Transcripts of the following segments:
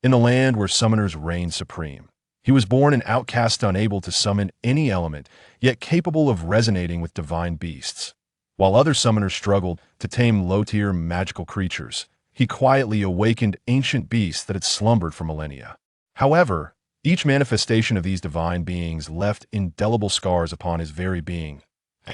in the land where summoners reigned supreme. He was born an outcast unable to summon any element, yet capable of resonating with divine beasts. While other summoners struggled to tame low-tier magical creatures, he quietly awakened ancient beasts that had slumbered for millennia. However, each manifestation of these divine beings left indelible scars upon his very being.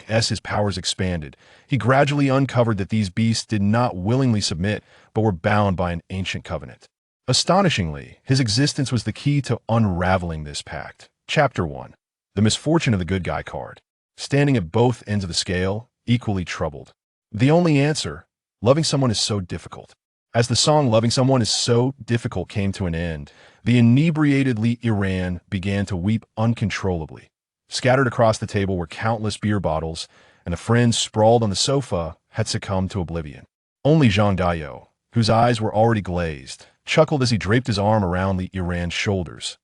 As his powers expanded, he gradually uncovered that these beasts did not willingly submit, but were bound by an ancient covenant. Astonishingly, his existence was the key to unraveling this pact. Chapter 1. The Misfortune of the Good Guy card. Standing at both ends of the scale, equally troubled. The only answer: loving someone is so difficult. As the song Loving Someone is So Difficult came to an end, the inebriated Li Iran began to weep uncontrollably. Scattered across the table were countless beer bottles, and the friends sprawled on the sofa had succumbed to oblivion. Only Zhang Dayo, whose eyes were already glazed, chuckled as he draped his arm around Li Iran's shoulders.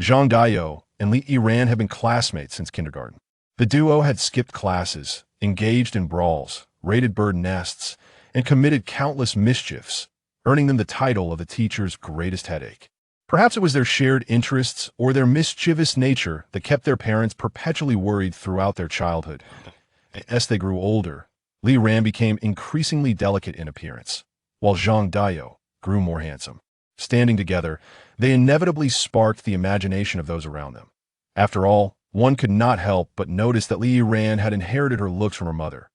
Zhang Dayo and Li Iran had been classmates since kindergarten. The duo had skipped classes, engaged in brawls, raided bird nests, and committed countless mischiefs, earning them the title of the teacher's greatest headache. Perhaps it was their shared interests or their mischievous nature that kept their parents perpetually worried throughout their childhood. As they grew older, Li Ran became increasingly delicate in appearance, while Zhang Dayo grew more handsome. Standing together, they inevitably sparked the imagination of those around them. After all, one could not help but notice that Li Ran had inherited her looks from her mother.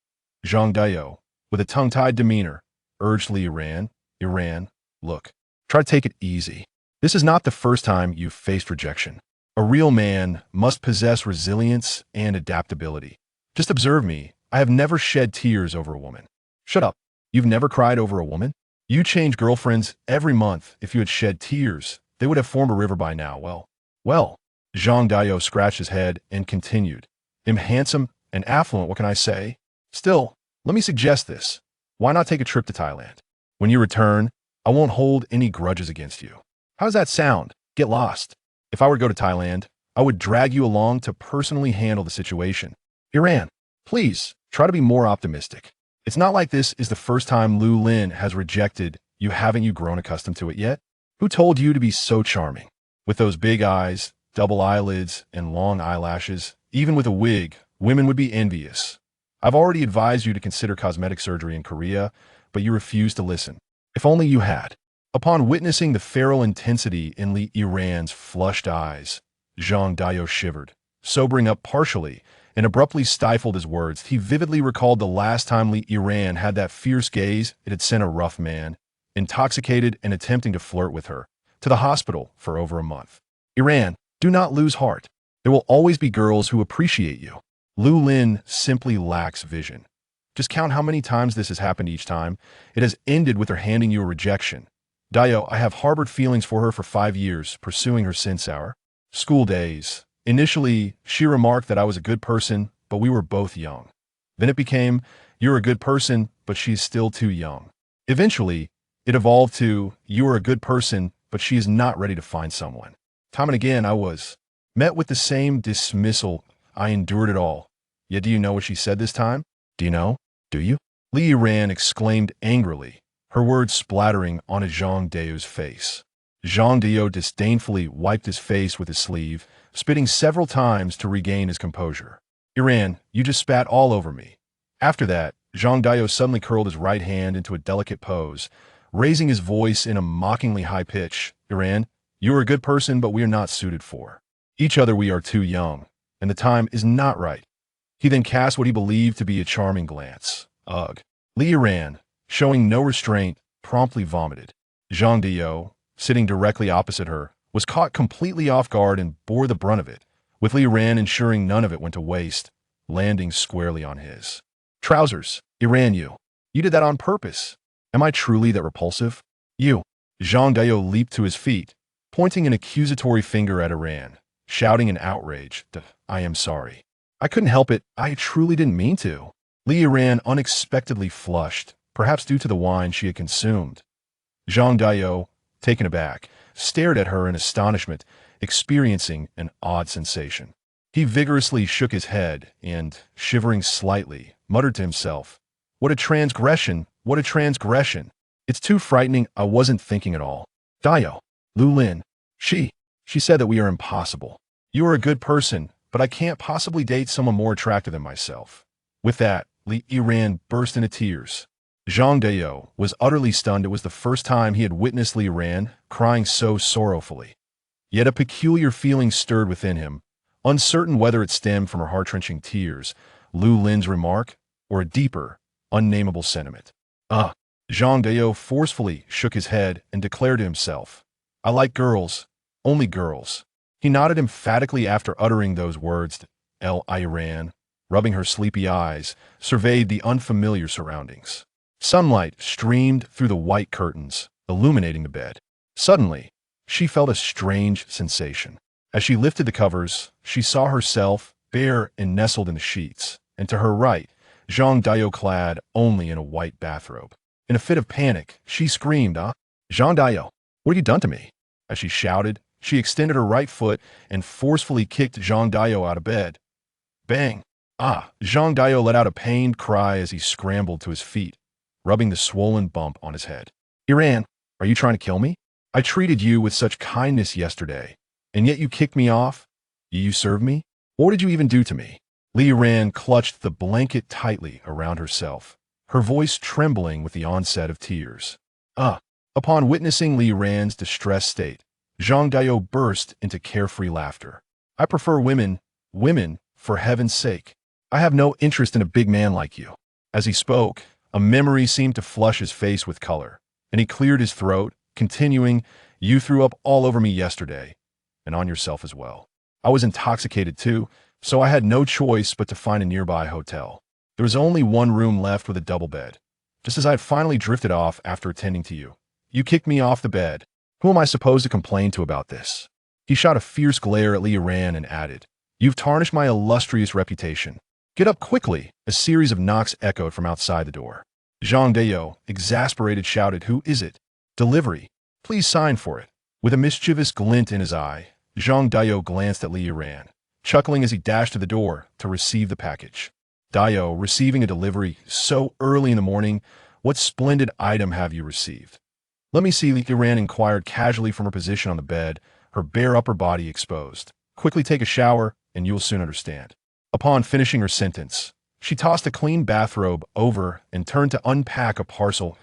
Zhang Dayo, with a tongue-tied demeanor, urged Li Iran, look, try to take it easy. This is not the first time you've faced rejection. A real man must possess resilience and adaptability. Just observe me. I have never shed tears over a woman. Shut up. You've never cried over a woman? You change girlfriends every month. If you had shed tears, they would have formed a river by now. Well, Zhang Dayo scratched his head and continued. I'm handsome and affluent, what can I say? Still, let me suggest this. Why not take a trip to Thailand? When you return, I won't hold any grudges against you. How does that sound? Get lost. If I were to go to Thailand, I would drag you along to personally handle the situation. Iran, please, try to be more optimistic. It's not like this is the first time Lu Lin has rejected you. Haven't you grown accustomed to it yet? Who told you to be so charming? With those big eyes, double eyelids, and long eyelashes, even with a wig, women would be envious. I've already advised you to consider cosmetic surgery in Korea, but you refuse to listen. If only you had. Upon witnessing the feral intensity in Li Iran's flushed eyes, Zhang Dayo shivered, sobering up partially, and abruptly stifled his words. He vividly recalled the last time Li Iran had that fierce gaze. It had sent a rough man, intoxicated and attempting to flirt with her, to the hospital for over a month. Iran, do not lose heart. There will always be girls who appreciate you. Lu Lin simply lacks vision. Just count how many times this has happened each time. It has ended with her handing you a rejection. Dayo, I have harbored feelings for her for 5 years, pursuing her since our school days. Initially, she remarked that I was a good person, but we were both young. Then it became, you're a good person, but she's still too young. Eventually, it evolved to, you are a good person, but she is not ready to find someone. Time and again, I was met with the same dismissal. I endured it all. Yet do you know what she said this time? Do you know? Do you? Li Ran exclaimed angrily, her words splattering on Zhang Dayo's face. Zhang Dayo disdainfully wiped his face with his sleeve, spitting several times to regain his composure. Iran, you just spat all over me. After that, Zhang Dayo suddenly curled his right hand into a delicate pose, raising his voice in a mockingly high pitch. Iran, you are a good person, but we are not suited for each other. We are too young, and the time is not right. He then cast what he believed to be a charming glance. Ugh. Li Iran, showing no restraint, promptly vomited. Zhang Dayo, sitting directly opposite her, was caught completely off guard and bore the brunt of it, with Li Ran ensuring none of it went to waste, landing squarely on his trousers. Iran, you did that on purpose. Am I truly that repulsive? You. Zhang Dayo leaped to his feet, pointing an accusatory finger at Iran, shouting in outrage, I am sorry. I couldn't help it. I truly didn't mean to. Li Iran unexpectedly flushed, perhaps due to the wine she had consumed. Zhang Dayo, taken aback, stared at her in astonishment, experiencing an odd sensation. He vigorously shook his head and, shivering slightly, muttered to himself, What a transgression! What a transgression! It's too frightening. I wasn't thinking at all. Dayo, Lu Lin. She said that we are impossible. You are a good person, but I can't possibly date someone more attractive than myself. With that, Li Yiran burst into tears. Zhang Dayou was utterly stunned. It was the first time he had witnessed Li Yiran crying so sorrowfully. Yet a peculiar feeling stirred within him, uncertain whether it stemmed from her heart-wrenching tears, Lu Lin's remark, or a deeper, unnameable sentiment. Zhang Dayou forcefully shook his head and declared to himself, I like girls, only girls. He nodded emphatically after uttering those words. Li Yiran, rubbing her sleepy eyes, surveyed the unfamiliar surroundings. Sunlight streamed through the white curtains, illuminating the bed. Suddenly, she felt a strange sensation. As she lifted the covers, she saw herself bare and nestled in the sheets, and to her right, Zhang Dayou clad only in a white bathrobe. In a fit of panic, she screamed, Zhang Dayou, what have you done to me? As she shouted, she extended her right foot and forcefully kicked Zhang Dayou out of bed. Bang! Zhang Dayou let out a pained cry as he scrambled to his feet, rubbing the swollen bump on his head. Yiran, are you trying to kill me? I treated you with such kindness yesterday, and yet you kicked me off? You served me? What did you even do to me? Li Yiran clutched the blanket tightly around herself, her voice trembling with the onset of tears. Upon witnessing Li Yiran's distressed state, Zhang Dayou burst into carefree laughter. I prefer women, for heaven's sake. I have no interest in a big man like you. As he spoke, a memory seemed to flush his face with color, and he cleared his throat, continuing, You threw up all over me yesterday, and on yourself as well. I was intoxicated too, so I had no choice but to find a nearby hotel. There was only one room left with a double bed. Just as I had finally drifted off after attending to you, you kicked me off the bed. Who am I supposed to complain to about this? He shot a fierce glare at Li Yiran and added, You've tarnished my illustrious reputation. Get up quickly! A series of knocks echoed from outside the door. Zhang Dayou, exasperated, shouted, Who is it? Delivery. Please sign for it. With a mischievous glint in his eye, Zhang Dayou glanced at Li Yiran, chuckling as he dashed to the door to receive the package. Dayou, receiving a delivery so early in the morning, what splendid item have you received? Let me see, Li Yiran inquired casually from her position on the bed, her bare upper body exposed. Quickly take a shower, and you will soon understand. Upon finishing her sentence, she tossed a clean bathrobe over and turned to unpack a parcel.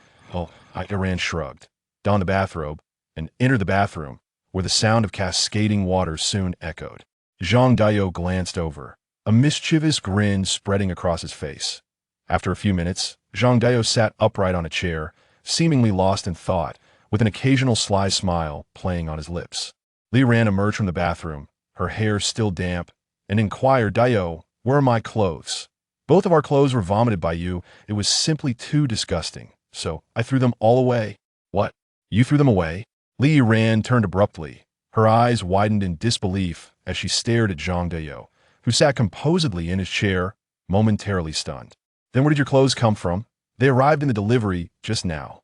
Yiran shrugged, donned the bathrobe, and entered the bathroom, where the sound of cascading water soon echoed. Zhang Dayou glanced over, a mischievous grin spreading across his face. After a few minutes, Zhang Dayou sat upright on a chair, seemingly lost in thought, with an occasional sly smile playing on his lips. Li Yiran emerged from the bathroom, her hair still damp, and inquired, Dayou, where are my clothes? Both of our clothes were vomited by you. It was simply too disgusting, so I threw them all away. What? You threw them away? Li Yiran turned abruptly. Her eyes widened in disbelief as she stared at Zhang Dayou, who sat composedly in his chair, momentarily stunned. Then where did your clothes come from? They arrived in the delivery just now.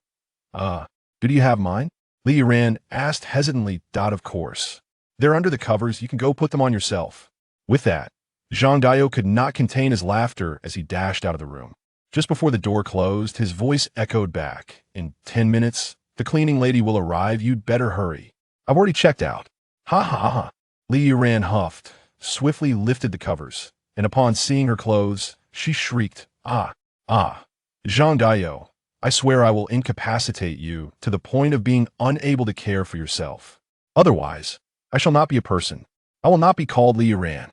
Do you have mine? Li Yiran asked hesitantly. Of course. They're under the covers. You can go put them on yourself. With that, Zhang Dayou could not contain his laughter as he dashed out of the room. Just before the door closed, his voice echoed back. In 10 minutes, the cleaning lady will arrive. You'd better hurry. I've already checked out. Ha ha ha. Li Yiran huffed, swiftly lifted the covers, and upon seeing her clothes, she shrieked, Zhang Dayou, I swear I will incapacitate you to the point of being unable to care for yourself. Otherwise, I shall not be a person. I will not be called Li Yiran.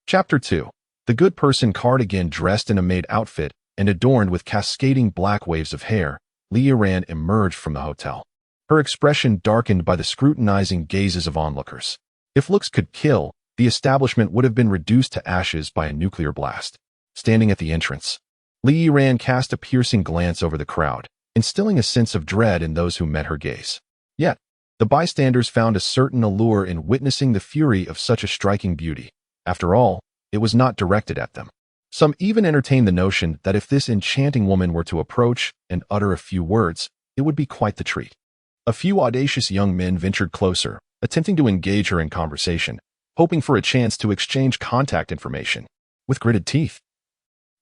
Chapter 2. The good person cardigan dressed in a maid outfit and adorned with cascading black waves of hair, Li Yiran emerged from the hotel. Her expression darkened by the scrutinizing gazes of onlookers. If looks could kill, the establishment would have been reduced to ashes by a nuclear blast. Standing at the entrance, Li Yiran cast a piercing glance over the crowd, instilling a sense of dread in those who met her gaze. Yet, the bystanders found a certain allure in witnessing the fury of such a striking beauty. After all, it was not directed at them. Some even entertained the notion that if this enchanting woman were to approach and utter a few words, it would be quite the treat. A few audacious young men ventured closer, attempting to engage her in conversation, hoping for a chance to exchange contact information. With gritted teeth,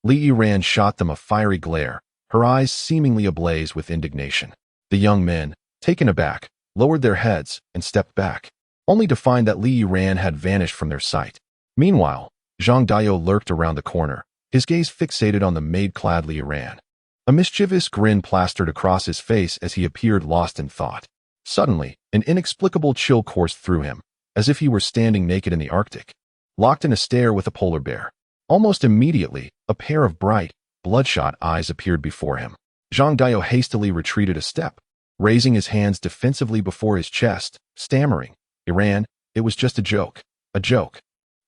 Li Yiran shot them a fiery glare, her eyes seemingly ablaze with indignation. The young men, taken aback, lowered their heads, and stepped back, only to find that Li Yiran had vanished from their sight. Meanwhile, Zhang Dayo lurked around the corner, his gaze fixated on the maid-clad Li Yiran. A mischievous grin plastered across his face as he appeared lost in thought. Suddenly, an inexplicable chill coursed through him, as if he were standing naked in the Arctic, locked in a stare with a polar bear. Almost immediately, a pair of bright, bloodshot eyes appeared before him. Zhang Dayo hastily retreated a step, raising his hands defensively before his chest, stammering, "Iran, it was just a joke. A joke."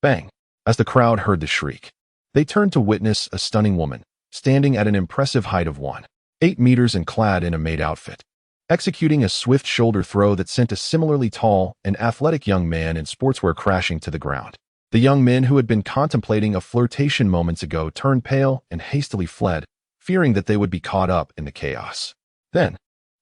Bang! As the crowd heard the shriek, they turned to witness a stunning woman, standing at an impressive height of 1.8 meters and clad in a maid outfit, executing a swift shoulder throw that sent a similarly tall and athletic young man in sportswear crashing to the ground. The young men who had been contemplating a flirtation moments ago turned pale and hastily fled, fearing that they would be caught up in the chaos. Then,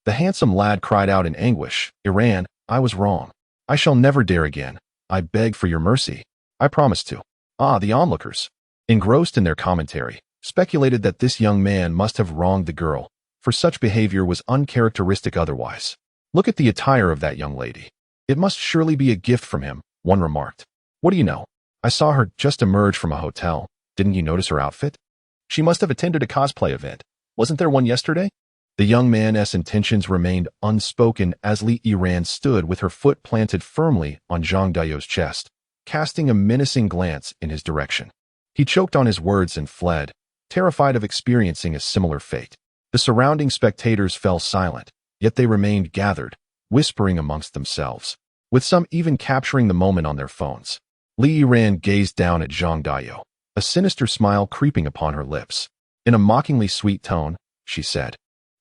the handsome lad cried out in anguish, "Iran, I was wrong. I shall never dare again. I beg for your mercy. I promise to." The onlookers, engrossed in their commentary, speculated that this young man must have wronged the girl, for such behavior was uncharacteristic otherwise. "Look at the attire of that young lady. It must surely be a gift from him," one remarked. "What do you know? I saw her just emerge from a hotel. Didn't you notice her outfit? She must have attended a cosplay event. Wasn't there one yesterday?" The young man's intentions remained unspoken as Li Yiran stood with her foot planted firmly on Zhang Dayo's chest, casting a menacing glance in his direction. He choked on his words and fled, terrified of experiencing a similar fate. The surrounding spectators fell silent, yet they remained gathered, whispering amongst themselves, with some even capturing the moment on their phones. Li Yiran gazed down at Zhang Dayo, a sinister smile creeping upon her lips. In a mockingly sweet tone, she said,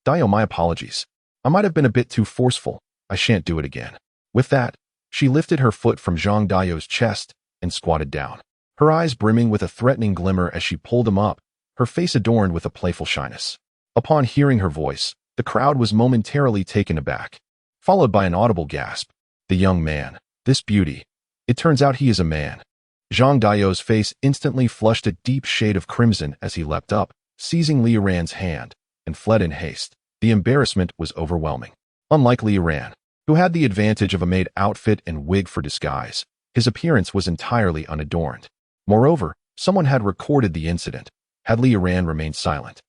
"Dayo, my apologies. I might have been a bit too forceful. I shan't do it again." With that, she lifted her foot from Zhang Dayo's chest and squatted down, her eyes brimming with a threatening glimmer as she pulled him up, her face adorned with a playful shyness. Upon hearing her voice, the crowd was momentarily taken aback, followed by an audible gasp. "The young man, this beauty. It turns out he is a man." Zhang Dayo's face instantly flushed a deep shade of crimson as he leapt up, seizing Li Yiran's hand, and fled in haste. The embarrassment was overwhelming. Unlike Li Yiran, who had the advantage of a maid outfit and wig for disguise, his appearance was entirely unadorned. Moreover, someone had recorded the incident. Had Li Yiran remained silent,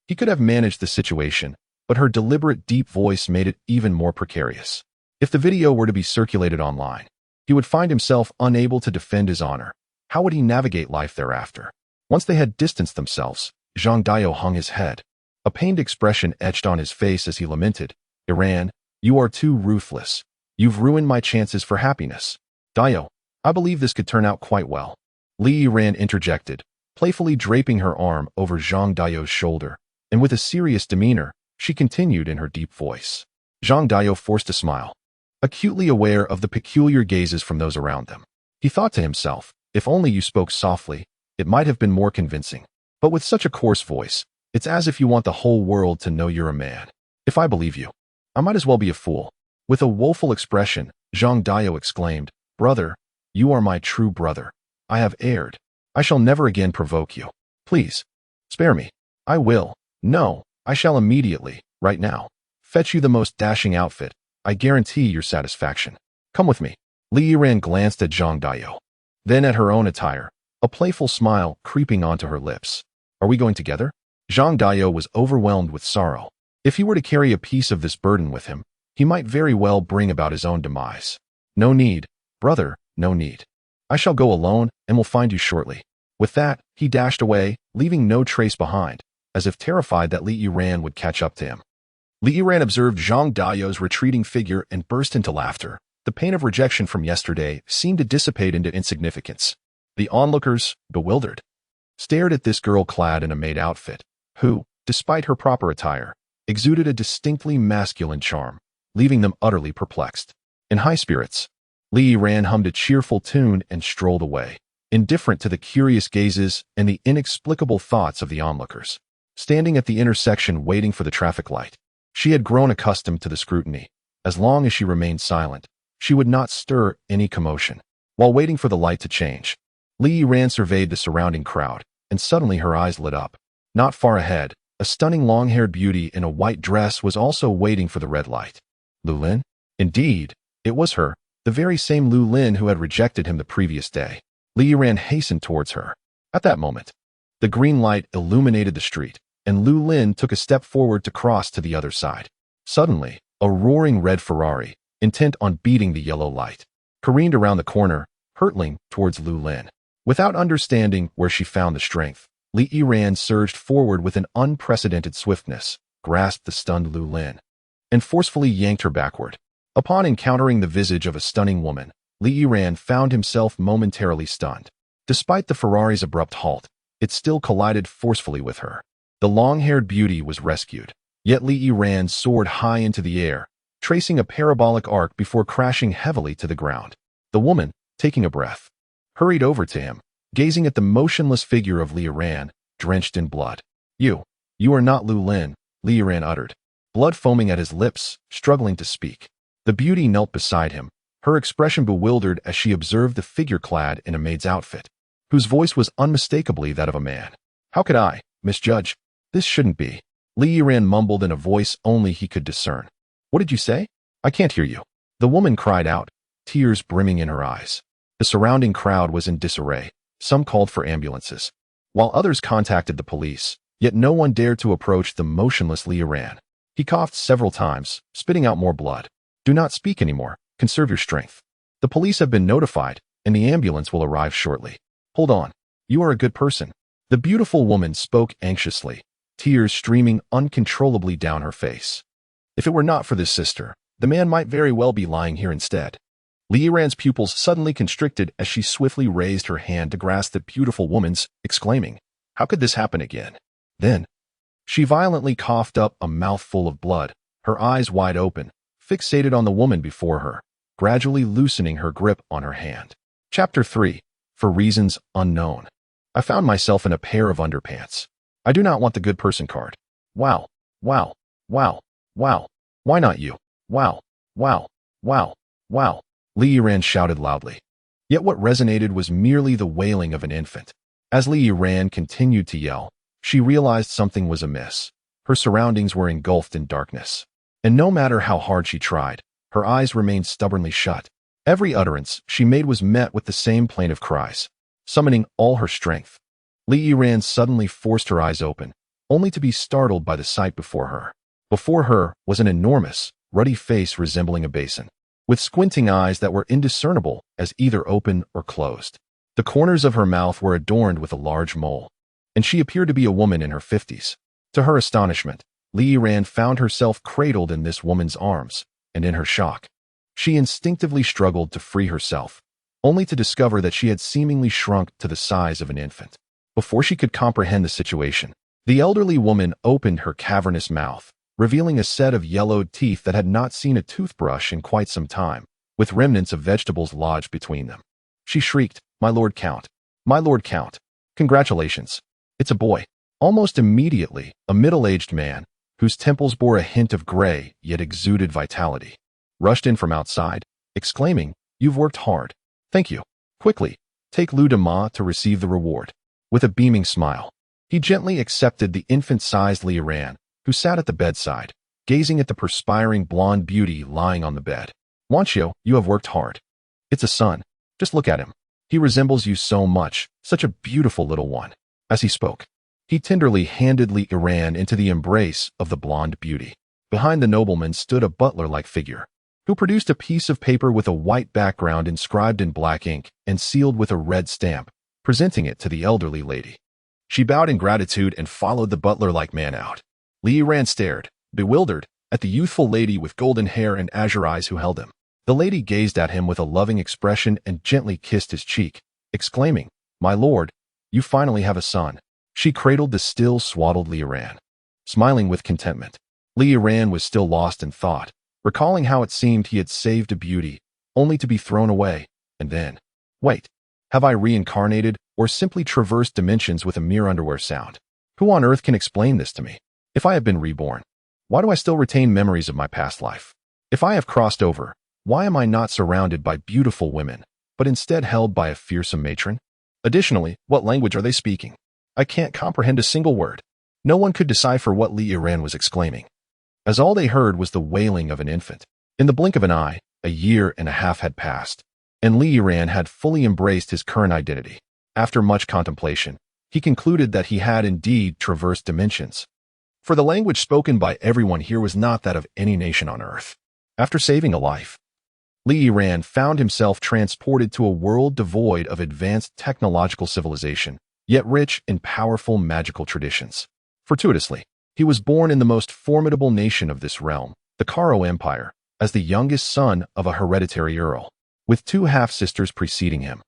he could have managed the situation, but her deliberate deep voice made it even more precarious. If the video were to be circulated online, he would find himself unable to defend his honor. How would he navigate life thereafter? Once they had distanced themselves, Zhang Dayo hung his head. A pained expression etched on his face as he lamented, "Iran, you are too ruthless. You've ruined my chances for happiness." "Dayo, I believe this could turn out quite well." Li Yiran interjected, playfully draping her arm over Zhang Dayo's shoulder, and with a serious demeanor, she continued in her deep voice. Zhang Dayo forced a smile, acutely aware of the peculiar gazes from those around them. He thought to himself, if only you spoke softly, it might have been more convincing. But with such a coarse voice, it's as if you want the whole world to know you're a man. If I believe you, I might as well be a fool. With a woeful expression, Zhang Dayo exclaimed, "Brother, you are my true brother. I have erred. I shall never again provoke you. Please, spare me. I will. No, I shall immediately, right now, fetch you the most dashing outfit. I guarantee your satisfaction. Come with me." Li Yiran glanced at Zhang Dayo, then at her own attire, a playful smile creeping onto her lips. "Are we going together?" Zhang Dayo was overwhelmed with sorrow. If he were to carry a piece of this burden with him, he might very well bring about his own demise. "No need, brother, no need. I shall go alone and will find you shortly." With that, he dashed away, leaving no trace behind, as if terrified that Li Yiran would catch up to him. Li Yiran observed Zhang Dayo's retreating figure and burst into laughter. The pain of rejection from yesterday seemed to dissipate into insignificance. The onlookers, bewildered, stared at this girl clad in a maid outfit, who, despite her proper attire, exuded a distinctly masculine charm, leaving them utterly perplexed. In high spirits, Li Yiran hummed a cheerful tune and strolled away, indifferent to the curious gazes and the inexplicable thoughts of the onlookers. Standing at the intersection waiting for the traffic light, she had grown accustomed to the scrutiny. As long as she remained silent, she would not stir any commotion. While waiting for the light to change, Li Yiran surveyed the surrounding crowd, and suddenly her eyes lit up. Not far ahead, a stunning long-haired beauty in a white dress was also waiting for the red light. "Lulin?" Indeed, it was her, the very same Lu Lin who had rejected him the previous day. Li Yiran hastened towards her. At that moment, the green light illuminated the street, and Lu Lin took a step forward to cross to the other side. Suddenly, a roaring red Ferrari, intent on beating the yellow light, careened around the corner, hurtling towards Lu Lin. Without understanding where she found the strength, Li Yiran surged forward with an unprecedented swiftness, grasped the stunned Lu Lin, and forcefully yanked her backward. Upon encountering the visage of a stunning woman, Li Yiran found himself momentarily stunned. Despite the Ferrari's abrupt halt, it still collided forcefully with her. The long-haired beauty was rescued, yet Li Yiran soared high into the air, tracing a parabolic arc before crashing heavily to the ground. The woman, taking a breath, hurried over to him, gazing at the motionless figure of Li Yiran, drenched in blood. You are not Lu Lin," Li Yiran uttered, blood foaming at his lips, struggling to speak. The beauty knelt beside him, her expression bewildered as she observed the figure clad in a maid's outfit, whose voice was unmistakably that of a man. "How could I misjudge? This shouldn't be." Li Yiran mumbled in a voice only he could discern. "What did you say? I can't hear you." The woman cried out, tears brimming in her eyes. The surrounding crowd was in disarray. Some called for ambulances, while others contacted the police, yet no one dared to approach the motionless Li Yiran. He coughed several times, spitting out more blood. "Do not speak anymore. Conserve your strength. The police have been notified, and the ambulance will arrive shortly. Hold on. You are a good person." The beautiful woman spoke anxiously, tears streaming uncontrollably down her face. If it were not for this sister, the man might very well be lying here instead. Li Yiran's pupils suddenly constricted as she swiftly raised her hand to grasp the beautiful woman's, exclaiming, "How could this happen again?" Then, she violently coughed up a mouthful of blood, her eyes wide open, fixated on the woman before her, gradually loosening her grip on her hand. Chapter 3. For reasons unknown. I found myself in a pair of underpants. I do not want the good person card. Wow, wow, wow, wow. Why not you? Wow, wow, wow, wow. Li Yiran shouted loudly. Yet what resonated was merely the wailing of an infant. As Li Yiran continued to yell, she realized something was amiss. Her surroundings were engulfed in darkness. And no matter how hard she tried, her eyes remained stubbornly shut. Every utterance she made was met with the same plaintive cries. Summoning all her strength, Li Yiran suddenly forced her eyes open, only to be startled by the sight before her. Before her was an enormous, ruddy face resembling a basin, with squinting eyes that were indiscernible as either open or closed. The corners of her mouth were adorned with a large mole, and she appeared to be a woman in her 50s. To her astonishment, Li Yiran found herself cradled in this woman's arms, and in her shock, she instinctively struggled to free herself, only to discover that she had seemingly shrunk to the size of an infant. Before she could comprehend the situation, the elderly woman opened her cavernous mouth, revealing a set of yellowed teeth that had not seen a toothbrush in quite some time, with remnants of vegetables lodged between them. She shrieked, "My Lord Count! My Lord Count! Congratulations! It's a boy!" Almost immediately, a middle-aged man, whose temples bore a hint of gray yet exuded vitality, rushed in from outside, exclaiming, "You've worked hard. Thank you. Quickly, take Lu Dama to receive the reward." With a beaming smile, he gently accepted the infant-sized Li Yiran, who sat at the bedside, gazing at the perspiring blonde beauty lying on the bed. "Wanchio, you have worked hard. It's a son. Just look at him. He resembles you so much, such a beautiful little one." As he spoke, he tenderly handed Li Yiran into the embrace of the blonde beauty. Behind the nobleman stood a butler-like figure, who produced a piece of paper with a white background inscribed in black ink and sealed with a red stamp, presenting it to the elderly lady. She bowed in gratitude and followed the butler-like man out. Li Yiran stared, bewildered, at the youthful lady with golden hair and azure eyes who held him. The lady gazed at him with a loving expression and gently kissed his cheek, exclaiming, "My lord, you finally have a son." She cradled the still swaddled Li Yiran, smiling with contentment. Li Yiran was still lost in thought, recalling how it seemed he had saved a beauty, only to be thrown away, and then, wait, have I reincarnated or simply traversed dimensions with a mere underwear sound? Who on earth can explain this to me? If I have been reborn, why do I still retain memories of my past life? If I have crossed over, why am I not surrounded by beautiful women, but instead held by a fearsome matron? Additionally, what language are they speaking? I can't comprehend a single word. No one could decipher what Li Yiran was exclaiming, as all they heard was the wailing of an infant. In the blink of an eye, a year and a half had passed, and Li Yiran had fully embraced his current identity. After much contemplation, he concluded that he had indeed traversed dimensions, for the language spoken by everyone here was not that of any nation on Earth. After saving a life, Li Yiran found himself transported to a world devoid of advanced technological civilization, yet rich in powerful magical traditions. Fortuitously, he was born in the most formidable nation of this realm, the Karo Empire, as the youngest son of a hereditary earl, with two half-sisters preceding him.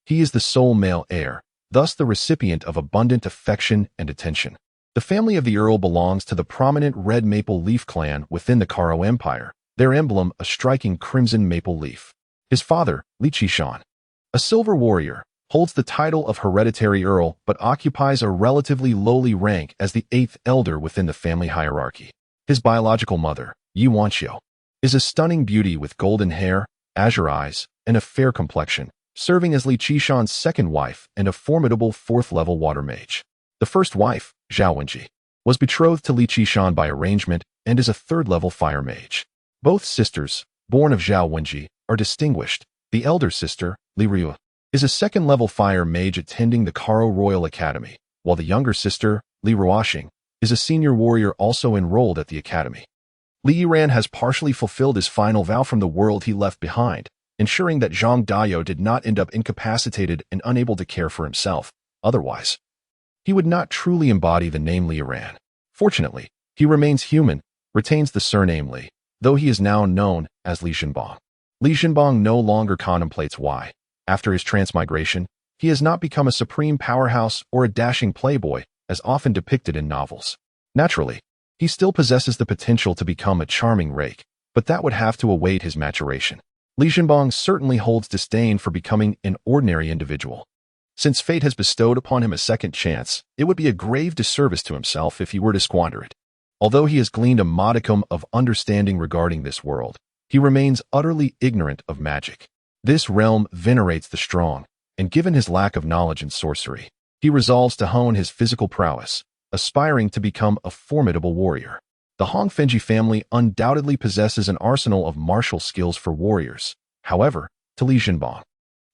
He is the sole male heir, thus the recipient of abundant affection and attention. The family of the earl belongs to the prominent Red Maple Leaf clan within the Karo Empire, their emblem a striking crimson maple leaf. His father, Li Qishan, a silver warrior, holds the title of hereditary earl but occupies a relatively lowly rank as the eighth elder within the family hierarchy. His biological mother, Yi Wanxiu, is a stunning beauty with golden hair, azure eyes, and a fair complexion, serving as Li Qishan's second wife and a formidable fourth-level water mage. The first wife, Zhao Wenji, was betrothed to Li Qishan by arrangement and is a third-level fire mage. Both sisters, born of Zhao Wenji, are distinguished. The elder sister, Li Ryu, is a second-level fire mage attending the Karo Royal Academy, while the younger sister, Li Ruoxing, is a senior warrior also enrolled at the academy. Li Yiran has partially fulfilled his final vow from the world he left behind, ensuring that Zhang Dayo did not end up incapacitated and unable to care for himself. Otherwise, he would not truly embody the name Li Yiran. Fortunately, he remains human, retains the surname Li, though he is now known as Li Zhenbang. Li Zhenbang no longer contemplates why, after his transmigration, he has not become a supreme powerhouse or a dashing playboy, as often depicted in novels. Naturally, he still possesses the potential to become a charming rake, but that would have to await his maturation. Li Zhenbang certainly holds disdain for becoming an ordinary individual. Since fate has bestowed upon him a second chance, it would be a grave disservice to himself if he were to squander it. Although he has gleaned a modicum of understanding regarding this world, he remains utterly ignorant of magic. This realm venerates the strong, and given his lack of knowledge in sorcery, he resolves to hone his physical prowess, aspiring to become a formidable warrior. The Hongfenji family undoubtedly possesses an arsenal of martial skills for warriors. However, to Li Zhenbang,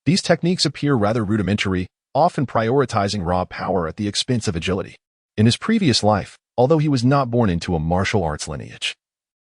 these techniques appear rather rudimentary, often prioritizing raw power at the expense of agility. In his previous life, although he was not born into a martial arts lineage,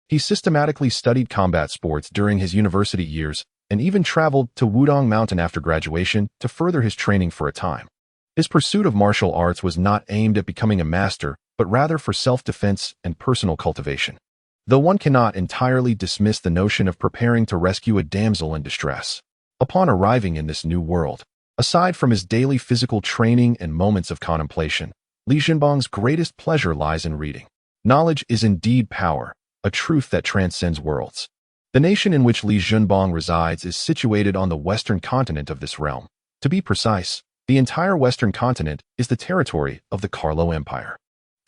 he systematically studied combat sports during his university years and even traveled to Wudong Mountain after graduation to further his training for a time. His pursuit of martial arts was not aimed at becoming a master, but rather for self-defense and personal cultivation. Though one cannot entirely dismiss the notion of preparing to rescue a damsel in distress. Upon arriving in this new world, aside from his daily physical training and moments of contemplation, Li Zhenbang's greatest pleasure lies in reading. Knowledge is indeed power, a truth that transcends worlds. The nation in which Li Zhenbang resides is situated on the western continent of this realm. To be precise, the entire western continent is the territory of the Karo Empire.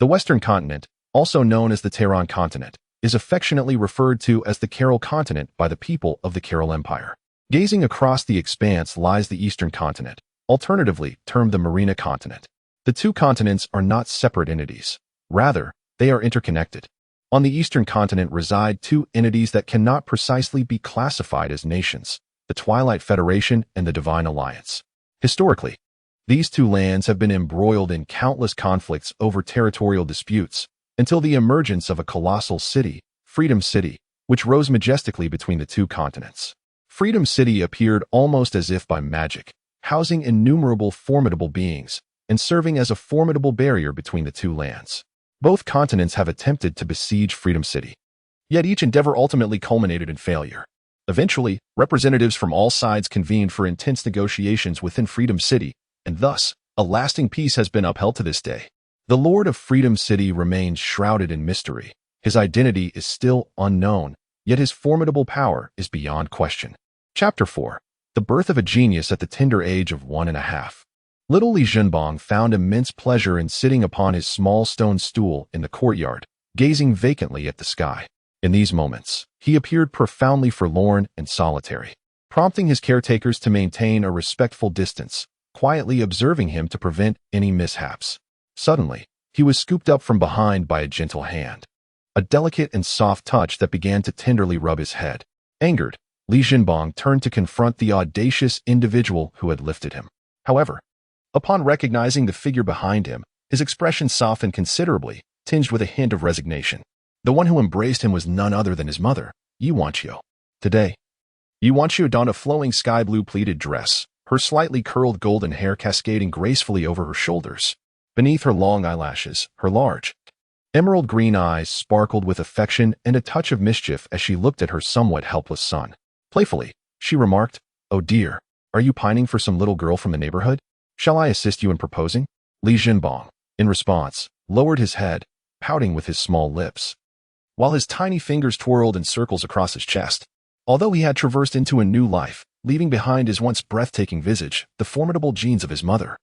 The western continent, also known as the Tehran continent, is affectionately referred to as the Karo continent by the people of the Karo Empire. Gazing across the expanse lies the eastern continent, alternatively termed the Marina continent. The two continents are not separate entities. Rather, they are interconnected. On the eastern continent reside two entities that cannot precisely be classified as nations, the Twilight Federation and the Divine Alliance. Historically, these two lands have been embroiled in countless conflicts over territorial disputes until the emergence of a colossal city, Freedom City, which rose majestically between the two continents. Freedom City appeared almost as if by magic, housing innumerable formidable beings and serving as a formidable barrier between the two lands. Both continents have attempted to besiege Freedom City, yet each endeavor ultimately culminated in failure. Eventually, representatives from all sides convened for intense negotiations within Freedom City, and thus, a lasting peace has been upheld to this day. The Lord of Freedom City remains shrouded in mystery. His identity is still unknown, yet his formidable power is beyond question. Chapter 4. The Birth of a Genius at the Tender Age of 1.5. Little Li Zhenbang found immense pleasure in sitting upon his small stone stool in the courtyard, gazing vacantly at the sky. In these moments, he appeared profoundly forlorn and solitary, prompting his caretakers to maintain a respectful distance, quietly observing him to prevent any mishaps. Suddenly, he was scooped up from behind by a gentle hand, a delicate and soft touch that began to tenderly rub his head. Angered, Li Jinbang turned to confront the audacious individual who had lifted him. However, upon recognizing the figure behind him, his expression softened considerably, tinged with a hint of resignation. The one who embraced him was none other than his mother, Yuanqiu. Today, Yuanqiu donned a flowing sky-blue pleated dress, her slightly curled golden hair cascading gracefully over her shoulders. Beneath her long eyelashes, her large, emerald green eyes sparkled with affection and a touch of mischief as she looked at her somewhat helpless son. Playfully, she remarked, "Oh dear, are you pining for some little girl from the neighborhood? Shall I assist you in proposing?" Li Jinbang, in response, lowered his head, pouting with his small lips, while his tiny fingers twirled in circles across his chest. Although he had traversed into a new life, leaving behind his once breathtaking visage, the formidable genes of his mother,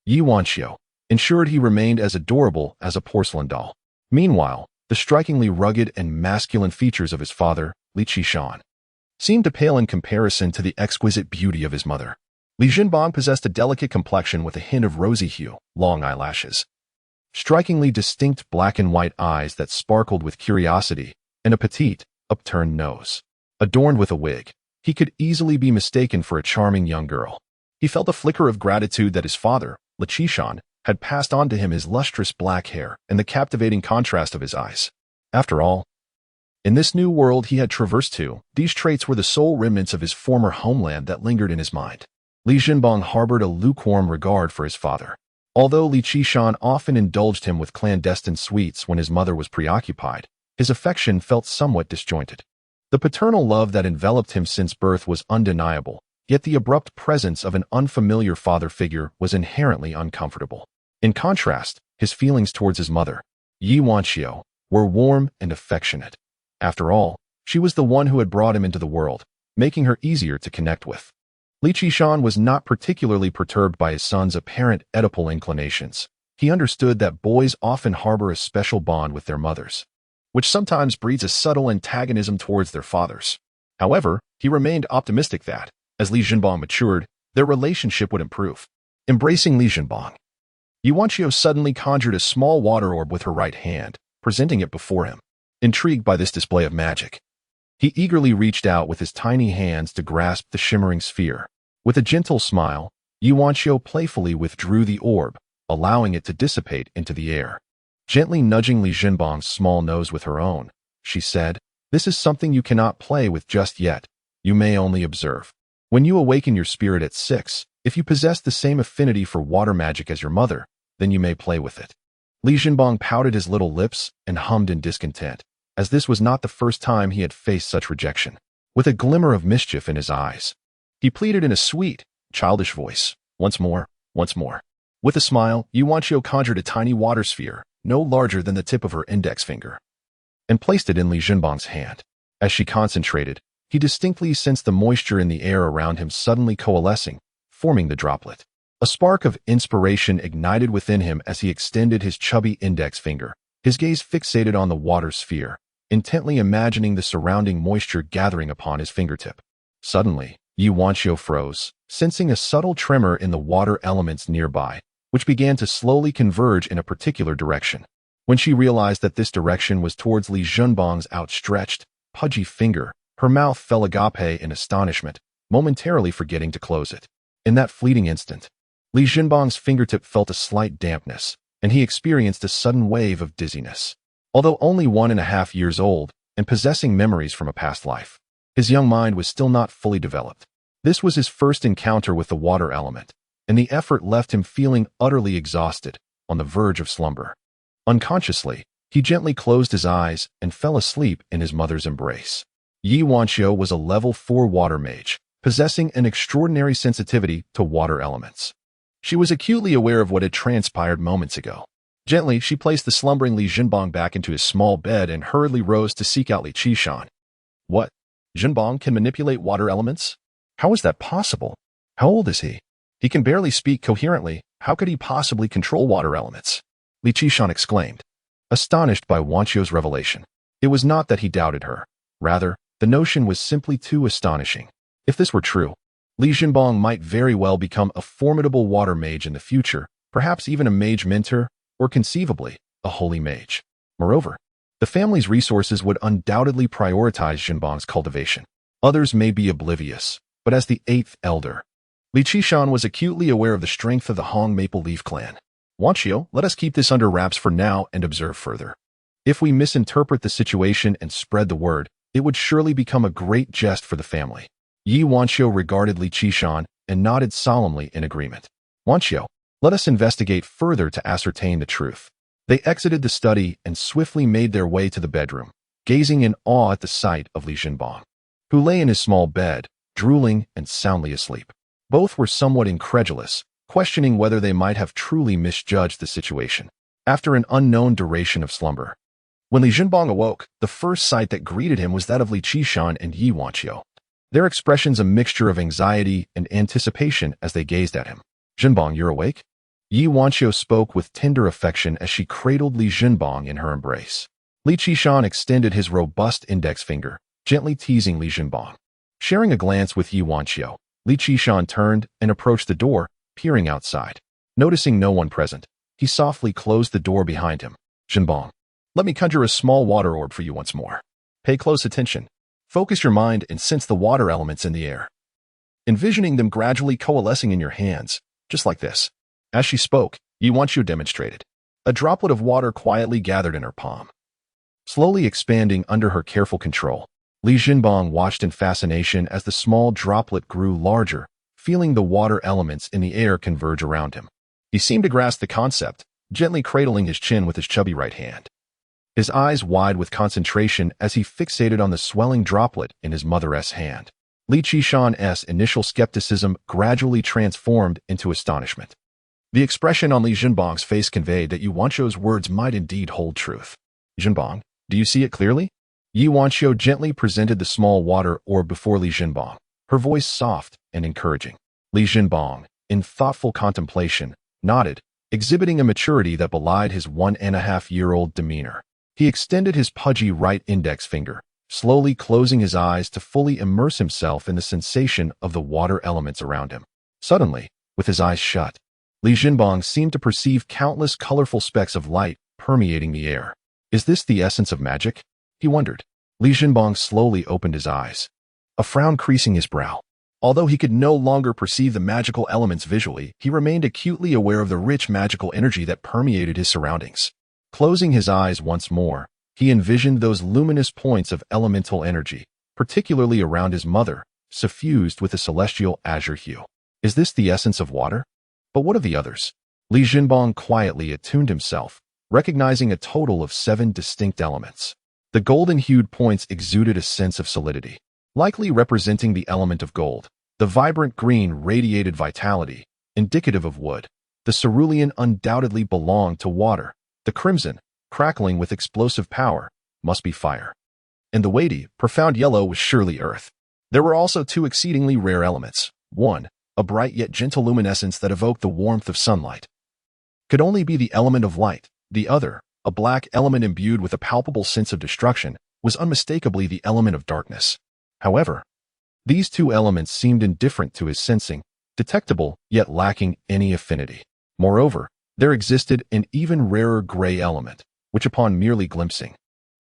Yuanqiu, ensured he remained as adorable as a porcelain doll. Meanwhile, the strikingly rugged and masculine features of his father, Li Qishan, seemed to pale in comparison to the exquisite beauty of his mother. Li Jinbang possessed a delicate complexion with a hint of rosy hue, long eyelashes, strikingly distinct black and white eyes that sparkled with curiosity, and a petite, upturned nose. Adorned with a wig, he could easily be mistaken for a charming young girl. He felt a flicker of gratitude that his father, Li Qishan, had passed on to him his lustrous black hair and the captivating contrast of his eyes. After all, in this new world he had traversed to, these traits were the sole remnants of his former homeland that lingered in his mind. Li Jinbang harbored a lukewarm regard for his father. Although Li Qishan often indulged him with clandestine sweets when his mother was preoccupied, his affection felt somewhat disjointed. The paternal love that enveloped him since birth was undeniable, yet the abrupt presence of an unfamiliar father figure was inherently uncomfortable. In contrast, his feelings towards his mother, Yuanqiu, were warm and affectionate. After all, she was the one who had brought him into the world, making her easier to connect with. Li Qishan was not particularly perturbed by his son's apparent Oedipal inclinations. He understood that boys often harbor a special bond with their mothers, which sometimes breeds a subtle antagonism towards their fathers. However, he remained optimistic that, as Li Jinbang matured, their relationship would improve. Embracing Li Jinbang, Yuanqiu suddenly conjured a small water orb with her right hand, presenting it before him. Intrigued by this display of magic, he eagerly reached out with his tiny hands to grasp the shimmering sphere. With a gentle smile, Yuanqiu playfully withdrew the orb, allowing it to dissipate into the air. Gently nudging Li Jinbang's small nose with her own, she said, "This is something you cannot play with just yet. You may only observe. When you awaken your spirit at 6, if you possess the same affinity for water magic as your mother, then you may play with it." Li Jinbang pouted his little lips and hummed in discontent, as this was not the first time he had faced such rejection. With a glimmer of mischief in his eyes, he pleaded in a sweet, childish voice, "Once more, once more." With a smile, Yuanqiu conjured a tiny water sphere, no larger than the tip of her index finger, and placed it in Li Jinbang's hand. As she concentrated, he distinctly sensed the moisture in the air around him suddenly coalescing, forming the droplet. A spark of inspiration ignited within him as he extended his chubby index finger, his gaze fixated on the water sphere, intently imagining the surrounding moisture gathering upon his fingertip. Suddenly, Yuanqiu froze, sensing a subtle tremor in the water elements nearby, which began to slowly converge in a particular direction. When she realized that this direction was towards Li Jinbang's outstretched, pudgy finger, her mouth fell agape in astonishment, momentarily forgetting to close it. In that fleeting instant, Li Jinbang's fingertip felt a slight dampness, and he experienced a sudden wave of dizziness. Although only 1.5 years old and possessing memories from a past life, his young mind was still not fully developed. This was his first encounter with the water element, and the effort left him feeling utterly exhausted, on the verge of slumber. Unconsciously, he gently closed his eyes and fell asleep in his mother's embrace. Yuanqiu was a level 4 water mage, possessing an extraordinary sensitivity to water elements. She was acutely aware of what had transpired moments ago. Gently, she placed the slumbering Li Jinbang back into his small bed and hurriedly rose to seek out Li Qishan. "What? Jinbang can manipulate water elements? How is that possible? How old is he? He can barely speak coherently. How could he possibly control water elements?" Li Qishan exclaimed, astonished by Yuanqiu's revelation. It was not that he doubted her. Rather, the notion was simply too astonishing. If this were true, Li Jinbang might very well become a formidable water mage in the future, perhaps even a mage mentor, or conceivably, a holy mage. Moreover, the family's resources would undoubtedly prioritize Jinbang's cultivation. Others may be oblivious, but as the eighth elder, Li Qishan was acutely aware of the strength of the Hong Maple Leaf clan. Wanqiu, let us keep this under wraps for now and observe further. If we misinterpret the situation and spread the word, it would surely become a great jest for the family. Yi Wanqiu regarded Li Qishan and nodded solemnly in agreement. Wanqiu, let us investigate further to ascertain the truth. They exited the study and swiftly made their way to the bedroom, gazing in awe at the sight of Li Jinbang, who lay in his small bed, drooling and soundly asleep. Both were somewhat incredulous, questioning whether they might have truly misjudged the situation. After an unknown duration of slumber, when Li Jinbang awoke, the first sight that greeted him was that of Li Qishan and Yi Wanqiu. Their expressions a mixture of anxiety and anticipation as they gazed at him. Jinbang, you're awake? Yi Wanqiu spoke with tender affection as she cradled Li Jinbang in her embrace. Li Qishan extended his robust index finger, gently teasing Li Jinbang. Sharing a glance with Yi Wanqiu, Li Qishan turned and approached the door, peering outside. Noticing no one present, he softly closed the door behind him. Jinbang, let me conjure a small water orb for you once more. Pay close attention. Focus your mind and sense the water elements in the air, envisioning them gradually coalescing in your hands, just like this. As she spoke, Yi Wanqiu demonstrated. A droplet of water quietly gathered in her palm, slowly expanding under her careful control. Li Jinbang watched in fascination as the small droplet grew larger, feeling the water elements in the air converge around him. He seemed to grasp the concept, gently cradling his chin with his chubby right hand, his eyes wide with concentration as he fixated on the swelling droplet in his mother's hand. Li Qishan's initial skepticism gradually transformed into astonishment. The expression on Li Jinbang's face conveyed that Yi Wanqiu's words might indeed hold truth. Jinbang, do you see it clearly? Yi Wanqiu gently presented the small water orb before Li Jinbang, her voice soft and encouraging. Li Jinbang, in thoughtful contemplation, nodded, exhibiting a maturity that belied his 1.5-year-old demeanor. He extended his pudgy right index finger, slowly closing his eyes to fully immerse himself in the sensation of the water elements around him. Suddenly, with his eyes shut, Li Jinbang seemed to perceive countless colorful specks of light permeating the air. Is this the essence of magic? He wondered. Li Jinbang slowly opened his eyes, a frown creasing his brow. Although he could no longer perceive the magical elements visually, he remained acutely aware of the rich magical energy that permeated his surroundings. Closing his eyes once more, he envisioned those luminous points of elemental energy, particularly around his mother, suffused with a celestial azure hue. Is this the essence of water? But what of the others? Li Jinbang quietly attuned himself, recognizing a total of 7 distinct elements. The golden-hued points exuded a sense of solidity, likely representing the element of gold. The vibrant green radiated vitality, indicative of wood. The cerulean undoubtedly belonged to water. The crimson, crackling with explosive power, must be fire. And the weighty, profound yellow was surely earth. There were also 2 exceedingly rare elements. One, a bright yet gentle luminescence that evoked the warmth of sunlight, could only be the element of light. The other, a black element imbued with a palpable sense of destruction, was unmistakably the element of darkness. However, these 2 elements seemed indifferent to his sensing, detectable yet lacking any affinity. Moreover, there existed an even rarer gray element, which upon merely glimpsing,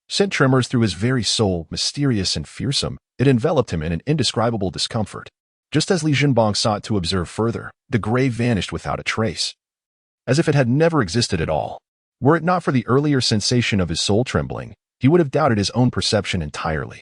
sent tremors through his very soul, mysterious and fearsome. It enveloped him in an indescribable discomfort. Just as Li Jinbang sought to observe further, the gray vanished without a trace, as if it had never existed at all. Were it not for the earlier sensation of his soul trembling, he would have doubted his own perception entirely.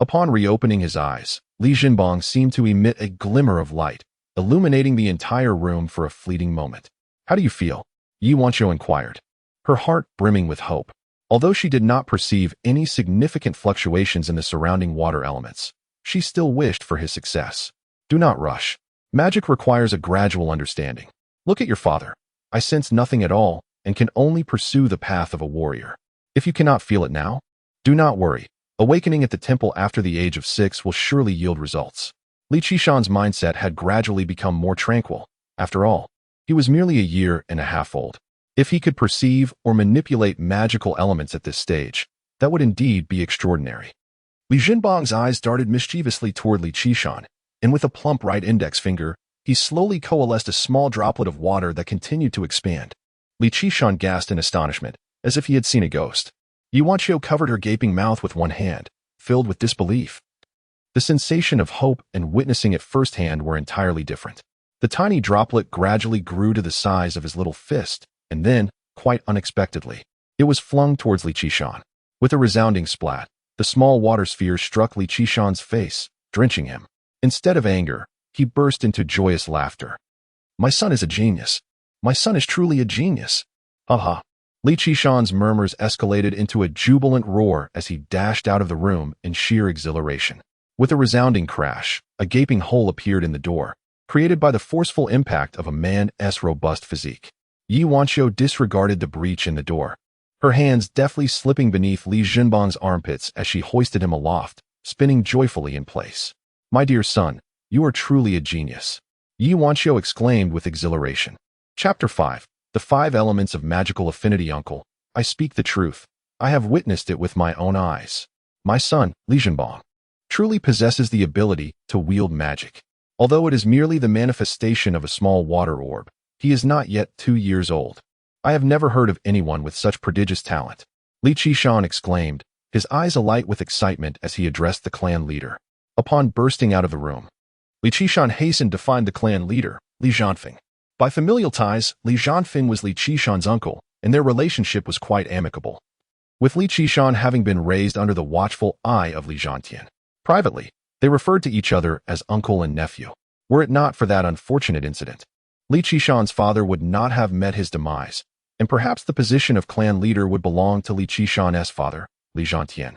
Upon reopening his eyes, Li Jinbang seemed to emit a glimmer of light, illuminating the entire room for a fleeting moment. How do you feel? Yi Wanqiu inquired, her heart brimming with hope. Although she did not perceive any significant fluctuations in the surrounding water elements, she still wished for his success. Do not rush. Magic requires a gradual understanding. Look at your father. I sense nothing at all and can only pursue the path of a warrior. If you cannot feel it now, do not worry. Awakening at the temple after the age of 6 will surely yield results. Li Qishan's mindset had gradually become more tranquil. After all, he was merely 1.5 years old. If he could perceive or manipulate magical elements at this stage, that would indeed be extraordinary. Li Jinbang's eyes darted mischievously toward Li Qishan, and with a plump right index finger, he slowly coalesced a small droplet of water that continued to expand. Li Qishan gasped in astonishment, as if he had seen a ghost. Yi Wanqiu covered her gaping mouth with one hand, filled with disbelief. The sensation of hope and witnessing it firsthand were entirely different. The tiny droplet gradually grew to the size of his little fist, and then, quite unexpectedly, it was flung towards Li Qishan. With a resounding splat, the small water sphere struck Li Qishan's face, drenching him. Instead of anger, he burst into joyous laughter. "My son is a genius. My son is truly a genius. Ha ha." Li Qishan's murmurs escalated into a jubilant roar as he dashed out of the room in sheer exhilaration. With a resounding crash, a gaping hole appeared in the door, created by the forceful impact of a man's robust physique. Yi Wanqiu disregarded the breach in the door, her hands deftly slipping beneath Li Zhenbang's armpits as she hoisted him aloft, spinning joyfully in place. "My dear son, you are truly a genius," Yi Wanqiu exclaimed with exhilaration. Chapter 5. The 5 Elements of Magical Affinity. Uncle, I speak the truth. I have witnessed it with my own eyes. My son, Li Zhenbang, truly possesses the ability to wield magic. Although it is merely the manifestation of a small water orb, he is not yet 2 years old. I have never heard of anyone with such prodigious talent, Li Qishan exclaimed, his eyes alight with excitement as he addressed the clan leader. Upon bursting out of the room, Li Qishan hastened to find the clan leader, Li Zhanfeng. By familial ties, Li Zhanfeng was Li Qishan's uncle, and their relationship was quite amicable, with Li Qishan having been raised under the watchful eye of Li Zhantian. Privately, they referred to each other as uncle and nephew. Were it not for that unfortunate incident, Li Qishan's father would not have met his demise, and perhaps the position of clan leader would belong to Li Qishan's father, Li Zhantian,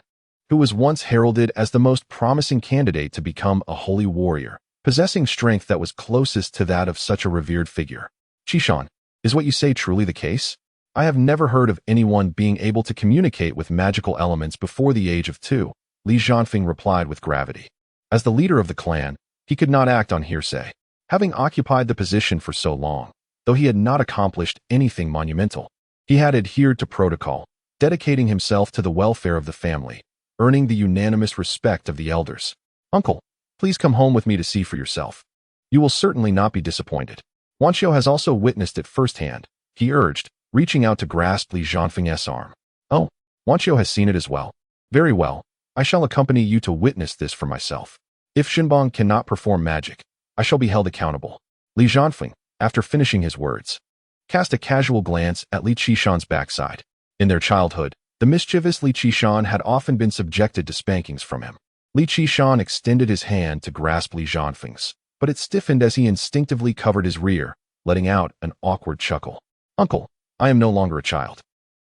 who was once heralded as the most promising candidate to become a holy warrior, possessing strength that was closest to that of such a revered figure. "Qishan, is what you say truly the case? I have never heard of anyone being able to communicate with magical elements before the age of 2, Li Zhanfeng replied with gravity. As the leader of the clan, he could not act on hearsay. Having occupied the position for so long, though he had not accomplished anything monumental, he had adhered to protocol, dedicating himself to the welfare of the family, earning the unanimous respect of the elders. "Uncle, please come home with me to see for yourself. You will certainly not be disappointed. Wanqiu has also witnessed it firsthand," he urged, reaching out to grasp Li Zhanfeng's arm. "Oh, Wanqiu has seen it as well. Very well. I shall accompany you to witness this for myself. If Zhenbang cannot perform magic, I shall be held accountable." Li Zhanfeng, after finishing his words, cast a casual glance at Li Qishan's backside. In their childhood, the mischievous Li Qishan had often been subjected to spankings from him. Li Qishan extended his hand to grasp Li Zhanfeng's, but it stiffened as he instinctively covered his rear, letting out an awkward chuckle. "Uncle, I am no longer a child.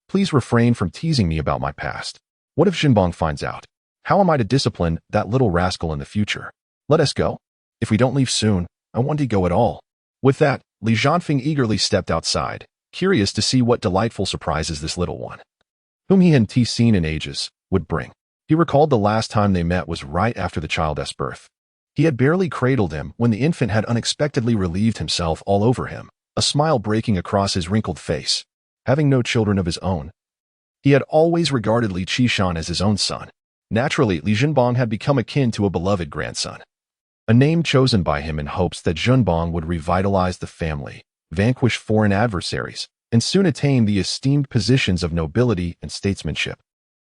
Please refrain from teasing me about my past. What if Zhenbang finds out? How am I to discipline that little rascal in the future? Let us go. If we don't leave soon, I want to go at all." With that, Li Zhanfeng eagerly stepped outside, curious to see what delightful surprises this little one, whom he hadn't seen in ages, would bring. He recalled the last time they met was right after the child's birth. He had barely cradled him when the infant had unexpectedly relieved himself all over him, a smile breaking across his wrinkled face. Having no children of his own, he had always regarded Li Qishan as his own son. Naturally, Li Zhenbang had become akin to a beloved grandson, a name chosen by him in hopes that Zhenbang would revitalize the family, vanquish foreign adversaries, and soon attain the esteemed positions of nobility and statesmanship,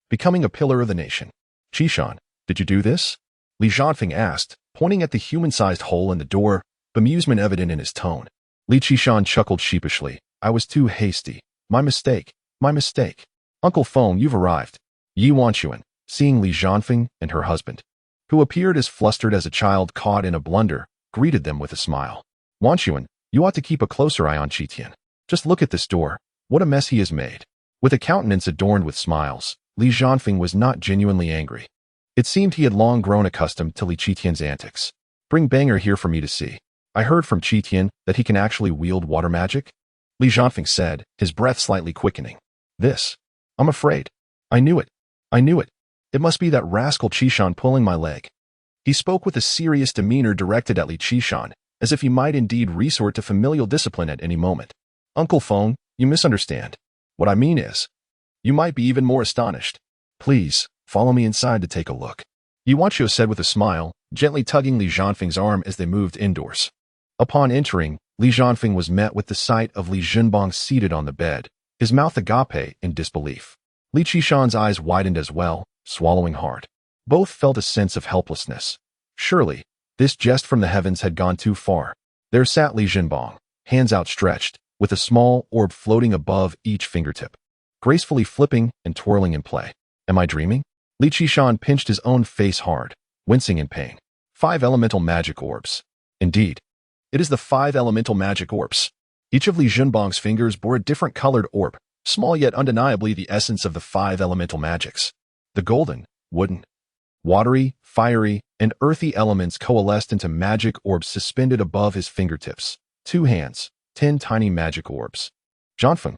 becoming a pillar of the nation. "Qishan, did you do this?" Li Zhanfeng asked, pointing at the human-sized hole in the door, bemusement evident in his tone. Li Qishan chuckled sheepishly. "I was too hasty. My mistake. My mistake. Uncle Feng, you've arrived." Yi Wanqiu, seeing Li Zhanfeng and her husband, who appeared as flustered as a child caught in a blunder, greeted them with a smile. "Wanqiu, you ought to keep a closer eye on Qitian. Just look at this door. What a mess he has made." With a countenance adorned with smiles, Li Zhanfeng was not genuinely angry. It seemed he had long grown accustomed to Li Qitian's antics. "Bring Banger here for me to see. I heard from Qitian that he can actually wield water magic," Li Zhanfeng said, his breath slightly quickening. "This. I'm afraid. I knew it. I knew it. It must be that rascal Qishan pulling my leg." He spoke with a serious demeanor directed at Li Qishan, as if he might indeed resort to familial discipline at any moment. "Uncle Feng, you misunderstand. What I mean is, you might be even more astonished. Please, follow me inside to take a look," Yi Wanqiu said with a smile, gently tugging Li Zhanfeng's arm as they moved indoors. Upon entering, Li Zhanfeng was met with the sight of Li Zhenbang seated on the bed, his mouth agape in disbelief. Li Qishan's eyes widened as well, swallowing hard. Both felt a sense of helplessness, Surely, this jest from the heavens had gone too far. There sat Li Jinbong, hands outstretched, with a small orb floating above each fingertip, gracefully flipping and twirling in play. Am I dreaming? Li Qishan pinched his own face hard, wincing in pain. 5 elemental magic orbs. Indeed, it is the 5 elemental magic orbs. Each of Li Jinbong's fingers bore a different colored orb, small yet undeniably the essence of the 5 elemental magics. The golden, wooden, watery, fiery, and earthy elements coalesced into magic orbs suspended above his fingertips. 2 hands, 10 tiny magic orbs. Zhanfeng,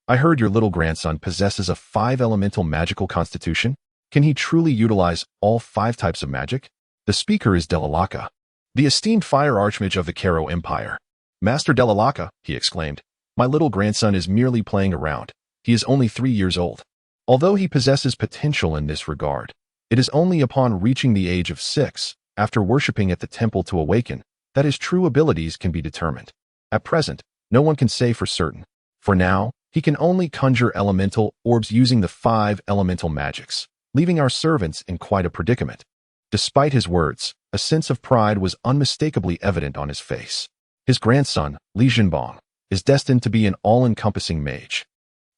I heard your little grandson possesses a 5 elemental magical constitution. Can he truly utilize all 5 types of magic? The speaker is Delalaka, the esteemed fire archmage of the Karo Empire. Master Delalaka, he exclaimed, my little grandson is merely playing around. He is only 3 years old. Although he possesses potential in this regard, it is only upon reaching the age of 6, after worshipping at the temple to awaken, that his true abilities can be determined. At present, no one can say for certain. For now, he can only conjure elemental orbs using the 5 elemental magics, leaving our servants in quite a predicament. Despite his words, a sense of pride was unmistakably evident on his face. His grandson, Li Jinbong, is destined to be an all-encompassing mage.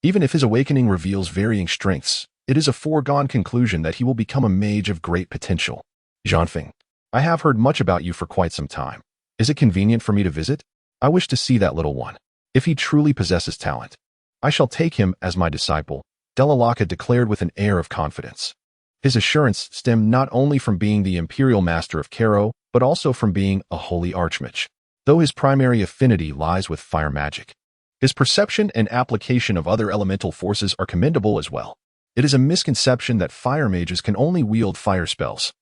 Even if his awakening reveals varying strengths, it is a foregone conclusion that he will become a mage of great potential. Zhanfeng, I have heard much about you for quite some time. Is it convenient for me to visit? I wish to see that little one. If he truly possesses talent, I shall take him as my disciple, Delalaka declared with an air of confidence. His assurance stemmed not only from being the imperial master of Karo, but also from being a holy archmage. Though his primary affinity lies with fire magic, his perception and application of other elemental forces are commendable as well. It is a misconception that fire mages can only wield fire spells.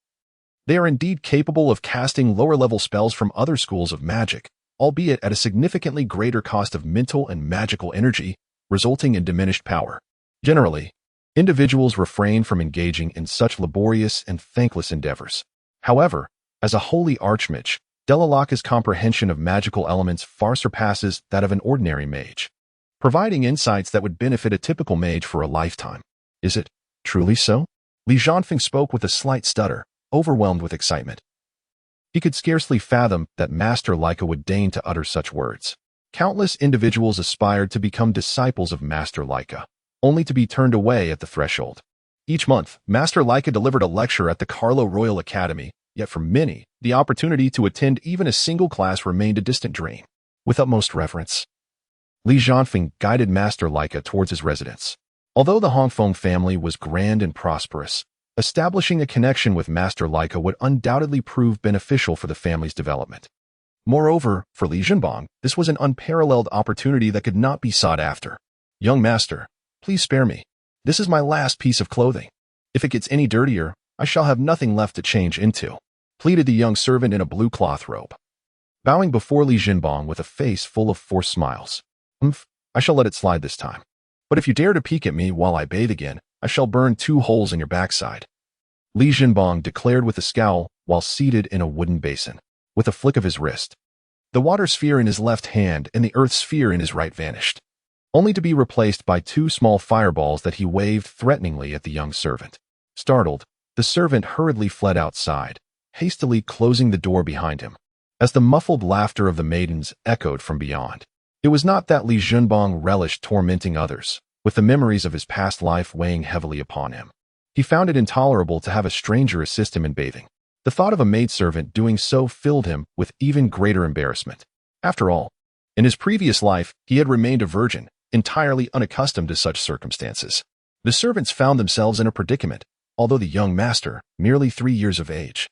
They are indeed capable of casting lower-level spells from other schools of magic, albeit at a significantly greater cost of mental and magical energy, resulting in diminished power. Generally, individuals refrain from engaging in such laborious and thankless endeavors. However, as a holy archmage, Delalaka's comprehension of magical elements far surpasses that of an ordinary mage, providing insights that would benefit a typical mage for a lifetime. Is it truly so? Li Zhanfeng spoke with a slight stutter, overwhelmed with excitement. He could scarcely fathom that Master Leica would deign to utter such words. Countless individuals aspired to become disciples of Master Leica, only to be turned away at the threshold. Each month, Master Leica delivered a lecture at the Carlo Royal Academy, yet for many, the opportunity to attend even a single class remained a distant dream. With utmost reverence, Li Zhanfeng guided Master Leica towards his residence. Although the Hongfeng family was grand and prosperous, establishing a connection with Master Leica would undoubtedly prove beneficial for the family's development. Moreover, for Li Jinbong, this was an unparalleled opportunity that could not be sought after. Young master, please spare me. This is my last piece of clothing. If it gets any dirtier, I shall have nothing left to change into, pleaded the young servant in a blue cloth robe. Bowing before Li Jinbong with a face full of forced smiles. I shall let it slide this time. But if you dare to peek at me while I bathe again, I shall burn 2 holes in your backside. Li Jinbong declared with a scowl while seated in a wooden basin, with a flick of his wrist. The water sphere in his left hand and the earth sphere in his right vanished, only to be replaced by 2 small fireballs that he waved threateningly at the young servant. Startled, the servant hurriedly fled outside, hastily closing the door behind him, as the muffled laughter of the maidens echoed from beyond. It was not that Li Jinbong relished tormenting others, with the memories of his past life weighing heavily upon him. He found it intolerable to have a stranger assist him in bathing. The thought of a maidservant doing so filled him with even greater embarrassment. After all, in his previous life, he had remained a virgin, entirely unaccustomed to such circumstances. The servants found themselves in a predicament, although the young master, merely 3 years of age,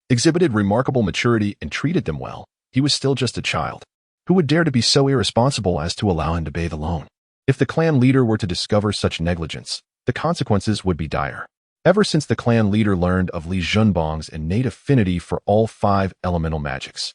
exhibited remarkable maturity and treated them well. He was still just a child. Who would dare to be so irresponsible as to allow him to bathe alone? If the clan leader were to discover such negligence, the consequences would be dire. Ever since the clan leader learned of Li Jinbong's innate affinity for all 5 elemental magics,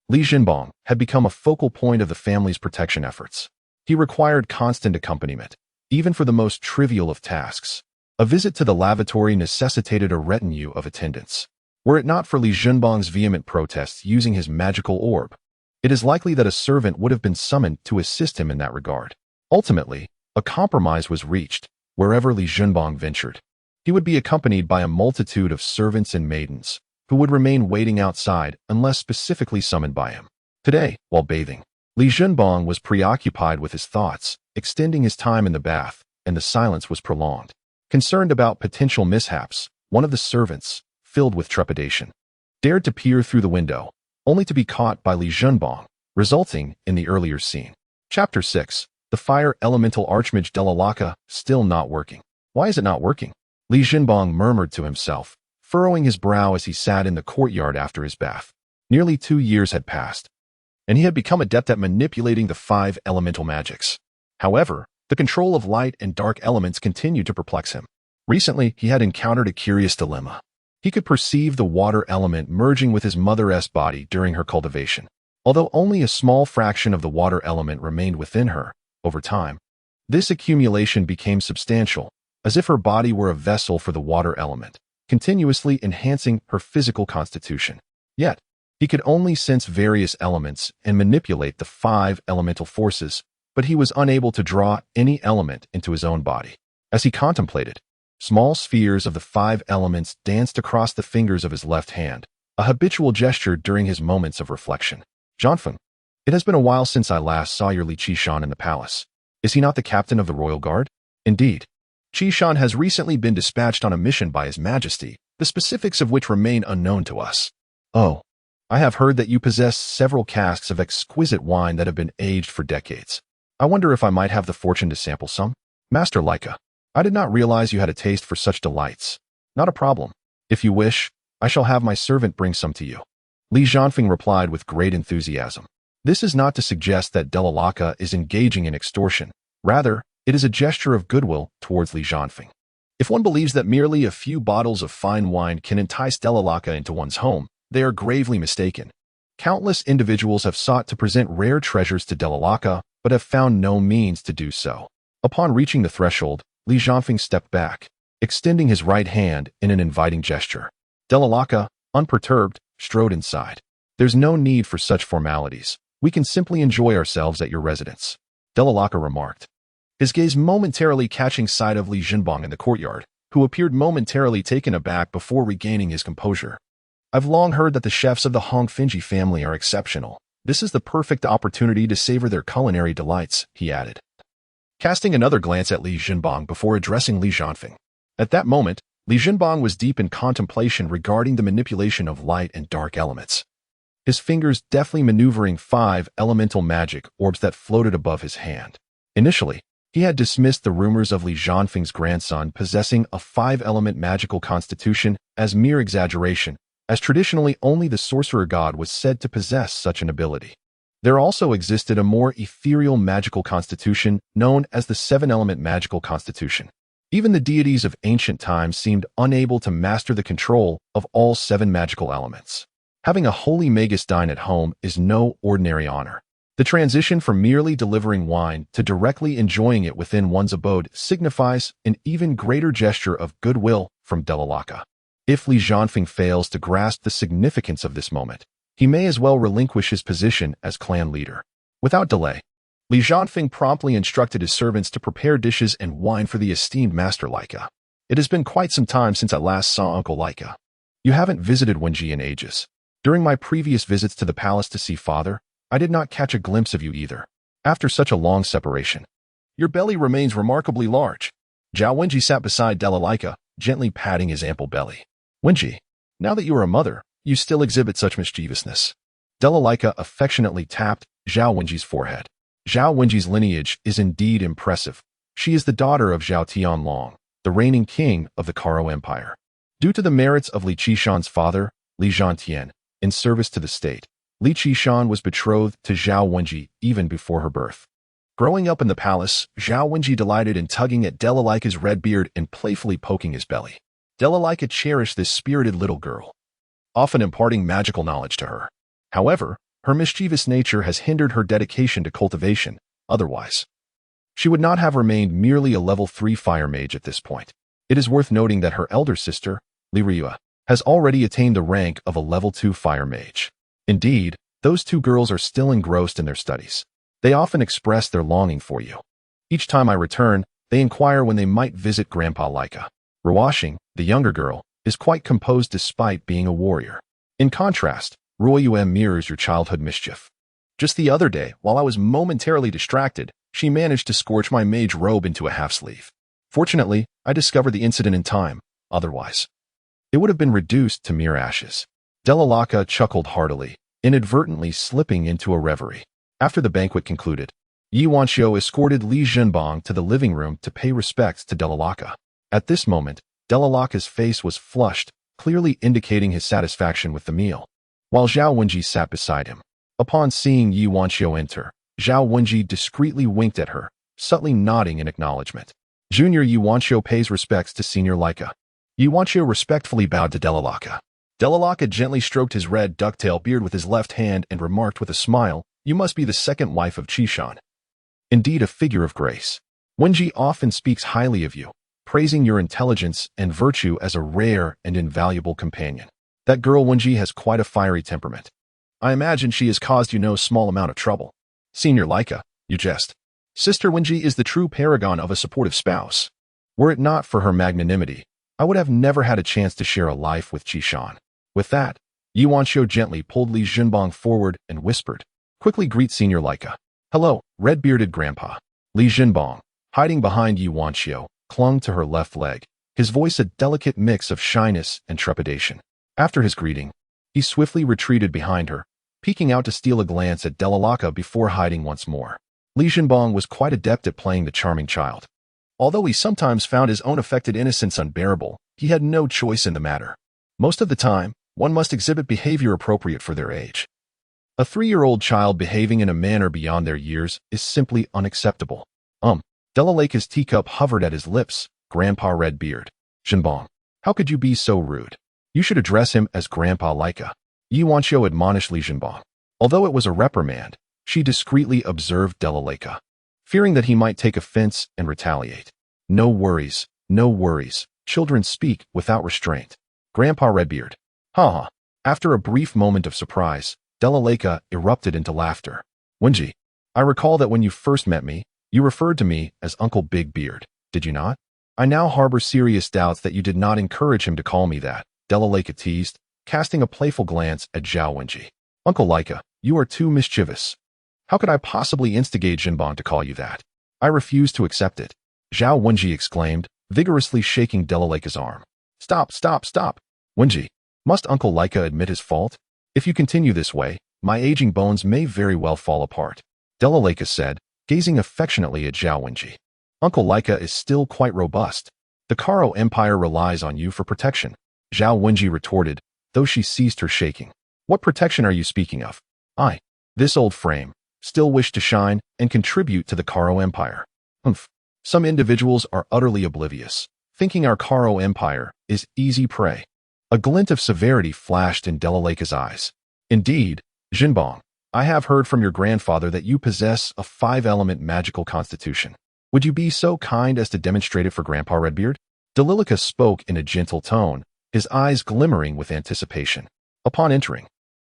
Li Jinbong had become a focal point of the family's protection efforts. He required constant accompaniment, even for the most trivial of tasks. A visit to the lavatory necessitated a retinue of attendants. Were it not for Li Jinbong's vehement protests using his magical orb, it is likely that a servant would have been summoned to assist him in that regard. Ultimately, a compromise was reached. Wherever Li Jinbong ventured, he would be accompanied by a multitude of servants and maidens, who would remain waiting outside unless specifically summoned by him. Today, while bathing, Li Junbang was preoccupied with his thoughts, extending his time in the bath, and the silence was prolonged. Concerned about potential mishaps, one of the servants, filled with trepidation, dared to peer through the window, only to be caught by Li Junbang, resulting in the earlier scene. Chapter 6. The Fire Elemental Archmage Delalaka, still not working. Why is it not working? Li Junbang murmured to himself, furrowing his brow as he sat in the courtyard after his bath. Nearly 2 years had passed, and he had become adept at manipulating the 5 elemental magics. However, the control of light and dark elements continued to perplex him. Recently, he had encountered a curious dilemma. He could perceive the water element merging with his mother's body during her cultivation. Although only a small fraction of the water element remained within her, over time, this accumulation became substantial, as if her body were a vessel for the water element, continuously enhancing her physical constitution. Yet, he could only sense various elements and manipulate the 5 elemental forces, but he was unable to draw any element into his own body. As he contemplated, small spheres of the 5 elements danced across the fingers of his left hand, a habitual gesture during his moments of reflection. Jianfeng, it has been a while since I last saw your Li Qishan in the palace. Is he not the captain of the royal guard? Indeed. Qishan has recently been dispatched on a mission by His Majesty, the specifics of which remain unknown to us. Oh, I have heard that you possess several casks of exquisite wine that have been aged for decades. I wonder if I might have the fortune to sample some? Master Leica, I did not realize you had a taste for such delights. Not a problem. If you wish, I shall have my servant bring some to you. Li Jianfeng replied with great enthusiasm. This is not to suggest that Delalaka is engaging in extortion. Rather, it is a gesture of goodwill towards Li Jianfeng. If one believes that merely a few bottles of fine wine can entice Delalaka into one's home, they are gravely mistaken. Countless individuals have sought to present rare treasures to Delalaka, but have found no means to do so. Upon reaching the threshold, Li Jianfeng stepped back, extending his right hand in an inviting gesture. Delalaka, unperturbed, strode inside. There's no need for such formalities. We can simply enjoy ourselves at your residence, Delalaka remarked, his gaze momentarily catching sight of Li Junbang in the courtyard, who appeared momentarily taken aback before regaining his composure. I've long heard that the chefs of the Hongfinji family are exceptional. This is the perfect opportunity to savor their culinary delights, he added, casting another glance at Li Junbang before addressing Li Jianfeng. At that moment, Li Junbang was deep in contemplation regarding the manipulation of light and dark elements, his fingers deftly maneuvering 5 elemental magic orbs that floated above his hand. Initially, he had dismissed the rumors of Li Jianfeng's grandson possessing a 5-element magical constitution as mere exaggeration, as traditionally only the sorcerer god was said to possess such an ability. There also existed a more ethereal magical constitution known as the 7-element magical constitution. Even the deities of ancient times seemed unable to master the control of all 7 magical elements. Having a holy magus dine at home is no ordinary honor. The transition from merely delivering wine to directly enjoying it within one's abode signifies an even greater gesture of goodwill from Delalaka. If Li Jianfeng fails to grasp the significance of this moment, he may as well relinquish his position as clan leader. Without delay, Li Jianfeng promptly instructed his servants to prepare dishes and wine for the esteemed Master Leica. It has been quite some time since I last saw Uncle Leica. You haven't visited Wenji in ages. During my previous visits to the palace to see father, I did not catch a glimpse of you either. After such a long separation, your belly remains remarkably large. Zhao Wenji sat beside Delalaka, gently patting his ample belly. Wenji, now that you are a mother, you still exhibit such mischievousness. Delalaka affectionately tapped Zhao Wenji's forehead. Zhao Wenji's lineage is indeed impressive. She is the daughter of Zhao Tianlong, the reigning king of the Karo Empire. Due to the merits of Li Qishan's father, Li Zhantian, in service to the state, Li Qishan was betrothed to Zhao Wenji even before her birth. Growing up in the palace, Zhao Wenji delighted in tugging at Delalika's red beard and playfully poking his belly. Delalika cherished this spirited little girl, often imparting magical knowledge to her. However, her mischievous nature has hindered her dedication to cultivation. Otherwise, she would not have remained merely a level 3 fire mage at this point. It is worth noting that her elder sister, Li Ryua, has already attained the rank of a level 2 fire mage. Indeed, those 2 girls are still engrossed in their studies. They often express their longing for you. Each time I return, they inquire when they might visit Grandpa Leica. Ruoxing, the younger girl, is quite composed despite being a warrior. In contrast, Ruoyuem mirrors your childhood mischief. Just the other day, while I was momentarily distracted, she managed to scorch my mage robe into a half-sleeve. Fortunately, I discovered the incident in time. Otherwise, it would have been reduced to mere ashes. Delalaka chuckled heartily, inadvertently slipping into a reverie. After the banquet concluded, Yi Wanxiu escorted Li Zhenbang to the living room to pay respects to Delalaka. At this moment, Delalaka's face was flushed, clearly indicating his satisfaction with the meal, while Zhao Wenji sat beside him. Upon seeing Yi Wanxiu enter, Zhao Wenji discreetly winked at her, subtly nodding in acknowledgement. Junior Yi Wanxiu pays respects to Senior Laika. Yi Wanxiu respectfully bowed to Delalaka. Delalaka gently stroked his red ducktail beard with his left hand and remarked with a smile, "You must be the second wife of Qishan. Indeed a figure of grace. Wenji often speaks highly of you, praising your intelligence and virtue as a rare and invaluable companion. That girl Wenji has quite a fiery temperament. I imagine she has caused you no small amount of trouble. Senior Laika, you jest. Sister Wenji is the true paragon of a supportive spouse. Were it not for her magnanimity, I would have never had a chance to share a life with Qishan." With that, Yi Wanxiu gently pulled Li Zhenbang forward and whispered, "Quickly greet Senior Laika." "Hello, red-bearded grandpa." Li Zhenbang, hiding behind Yi Wanxiu, clung to her left leg, his voice a delicate mix of shyness and trepidation. After his greeting, he swiftly retreated behind her, peeking out to steal a glance at Delalaka before hiding once more. Li Zhenbang was quite adept at playing the charming child. Although he sometimes found his own affected innocence unbearable, he had no choice in the matter. Most of the time, one must exhibit behavior appropriate for their age. A 3-year-old child behaving in a manner beyond their years is simply unacceptable. Delalaka's teacup hovered at his lips. "Grandpa Redbeard. Zhenbang, how could you be so rude? You should address him as Grandpa Laika." Yi Wanxiu admonished Li Zhenbang. Although it was a reprimand, she discreetly observed Delalaka, fearing that he might take offense and retaliate. No worries, children speak without restraint. Grandpa Redbeard. Ha ha. After a brief moment of surprise, Delalaka erupted into laughter. "Wenji, I recall that when you first met me, you referred to me as Uncle Big Beard, did you not? I now harbor serious doubts that you did not encourage him to call me that," Delalaka teased, casting a playful glance at Zhao Wenji. "Uncle Laika, you are too mischievous. How could I possibly instigate Zhenbang to call you that? I refuse to accept it," Zhao Wenji exclaimed, vigorously shaking Delalaka's arm. Stop. Wenji, must Uncle Laika admit his fault? If you continue this way, my aging bones may very well fall apart," Delalaka said, gazing affectionately at Zhao Wenji. "Uncle Laika is still quite robust. The Karo Empire relies on you for protection," Zhao Wenji retorted, though she ceased her shaking. "What protection are you speaking of? I, this old frame, still wish to shine and contribute to the Karo Empire. Some individuals are utterly oblivious, thinking our Karo Empire is easy prey." A glint of severity flashed in Delalaka's eyes. "Indeed, Zhenbang, I have heard from your grandfather that you possess a 5-element magical constitution. Would you be so kind as to demonstrate it for Grandpa Redbeard?" Delalaka spoke in a gentle tone, his eyes glimmering with anticipation. Upon entering,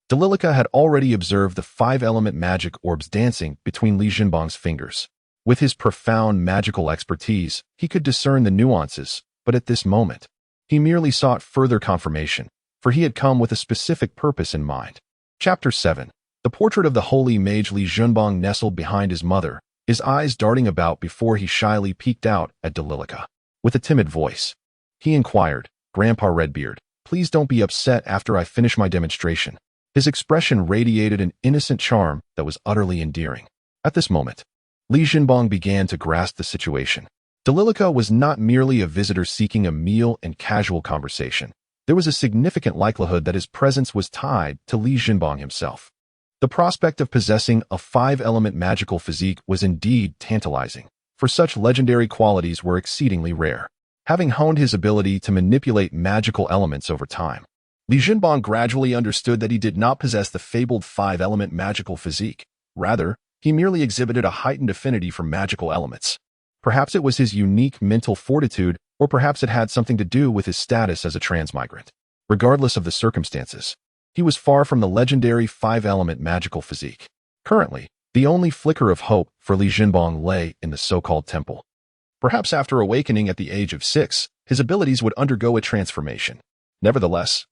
Delalaka had already observed the 5-element magic orbs dancing between Li Zhenbang's fingers. With his profound magical expertise, he could discern the nuances, but at this moment, he merely sought further confirmation, for he had come with a specific purpose in mind. Chapter 7. The portrait of the holy mage Li Zhenbang nestled behind his mother, his eyes darting about before he shyly peeked out at Delalaka. With a timid voice, he inquired, "Grandpa Redbeard, please don't be upset after I finish my demonstration." His expression radiated an innocent charm that was utterly endearing. At this moment, Li Zhenbang began to grasp the situation. Delalaka was not merely a visitor seeking a meal and casual conversation. There was a significant likelihood that his presence was tied to Li Zhenbang himself. The prospect of possessing a 5-element magical physique was indeed tantalizing, for such legendary qualities were exceedingly rare. Having honed his ability to manipulate magical elements over time, Li Zhenbang gradually understood that he did not possess the fabled 5-element magical physique. Rather, he merely exhibited a heightened affinity for magical elements. Perhaps it was his unique mental fortitude, or perhaps it had something to do with his status as a transmigrant. Regardless of the circumstances, he was far from the legendary 5-element magical physique. Currently, the only flicker of hope for Li Zhenbang lay in the so-called temple. Perhaps after awakening at the age of 6, his abilities would undergo a transformation. Nevertheless,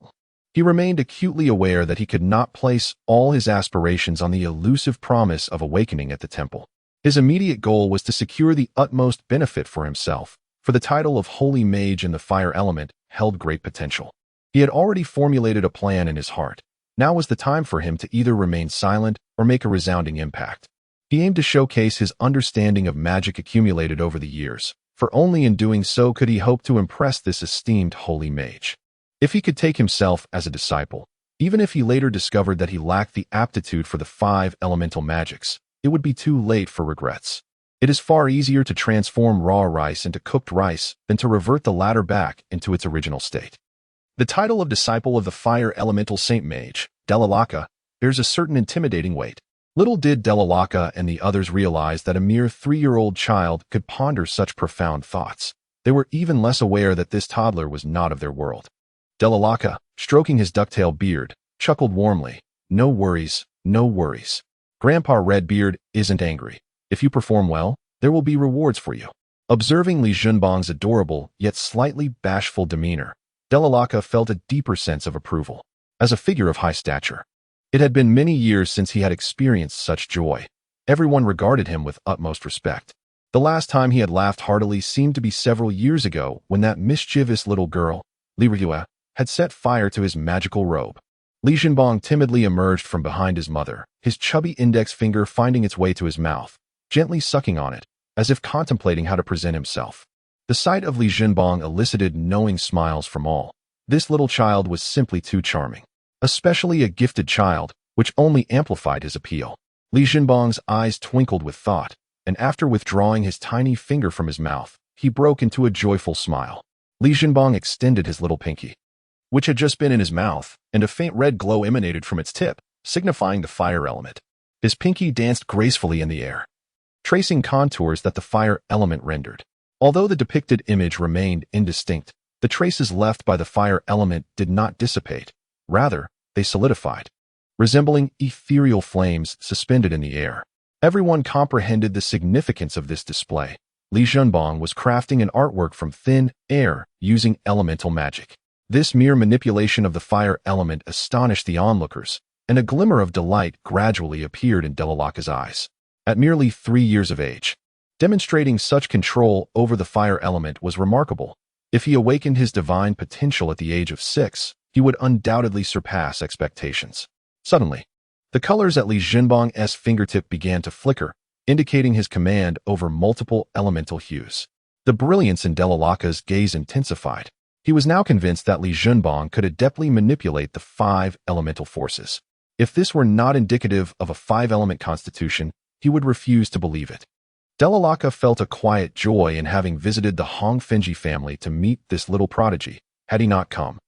he remained acutely aware that he could not place all his aspirations on the elusive promise of awakening at the temple. His immediate goal was to secure the utmost benefit for himself, for the title of Holy Mage in the fire element held great potential. He had already formulated a plan in his heart. Now was the time for him to either remain silent or make a resounding impact. He aimed to showcase his understanding of magic accumulated over the years, for only in doing so could he hope to impress this esteemed holy mage. If he could take himself as a disciple, even if he later discovered that he lacked the aptitude for the 5 elemental magics, it would be too late for regrets. It is far easier to transform raw rice into cooked rice than to revert the latter back into its original state. The title of Disciple of the Fire Elemental Saint Mage, Delalaka, bears a certain intimidating weight. Little did Delalaka and the others realize that a mere 3-year-old child could ponder such profound thoughts. They were even less aware that this toddler was not of their world. Delalaka, stroking his ducktail beard, chuckled warmly. No worries, no worries. Grandpa Redbeard isn't angry. If you perform well, there will be rewards for you. Observing Li Junbang's adorable yet slightly bashful demeanor, Delalaka felt a deeper sense of approval. As a figure of high stature, it had been many years since he had experienced such joy. Everyone regarded him with utmost respect. The last time he had laughed heartily seemed to be several years ago when that mischievous little girl, Li Ryue, had set fire to his magical robe. Li Junbang timidly emerged from behind his mother, his chubby index finger finding its way to his mouth, gently sucking on it, as if contemplating how to present himself. The sight of Li Junbang elicited knowing smiles from all. This little child was simply too charming. Especially a gifted child, which only amplified his appeal. Li Junbang's eyes twinkled with thought, and after withdrawing his tiny finger from his mouth, he broke into a joyful smile. Li Junbang extended his little pinky, which had just been in his mouth, and a faint red glow emanated from its tip, signifying the fire element. His pinky danced gracefully in the air, tracing contours that the fire element rendered. Although the depicted image remained indistinct, the traces left by the fire element did not dissipate. Rather, they solidified, resembling ethereal flames suspended in the air. Everyone comprehended the significance of this display. Li Junbang was crafting an artwork from thin air using elemental magic. This mere manipulation of the fire element astonished the onlookers, and a glimmer of delight gradually appeared in Delalaka's eyes. At merely 3 years of age, demonstrating such control over the fire element was remarkable. If he awakened his divine potential at the age of 6, he would undoubtedly surpass expectations. Suddenly, the colors at Li Junbang's fingertip began to flicker, indicating his command over multiple elemental hues. The brilliance in Delalaka's gaze intensified. He was now convinced that Li Junbang could adeptly manipulate the 5 elemental forces. If this were not indicative of a 5-element constitution, he would refuse to believe it. Delalaka felt a quiet joy in having visited the Hongfenji family to meet this little prodigy. Had he not come,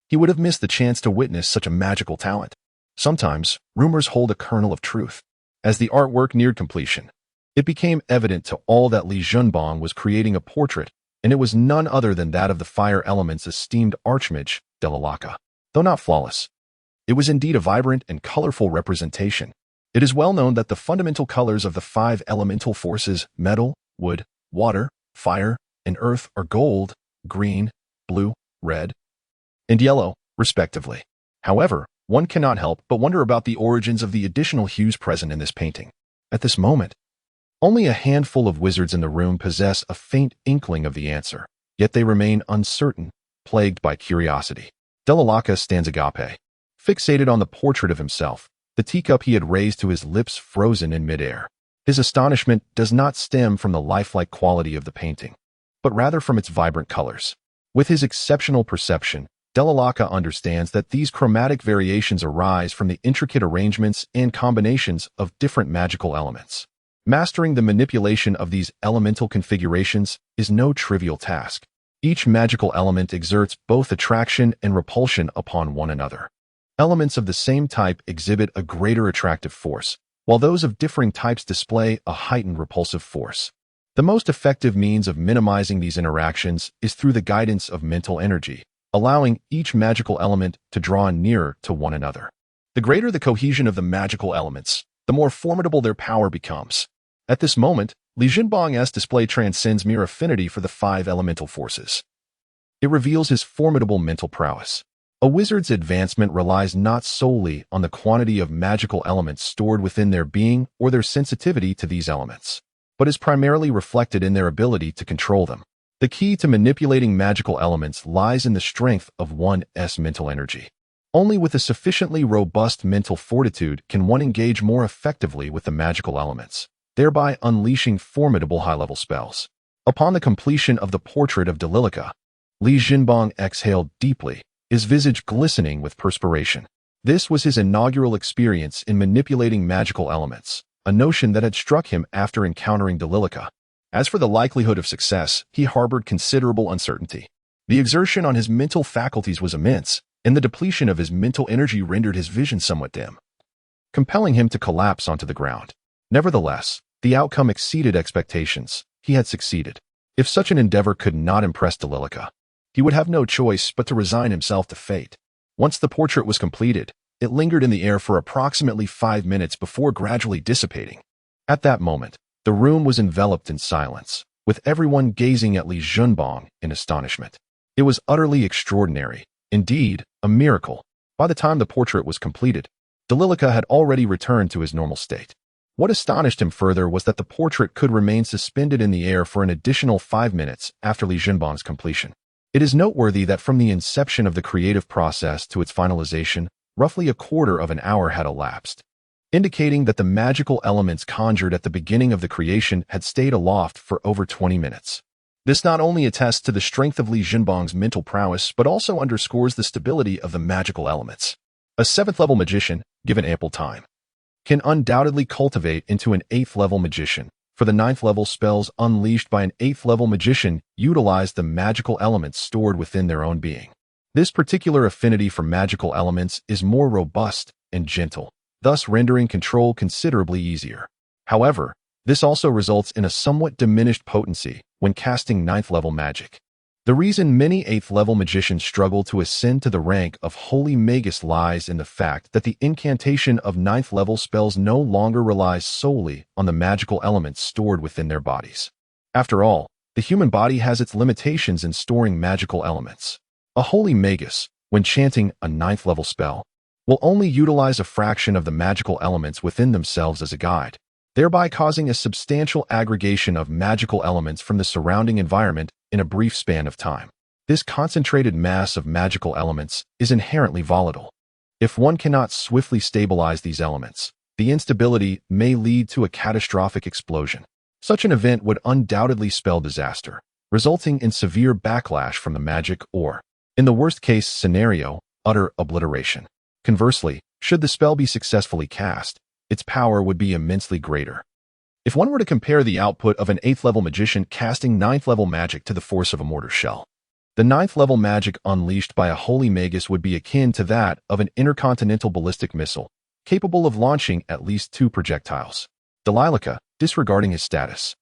he would have missed the chance to witness such a magical talent. Sometimes, rumors hold a kernel of truth. As the artwork neared completion, it became evident to all that Li Junbang was creating a portrait, and it was none other than that of the fire element's esteemed archmage, Delalaka. Though not flawless, it was indeed a vibrant and colorful representation. It is well known that the fundamental colors of the 5 elemental forces, metal, wood, water, fire, and earth, are gold, green, blue, red, and yellow, respectively. However, one cannot help but wonder about the origins of the additional hues present in this painting. At this moment, only a handful of wizards in the room possess a faint inkling of the answer, yet they remain uncertain, plagued by curiosity. Delalaka stands agape, fixated on the portrait of himself, the teacup he had raised to his lips frozen in midair. His astonishment does not stem from the lifelike quality of the painting, but rather from its vibrant colors. With his exceptional perception, Delalaka understands that these chromatic variations arise from the intricate arrangements and combinations of different magical elements. Mastering the manipulation of these elemental configurations is no trivial task. Each magical element exerts both attraction and repulsion upon one another. Elements of the same type exhibit a greater attractive force, while those of differing types display a heightened repulsive force. The most effective means of minimizing these interactions is through the guidance of mental energy, allowing each magical element to draw nearer to one another. The greater the cohesion of the magical elements, the more formidable their power becomes. At this moment, Li Junbang's display transcends mere affinity for the 5 elemental forces. It reveals his formidable mental prowess. A wizard's advancement relies not solely on the quantity of magical elements stored within their being or their sensitivity to these elements, but is primarily reflected in their ability to control them. The key to manipulating magical elements lies in the strength of one's mental energy. Only with a sufficiently robust mental fortitude can one engage more effectively with the magical elements, thereby unleashing formidable high-level spells. Upon the completion of the portrait of Dalilica, Li Jinbang exhaled deeply, his visage glistening with perspiration. This was his inaugural experience in manipulating magical elements, a notion that had struck him after encountering Dalilica. As for the likelihood of success, he harbored considerable uncertainty. The exertion on his mental faculties was immense, and the depletion of his mental energy rendered his vision somewhat dim, compelling him to collapse onto the ground. Nevertheless, the outcome exceeded expectations. He had succeeded. If such an endeavor could not impress Dalilica, he would have no choice but to resign himself to fate. Once the portrait was completed, it lingered in the air for approximately 5 minutes before gradually dissipating. At that moment, the room was enveloped in silence, with everyone gazing at Li Jinbang in astonishment. It was utterly extraordinary, indeed, a miracle. By the time the portrait was completed, Dalilica had already returned to his normal state. What astonished him further was that the portrait could remain suspended in the air for an additional 5 minutes after Li Jinbang's completion. It is noteworthy that from the inception of the creative process to its finalization, roughly a quarter of an hour had elapsed, indicating that the magical elements conjured at the beginning of the creation had stayed aloft for over 20 minutes. This not only attests to the strength of Li Jinbang's mental prowess, but also underscores the stability of the magical elements. A 7th-level magician, given ample time, can undoubtedly cultivate into an 8th-level magician, for the 9th-level spells unleashed by an 8th-level magician utilize the magical elements stored within their own being. This particular affinity for magical elements is more robust and gentle, thus rendering control considerably easier. However, this also results in a somewhat diminished potency when casting 9th-level magic. The reason many 8th-level magicians struggle to ascend to the rank of Holy Magus lies in the fact that the incantation of 9th-level spells no longer relies solely on the magical elements stored within their bodies. After all, the human body has its limitations in storing magical elements. A Holy Magus, when chanting a 9th-level spell, will only utilize a fraction of the magical elements within themselves as a guide, thereby causing a substantial aggregation of magical elements from the surrounding environment in a brief span of time. This concentrated mass of magical elements is inherently volatile. If one cannot swiftly stabilize these elements, the instability may lead to a catastrophic explosion. Such an event would undoubtedly spell disaster, resulting in severe backlash from the magic or, in the worst-case scenario, utter obliteration. Conversely, should the spell be successfully cast, its power would be immensely greater. If one were to compare the output of an 8th-level magician casting 9th-level magic to the force of a mortar shell, the 9th-level magic unleashed by a Holy Magus would be akin to that of an intercontinental ballistic missile, capable of launching at least 2 projectiles. Dalilica, disregarding his status,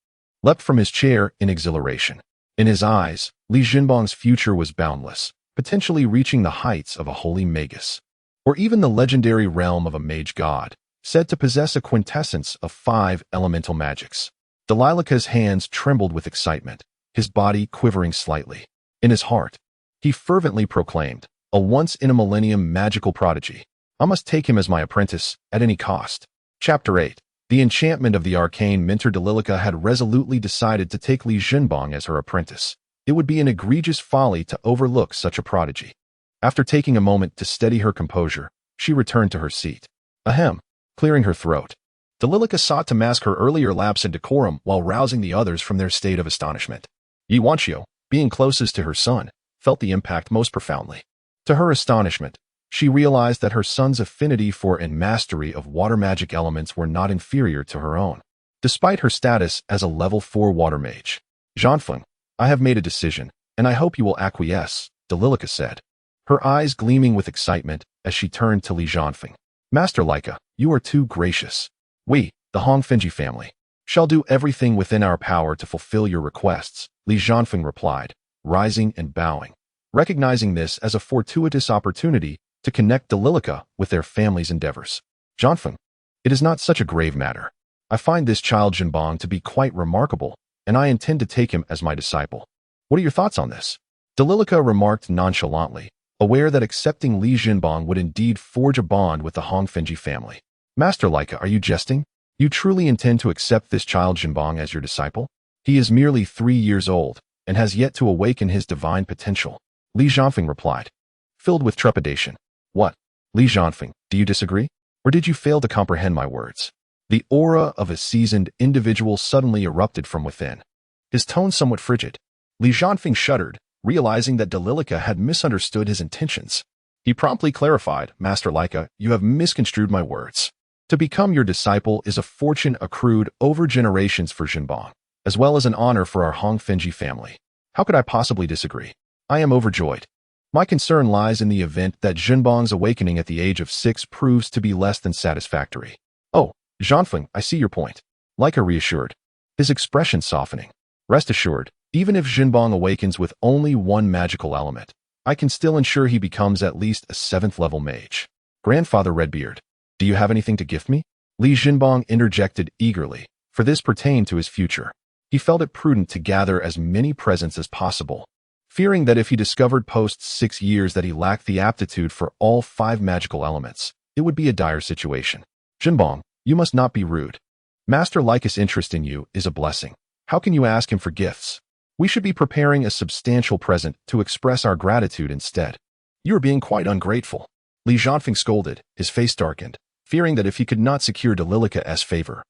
leapt from his chair in exhilaration. In his eyes, Li Jinbang's future was boundless, potentially reaching the heights of a Holy Magus, or even the legendary realm of a mage god, said to possess a quintessence of 5 elemental magics. Dalilica's hands trembled with excitement, his body quivering slightly. In his heart, he fervently proclaimed, a once-in-a-millennium magical prodigy. I must take him as my apprentice, at any cost. Chapter 8. The enchantment of the arcane mentor Dalilica had resolutely decided to take Li Jinbang as her apprentice. It would be an egregious folly to overlook such a prodigy. After taking a moment to steady her composure, she returned to her seat. Ahem. Clearing her throat, Dalilica sought to mask her earlier lapse in decorum while rousing the others from their state of astonishment. Yi Wanqiu, being closest to her son, felt the impact most profoundly. To her astonishment, she realized that her son's affinity for and mastery of water magic elements were not inferior to her own, despite her status as a level 4 water mage. Zhanfeng, I have made a decision, and I hope you will acquiesce, Dalilica said, her eyes gleaming with excitement as she turned to Li Zhanfeng. Master Leica, you are too gracious. We, the Hongfenji family, shall do everything within our power to fulfill your requests, Li Zhanfeng replied, rising and bowing, recognizing this as a fortuitous opportunity to connect Dalilica with their family's endeavors. Zhanfeng, it is not such a grave matter. I find this child Jinbang to be quite remarkable, and I intend to take him as my disciple. What are your thoughts on this? Dalilica remarked nonchalantly, aware that accepting Li Jinbang would indeed forge a bond with the Hongfengji family. Master Leica, are you jesting? You truly intend to accept this child Jinbang as your disciple? He is merely 3 years old and has yet to awaken his divine potential. Li Zhanfeng replied, filled with trepidation. What? Li Zhanfeng, do you disagree? Or did you fail to comprehend my words? The aura of a seasoned individual suddenly erupted from within, his tone somewhat frigid. Li Zhanfeng shuddered, realizing that Dalilica had misunderstood his intentions. He promptly clarified, Master Leica, you have misconstrued my words. To become your disciple is a fortune accrued over generations for Jinbang, as well as an honor for our Hongfengji family. How could I possibly disagree? I am overjoyed. My concern lies in the event that Jinbang's awakening at the age of 6 proves to be less than satisfactory. Oh, Zhanfeng, I see your point. Leica reassured, his expression softening. Rest assured, even if Jinbang awakens with only one magical element, I can still ensure he becomes at least a 7th level mage. Grandfather Redbeard, do you have anything to gift me? Li Jinbang interjected eagerly, for this pertained to his future. He felt it prudent to gather as many presents as possible, fearing that if he discovered post 6 years that he lacked the aptitude for all 5 magical elements, it would be a dire situation. Jinbang, you must not be rude. Master Leica's interest in you is a blessing. How can you ask him for gifts? We should be preparing a substantial present to express our gratitude instead. You are being quite ungrateful. Li Zhanfeng scolded, his face darkened, fearing that if he could not secure Dalilica's favor,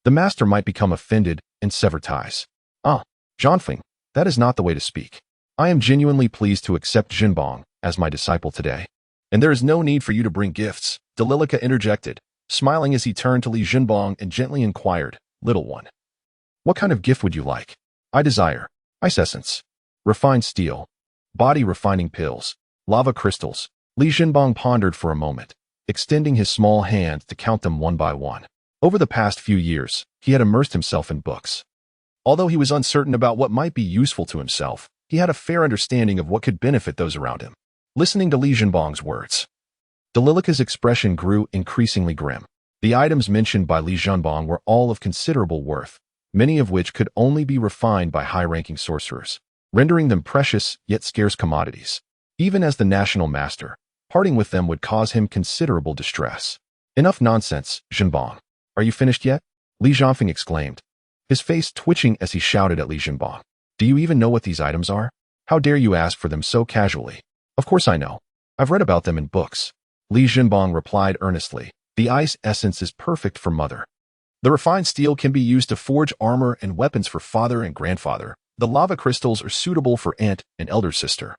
the master might become offended and sever ties. Zhanfeng, that is not the way to speak. I am genuinely pleased to accept Jinbang as my disciple today. And there is no need for you to bring gifts, Dalilica interjected, smiling as he turned to Li Jinbang and gently inquired, Little one, what kind of gift would you like? I desire ice essence, refined steel, body refining pills, lava crystals. Li Jinbang pondered for a moment, extending his small hand to count them one by one. Over the past few years, he had immersed himself in books. Although he was uncertain about what might be useful to himself, he had a fair understanding of what could benefit those around him. Listening to Li Jinbang's words, Dalilica's expression grew increasingly grim. The items mentioned by Li Jinbang were all of considerable worth, many of which could only be refined by high-ranking sorcerers, rendering them precious yet scarce commodities. Even as the national master, parting with them would cause him considerable distress. Enough nonsense, Jinbang. Are you finished yet? Li Zhanfeng exclaimed, his face twitching as he shouted at Li Jinbang. Do you even know what these items are? How dare you ask for them so casually? Of course I know. I've read about them in books. Li Jinbang replied earnestly, the ice essence is perfect for mother. The refined steel can be used to forge armor and weapons for father and grandfather. The lava crystals are suitable for aunt and elder sister.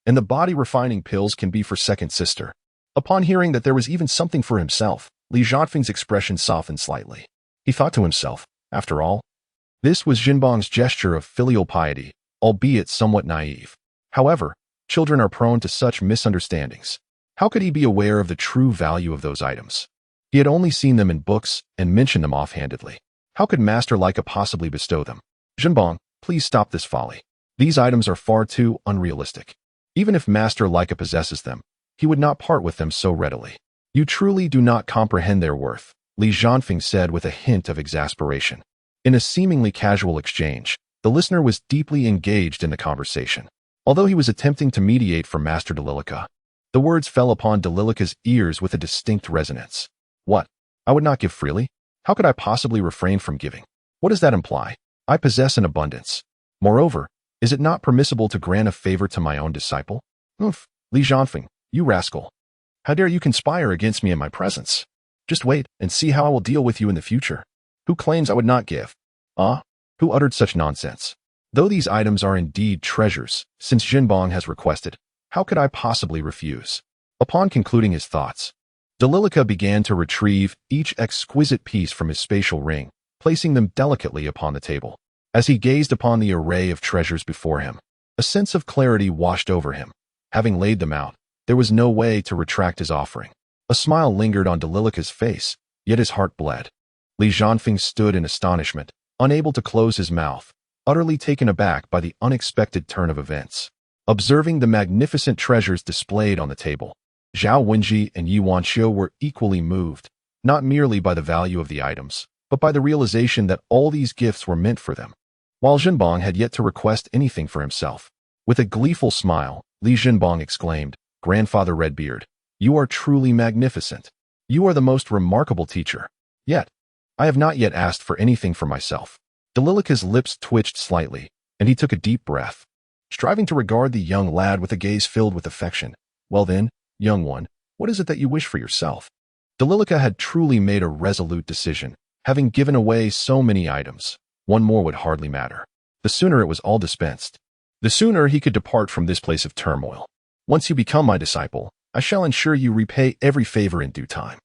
And the body refining pills can be for second sister. Upon hearing that there was even something for himself, Li Zhanfeng's expression softened slightly. He thought to himself, after all, this was Jinbang's gesture of filial piety, albeit somewhat naive. However, children are prone to such misunderstandings. How could he be aware of the true value of those items? He had only seen them in books and mentioned them offhandedly. How could Master Leica possibly bestow them? Jinbang, please stop this folly. These items are far too unrealistic. Even if Master Leica possesses them, he would not part with them so readily. You truly do not comprehend their worth, Li Zhanfeng said with a hint of exasperation. In a seemingly casual exchange, the listener was deeply engaged in the conversation. Although he was attempting to mediate for Master Dalilica, the words fell upon Dalilica's ears with a distinct resonance. What? I would not give freely? How could I possibly refrain from giving? What does that imply? I possess an abundance. Moreover, is it not permissible to grant a favor to my own disciple? Li Zhanfeng, you rascal. How dare you conspire against me in my presence? Just wait and see how I will deal with you in the future. Who claims I would not give? Who uttered such nonsense? Though these items are indeed treasures, since Jinbang has requested, how could I possibly refuse? Upon concluding his thoughts, Dalilica began to retrieve each exquisite piece from his spatial ring, placing them delicately upon the table. As he gazed upon the array of treasures before him, a sense of clarity washed over him. Having laid them out, there was no way to retract his offering. A smile lingered on Dalilica's face, yet his heart bled. Li Zhanfeng stood in astonishment, unable to close his mouth, utterly taken aback by the unexpected turn of events. Observing the magnificent treasures displayed on the table, Zhao Wenji and Yi Wanqiu were equally moved, not merely by the value of the items, but by the realization that all these gifts were meant for them. While Jinbang had yet to request anything for himself, with a gleeful smile, Li Jinbong exclaimed, "Grandfather Redbeard, you are truly magnificent. You are the most remarkable teacher. Yet, I have not yet asked for anything for myself." Dalilica's lips twitched slightly, and he took a deep breath, striving to regard the young lad with a gaze filled with affection. "Well then, young one, what is it that you wish for yourself?" Dalilica had truly made a resolute decision. Having given away so many items, one more would hardly matter. The sooner it was all dispensed, the sooner he could depart from this place of turmoil. "Once you become my disciple, I shall ensure you repay every favor in due time.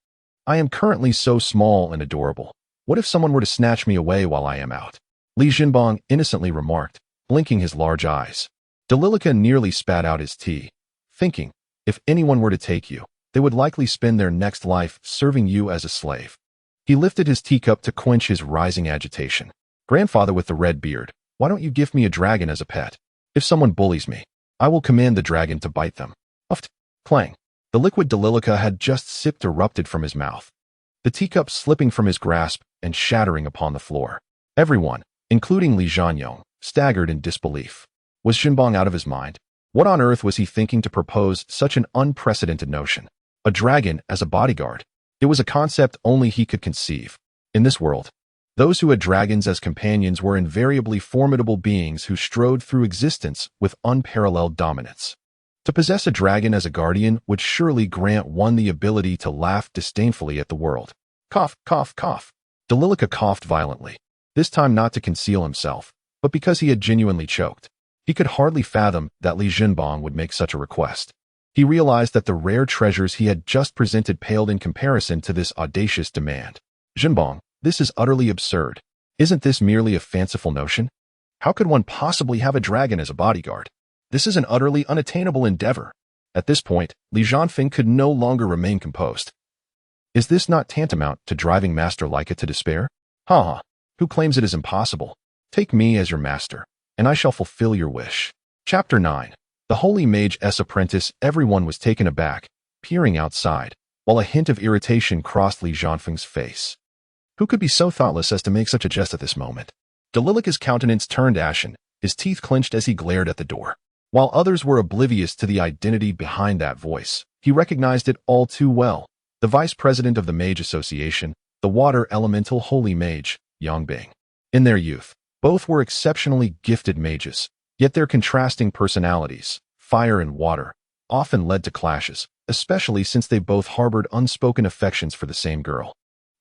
I am currently so small and adorable. What if someone were to snatch me away while I am out?" Li Jinbong innocently remarked, blinking his large eyes. Dalilica nearly spat out his tea, thinking, if anyone were to take you, they would likely spend their next life serving you as a slave. He lifted his teacup to quench his rising agitation. "Grandfather with the red beard, why don't you give me a dragon as a pet? If someone bullies me, I will command the dragon to bite them." Uft! Clang! The liquid Dalilica had just sipped erupted from his mouth, the teacup slipping from his grasp and shattering upon the floor. Everyone, including Li Jianyong, staggered in disbelief. Was Jinbong out of his mind? What on earth was he thinking to propose such an unprecedented notion? A dragon as a bodyguard. It was a concept only he could conceive. In this world, those who had dragons as companions were invariably formidable beings who strode through existence with unparalleled dominance. To possess a dragon as a guardian would surely grant one the ability to laugh disdainfully at the world. Cough, cough, cough. Dalilica coughed violently, this time not to conceal himself, but because he had genuinely choked. He could hardly fathom that Li Jinbong would make such a request. He realized that the rare treasures he had just presented paled in comparison to this audacious demand. "Jinbong, this is utterly absurd. Isn't this merely a fanciful notion? How could one possibly have a dragon as a bodyguard? This is an utterly unattainable endeavor." At this point, Li Jianfeng could no longer remain composed. "Is this not tantamount to driving Master Leica to despair? Ha ha! Who claims it is impossible? Take me as your master, and I shall fulfill your wish." Chapter 9. The Holy Mage's Apprentice. Everyone was taken aback, peering outside, while a hint of irritation crossed Li Jianfeng's face. Who could be so thoughtless as to make such a jest at this moment? Dalilica's countenance turned ashen, his teeth clenched as he glared at the door. While others were oblivious to the identity behind that voice, he recognized it all too well. The vice president of the Mage Association, the water elemental holy mage, Yang Bing. In their youth, both were exceptionally gifted mages, yet their contrasting personalities, fire and water, often led to clashes, especially since they both harbored unspoken affections for the same girl,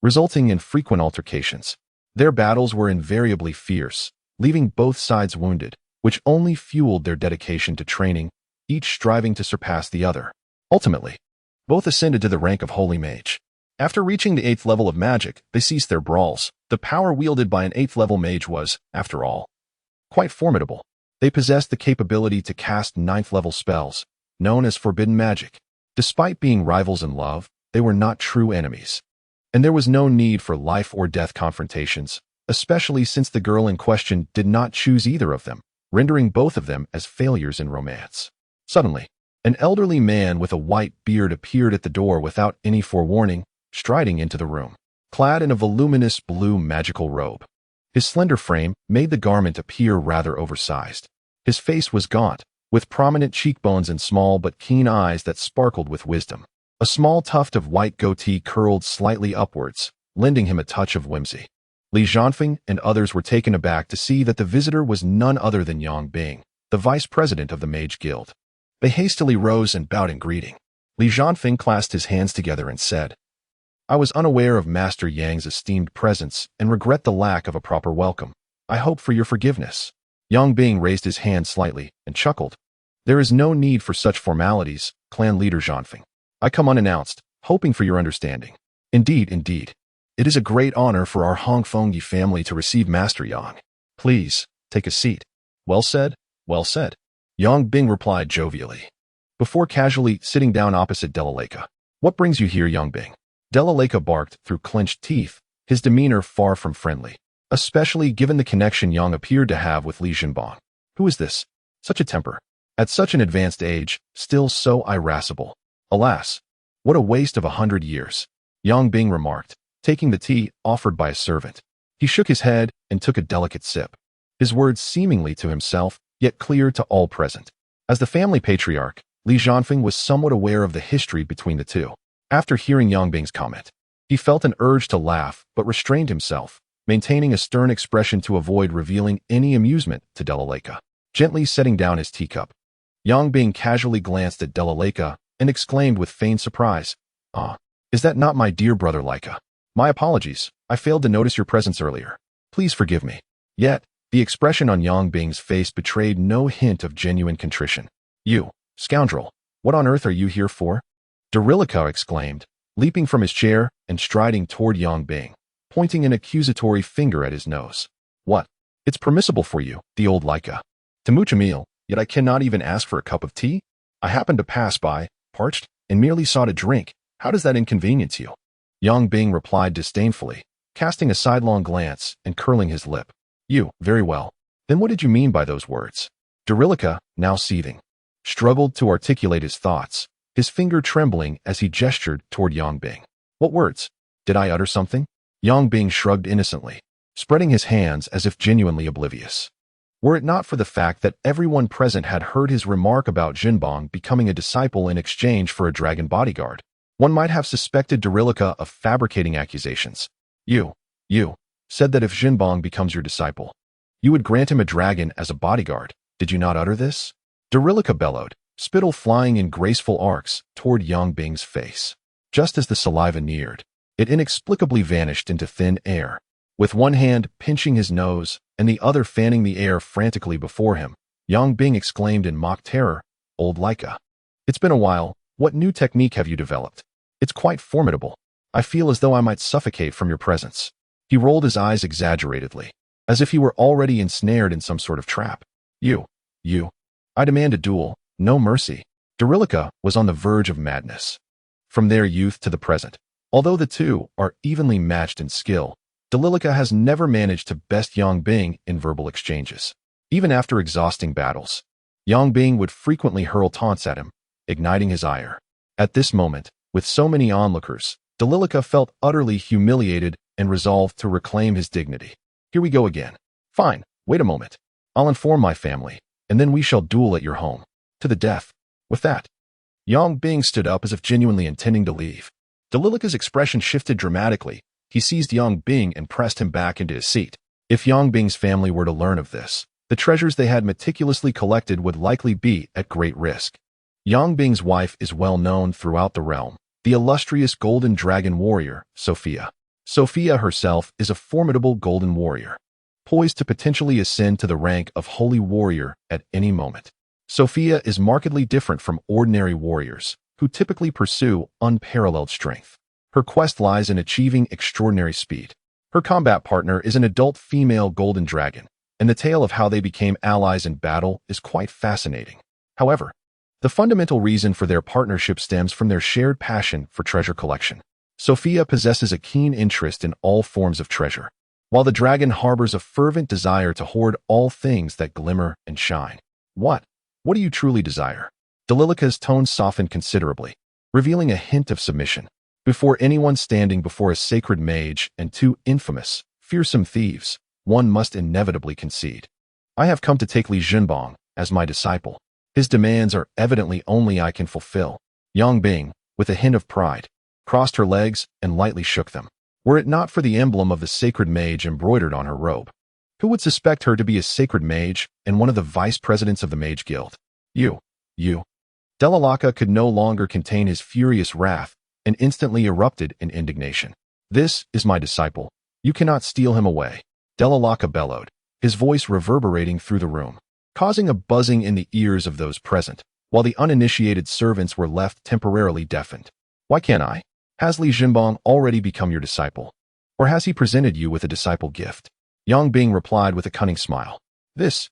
resulting in frequent altercations. Their battles were invariably fierce, leaving both sides wounded, which only fueled their dedication to training, each striving to surpass the other. Ultimately, both ascended to the rank of Holy Mage. After reaching the 8th level of magic, they ceased their brawls. The power wielded by an 8th level mage was, after all, quite formidable. They possessed the capability to cast 9th level spells, known as forbidden magic. Despite being rivals in love, they were not true enemies. And there was no need for life or death confrontations, especially since the girl in question did not choose either of them, rendering both of them as failures in romance. Suddenly, an elderly man with a white beard appeared at the door without any forewarning, striding into the room, clad in a voluminous blue magical robe. His slender frame made the garment appear rather oversized. His face was gaunt, with prominent cheekbones and small but keen eyes that sparkled with wisdom. A small tuft of white goatee curled slightly upwards, lending him a touch of whimsy. Li Jianfeng and others were taken aback to see that the visitor was none other than Yang Bing, the vice president of the Mage Guild. They hastily rose and bowed in greeting. Li Jianfeng clasped his hands together and said, "I was unaware of Master Yang's esteemed presence and regret the lack of a proper welcome. I hope for your forgiveness." Yang Bing raised his hand slightly and chuckled. "There is no need for such formalities, clan leader Jianfeng. I come unannounced, hoping for your understanding. Indeed, indeed. It is a great honor for our Hongfengyi family to receive Master Yang. Please, take a seat." "Well said, well said," Yang Bing replied jovially, before casually sitting down opposite Dalilica. "What brings you here, Yang Bing?" Dalilica barked through clenched teeth, his demeanor far from friendly, especially given the connection Yang appeared to have with Li Jinbong. Who is this? Such a temper. At such an advanced age, still so irascible. Alas, what a waste of 100 years, Yang Bing remarked, taking the tea offered by a servant. He shook his head and took a delicate sip, his words seemingly to himself, yet clear to all present. As the family patriarch, Li Jianfeng was somewhat aware of the history between the two. After hearing Yang Bing's comment, he felt an urge to laugh but restrained himself, maintaining a stern expression to avoid revealing any amusement to Della, gently setting down his teacup. Yang Bing casually glanced at Della and exclaimed with feigned surprise, "Ah, is that not my dear brother Leica? My apologies, I failed to notice your presence earlier. Please forgive me." Yet, the expression on Yang Bing's face betrayed no hint of genuine contrition. "You, scoundrel, what on earth are you here for?" Darilika exclaimed, leaping from his chair and striding toward Yang Bing, pointing an accusatory finger at his nose. "What? It's permissible for you, the old Leica, to mooch a meal, yet I cannot even ask for a cup of tea? I happened to pass by, parched, and merely sought a drink. How does that inconvenience you?" Yang Bing replied disdainfully, casting a sidelong glance and curling his lip. "You, very well. Then what did you mean by those words?" Darilika, now seething, struggled to articulate his thoughts, his finger trembling as he gestured toward Yang Bing. "What words? Did I utter something?" Yang Bing shrugged innocently, spreading his hands as if genuinely oblivious. Were it not for the fact that everyone present had heard his remark about Jinbong becoming a disciple in exchange for a dragon bodyguard, one might have suspected Darilika of fabricating accusations. You said that if Jinbong becomes your disciple, you would grant him a dragon as a bodyguard. Did you not utter this?" Darilika bellowed, spittle flying in graceful arcs toward Yang Bing's face. Just as the saliva neared, it inexplicably vanished into thin air. With one hand pinching his nose and the other fanning the air frantically before him, Yang Bing exclaimed in mock terror, "Old Leica, it's been a while. What new technique have you developed? It's quite formidable. I feel as though I might suffocate from your presence." He rolled his eyes exaggeratedly, as if he were already ensnared in some sort of trap. You. I demand a duel, no mercy." Darilika was on the verge of madness. From their youth to the present, although the two are evenly matched in skill, Darilika has never managed to best Yang Bing in verbal exchanges. Even after exhausting battles, Yang Bing would frequently hurl taunts at him, igniting his ire. At this moment, with so many onlookers, Darilika felt utterly humiliated and resolved to reclaim his dignity. "Here we go again. Fine, wait a moment. I'll inform my family, and then we shall duel at your home. To the death." With that, Yang Bing stood up as if genuinely intending to leave. Darilika's expression shifted dramatically. He seized Yang Bing and pressed him back into his seat. If Yang Bing's family were to learn of this, the treasures they had meticulously collected would likely be at great risk. Yang Bing's wife is well known throughout the realm, the illustrious golden dragon warrior, Sophia. Sophia herself is a formidable golden warrior, poised to potentially ascend to the rank of holy warrior at any moment. Sophia is markedly different from ordinary warriors, who typically pursue unparalleled strength. Her quest lies in achieving extraordinary speed. Her combat partner is an adult female golden dragon, and the tale of how they became allies in battle is quite fascinating. However, the fundamental reason for their partnership stems from their shared passion for treasure collection. Sophia possesses a keen interest in all forms of treasure, while the dragon harbors a fervent desire to hoard all things that glimmer and shine. What do you truly desire?" Darilika's tone softened considerably, revealing a hint of submission. Before anyone standing before a sacred mage and two infamous, fearsome thieves, one must inevitably concede. "I have come to take Li Jinbong as my disciple. His demands are evidently only I can fulfill." Yang Bing, with a hint of pride, crossed her legs and lightly shook them. Were it not for the emblem of the sacred mage embroidered on her robe, who would suspect her to be a sacred mage and one of the vice presidents of the Mage Guild? You. Della could no longer contain his furious wrath and instantly erupted in indignation. "This is my disciple. You cannot steal him away." Della bellowed, his voice reverberating through the room, causing a buzzing in the ears of those present, while the uninitiated servants were left temporarily deafened. "Why can't I? Has Li Jinbong already become your disciple? Or has he presented you with a disciple gift?" Yang Bing replied with a cunning smile. This.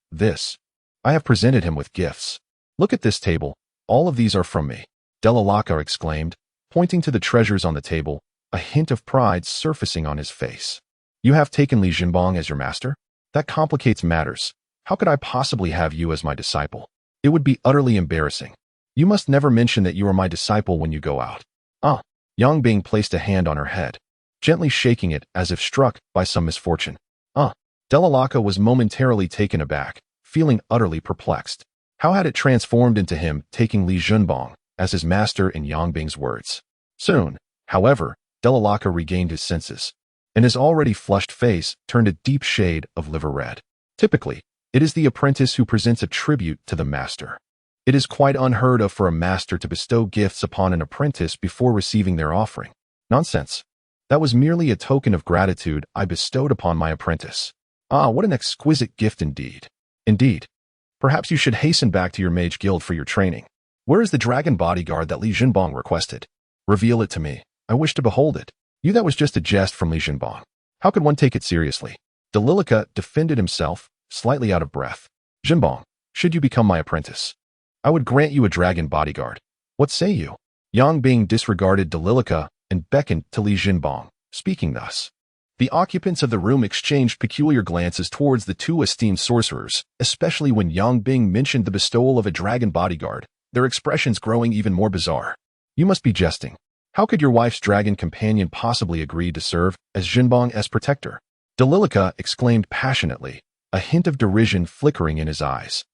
I have presented him with gifts. Look at this table. All of these are from me." Della exclaimed, pointing to the treasures on the table, a hint of pride surfacing on his face. "You have taken Li Jinbong as your master? That complicates matters. How could I possibly have you as my disciple? It would be utterly embarrassing. You must never mention that you are my disciple when you go out." Yang Bing placed a hand on her head, gently shaking it as if struck by some misfortune. Della was momentarily taken aback, feeling utterly perplexed. How had it transformed into him taking Li Junbong as his master in Yang Bing's words? Soon, however, Delalaka regained his senses, and his already flushed face turned a deep shade of liver red. Typically, it is the apprentice who presents a tribute to the master. It is quite unheard of for a master to bestow gifts upon an apprentice before receiving their offering. Nonsense. That was merely a token of gratitude I bestowed upon my apprentice. Ah, what an exquisite gift indeed. Indeed. Perhaps you should hasten back to your mage guild for your training. Where is the dragon bodyguard that Li Junbong requested? Reveal it to me. I wish to behold it. That was just a jest from Li Junbong. How could one take it seriously? Delalaka defended himself, slightly out of breath. Junbong, should you become my apprentice, I would grant you a dragon bodyguard. What say you? Yang Bing disregarded Delalaka and beckoned to Li Junbong, speaking thus. The occupants of the room exchanged peculiar glances towards the two esteemed sorcerers, especially when Yang Bing mentioned the bestowal of a dragon bodyguard, their expressions growing even more bizarre. You must be jesting. How could your wife's dragon companion possibly agree to serve as Junbong as protector? Delalaka exclaimed passionately, a hint of derision flickering in his eyes.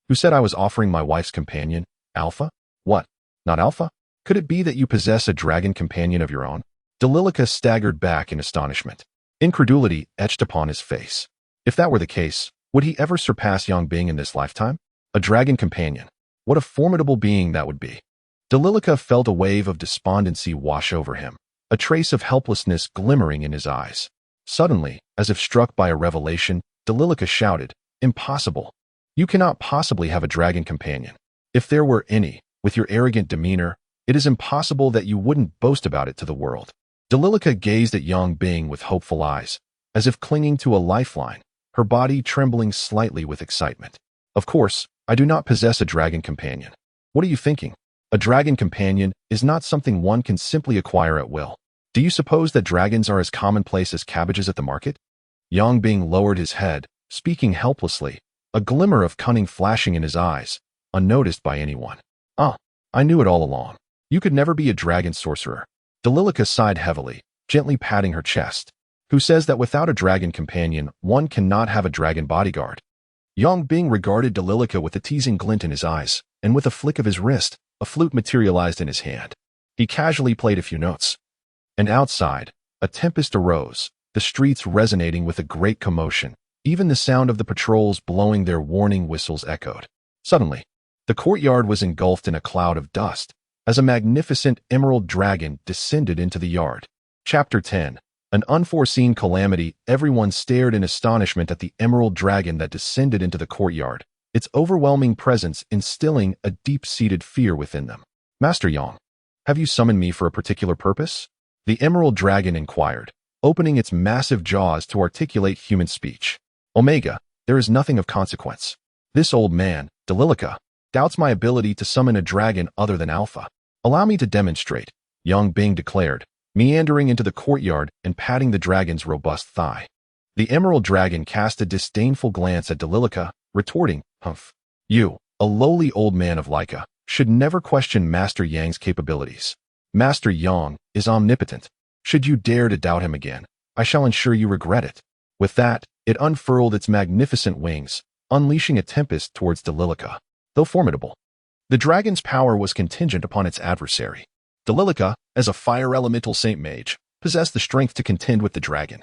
Who said I was offering my wife's companion? Alpha? What? Not Alpha? Could it be that you possess a dragon companion of your own? Delalaka staggered back in astonishment. Incredulity etched upon his face. If that were the case, would he ever surpass Yang Bing in this lifetime? A dragon companion. What a formidable being that would be. Delalaka felt a wave of despondency wash over him, a trace of helplessness glimmering in his eyes. Suddenly, as if struck by a revelation, Delalaka shouted, Impossible. You cannot possibly have a dragon companion. If there were any, with your arrogant demeanor, it is impossible that you wouldn't boast about it to the world. Delalaka gazed at Yang Bing with hopeful eyes, as if clinging to a lifeline, her body trembling slightly with excitement. Of course, I do not possess a dragon companion. What are you thinking? A dragon companion is not something one can simply acquire at will. Do you suppose that dragons are as commonplace as cabbages at the market? Yang Bing lowered his head, speaking helplessly, a glimmer of cunning flashing in his eyes, unnoticed by anyone. Ah, I knew it all along. You could never be a dragon sorcerer. Delalaka sighed heavily, gently patting her chest. Who says that without a dragon companion, one cannot have a dragon bodyguard? Yang Bing regarded Delalaka with a teasing glint in his eyes, and with a flick of his wrist, a flute materialized in his hand. He casually played a few notes. And outside, a tempest arose, the streets resonating with a great commotion. Even the sound of the patrols blowing their warning whistles echoed. Suddenly, the courtyard was engulfed in a cloud of dust, as a magnificent emerald dragon descended into the yard. Chapter 10. An unforeseen calamity. Everyone stared in astonishment at the emerald dragon that descended into the courtyard, its overwhelming presence instilling a deep-seated fear within them. Master Yang, have you summoned me for a particular purpose? The emerald dragon inquired, opening its massive jaws to articulate human speech. Omega, there is nothing of consequence. This old man, Delalaka, doubts my ability to summon a dragon other than Alpha. Allow me to demonstrate, Yang Bing declared, meandering into the courtyard and patting the dragon's robust thigh. The emerald dragon cast a disdainful glance at Delalaka, retorting, Humph. You, a lowly old man of Laika, should never question Master Yang's capabilities. Master Yang is omnipotent. Should you dare to doubt him again, I shall ensure you regret it. With that, it unfurled its magnificent wings, unleashing a tempest towards Delalaka. Though formidable, the dragon's power was contingent upon its adversary. Delalaka, as a fire elemental saint mage, possessed the strength to contend with the dragon.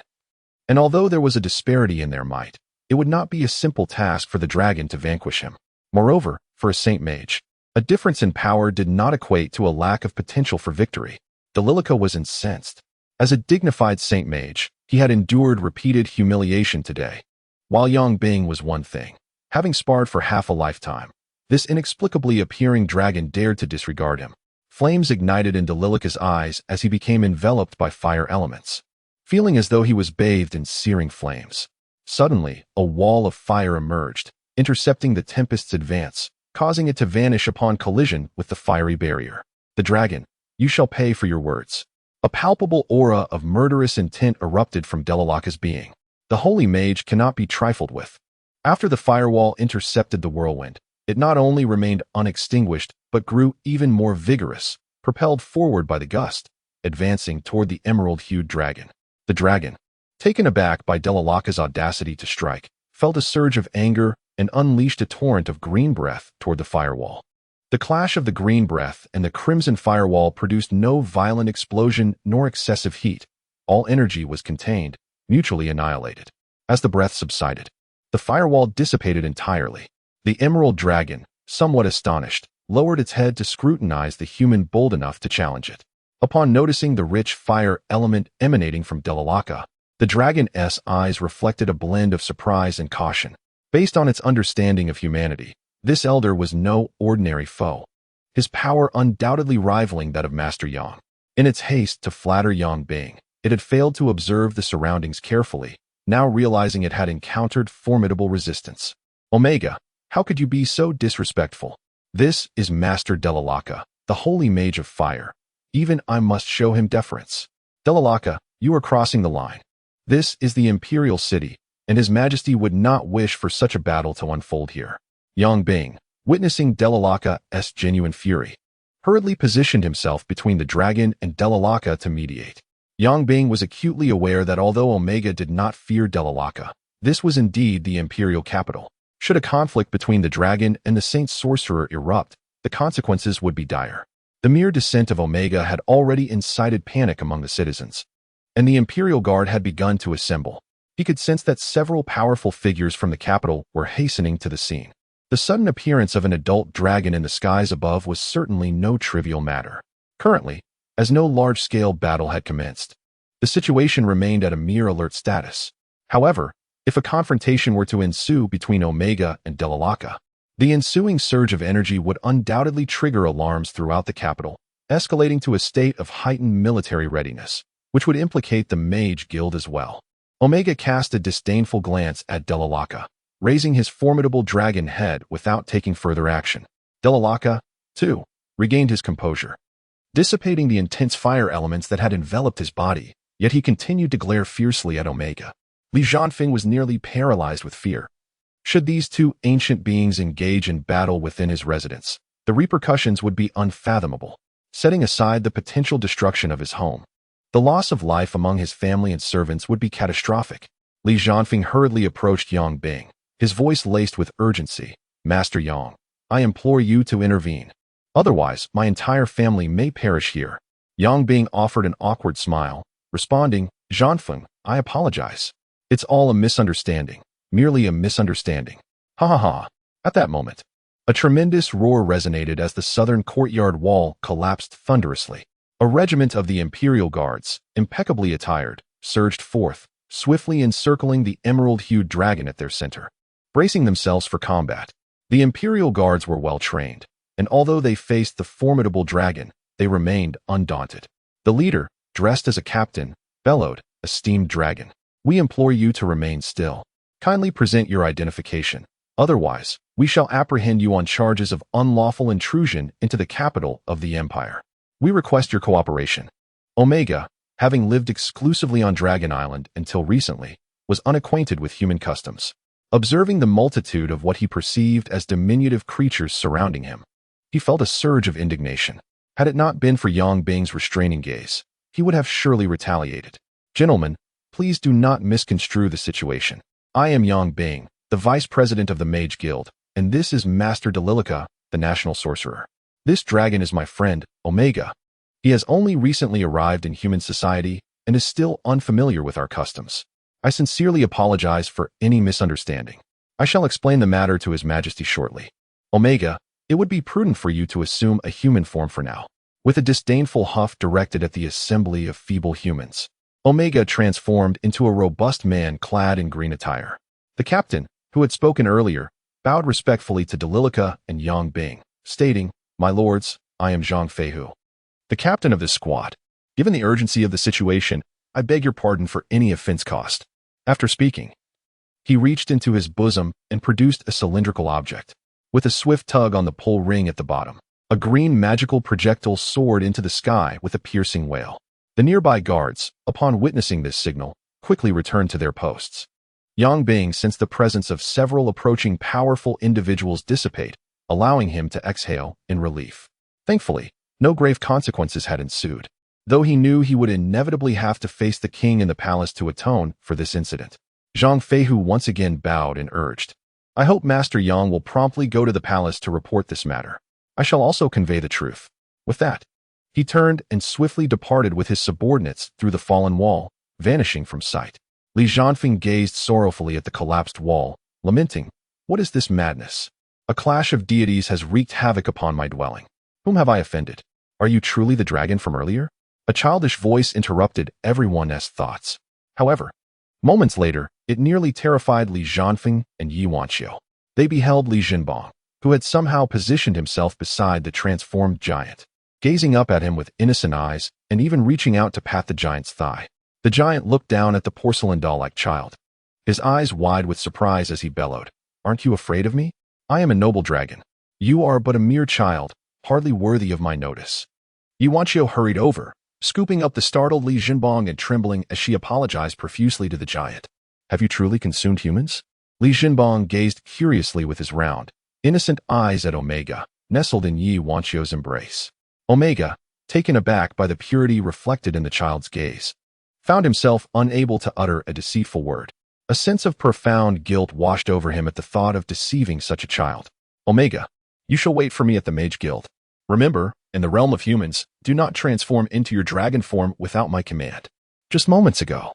And although there was a disparity in their might, it would not be a simple task for the dragon to vanquish him. Moreover, for a saint mage, a difference in power did not equate to a lack of potential for victory. Delalaka was incensed. As a dignified saint mage, he had endured repeated humiliation today. While Yang Bing was one thing, having sparred for half a lifetime, this inexplicably appearing dragon dared to disregard him. Flames ignited in Delalaka's eyes as he became enveloped by fire elements, feeling as though he was bathed in searing flames. Suddenly, a wall of fire emerged, intercepting the tempest's advance, causing it to vanish upon collision with the fiery barrier. The dragon, you shall pay for your words. A palpable aura of murderous intent erupted from Delalaka's being. The holy mage cannot be trifled with. After the firewall intercepted the whirlwind, it not only remained unextinguished, but grew even more vigorous, propelled forward by the gust, advancing toward the emerald-hued dragon. The dragon, taken aback by Delalaka's audacity to strike, felt a surge of anger, and unleashed a torrent of green breath toward the firewall. The clash of the green breath and the crimson firewall produced no violent explosion nor excessive heat. All energy was contained, mutually annihilated. As the breath subsided, the firewall dissipated entirely. The emerald dragon, somewhat astonished, lowered its head to scrutinize the human bold enough to challenge it. Upon noticing the rich fire element emanating from Delalaka, the dragon's eyes reflected a blend of surprise and caution. Based on its understanding of humanity, this elder was no ordinary foe, his power undoubtedly rivaling that of Master Yang. In its haste to flatter Yang Bing, it had failed to observe the surroundings carefully, now realizing it had encountered formidable resistance. Omega, how could you be so disrespectful? This is Master Delalaka, the holy mage of fire. Even I must show him deference. Delalaka, you are crossing the line. This is the Imperial City, and His Majesty would not wish for such a battle to unfold here. Yang Bing, witnessing Delalaka's genuine fury, hurriedly positioned himself between the dragon and Delalaka to mediate. Yang Bing was acutely aware that although Omega did not fear Delalaka, this was indeed the Imperial capital. Should a conflict between the dragon and the Saint Sorcerer erupt, the consequences would be dire. The mere descent of Omega had already incited panic among the citizens, and the Imperial Guard had begun to assemble. He could sense that several powerful figures from the capital were hastening to the scene. The sudden appearance of an adult dragon in the skies above was certainly no trivial matter. Currently, as no large-scale battle had commenced, the situation remained at a mere alert status. However, if a confrontation were to ensue between Omega and Delalaka, the ensuing surge of energy would undoubtedly trigger alarms throughout the capital, escalating to a state of heightened military readiness, which would implicate the Mage Guild as well. Omega cast a disdainful glance at Delalaka, raising his formidable dragon head without taking further action. Delalaka, too, regained his composure, dissipating the intense fire elements that had enveloped his body, yet he continued to glare fiercely at Omega. Li Zhanfeng was nearly paralyzed with fear. Should these two ancient beings engage in battle within his residence, the repercussions would be unfathomable. Setting aside the potential destruction of his home, the loss of life among his family and servants would be catastrophic. Li Zhanfeng hurriedly approached Yang Bing, his voice laced with urgency. Master Yang, I implore you to intervene. Otherwise, my entire family may perish here. Yang Bing offered an awkward smile, responding, Zhanfeng, I apologize. It's all a misunderstanding, merely a misunderstanding. Ha ha ha. At that moment, a tremendous roar resonated as the southern courtyard wall collapsed thunderously. A regiment of the Imperial Guards, impeccably attired, surged forth, swiftly encircling the emerald-hued dragon at their center. Bracing themselves for combat, the Imperial Guards were well-trained, and although they faced the formidable dragon, they remained undaunted. The leader, dressed as a captain, bellowed, Esteemed dragon, we implore you to remain still. Kindly present your identification. Otherwise, we shall apprehend you on charges of unlawful intrusion into the capital of the Empire. We request your cooperation. Omega, having lived exclusively on Dragon Island until recently, was unacquainted with human customs. Observing the multitude of what he perceived as diminutive creatures surrounding him, he felt a surge of indignation. Had it not been for Yang Bing's restraining gaze, he would have surely retaliated. Gentlemen, please do not misconstrue the situation. I am Yang Bing, the Vice President of the Mage Guild, and this is Master Delalaka, the National Sorcerer. This dragon is my friend, Omega. He has only recently arrived in human society and is still unfamiliar with our customs. I sincerely apologize for any misunderstanding. I shall explain the matter to His Majesty shortly. Omega, it would be prudent for you to assume a human form for now. With a disdainful huff directed at the assembly of feeble humans, Omega transformed into a robust man clad in green attire. The captain, who had spoken earlier, bowed respectfully to Delalaka and Yang Bing, stating, My lords, I am Zhang Feihu, the captain of this squad. Given the urgency of the situation, I beg your pardon for any offense caused. After speaking, he reached into his bosom and produced a cylindrical object. With a swift tug on the pull ring at the bottom, a green magical projectile soared into the sky with a piercing wail. The nearby guards, upon witnessing this signal, quickly returned to their posts. Yang Bing sensed the presence of several approaching powerful individuals dissipate, allowing him to exhale in relief. Thankfully, no grave consequences had ensued, though he knew he would inevitably have to face the king in the palace to atone for this incident. Zhang Feihu once again bowed and urged, I hope Master Yang will promptly go to the palace to report this matter. I shall also convey the truth. With that, he turned and swiftly departed with his subordinates through the fallen wall, vanishing from sight. Li Zhanfeng gazed sorrowfully at the collapsed wall, lamenting, "What is this madness? A clash of deities has wreaked havoc upon my dwelling. Whom have I offended? Are you truly the dragon from earlier?" A childish voice interrupted everyone's thoughts. However, moments later, it nearly terrified Li Zhanfeng and Yi Wanqiu. They beheld Li Jinbang, who had somehow positioned himself beside the transformed giant, gazing up at him with innocent eyes and even reaching out to pat the giant's thigh. The giant looked down at the porcelain doll-like child, his eyes wide with surprise as he bellowed, "Aren't you afraid of me? I am a noble dragon. You are but a mere child, hardly worthy of my notice." Yi Wanqiu hurried over, scooping up the startled Li Jinbang and trembling as she apologized profusely to the giant. "Have you truly consumed humans?" Li Jinbang gazed curiously with his round, innocent eyes at Omega, nestled in Yi Wanqiu's embrace. Omega, taken aback by the purity reflected in the child's gaze, found himself unable to utter a deceitful word. A sense of profound guilt washed over him at the thought of deceiving such a child. "Omega, you shall wait for me at the Mage Guild. Remember, in the realm of humans, do not transform into your dragon form without my command." Just moments ago,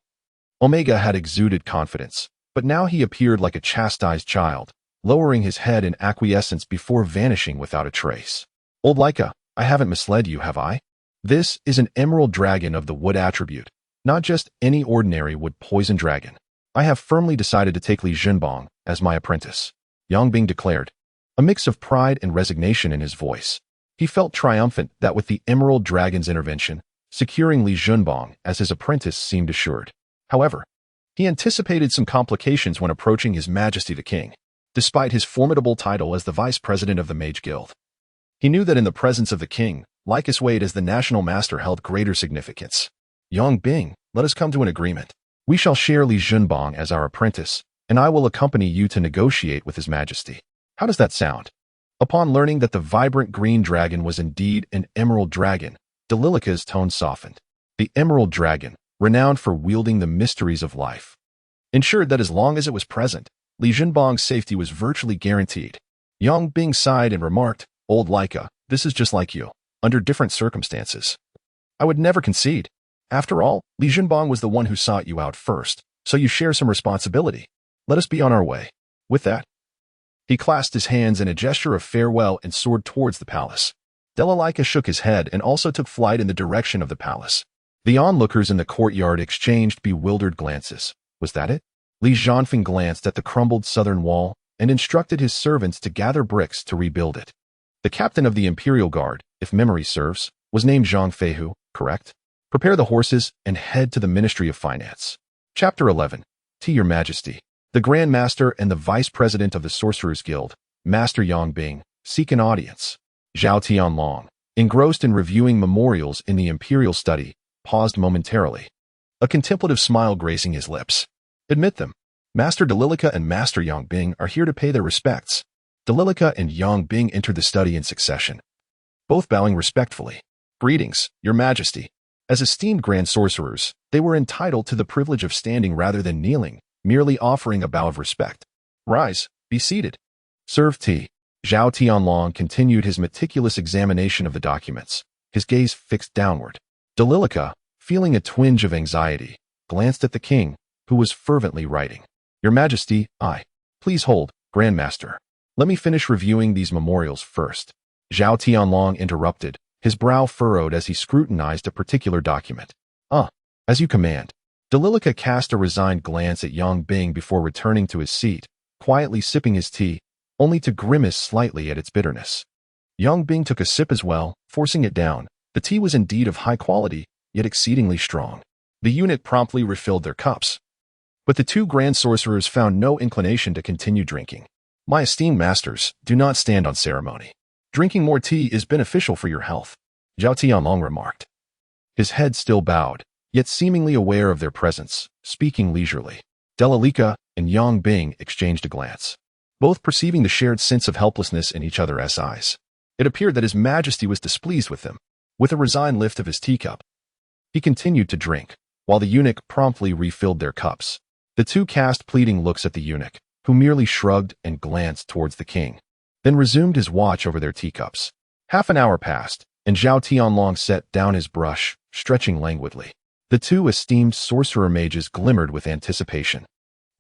Omega had exuded confidence, but now he appeared like a chastised child, lowering his head in acquiescence before vanishing without a trace. "Old Leica, I haven't misled you, have I? This is an emerald dragon of the wood attribute, not just any ordinary wood poison dragon. I have firmly decided to take Li Jinbang as my apprentice," Yang Bing declared, a mix of pride and resignation in his voice. He felt triumphant that with the emerald dragon's intervention, securing Li Jinbang as his apprentice seemed assured. However, he anticipated some complications when approaching His Majesty the King, despite his formidable title as the vice president of the Mage Guild. He knew that in the presence of the king, Lycus Wade as the national master held greater significance. "Yang Bing, let us come to an agreement. We shall share Li Jinbang as our apprentice, and I will accompany you to negotiate with His Majesty. How does that sound?" Upon learning that the vibrant green dragon was indeed an emerald dragon, Delilica's tone softened. The emerald dragon, renowned for wielding the mysteries of life, ensured that as long as it was present, Li Jinbang's safety was virtually guaranteed. Yang Bing sighed and remarked, "Old Leica, this is just like you, under different circumstances. I would never concede. After all, Li Jinbang was the one who sought you out first, so you share some responsibility. Let us be on our way." With that, he clasped his hands in a gesture of farewell and soared towards the palace. Delilica shook his head and also took flight in the direction of the palace. The onlookers in the courtyard exchanged bewildered glances. Was that it? Li Zhanfeng glanced at the crumbled southern wall and instructed his servants to gather bricks to rebuild it. The captain of the Imperial Guard, if memory serves, was named Zhang Feihu, correct? Prepare the horses and head to the Ministry of Finance. Chapter 11. To Your Majesty. The Grand Master and the Vice President of the Sorcerers Guild, Master Yang Bing, seek an audience. Zhao Tianlong, engrossed in reviewing memorials in the Imperial study, paused momentarily, a contemplative smile gracing his lips. "Admit them. Master Delilica and Master Yang Bing are here to pay their respects." Delilica and Yang Bing entered the study in succession, both bowing respectfully. "Greetings, Your Majesty." As esteemed Grand Sorcerers, they were entitled to the privilege of standing rather than kneeling, merely offering a bow of respect. "Rise, be seated. Serve tea." Zhao Tianlong continued his meticulous examination of the documents, his gaze fixed downward. Delilica, feeling a twinge of anxiety, glanced at the king, who was fervently writing. "Your Majesty, please hold, Grandmaster. Let me finish reviewing these memorials first." Zhao Tianlong interrupted, his brow furrowed as he scrutinized a particular document. As you command." Delilica cast a resigned glance at Yang Bing before returning to his seat, quietly sipping his tea, only to grimace slightly at its bitterness. Yang Bing took a sip as well, forcing it down. The tea was indeed of high quality, yet exceedingly strong. The eunuch promptly refilled their cups, but the two Grand Sorcerers found no inclination to continue drinking. "My esteemed masters, do not stand on ceremony. Drinking more tea is beneficial for your health," Zhao Tianlong remarked, his head still bowed, yet seemingly aware of their presence, speaking leisurely. Delilica and Yang Bing exchanged a glance, both perceiving the shared sense of helplessness in each other's eyes. It appeared that His Majesty was displeased with them. With a resigned lift of his teacup, he continued to drink, while the eunuch promptly refilled their cups. The two cast pleading looks at the eunuch, who merely shrugged and glanced towards the king, then resumed his watch over their teacups. Half an hour passed, and Zhao Tianlong set down his brush, stretching languidly. The two esteemed sorcerer mages glimmered with anticipation.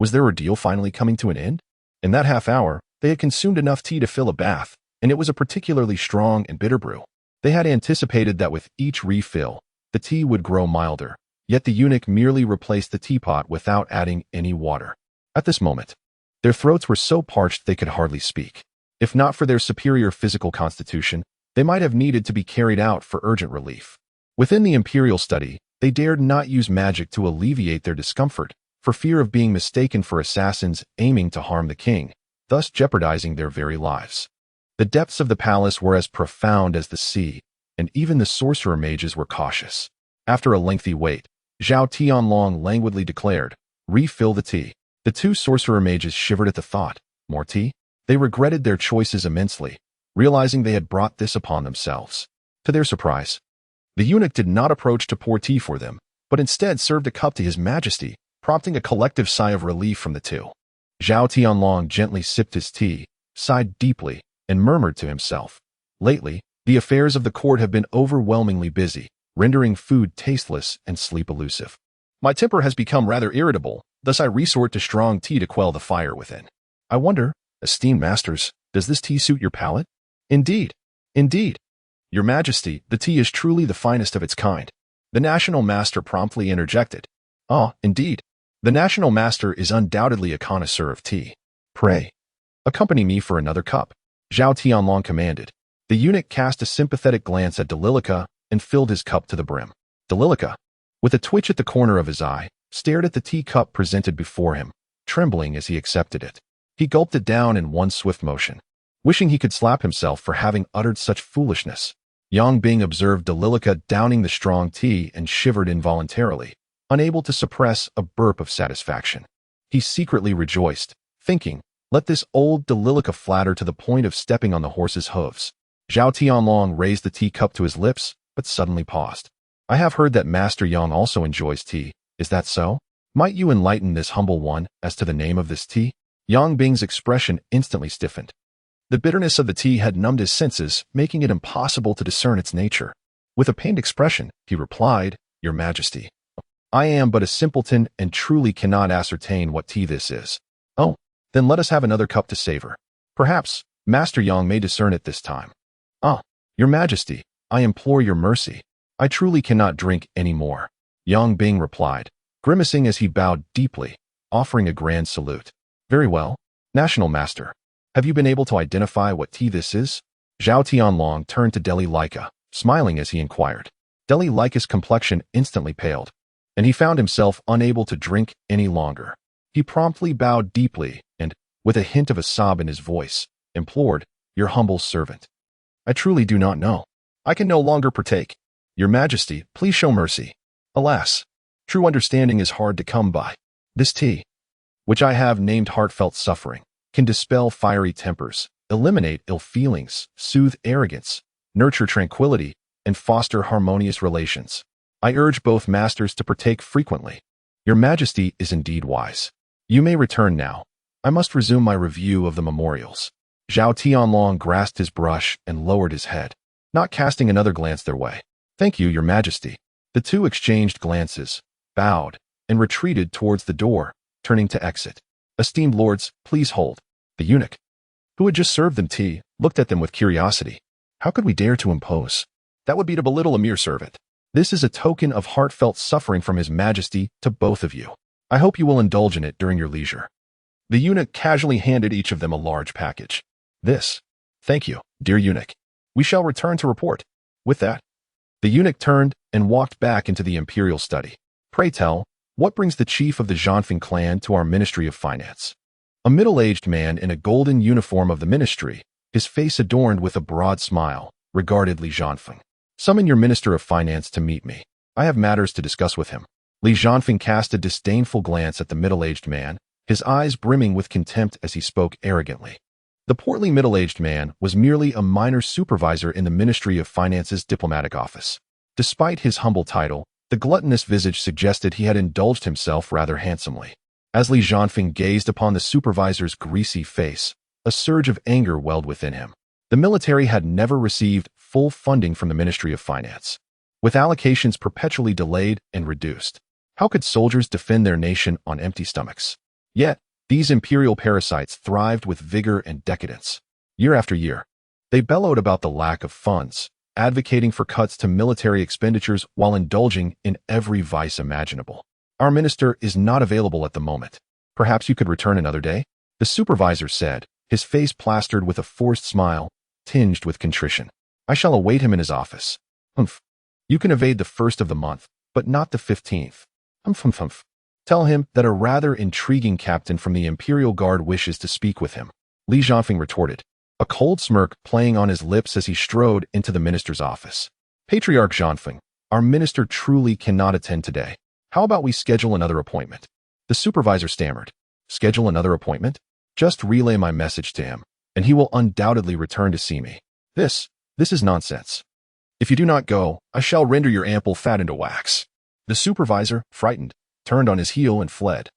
Was their ordeal finally coming to an end? In that half hour, they had consumed enough tea to fill a bath, and it was a particularly strong and bitter brew. They had anticipated that with each refill, the tea would grow milder, yet the eunuch merely replaced the teapot without adding any water. At this moment, their throats were so parched they could hardly speak. If not for their superior physical constitution, they might have needed to be carried out for urgent relief. Within the imperial study, they dared not use magic to alleviate their discomfort, for fear of being mistaken for assassins aiming to harm the king, thus jeopardizing their very lives. The depths of the palace were as profound as the sea, and even the sorcerer mages were cautious. After a lengthy wait, Zhao Tianlong languidly declared, "Refill the tea." The two sorcerer mages shivered at the thought. More tea? They regretted their choices immensely, realizing they had brought this upon themselves. To their surprise, the eunuch did not approach to pour tea for them, but instead served a cup to his majesty, prompting a collective sigh of relief from the two. Zhao Tianlong gently sipped his tea, sighed deeply, and murmured to himself, "Lately, the affairs of the court have been overwhelmingly busy, rendering food tasteless and sleep elusive. My temper has become rather irritable, thus I resort to strong tea to quell the fire within. I wonder, esteemed masters, does this tea suit your palate?" "Indeed, indeed. Your Majesty, the tea is truly the finest of its kind." The national master promptly interjected. "Ah, indeed. The national master is undoubtedly a connoisseur of tea. Pray, accompany me for another cup," Zhao Tianlong commanded. The eunuch cast a sympathetic glance at Dalilica and filled his cup to the brim. Dalilica, with a twitch at the corner of his eye, stared at the teacup presented before him, trembling as he accepted it. He gulped it down in one swift motion, wishing he could slap himself for having uttered such foolishness. Yang Bing observed Dalilica downing the strong tea and shivered involuntarily, unable to suppress a burp of satisfaction. He secretly rejoiced, thinking, "Let this old Dalilica flatter to the point of stepping on the horse's hooves." Zhao Tianlong raised the teacup to his lips, but suddenly paused. "I have heard that Master Yang also enjoys tea. Is that so? Might you enlighten this humble one as to the name of this tea?" Yang Bing's expression instantly stiffened. The bitterness of the tea had numbed his senses, making it impossible to discern its nature. With a pained expression, he replied, "Your Majesty, I am but a simpleton and truly cannot ascertain what tea this is." "Oh, then let us have another cup to savor. Perhaps Master Yang may discern it this time." "Ah, Your Majesty, I implore your mercy. I truly cannot drink any more," Yang Bing replied, grimacing as he bowed deeply, offering a grand salute. "Very well, National Master. Have you been able to identify what tea this is?" Zhao Tianlong turned to Deli Laika, smiling as he inquired. Deli Laika's complexion instantly paled, and he found himself unable to drink any longer. He promptly bowed deeply and, with a hint of a sob in his voice, implored, "Your humble servant. I truly do not know. I can no longer partake. Your Majesty, please show mercy. Alas, true understanding is hard to come by. This tea, which I have named heartfelt suffering, can dispel fiery tempers, eliminate ill feelings, soothe arrogance, nurture tranquility, and foster harmonious relations. I urge both masters to partake frequently. Your Majesty is indeed wise. You may return now. I must resume my review of the memorials." Zhao Tianlong grasped his brush and lowered his head, not casting another glance their way. "Thank you, Your Majesty." The two exchanged glances, bowed, and retreated towards the door, turning to exit. "Esteemed lords, please hold." The eunuch, who had just served them tea, looked at them with curiosity. "How could we dare to impose? That would be to belittle a mere servant. This is a token of heartfelt suffering from His Majesty to both of you. I hope you will indulge in it during your leisure." The eunuch casually handed each of them a large package. "This. Thank you, dear eunuch. We shall return to report." With that, the eunuch turned and walked back into the imperial study. "Pray tell, what brings the chief of the Zhanfeng clan to our Ministry of Finance?" A middle-aged man in a golden uniform of the ministry, his face adorned with a broad smile, regarded Li Zhanfeng. "Summon your Minister of Finance to meet me. I have matters to discuss with him." Li Zhanfeng cast a disdainful glance at the middle-aged man, his eyes brimming with contempt as he spoke arrogantly. The portly middle-aged man was merely a minor supervisor in the Ministry of Finance's diplomatic office. Despite his humble title, the gluttonous visage suggested he had indulged himself rather handsomely. As Li Jianfeng gazed upon the supervisor's greasy face, a surge of anger welled within him. The military had never received full funding from the Ministry of Finance, with allocations perpetually delayed and reduced. How could soldiers defend their nation on empty stomachs? Yet, these imperial parasites thrived with vigor and decadence. Year after year, they bellowed about the lack of funds, advocating for cuts to military expenditures while indulging in every vice imaginable. Our minister is not available at the moment. Perhaps you could return another day? The supervisor said, his face plastered with a forced smile, tinged with contrition. I shall await him in his office. Humph. You can evade the 1st of the month, but not the 15th. Humph. Tell him that a rather intriguing captain from the Imperial Guard wishes to speak with him. Li Jianfeng retorted, a cold smirk playing on his lips as he strode into the minister's office. Patriarch Jianfeng, our minister truly cannot attend today. How about we schedule another appointment? The supervisor stammered. Schedule another appointment? Just relay my message to him, and he will undoubtedly return to see me. This is nonsense. If you do not go, I shall render your ample fat into wax. The supervisor, frightened, turned on his heel and fled.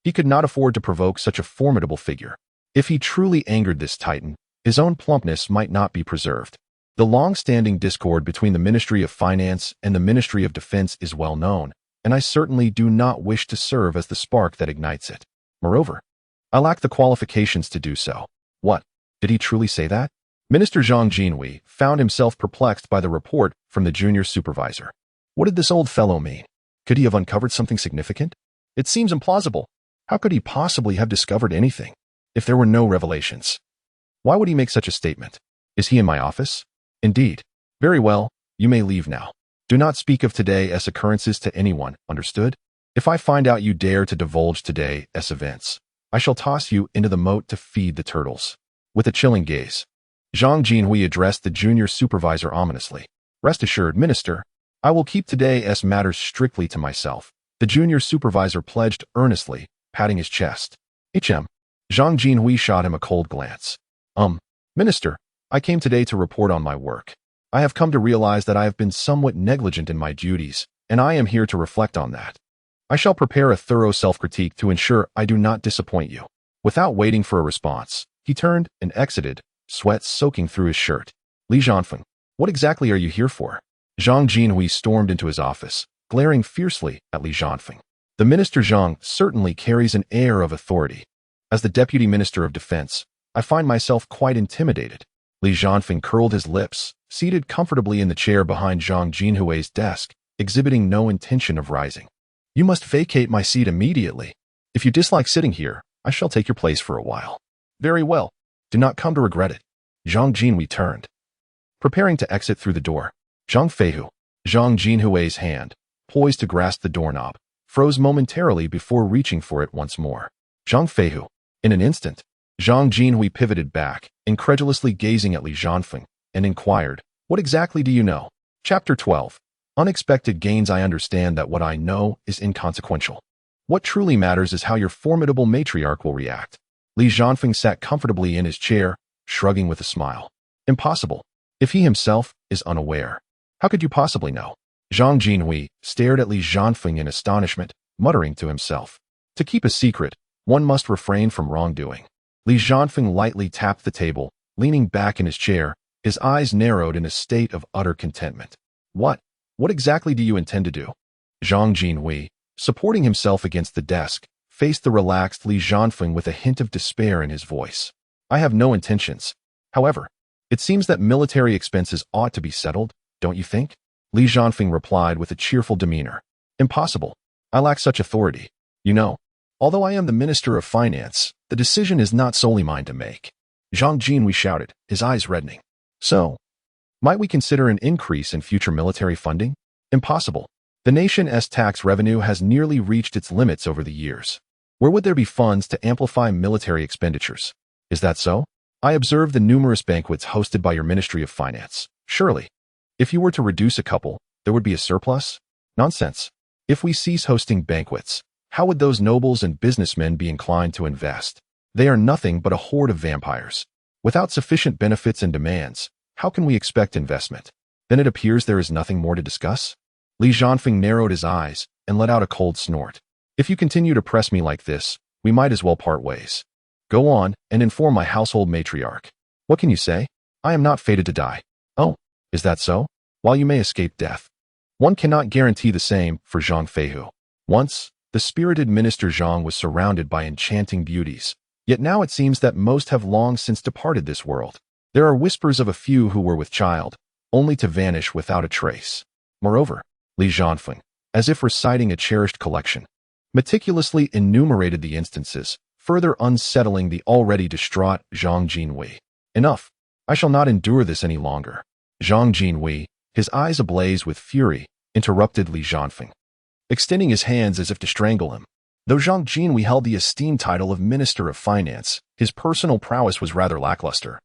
He could not afford to provoke such a formidable figure. If he truly angered this titan, his own plumpness might not be preserved. The long-standing discord between the Ministry of Finance and the Ministry of Defense is well known, and I certainly do not wish to serve as the spark that ignites it. Moreover, I lack the qualifications to do so. What? Did he truly say that? Minister Zhang Jinhui found himself perplexed by the report from the junior supervisor. What did this old fellow mean? Could he have uncovered something significant? It seems implausible. How could he possibly have discovered anything if there were no revelations? Why would he make such a statement? Is he in my office? Indeed. Very well, you may leave now. Do not speak of today's occurrences to anyone, understood? If I find out you dare to divulge today's events, I shall toss you into the moat to feed the turtles. With a chilling gaze, Zhang Jinhui addressed the junior supervisor ominously. Rest assured, minister, I will keep today's matters strictly to myself. The junior supervisor pledged earnestly, patting his chest. Zhang Jinhui shot him a cold glance. Minister, I came today to report on my work. I have come to realize that I have been somewhat negligent in my duties, and I am here to reflect on that. I shall prepare a thorough self-critique to ensure I do not disappoint you. Without waiting for a response, he turned and exited, sweat soaking through his shirt. Li Jianfeng, what exactly are you here for? Zhang Jinhui stormed into his office, glaring fiercely at Li Jianfeng. The Minister Zhang certainly carries an air of authority. As the Deputy Minister of Defense, I find myself quite intimidated. Li Jianfeng curled his lips, seated comfortably in the chair behind Zhang Jinhui's desk, exhibiting no intention of rising. You must vacate my seat immediately. If you dislike sitting here, I shall take your place for a while. Very well. Do not come to regret it. Zhang Jinhui turned, preparing to exit through the door. Zhang Feihu, Zhang Jinhui's hand, poised to grasp the doorknob, froze momentarily before reaching for it once more. Zhang Feihu. In an instant, Zhang Jinhui pivoted back, incredulously gazing at Li Jianfeng, and inquired, what exactly do you know? Chapter 12. Unexpected gains. I understand that what I know is inconsequential. What truly matters is how your formidable matriarch will react. Li Jianfeng sat comfortably in his chair, shrugging with a smile. Impossible. If he himself is unaware, how could you possibly know? Zhang Jinhui stared at Li Jianfeng in astonishment, muttering to himself. To keep a secret, one must refrain from wrongdoing. Li Jianfeng lightly tapped the table, leaning back in his chair, his eyes narrowed in a state of utter contentment. What exactly do you intend to do? Zhang Jinhui, supporting himself against the desk, faced the relaxed Li Jianfeng with a hint of despair in his voice. I have no intentions. However, it seems that military expenses ought to be settled, don't you think? Li Jianfeng replied with a cheerful demeanor. Impossible. I lack such authority. You know, although I am the Minister of Finance, the decision is not solely mine to make. Zhang Jinhui shouted, his eyes reddening. So, might we consider an increase in future military funding? Impossible. The nation's tax revenue has nearly reached its limits over the years. Where would there be funds to amplify military expenditures? Is that so? I observed the numerous banquets hosted by your Ministry of Finance. Surely, if you were to reduce a couple, there would be a surplus? Nonsense. If we cease hosting banquets, how would those nobles and businessmen be inclined to invest? They are nothing but a horde of vampires. Without sufficient benefits and demands, how can we expect investment? Then it appears there is nothing more to discuss? Li Jianfeng narrowed his eyes and let out a cold snort. If you continue to press me like this, we might as well part ways. Go on and inform my household matriarch. What can you say? I am not fated to die. Oh, is that so? While you may escape death, one cannot guarantee the same for Zhang Feihu. Once, the spirited minister Zhang was surrounded by enchanting beauties, yet now it seems that most have long since departed this world. There are whispers of a few who were with child, only to vanish without a trace. Moreover, Li Zhanfeng, as if reciting a cherished collection, meticulously enumerated the instances, further unsettling the already distraught Zhang Jinhui. Enough. I shall not endure this any longer. Zhang Jinhui, his eyes ablaze with fury, interrupted Li Zhanfeng, extending his hands as if to strangle him. Though Zhang Jinhui held the esteemed title of Minister of Finance, his personal prowess was rather lackluster.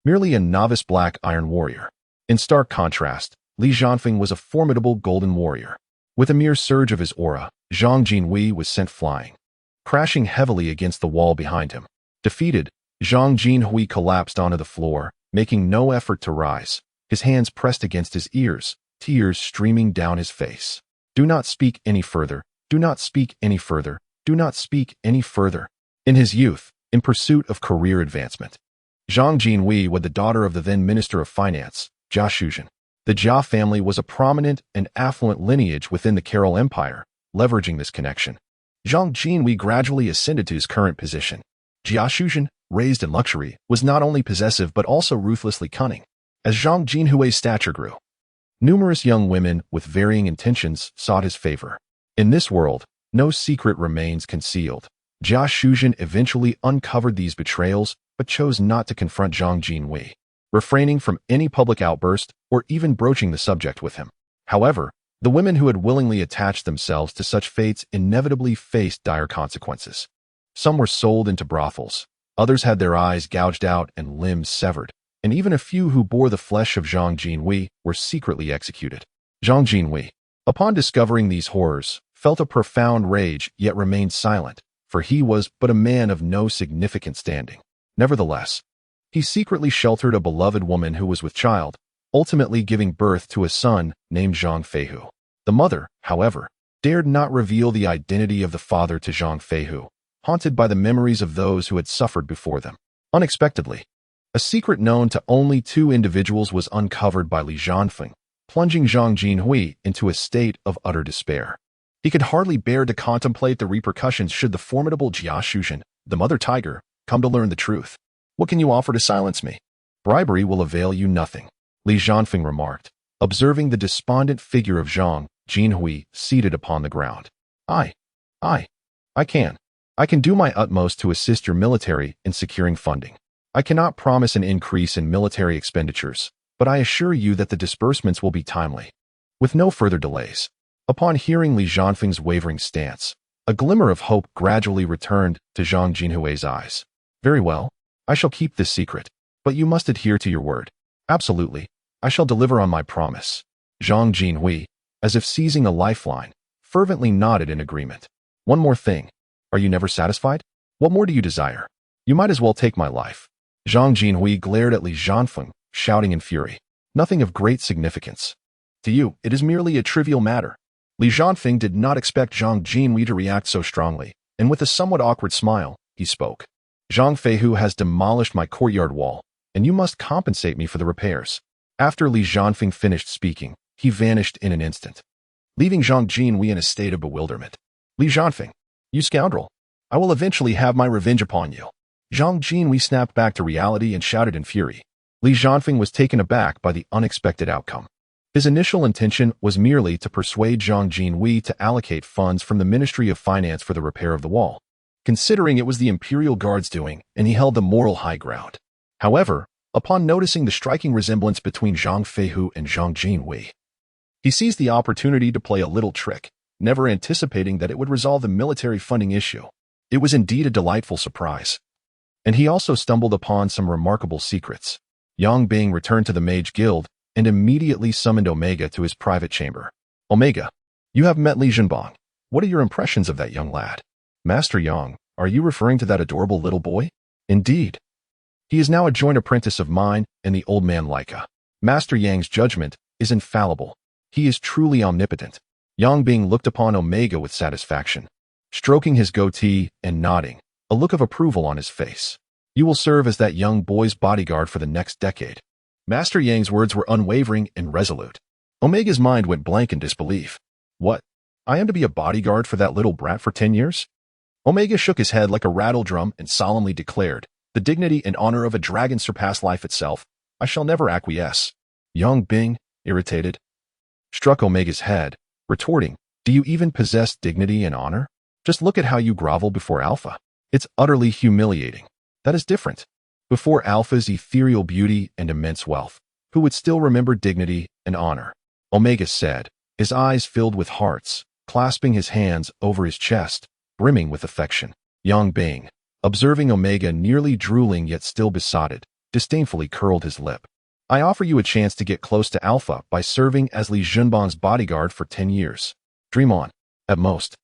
Merely a novice black iron warrior. In stark contrast, Li Zhanfeng was a formidable golden warrior. With a mere surge of his aura, Zhang Jinhui was sent flying, crashing heavily against the wall behind him. Defeated, Zhang Jinhui collapsed onto the floor, making no effort to rise, his hands pressed against his ears, tears streaming down his face. Do not speak any further. Do not speak any further. Do not speak any further. In his youth, in pursuit of career advancement, Zhang Jinhui was the daughter of the then Minister of Finance, Jia Shuzhen. The Jia family was a prominent and affluent lineage within the Carol Empire. Leveraging this connection, Zhang Jinhui gradually ascended to his current position. Jia Shuzhen, raised in luxury, was not only possessive but also ruthlessly cunning. As Zhang Jinhui's stature grew, numerous young women with varying intentions sought his favor. In this world, no secret remains concealed. Jia Shuzhen eventually uncovered these betrayals but chose not to confront Zhang Jinhui, refraining from any public outburst or even broaching the subject with him. However, the women who had willingly attached themselves to such fates inevitably faced dire consequences. Some were sold into brothels, others had their eyes gouged out and limbs severed, and even a few who bore the flesh of Zhang Jinhui were secretly executed. Zhang Jinhui, upon discovering these horrors, felt a profound rage yet remained silent, for he was but a man of no significant standing. Nevertheless, he secretly sheltered a beloved woman who was with child, ultimately giving birth to a son named Zhang Feihu. The mother, however, dared not reveal the identity of the father to Zhang Feihu, haunted by the memories of those who had suffered before them. Unexpectedly, a secret known to only two individuals was uncovered by Li Zhanfeng, plunging Zhang Jinhui into a state of utter despair. He could hardly bear to contemplate the repercussions should the formidable Jia Shuzhen, the mother tiger, come to learn the truth. What can you offer to silence me? Bribery will avail you nothing, Li Zhanfeng remarked, observing the despondent figure of Zhang Jinhui seated upon the ground. I can do my utmost to assist your military in securing funding. I cannot promise an increase in military expenditures, but I assure you that the disbursements will be timely, with no further delays. Upon hearing Li Zhanfeng's wavering stance, a glimmer of hope gradually returned to Zhang Jinhui's eyes. Very well, I shall keep this secret, but you must adhere to your word. Absolutely, I shall deliver on my promise. Zhang Jinhui, as if seizing a lifeline, fervently nodded in agreement. One more thing. Are you never satisfied? What more do you desire? You might as well take my life. Zhang Jinhui glared at Li Zhanfeng, shouting in fury. Nothing of great significance. To you, it is merely a trivial matter. Li Zhanfeng did not expect Zhang Jinhui to react so strongly, and with a somewhat awkward smile, he spoke. Zhang Feihu has demolished my courtyard wall, and you must compensate me for the repairs. After Li Zhanfeng finished speaking, he vanished in an instant, leaving Zhang Jinhui in a state of bewilderment. Li Zhanfeng, you scoundrel! I will eventually have my revenge upon you. Zhang Jinhui snapped back to reality and shouted in fury. Li Zhanfeng was taken aback by the unexpected outcome. His initial intention was merely to persuade Zhang Jinhui to allocate funds from the Ministry of Finance for the repair of the wall, considering it was the Imperial Guard's doing and he held the moral high ground. However, upon noticing the striking resemblance between Zhang Feihu and Zhang Jinhui, he seized the opportunity to play a little trick, never anticipating that it would resolve the military funding issue. It was indeed a delightful surprise. And he also stumbled upon some remarkable secrets. Yang Bing returned to the Mage Guild and immediately summoned Omega to his private chamber. Omega, you have met Li Zhenbang. What are your impressions of that young lad? Master Yang, are you referring to that adorable little boy? Indeed. He is now a joint apprentice of mine and the old man Laika. Master Yang's judgment is infallible. He is truly omnipotent. Yang Bing looked upon Omega with satisfaction. stroking his goatee and nodding, a look of approval on his face. You will serve as that young boy's bodyguard for the next decade. Master Yang's words were unwavering and resolute. Omega's mind went blank in disbelief. What? I am to be a bodyguard for that little brat for 10 years? Omega shook his head like a rattle drum and solemnly declared, the dignity and honor of a dragon surpass life itself. I shall never acquiesce. Yang Bing, irritated, struck Omega's head, retorting, do you even possess dignity and honor? Just look at how you grovel before Alpha. It's utterly humiliating. That is different. Before Alpha's ethereal beauty and immense wealth, who would still remember dignity and honor? Omega said, his eyes filled with hearts, clasping his hands over his chest, brimming with affection. Yang Bing, observing Omega nearly drooling yet still besotted, disdainfully curled his lip. I offer you a chance to get close to Alpha by serving as Li Junbang's bodyguard for 10 years. Dream on. At most.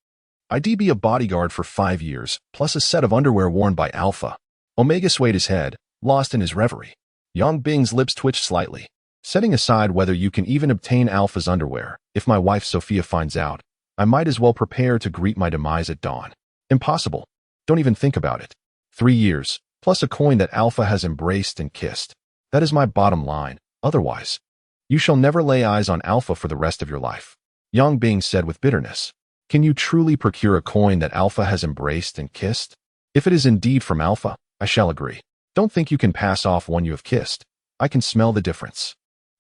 I'd be a bodyguard for 5 years, plus a set of underwear worn by Alpha. Omega swayed his head, lost in his reverie. Yang Bing's lips twitched slightly. Setting aside whether you can even obtain Alpha's underwear, if my wife Sophia finds out, I might as well prepare to greet my demise at dawn. Impossible. Don't even think about it. 3 years, plus a coin that Alpha has embraced and kissed. That is my bottom line. Otherwise, you shall never lay eyes on Alpha for the rest of your life. Yang Bing said with bitterness. Can you truly procure a coin that Alpha has embraced and kissed? If it is indeed from Alpha, I shall agree. Don't think you can pass off one you have kissed. I can smell the difference.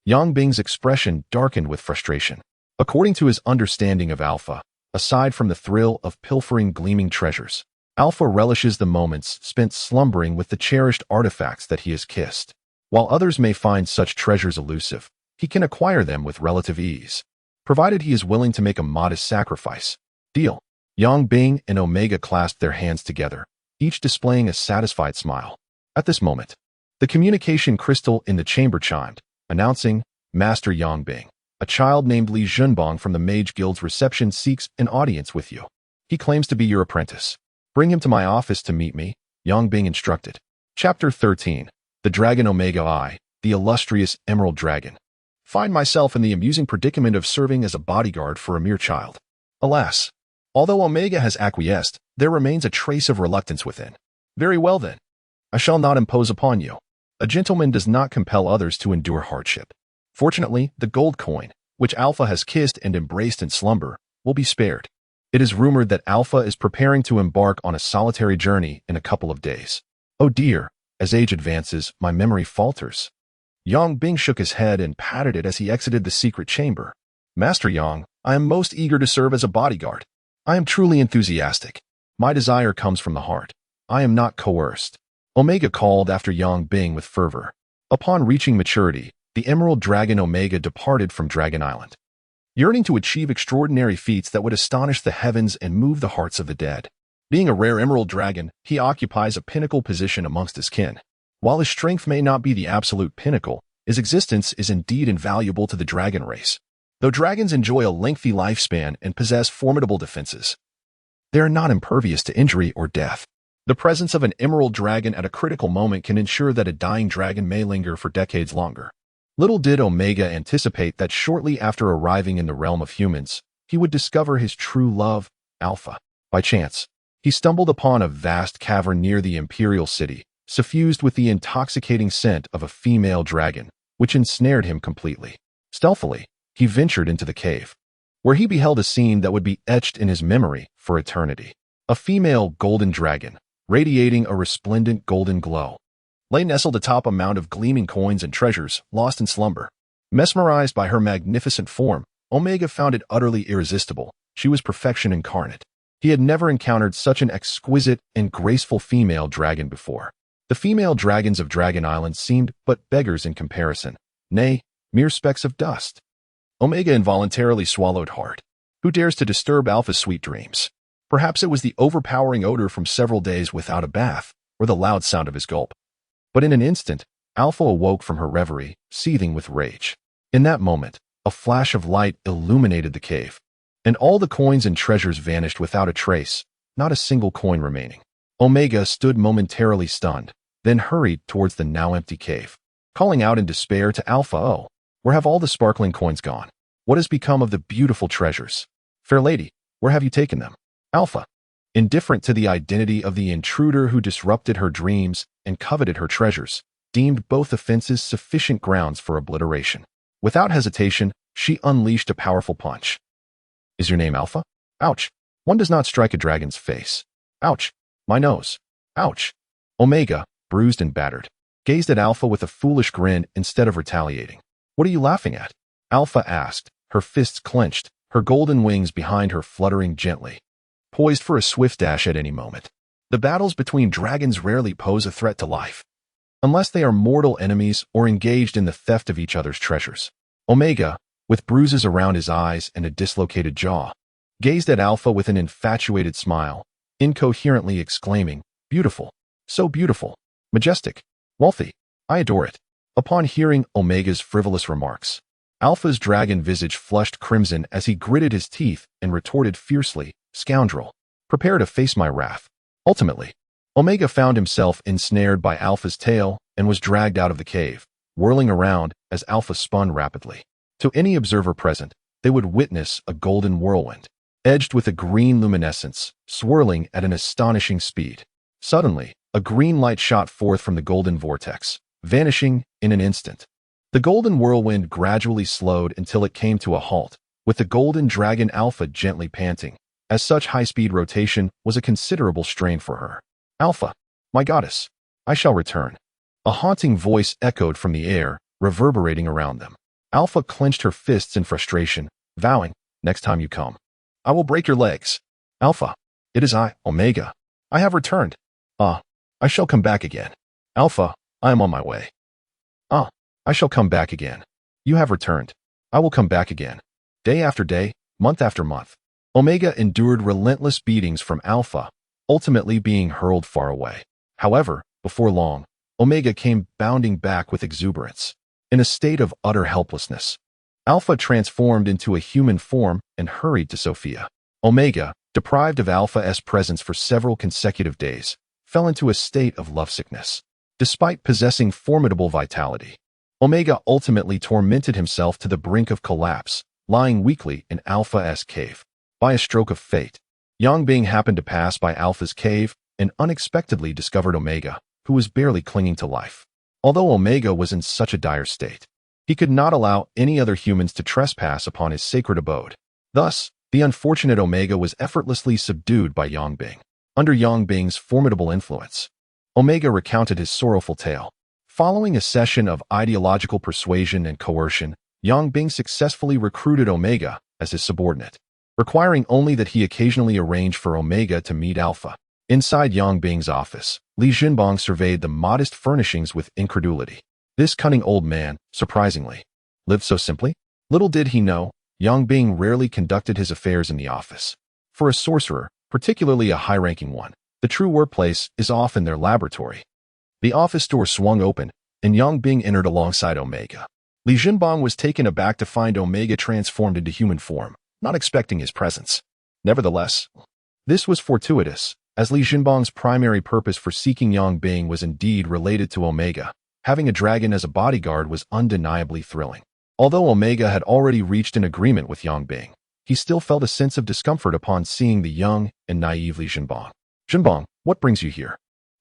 Yang Bing's expression darkened with frustration. According to his understanding of Alpha, aside from the thrill of pilfering gleaming treasures, Alpha relishes the moments spent slumbering with the cherished artifacts that he has kissed. While others may find such treasures elusive, he can acquire them with relative ease, provided he is willing to make a modest sacrifice. Deal. Yang Bing and Omega clasped their hands together, each displaying a satisfied smile. At this moment, the communication crystal in the chamber chimed, announcing, Master Yang Bing, a child named Li Junbang from the Mage Guild's reception seeks an audience with you. He claims to be your apprentice. Bring him to my office to meet me, Yang Bing instructed. Chapter 13. The Dragon Omega I, the illustrious Emerald Dragon. Find myself in the amusing predicament of serving as a bodyguard for a mere child. Alas, although Omega has acquiesced, there remains a trace of reluctance within. Very well then. I shall not impose upon you. A gentleman does not compel others to endure hardship. Fortunately, the gold coin, which Alpha has kissed and embraced in slumber, will be spared. It is rumored that Alpha is preparing to embark on a solitary journey in a couple of days. Oh dear. As age advances, my memory falters. Yang Bing shook his head and patted it as he exited the secret chamber. Master Yang, I am most eager to serve as a bodyguard. I am truly enthusiastic. My desire comes from the heart. I am not coerced. Omega called after Yang Bing with fervor. Upon reaching maturity, the Emerald Dragon Omega departed from Dragon Island, yearning to achieve extraordinary feats that would astonish the heavens and move the hearts of the dead. Being a rare emerald dragon, he occupies a pinnacle position amongst his kin. While his strength may not be the absolute pinnacle, his existence is indeed invaluable to the dragon race. Though dragons enjoy a lengthy lifespan and possess formidable defenses, they are not impervious to injury or death. The presence of an emerald dragon at a critical moment can ensure that a dying dragon may linger for decades longer. Little did Omega anticipate that shortly after arriving in the realm of humans, he would discover his true love, Alpha. By chance, he stumbled upon a vast cavern near the Imperial City, suffused with the intoxicating scent of a female dragon, which ensnared him completely. Stealthily, he ventured into the cave, where he beheld a scene that would be etched in his memory for eternity. A female golden dragon, radiating a resplendent golden glow, lay nestled atop a mound of gleaming coins and treasures, lost in slumber. Mesmerized by her magnificent form, Omega found it utterly irresistible. She was perfection incarnate. He had never encountered such an exquisite and graceful female dragon before. The female dragons of Dragon Island seemed but beggars in comparison, nay, mere specks of dust. Omega involuntarily swallowed hard. Who dares to disturb Alpha's sweet dreams? Perhaps it was the overpowering odor from several days without a bath, or the loud sound of his gulp. But in an instant, Alpha awoke from her reverie, seething with rage. In that moment, a flash of light illuminated the cave, and all the coins and treasures vanished without a trace, not a single coin remaining. Omega stood momentarily stunned, then hurried towards the now empty cave, calling out in despair to Alpha, "Oh, where have all the sparkling coins gone? What has become of the beautiful treasures? Fair lady, where have you taken them?" Alpha, indifferent to the identity of the intruder who disrupted her dreams and coveted her treasures, deemed both offenses sufficient grounds for obliteration. Without hesitation, she unleashed a powerful punch. Is your name Alpha? Ouch. One does not strike a dragon's face. Ouch. My nose. Ouch. Omega, bruised and battered, gazed at Alpha with a foolish grin instead of retaliating. What are you laughing at? Alpha asked, her fists clenched, her golden wings behind her fluttering gently, poised for a swift dash at any moment. The battles between dragons rarely pose a threat to life, unless they are mortal enemies or engaged in the theft of each other's treasures. Omega, with bruises around his eyes and a dislocated jaw, gazed at Alpha with an infatuated smile, incoherently exclaiming, "Beautiful, so beautiful, majestic, wealthy, I adore it." Upon hearing Omega's frivolous remarks, Alpha's dragon visage flushed crimson as he gritted his teeth and retorted fiercely, "Scoundrel, prepare to face my wrath." Ultimately, Omega found himself ensnared by Alpha's tail and was dragged out of the cave, whirling around as Alpha spun rapidly. To any observer present, they would witness a golden whirlwind, edged with a green luminescence, swirling at an astonishing speed. Suddenly, a green light shot forth from the golden vortex, vanishing in an instant. The golden whirlwind gradually slowed until it came to a halt, with the golden dragon Alpha gently panting, as such high-speed rotation was a considerable strain for her. "Alpha, my goddess, I shall return." A haunting voice echoed from the air, reverberating around them. Alpha clenched her fists in frustration, vowing, "Next time you come, I will break your legs." "Alpha, it is I, Omega. I have returned. I shall come back again." "Alpha, I am on my way." I shall come back again." "You have returned. I will come back again." Day after day, month after month, Omega endured relentless beatings from Alpha, ultimately being hurled far away. However, before long, Omega came bounding back with exuberance. In a state of utter helplessness, Alpha transformed into a human form and hurried to Sophia. Omega, deprived of Alpha's presence for several consecutive days, fell into a state of lovesickness. Despite possessing formidable vitality, Omega ultimately tormented himself to the brink of collapse, lying weakly in Alpha's cave. By a stroke of fate, Yangbing happened to pass by Alpha's cave and unexpectedly discovered Omega, who was barely clinging to life. Although Omega was in such a dire state, he could not allow any other humans to trespass upon his sacred abode. Thus, the unfortunate Omega was effortlessly subdued by Yangbing. Under Yangbing's formidable influence, Omega recounted his sorrowful tale. Following a session of ideological persuasion and coercion, Yangbing successfully recruited Omega as his subordinate, requiring only that he occasionally arrange for Omega to meet Alpha. Inside Yangbing's office, Li Jinbang surveyed the modest furnishings with incredulity. This cunning old man, surprisingly, lived so simply? Little did he know, Yangbing rarely conducted his affairs in the office. For a sorcerer, particularly a high-ranking one, the true workplace is often their laboratory. The office door swung open, and Yangbing entered alongside Omega. Li Jinbang was taken aback to find Omega transformed into human form, not expecting his presence. Nevertheless, this was fortuitous, as Li Jinbang's primary purpose for seeking Yangbing was indeed related to Omega. Having a dragon as a bodyguard was undeniably thrilling. Although Omega had already reached an agreement with Yangbing, he still felt a sense of discomfort upon seeing the young and naive Li Jinbang. "Jinbang, what brings you here?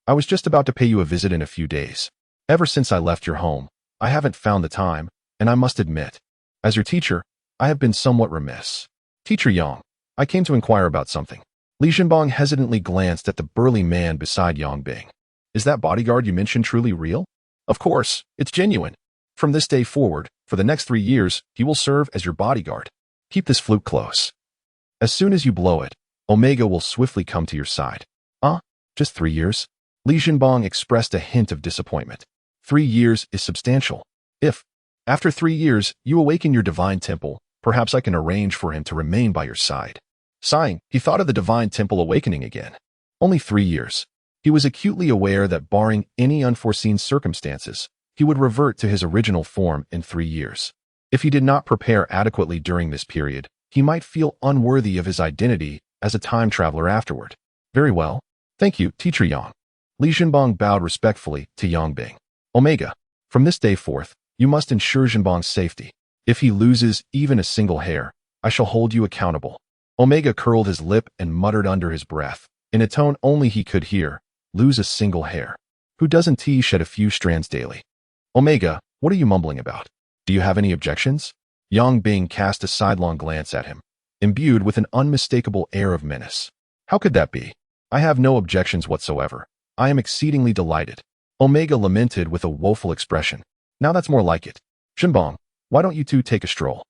I was just about to pay you a visit in a few days. Ever since I left your home, I haven't found the time, and I must admit, as your teacher, I have been somewhat remiss." "Teacher Yang, I came to inquire about something." Li Jinbang hesitantly glanced at the burly man beside Yangbing. "Is that bodyguard you mentioned truly real?" "Of course, it's genuine. From this day forward, for the next 3 years, he will serve as your bodyguard. Keep this flute close. As soon as you blow it, Omega will swiftly come to your side." Just 3 years?" Li Jinbang expressed a hint of disappointment. 3 years is substantial. If, after 3 years, you awaken your divine temple, perhaps I can arrange for him to remain by your side." Sighing, he thought of the divine temple awakening again. Only 3 years. He was acutely aware that barring any unforeseen circumstances, he would revert to his original form in 3 years. If he did not prepare adequately during this period, he might feel unworthy of his identity as a time traveler afterward. "Very well. Thank you, Teacher Yang." Li Jinbang bowed respectfully to Yangbing. "Omega, from this day forth, you must ensure Jinbang's safety. If he loses even a single hair, I shall hold you accountable." Omega curled his lip and muttered under his breath, in a tone only he could hear, lose a single hair. Who doesn't shed a few strands daily? Omega, what are you mumbling about? Do you have any objections? Yang Bing cast a sidelong glance at him, imbued with an unmistakable air of menace. How could that be? I have no objections whatsoever. I am exceedingly delighted. Omega lamented with a woeful expression. Now that's more like it. Zhenbong, why don't you two take a stroll?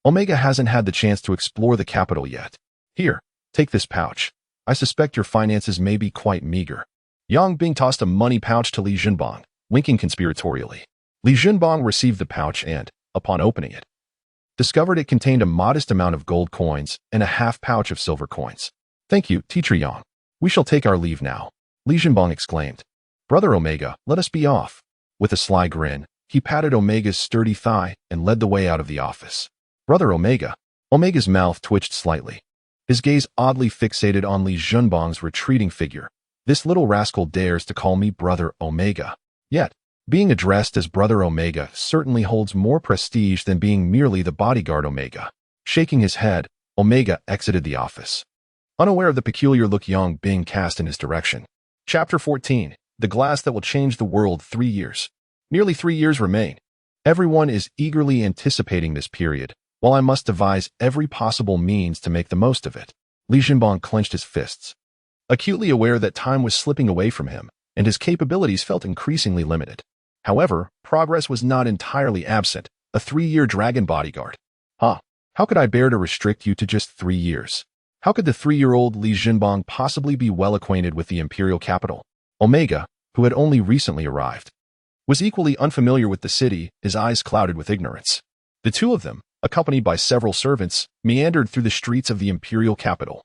Omega hasn't had the chance to explore the capital yet. Here, take this pouch. I suspect your finances may be quite meager. Yang Bing tossed a money pouch to Li Zhenbong, winking conspiratorially. Li Zhenbong received the pouch and, upon opening it, discovered it contained a modest amount of gold coins and a half pouch of silver coins. Thank you, Teacher Yang. We shall take our leave now, Li Zhenbong exclaimed. Brother Omega, let us be off. With a sly grin, he patted Omega's sturdy thigh and led the way out of the office. Brother Omega. Omega's mouth twitched slightly, his gaze oddly fixated on Li Zhenbong's retreating figure. This little rascal dares to call me Brother Omega. Yet, being addressed as Brother Omega certainly holds more prestige than being merely the bodyguard Omega. Shaking his head, Omega exited the office, unaware of the peculiar look Yang Bing cast in his direction. Chapter 14. The Glass That Will Change the World. 3 years. Nearly 3 years remain. Everyone is eagerly anticipating this period, while I must devise every possible means to make the most of it. Li Zhenbong clenched his fists, acutely aware that time was slipping away from him, and his capabilities felt increasingly limited. However, progress was not entirely absent. A 3-year dragon bodyguard. How could I bear to restrict you to just 3 years? How could the 3-year-old Li Zhenbong possibly be well acquainted with the imperial capital? Omega, who had only recently arrived, was equally unfamiliar with the city, his eyes clouded with ignorance. The two of them, accompanied by several servants, meandered through the streets of the imperial capital.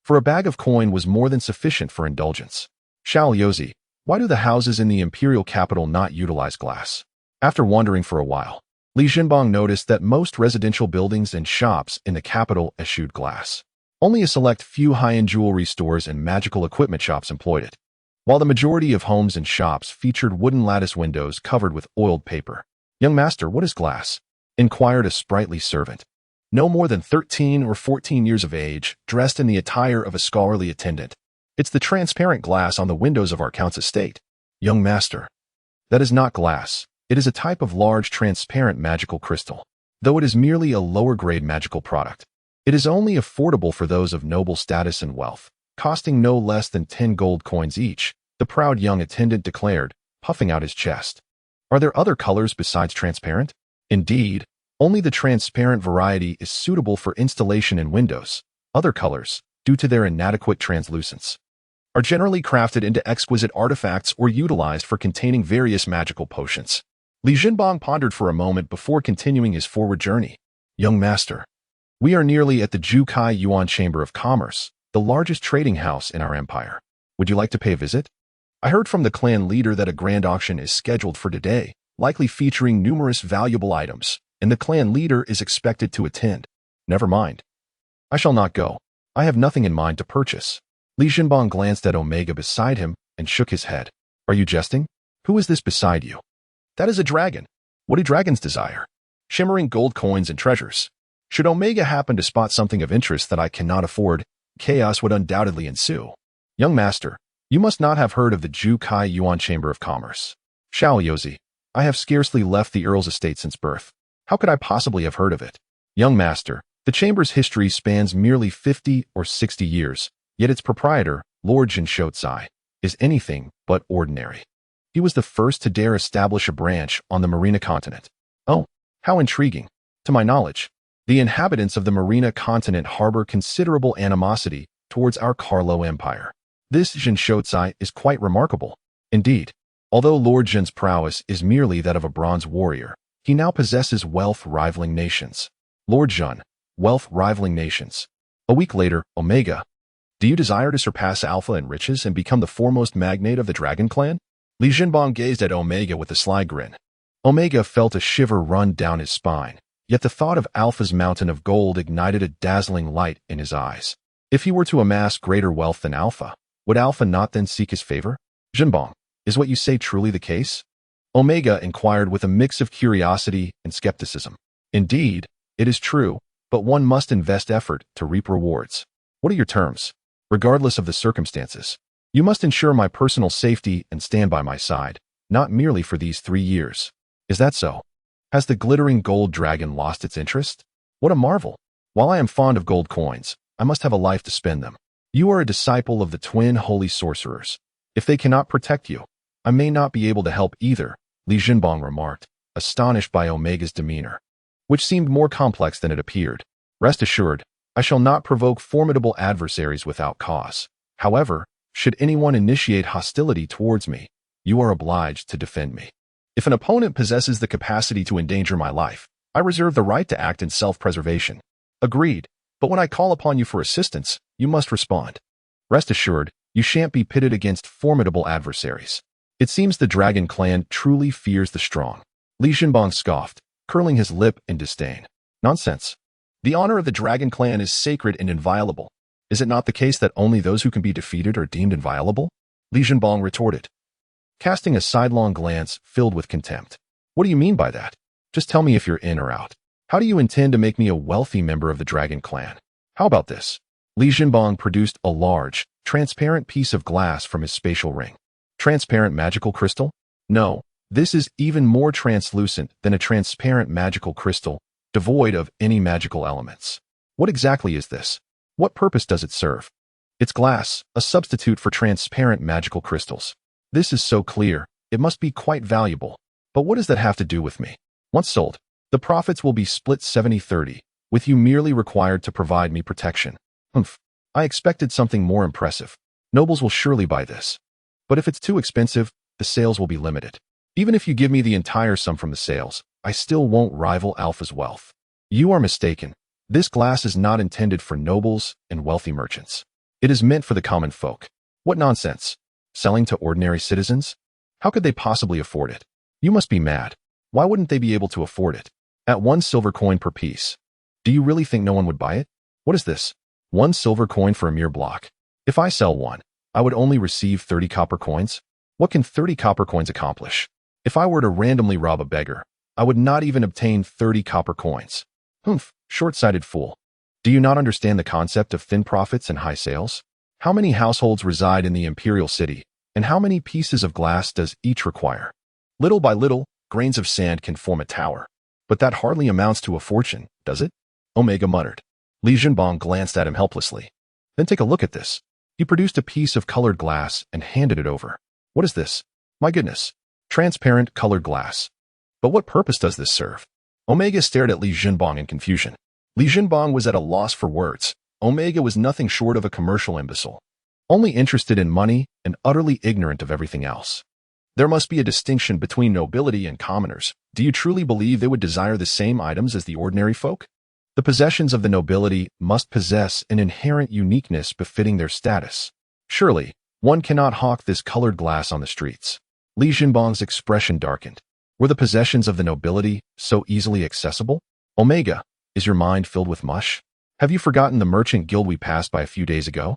For a bag of coin was more than sufficient for indulgence. Xiao Yozi, why do the houses in the imperial capital not utilize glass? After wondering for a while, Li Zhenbong noticed that most residential buildings and shops in the capital eschewed glass. Only a select few high-end jewelry stores and magical equipment shops employed it, while the majority of homes and shops featured wooden lattice windows covered with oiled paper. Young master, what is glass? Inquired a sprightly servant, no more than 13 or 14 years of age, dressed in the attire of a scholarly attendant. It's the transparent glass on the windows of our count's estate. Young master, that is not glass. It is a type of large transparent magical crystal. Though it is merely a lower-grade magical product, it is only affordable for those of noble status and wealth, costing no less than 10 gold coins each, the proud young attendant declared, puffing out his chest. Are there other colors besides transparent? Indeed, only the transparent variety is suitable for installation in windows. Other colors, due to their inadequate translucence, are generally crafted into exquisite artifacts or utilized for containing various magical potions. Li Zhenbong pondered for a moment before continuing his forward journey. Young master, we are nearly at the Jukai Yuan Chamber of Commerce, the largest trading house in our empire. Would you like to pay a visit? I heard from the clan leader that a grand auction is scheduled for today, likely featuring numerous valuable items, and the clan leader is expected to attend. Never mind. I shall not go. I have nothing in mind to purchase. Li Zhenbong glanced at Omega beside him and shook his head. Are you jesting? Who is this beside you? That is a dragon. What do dragons desire? Shimmering gold coins and treasures. Should Omega happen to spot something of interest that I cannot afford, chaos would undoubtedly ensue. Young master, you must not have heard of the Jukai Yuan Chamber of Commerce. Xiao Yozi, I have scarcely left the Earl's estate since birth. How could I possibly have heard of it? Young master, the chamber's history spans merely 50 or 60 years, yet its proprietor, Lord Jinshotsai, is anything but ordinary. He was the first to dare establish a branch on the Marina continent. Oh, how intriguing. To my knowledge, the inhabitants of the Marina continent harbor considerable animosity towards our Carlo Empire. This Jinshotsai is quite remarkable. Indeed, although Lord Jin's prowess is merely that of a bronze warrior, he now possesses wealth rivaling nations. Lord Jin, wealth rivaling nations. A week later, Omega, do you desire to surpass Alpha in riches and become the foremost magnate of the Dragon Clan? Li Zhenbong gazed at Omega with a sly grin. Omega felt a shiver run down his spine, yet the thought of Alpha's mountain of gold ignited a dazzling light in his eyes. If he were to amass greater wealth than Alpha, would Alpha not then seek his favor? Zhenbong, is what you say truly the case? Omega inquired with a mix of curiosity and skepticism. Indeed, it is true, but one must invest effort to reap rewards. What are your terms? regardless of the circumstances. You must ensure my personal safety and stand by my side, not merely for these 3 years. Is that so? Has the glittering gold dragon lost its interest? What a marvel! While I am fond of gold coins, I must have a life to spend them. You are a disciple of the twin holy sorcerers. If they cannot protect you, I may not be able to help either, Li Jinbang remarked, astonished by Omega's demeanor, which seemed more complex than it appeared. Rest assured, I shall not provoke formidable adversaries without cause. However, should anyone initiate hostility towards me, you are obliged to defend me. If an opponent possesses the capacity to endanger my life, I reserve the right to act in self-preservation. Agreed, but when I call upon you for assistance, you must respond. Rest assured, you shan't be pitted against formidable adversaries. It seems the Dragon Clan truly fears the strong. Li Jinbang scoffed, curling his lip in disdain. Nonsense. The honor of the Dragon Clan is sacred and inviolable. Is it not the case that only those who can be defeated are deemed inviolable? Li Jinbang retorted, casting a sidelong glance filled with contempt. What do you mean by that? Just tell me if you're in or out. How do you intend to make me a wealthy member of the Dragon Clan? How about this? Li Jinbang produced a large, transparent piece of glass from his spatial ring. Transparent magical crystal? No, this is even more translucent than a transparent magical crystal, devoid of any magical elements. What exactly is this? What purpose does it serve? It's glass, a substitute for transparent magical crystals. This is so clear, it must be quite valuable. But what does that have to do with me? Once sold, the profits will be split 70-30, with you merely required to provide me protection. Humph, I expected something more impressive. Nobles will surely buy this. But if it's too expensive, the sales will be limited. Even if you give me the entire sum from the sales, I still won't rival Alpha's wealth. You are mistaken. This glass is not intended for nobles and wealthy merchants. It is meant for the common folk. What nonsense! Selling to ordinary citizens? How could they possibly afford it? You must be mad. Why wouldn't they be able to afford it? At 1 silver coin per piece. Do you really think no one would buy it? What is this? 1 silver coin for a mere block. If I sell one, I would only receive 30 copper coins. What can 30 copper coins accomplish? If I were to randomly rob a beggar, I would not even obtain 30 copper coins. Humph, short-sighted fool. Do you not understand the concept of thin profits and high sales? How many households reside in the imperial city, and how many pieces of glass does each require? Little by little, grains of sand can form a tower. But that hardly amounts to a fortune, does it? Omega muttered. Li Jinbang glanced at him helplessly. Then take a look at this. He produced a piece of colored glass and handed it over. What is this? My goodness. Transparent colored glass. But what purpose does this serve? Omega stared at Li Jinbang in confusion. Li Jinbang was at a loss for words. Omega was nothing short of a commercial imbecile, only interested in money and utterly ignorant of everything else. There must be a distinction between nobility and commoners. Do you truly believe they would desire the same items as the ordinary folk? The possessions of the nobility must possess an inherent uniqueness befitting their status. Surely, one cannot hawk this colored glass on the streets. Li Jinbang's expression darkened. Were the possessions of the nobility so easily accessible? Omega, is your mind filled with mush? Have you forgotten the merchant guild we passed by a few days ago?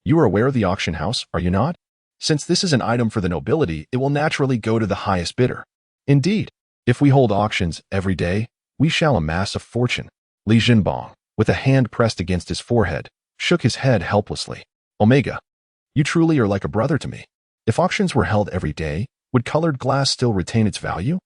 You are aware of the auction house, are you not? Since this is an item for the nobility, it will naturally go to the highest bidder. Indeed, if we hold auctions every day, we shall amass a fortune. Li Jinbang, with a hand pressed against his forehead, shook his head helplessly. Omega, you truly are like a brother to me. If auctions were held every day, would colored glass still retain its value?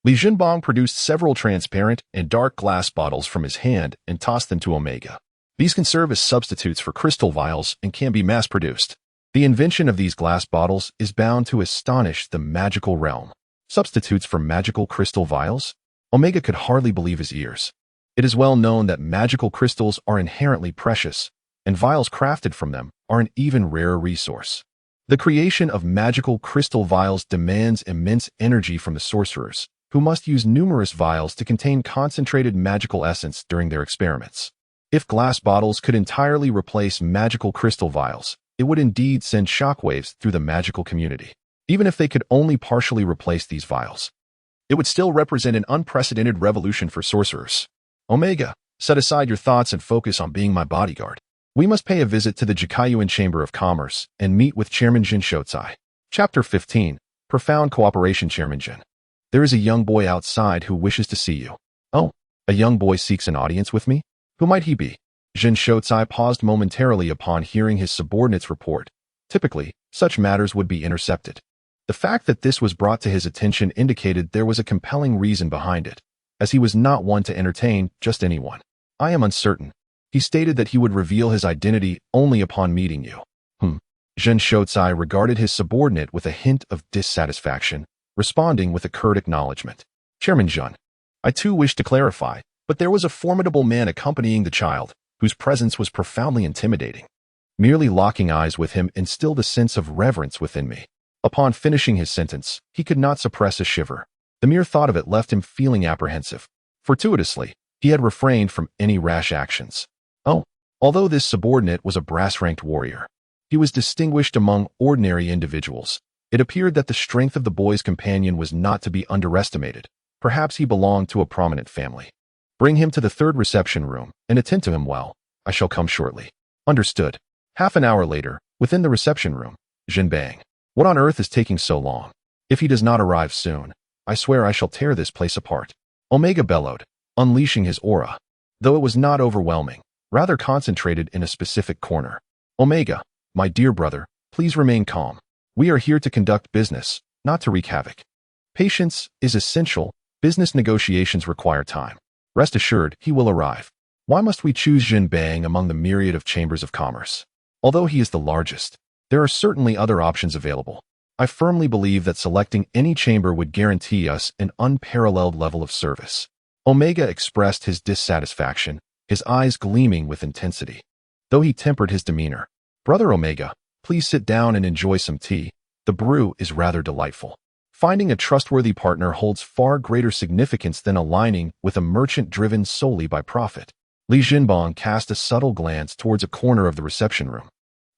Li Jinbang produced several transparent and dark glass bottles from his hand and tossed them to Omega. These can serve as substitutes for crystal vials and can be mass-produced. The invention of these glass bottles is bound to astonish the magical realm. Substitutes for magical crystal vials? Omega could hardly believe his ears. It is well known that magical crystals are inherently precious, and vials crafted from them are an even rarer resource. The creation of magical crystal vials demands immense energy from the sorcerers, who must use numerous vials to contain concentrated magical essence during their experiments. If glass bottles could entirely replace magical crystal vials, it would indeed send shockwaves through the magical community. Even if they could only partially replace these vials, it would still represent an unprecedented revolution for sorcerers. Omega, set aside your thoughts and focus on being my bodyguard. We must pay a visit to the Jikayuan Chamber of Commerce and meet with Chairman Jin Shotsai. Chapter 15. Profound Cooperation. Chairman Jin. There is a young boy outside who wishes to see you. Oh, a young boy seeks an audience with me? Who might he be? Jin Shotsai paused momentarily upon hearing his subordinate's report. Typically, such matters would be intercepted. The fact that this was brought to his attention indicated there was a compelling reason behind it, as he was not one to entertain just anyone. I am uncertain. He stated that he would reveal his identity only upon meeting you. Jin Shotsai regarded his subordinate with a hint of dissatisfaction, responding with a curt acknowledgement. Chairman Jun, I too wish to clarify, but there was a formidable man accompanying the child, whose presence was profoundly intimidating. Merely locking eyes with him instilled a sense of reverence within me. Upon finishing his sentence, he could not suppress a shiver. The mere thought of it left him feeling apprehensive. Fortuitously, he had refrained from any rash actions. Although this subordinate was a brass-ranked warrior, he was distinguished among ordinary individuals. It appeared that the strength of the boy's companion was not to be underestimated. Perhaps he belonged to a prominent family. Bring him to the third reception room and attend to him well. I shall come shortly. Understood. Half an hour later, within the reception room, Jin Bang. What on earth is taking so long? If he does not arrive soon, I swear I shall tear this place apart. Omega bellowed, unleashing his aura. Though it was not overwhelming, rather concentrated in a specific corner. Omega, my dear brother, please remain calm. We are here to conduct business, not to wreak havoc. Patience is essential. Business negotiations require time. Rest assured, he will arrive. Why must we choose Jin Bang among the myriad of chambers of commerce? Although he is the largest, there are certainly other options available. I firmly believe that selecting any chamber would guarantee us an unparalleled level of service. Omega expressed his dissatisfaction, his eyes gleaming with intensity. Though he tempered his demeanor, Brother Omega, please sit down and enjoy some tea. The brew is rather delightful. Finding a trustworthy partner holds far greater significance than aligning with a merchant driven solely by profit. Li Jinbang cast a subtle glance towards a corner of the reception room.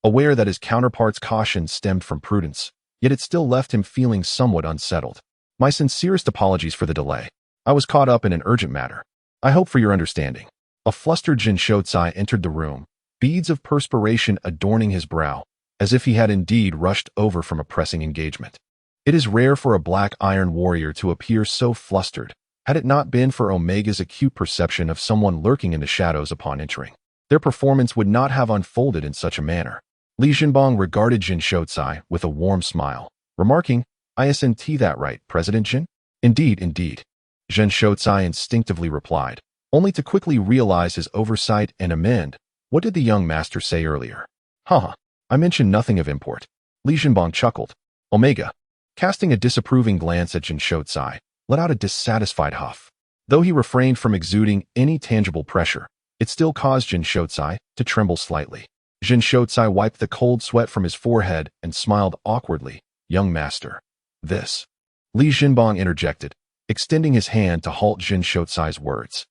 Aware that his counterpart's caution stemmed from prudence, yet it still left him feeling somewhat unsettled. My sincerest apologies for the delay. I was caught up in an urgent matter. I hope for your understanding. A flustered Jin Shotsai entered the room, beads of perspiration adorning his brow, as if he had indeed rushed over from a pressing engagement. It is rare for a black iron warrior to appear so flustered, had it not been for Omega's acute perception of someone lurking in the shadows upon entering. Their performance would not have unfolded in such a manner. Li Jinbang regarded Jin Shotsai with a warm smile, remarking, "Isn't that right, President Jin?" Indeed. Jin Shotsai instinctively replied, only to quickly realize his oversight and amend. What did the young master say earlier? I mentioned nothing of import. Li Jinbang chuckled. Omega, casting a disapproving glance at Jin Shotsai, let out a dissatisfied huff. Though he refrained from exuding any tangible pressure, it still caused Jin Shotsai to tremble slightly. Jin Shotsai wiped the cold sweat from his forehead and smiled awkwardly. Young master. This. Li Jinbang interjected, extending his hand to halt Jin Shotsai's words.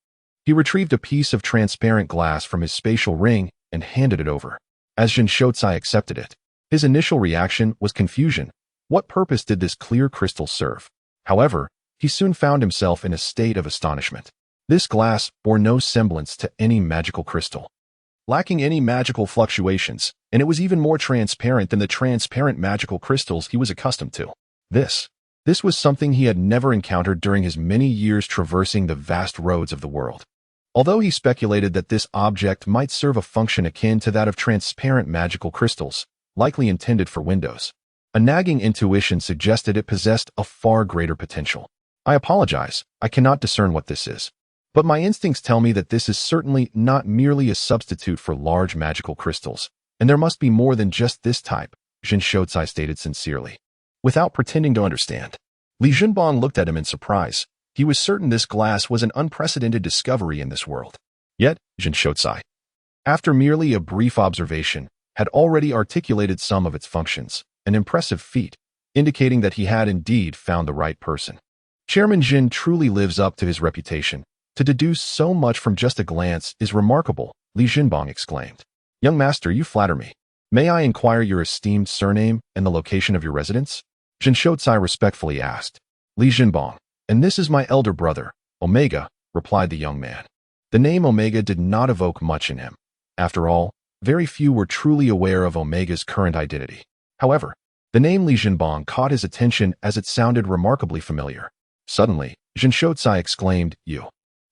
He retrieved a piece of transparent glass from his spatial ring and handed it over. As Jin Shotsai accepted it, his initial reaction was confusion. What purpose did this clear crystal serve? However, he soon found himself in a state of astonishment. This glass bore no semblance to any magical crystal, lacking any magical fluctuations, and it was even more transparent than the transparent magical crystals he was accustomed to. This was something he had never encountered during his many years traversing the vast roads of the world. Although he speculated that this object might serve a function akin to that of transparent magical crystals, likely intended for windows, a nagging intuition suggested it possessed a far greater potential. I apologize, I cannot discern what this is. But my instincts tell me that this is certainly not merely a substitute for large magical crystals, and there must be more than just this type, Jin Shotsai stated sincerely. Without pretending to understand, Li Jinbang looked at him in surprise. He was certain this glass was an unprecedented discovery in this world. Yet, Jin Shotsai, after merely a brief observation, had already articulated some of its functions, an impressive feat, indicating that he had indeed found the right person. Chairman Jin truly lives up to his reputation. To deduce so much from just a glance is remarkable, Li Jinbang exclaimed. Young master, you flatter me. May I inquire your esteemed surname and the location of your residence? Jin Shotsai respectfully asked. Li Jinbang, and this is my elder brother, Omega, replied the young man. The name Omega did not evoke much in him. After all, very few were truly aware of Omega's current identity. However, the name Li Jinbang caught his attention as it sounded remarkably familiar. Suddenly, Jin Shotsai exclaimed, You.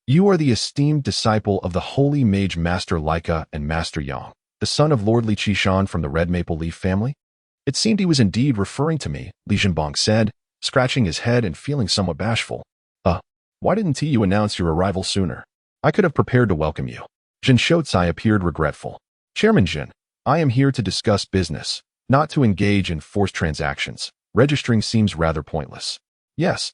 You are the esteemed disciple of the holy mage Master Laika and Master Yang, the son of Lord Li Qishan from the Red Maple Leaf family? It seemed he was indeed referring to me, Li Jinbang said, scratching his head and feeling somewhat bashful. Why didn't you announce your arrival sooner? I could have prepared to welcome you. Jin Shouzai appeared regretful. Chairman Jin, I am here to discuss business, not to engage in forced transactions. Registering seems rather pointless. Yes,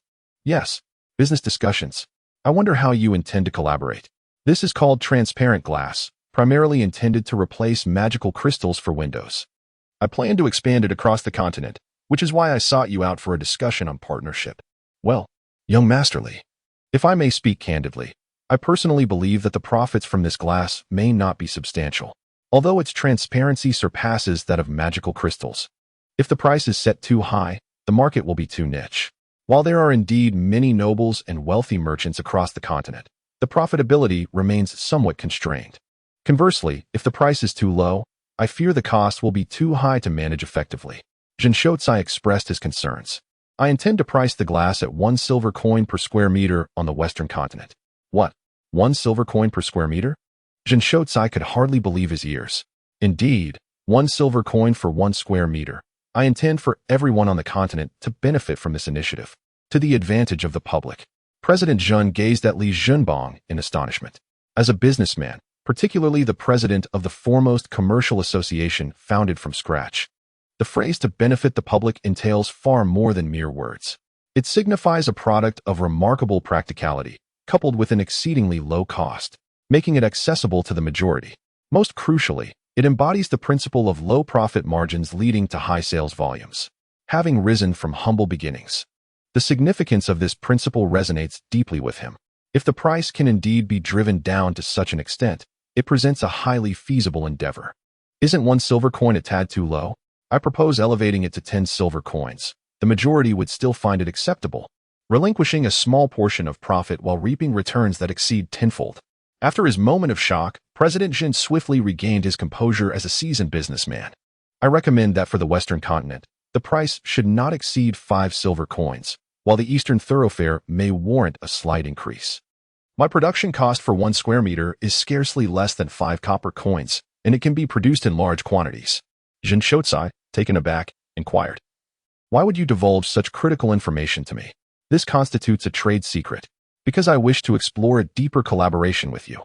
business discussions. I wonder how you intend to collaborate. This is called transparent glass, primarily intended to replace magical crystals for windows. I plan to expand it across the continent, which is why I sought you out for a discussion on partnership. Well, young Master Li, if I may speak candidly, I personally believe that the profits from this glass may not be substantial, although its transparency surpasses that of magical crystals. If the price is set too high, the market will be too niche. While there are indeed many nobles and wealthy merchants across the continent, the profitability remains somewhat constrained. Conversely, if the price is too low, I fear the cost will be too high to manage effectively. Jin Shouzai expressed his concerns. I intend to price the glass at 1 silver coin per square meter on the western continent. What? 1 silver coin per square meter? Jin Shouzai could hardly believe his ears. Indeed, 1 silver coin for 1 square meter. I intend for everyone on the continent to benefit from this initiative, to the advantage of the public. President Zhun gazed at Li Junbang in astonishment. As a businessman, particularly the president of the foremost commercial association founded from scratch, the phrase to benefit the public entails far more than mere words. It signifies a product of remarkable practicality, coupled with an exceedingly low cost, making it accessible to the majority. Most crucially, it embodies the principle of low profit margins leading to high sales volumes. Having risen from humble beginnings, the significance of this principle resonates deeply with him. If the price can indeed be driven down to such an extent, it presents a highly feasible endeavor. Isn't 1 silver coin a tad too low? I propose elevating it to 10 silver coins. The majority would still find it acceptable, relinquishing a small portion of profit while reaping returns that exceed tenfold. After his moment of shock, President Jin swiftly regained his composure as a seasoned businessman. I recommend that for the Western continent, the price should not exceed 5 silver coins, while the Eastern thoroughfare may warrant a slight increase. My production cost for 1 square meter is scarcely less than 5 copper coins, and it can be produced in large quantities. Jin Shouzai, taken aback, inquired, "Why would you divulge such critical information to me? This constitutes a trade secret, because I wish to explore a deeper collaboration with you.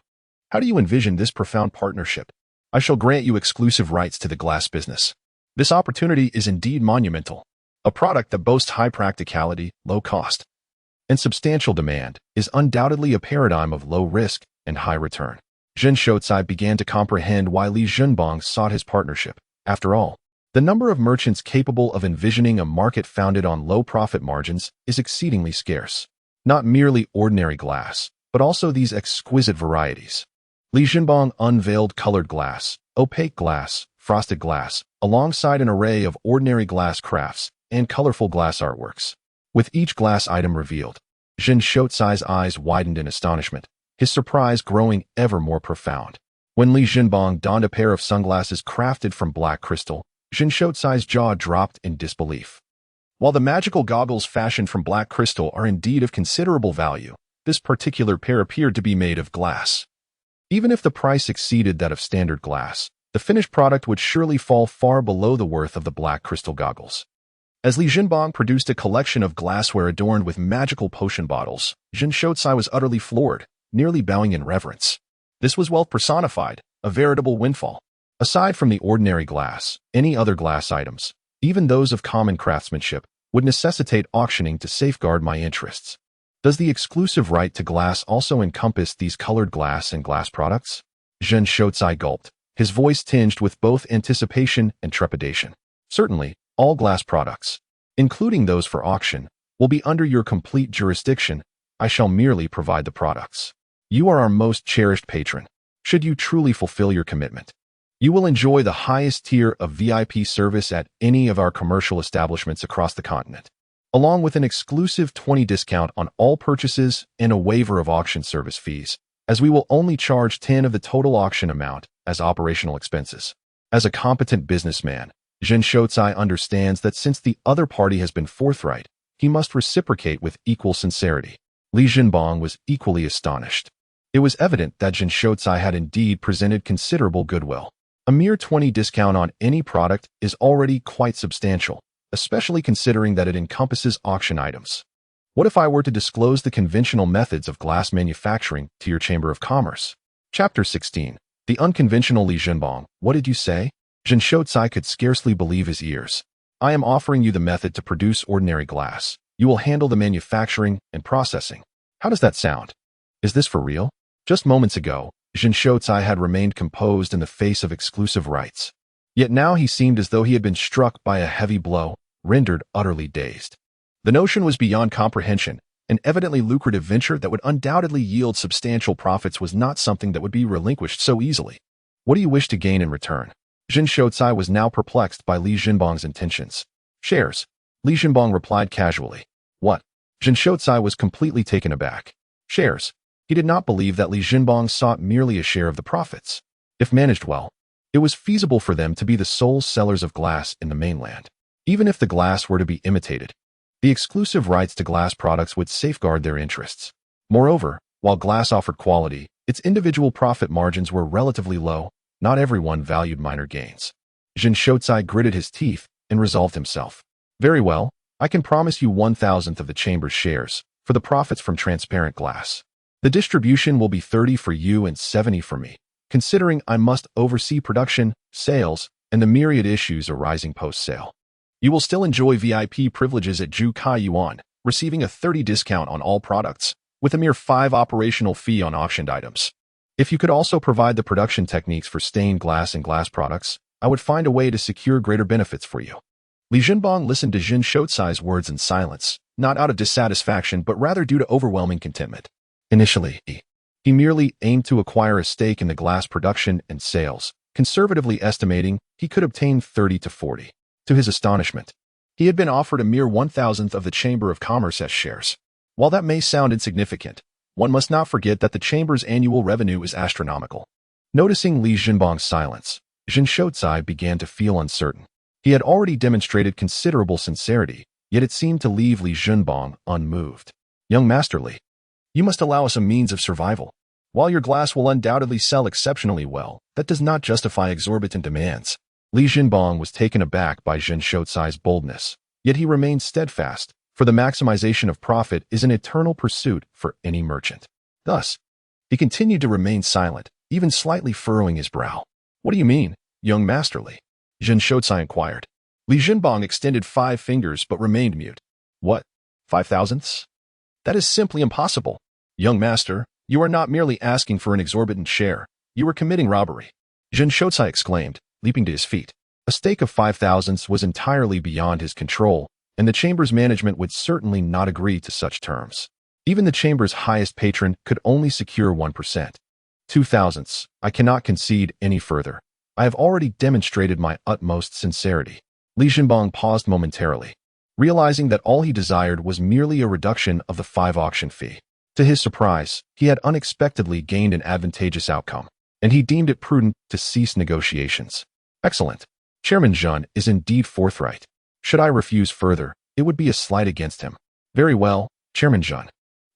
How do you envision this profound partnership? I shall grant you exclusive rights to the glass business. This opportunity is indeed monumental. A product that boasts high practicality, low cost, and substantial demand is undoubtedly a paradigm of low risk and high return." Jin Shouzai began to comprehend why Li Junbang sought his partnership. After all, the number of merchants capable of envisioning a market founded on low profit margins is exceedingly scarce. Not merely ordinary glass, but also these exquisite varieties. Li Junbang unveiled colored glass, opaque glass, frosted glass, alongside an array of ordinary glass crafts and colorful glass artworks. With each glass item revealed, Jin Shouzai's eyes widened in astonishment, his surprise growing ever more profound. When Li Junbang donned a pair of sunglasses crafted from black crystal, Jin Shouzai's jaw dropped in disbelief. While the magical goggles fashioned from black crystal are indeed of considerable value, this particular pair appeared to be made of glass. Even if the price exceeded that of standard glass, the finished product would surely fall far below the worth of the black crystal goggles. As Li Junbang produced a collection of glassware adorned with magical potion bottles, Jin Shouzai was utterly floored, nearly bowing in reverence. This was wealth personified, a veritable windfall. Aside from the ordinary glass, any other glass items, even those of common craftsmanship, would necessitate auctioning to safeguard my interests. Does the exclusive right to glass also encompass these colored glass and glass products? Jin Shouzai gulped, his voice tinged with both anticipation and trepidation. Certainly, all glass products, including those for auction, will be under your complete jurisdiction. I shall merely provide the products. You are our most cherished patron. Should you truly fulfill your commitment, you will enjoy the highest tier of VIP service at any of our commercial establishments across the continent, along with an exclusive 20% discount on all purchases and a waiver of auction service fees, as we will only charge 10% of the total auction amount as operational expenses. As a competent businessman, Jin Shouzai understands that since the other party has been forthright, he must reciprocate with equal sincerity. Li Junbang was equally astonished. It was evident that Jin Shotsai had indeed presented considerable goodwill. A mere 20% discount on any product is already quite substantial, especially considering that it encompasses auction items. What if I were to disclose the conventional methods of glass manufacturing to your Chamber of Commerce? Chapter 16. The unconventional Li Jinbang. What did you say? Jin Shotsai could scarcely believe his ears. I am offering you the method to produce ordinary glass. You will handle the manufacturing and processing. How does that sound? Is this for real? Just moments ago, Jin Shotsai had remained composed in the face of exclusive rights. Yet now he seemed as though he had been struck by a heavy blow, rendered utterly dazed. The notion was beyond comprehension. An evidently lucrative venture that would undoubtedly yield substantial profits was not something that would be relinquished so easily. What do you wish to gain in return? Jin Shotsai was now perplexed by Li Jinbang's intentions. Shares. Li Jinbang replied casually. What? Jin Shotsai was completely taken aback. Shares. He did not believe that Li Jinbang sought merely a share of the profits. If managed well, it was feasible for them to be the sole sellers of glass in the mainland. Even if the glass were to be imitated, the exclusive rights to glass products would safeguard their interests. Moreover, while glass offered quality, its individual profit margins were relatively low. Not everyone valued minor gains. Jin Shotsai gritted his teeth and resolved himself. Very well, I can promise you 1,000th of the chamber's shares for the profits from transparent glass. The distribution will be 30 for you and 70 for me, considering I must oversee production, sales, and the myriad issues arising post-sale. You will still enjoy VIP privileges at Ju Kai Yuan, receiving a 30% discount on all products, with a mere 5% operational fee on auctioned items. If you could also provide the production techniques for stained glass and glass products, I would find a way to secure greater benefits for you. Li Jinbang listened to Jin Shotsai's words in silence, not out of dissatisfaction but rather due to overwhelming contentment. Initially, he merely aimed to acquire a stake in the glass production and sales, conservatively estimating he could obtain 30 to 40. To his astonishment, he had been offered a mere 1,000th of the Chamber of Commerce's shares. While that may sound insignificant, one must not forget that the Chamber's annual revenue is astronomical. Noticing Li Jinbang's silence, Jin Shotsai began to feel uncertain. He had already demonstrated considerable sincerity, yet it seemed to leave Li Jinbang unmoved. Young Master Li, you must allow us a means of survival. While your glass will undoubtedly sell exceptionally well, that does not justify exorbitant demands. Li Jinbang was taken aback by Jin Shotsai's boldness, yet he remained steadfast, for the maximization of profit is an eternal pursuit for any merchant. Thus, he continued to remain silent, even slightly furrowing his brow. What do you mean, young Master Li? Jin Shotsai inquired. Li Jinbang extended 5 fingers but remained mute. What? 5,000ths? That is simply impossible. Young Master, you are not merely asking for an exorbitant share, you are committing robbery. Jin Shotsai exclaimed, leaping to his feet. A stake of 5,000ths was entirely beyond his control, and the Chamber's management would certainly not agree to such terms. Even the Chamber's highest patron could only secure 1%. 2,000ths, I cannot concede any further. I have already demonstrated my utmost sincerity. Li Jinbang paused momentarily, realizing that all he desired was merely a reduction of the 5 auction fee. To his surprise, he had unexpectedly gained an advantageous outcome, and he deemed it prudent to cease negotiations. Excellent. Chairman Zhun is indeed forthright. Should I refuse further, it would be a slight against him. Very well, Chairman Zhun.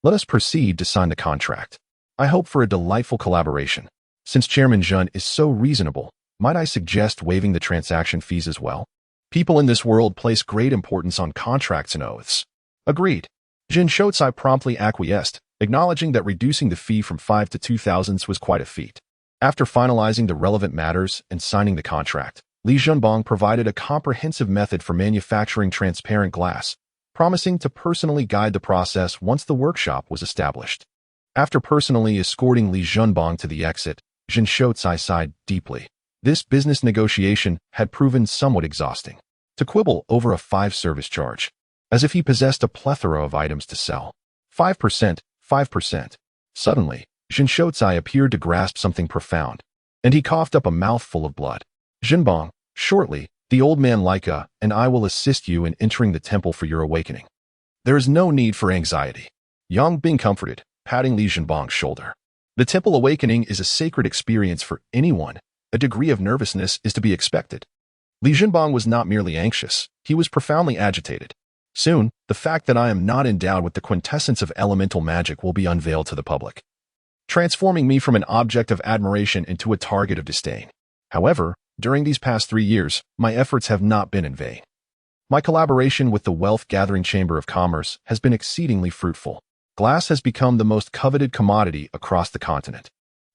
Let us proceed to sign the contract. I hope for a delightful collaboration. Since Chairman Zhun is so reasonable, might I suggest waiving the transaction fees as well? People in this world place great importance on contracts and oaths. Agreed. Jin Shotsai promptly acquiesced, acknowledging that reducing the fee from 5 to 2,000ths was quite a feat. After finalizing the relevant matters and signing the contract, Li Jinbang provided a comprehensive method for manufacturing transparent glass, promising to personally guide the process once the workshop was established. After personally escorting Li Jinbang to the exit, Jin Shotsai sighed deeply. This business negotiation had proven somewhat exhausting. To quibble over a 5 service charge, as if he possessed a plethora of items to sell. 5%, 5%. Suddenly, Jin Shotsai appeared to grasp something profound, and he coughed up a mouthful of blood. Jinbang, shortly, the old man Laika and I will assist you in entering the temple for your awakening. There is no need for anxiety. Yang Bing comforted, patting Li Jinbang's shoulder. The temple awakening is a sacred experience for anyone. A degree of nervousness is to be expected. Li Jinbang was not merely anxious, he was profoundly agitated. Soon, the fact that I am not endowed with the quintessence of elemental magic will be unveiled to the public. transforming me from an object of admiration into a target of disdain. However, during these past 3 years, my efforts have not been in vain. My collaboration with the Wealth-Gathering Chamber of Commerce has been exceedingly fruitful. Glass has become the most coveted commodity across the continent,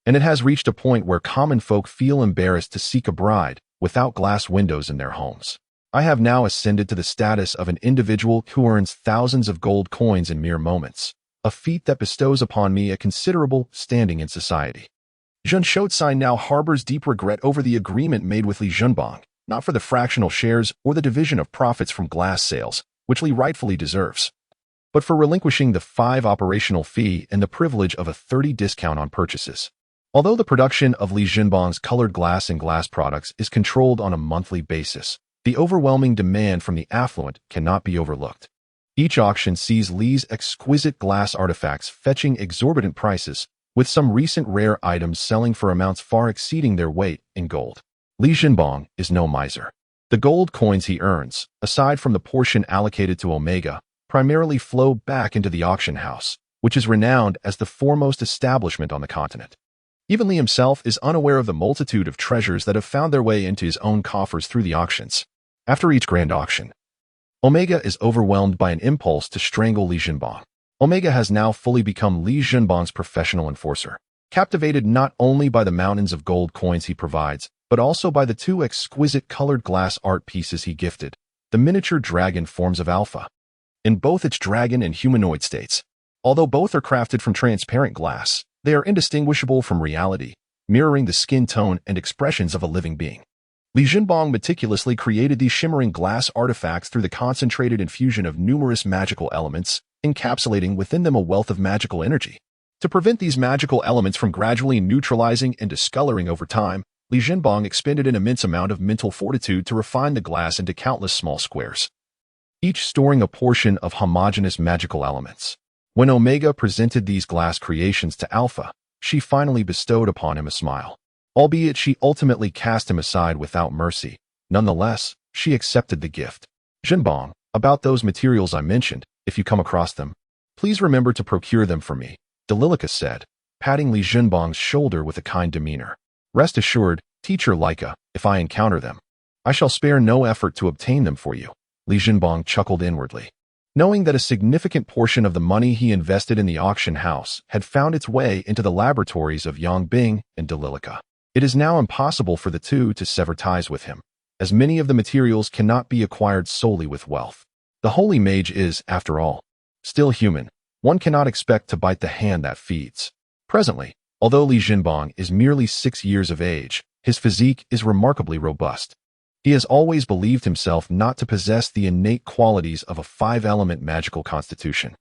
and it has reached a point where common folk feel embarrassed to seek a bride without glass windows in their homes. I have now ascended to the status of an individual who earns thousands of gold coins in mere moments, a feat that bestows upon me a considerable standing in society. Zheng Shouzai now harbors deep regret over the agreement made with Li Junbang, not for the fractional shares or the division of profits from glass sales, which Li rightfully deserves, but for relinquishing the 5 operational fee and the privilege of a 30 discount on purchases. Although the production of Li Junbang's colored glass and glass products is controlled on a monthly basis, the overwhelming demand from the affluent cannot be overlooked. Each auction sees Li's exquisite glass artifacts fetching exorbitant prices, with some recent rare items selling for amounts far exceeding their weight in gold. Li Junbang is no miser. The gold coins he earns, aside from the portion allocated to Omega, primarily flow back into the auction house, which is renowned as the foremost establishment on the continent. Even Li himself is unaware of the multitude of treasures that have found their way into his own coffers through the auctions. After each grand auction, Omega is overwhelmed by an impulse to strangle Li Junbang. Omega has now fully become Li Junbang's professional enforcer, captivated not only by the mountains of gold coins he provides, but also by the 2 exquisite colored glass art pieces he gifted, the miniature dragon forms of Alpha, in both its dragon and humanoid states. Although both are crafted from transparent glass, they are indistinguishable from reality, mirroring the skin tone and expressions of a living being. Li Junbang meticulously created these shimmering glass artifacts through the concentrated infusion of numerous magical elements, encapsulating within them a wealth of magical energy. To prevent these magical elements from gradually neutralizing and discoloring over time, Li Junbang expended an immense amount of mental fortitude to refine the glass into countless small squares, each storing a portion of homogeneous magical elements. When Omega presented these glass creations to Alpha, she finally bestowed upon him a smile. Albeit she ultimately cast him aside without mercy, nonetheless, she accepted the gift. Junbang, about those materials I mentioned, if you come across them, please remember to procure them for me, Dalilica said, patting Li Junbang's shoulder with a kind demeanor. Rest assured, teacher Leica, if I encounter them, I shall spare no effort to obtain them for you. Li Junbang chuckled inwardly, knowing that a significant portion of the money he invested in the auction house had found its way into the laboratories of Yang Bing and Dalilica. It is now impossible for the two to sever ties with him, as many of the materials cannot be acquired solely with wealth. The holy mage is, after all, still human. One cannot expect to bite the hand that feeds. Presently, although Li Junbang is merely 6 years of age, his physique is remarkably robust. He has always believed himself not to possess the innate qualities of a 5-element magical constitution.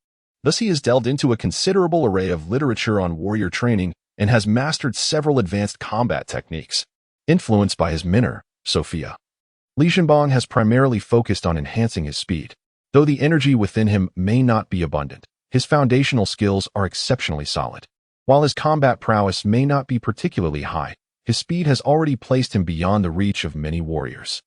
Thus he has delved into a considerable array of literature on warrior training and has mastered several advanced combat techniques. Influenced by his mentor, Sophia, Li Junbang has primarily focused on enhancing his speed. Though the energy within him may not be abundant, his foundational skills are exceptionally solid. While his combat prowess may not be particularly high, his speed has already placed him beyond the reach of many warriors.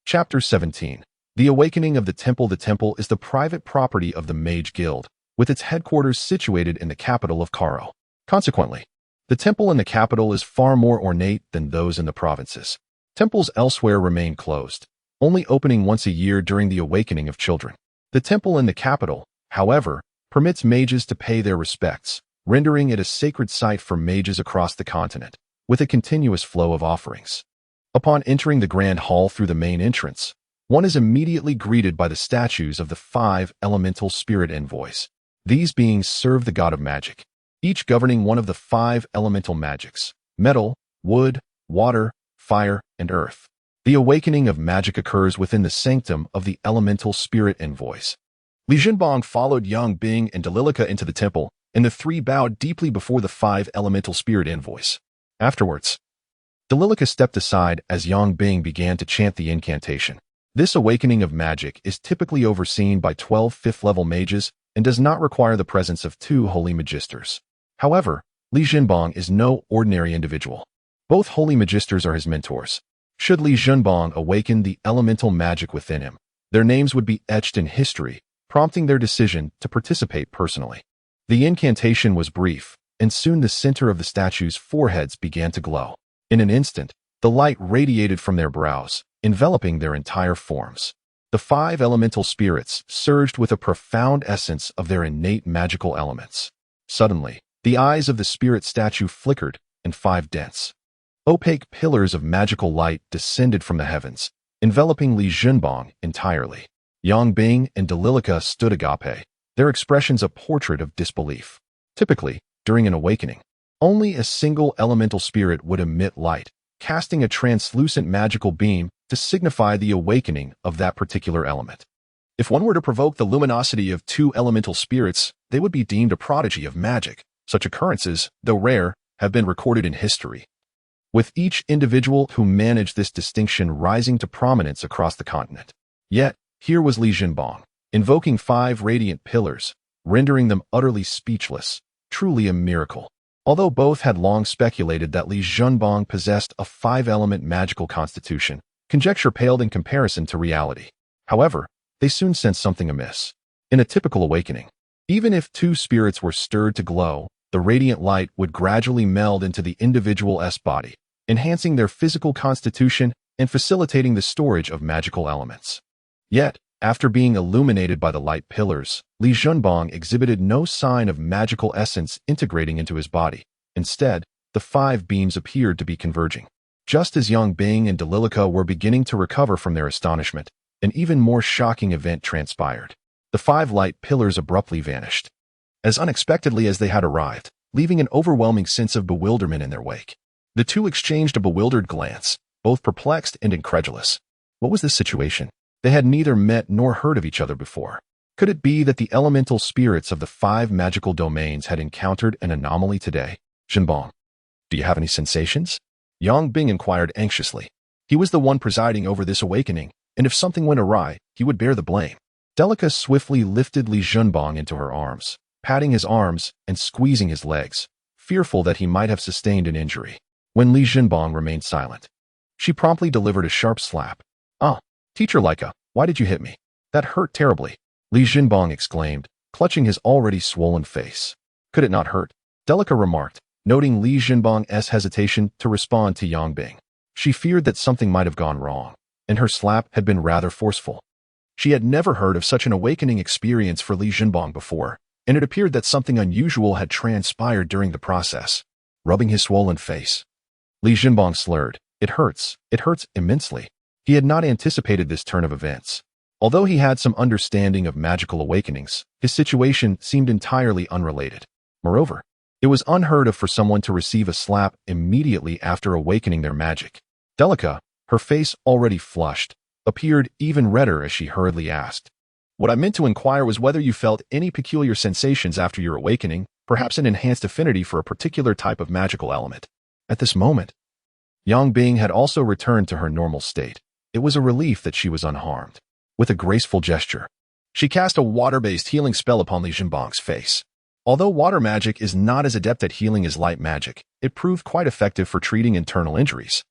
Chapter 17. The Awakening of the Temple. The temple is the private property of the Mage Guild, with its headquarters situated in the capital of Karo. Consequently, the temple in the capital is far more ornate than those in the provinces. Temples elsewhere remain closed, only opening once a year during the awakening of children. The temple in the capital, however, permits mages to pay their respects, rendering it a sacred site for mages across the continent, with a continuous flow of offerings. Upon entering the grand hall through the main entrance, one is immediately greeted by the statues of the 5 elemental spirit envoys. These beings serve the god of magic, each governing one of the 5 elemental magics: metal, wood, water, fire, and earth. The awakening of magic occurs within the sanctum of the elemental spirit envoys. Li Junbang followed Yang Bing and Dalilica into the temple, and the 3 bowed deeply before the 5 elemental spirit envoys. Afterwards, Dalilica stepped aside as Yang Bing began to chant the incantation. This awakening of magic is typically overseen by 12 5th-level mages and does not require the presence of 2 holy magisters. However, Li Junbang is no ordinary individual. Both holy magisters are his mentors. Should Li Junbang awaken the elemental magic within him, their names would be etched in history, prompting their decision to participate personally. The incantation was brief, and soon the center of the statue's foreheads began to glow. In an instant, the light radiated from their brows, enveloping their entire forms. The 5 elemental spirits surged with a profound essence of their innate magical elements. Suddenly, the eyes of the spirit statue flickered, and 5 dense, opaque pillars of magical light descended from the heavens, enveloping Li Junbang entirely. Yang Bing and Dalilica stood agape, their expressions a portrait of disbelief. Typically, during an awakening, only a single elemental spirit would emit light, casting a translucent magical beam to signify the awakening of that particular element. If one were to provoke the luminosity of 2 elemental spirits, they would be deemed a prodigy of magic. Such occurrences, though rare, have been recorded in history, with each individual who managed this distinction rising to prominence across the continent. Yet, here was Li Junbang, invoking 5 radiant pillars, rendering them utterly speechless, truly a miracle. Although both had long speculated that Li Junbang possessed a 5-element magical constitution, conjecture paled in comparison to reality. However, they soon sensed something amiss. In a typical awakening, even if 2 spirits were stirred to glow, the radiant light would gradually meld into the individual's body, enhancing their physical constitution and facilitating the storage of magical elements. Yet, after being illuminated by the light pillars, Li Junbang exhibited no sign of magical essence integrating into his body. Instead, the 5 beams appeared to be converging. Just as Yang Bing and Dalilica were beginning to recover from their astonishment, an even more shocking event transpired. The 5 light pillars abruptly vanished, as unexpectedly as they had arrived, leaving an overwhelming sense of bewilderment in their wake. The 2 exchanged a bewildered glance, both perplexed and incredulous. What was this situation? They had neither met nor heard of each other before. Could it be that the elemental spirits of the 5 magical domains had encountered an anomaly today? Junbang, do you have any sensations? Yang Bing inquired anxiously. He was the one presiding over this awakening, and if something went awry, he would bear the blame. Delica swiftly lifted Li Junbang into her arms, patting his arms and squeezing his legs, fearful that he might have sustained an injury. When Li Junbang remained silent, she promptly delivered a sharp slap. Teacher Leica, why did you hit me? That hurt terribly, Li Junbang exclaimed, clutching his already swollen face. Could it not hurt? Delica remarked, noting Li Junbang's hesitation to respond to Yang Bing. She feared that something might have gone wrong, and her slap had been rather forceful. She had never heard of such an awakening experience for Li Junbang before, and it appeared that something unusual had transpired during the process. Rubbing his swollen face, Li Junbang slurred, It hurts immensely. He had not anticipated this turn of events. Although he had some understanding of magical awakenings, his situation seemed entirely unrelated. Moreover, it was unheard of for someone to receive a slap immediately after awakening their magic. Delica, her face already flushed, appeared even redder as she hurriedly asked, What I meant to inquire was whether you felt any peculiar sensations after your awakening, perhaps an enhanced affinity for a particular type of magical element. At this moment, Yang Bing had also returned to her normal state. It was a relief that she was unharmed. With a graceful gesture, she cast a water-based healing spell upon Li Junbang's face. Although water magic is not as adept at healing as light magic, it proved quite effective for treating internal injuries.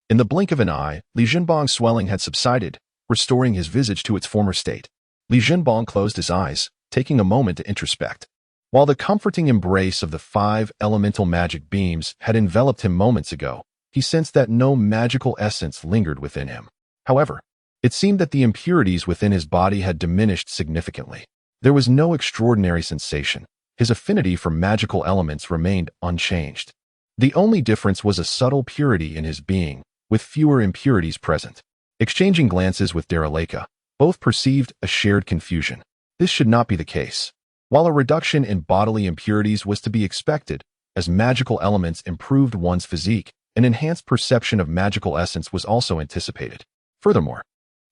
In the blink of an eye, Li Junbang's swelling had subsided, restoring his visage to its former state. Li Junbang closed his eyes, taking a moment to introspect. While the comforting embrace of the 5 elemental magic beams had enveloped him moments ago, he sensed that no magical essence lingered within him. However, it seemed that the impurities within his body had diminished significantly. There was no extraordinary sensation. His affinity for magical elements remained unchanged. The only difference was a subtle purity in his being, with fewer impurities present. Exchanging glances with Dalilica, both perceived a shared confusion. This should not be the case. While a reduction in bodily impurities was to be expected, as magical elements improved one's physique, an enhanced perception of magical essence was also anticipated. Furthermore,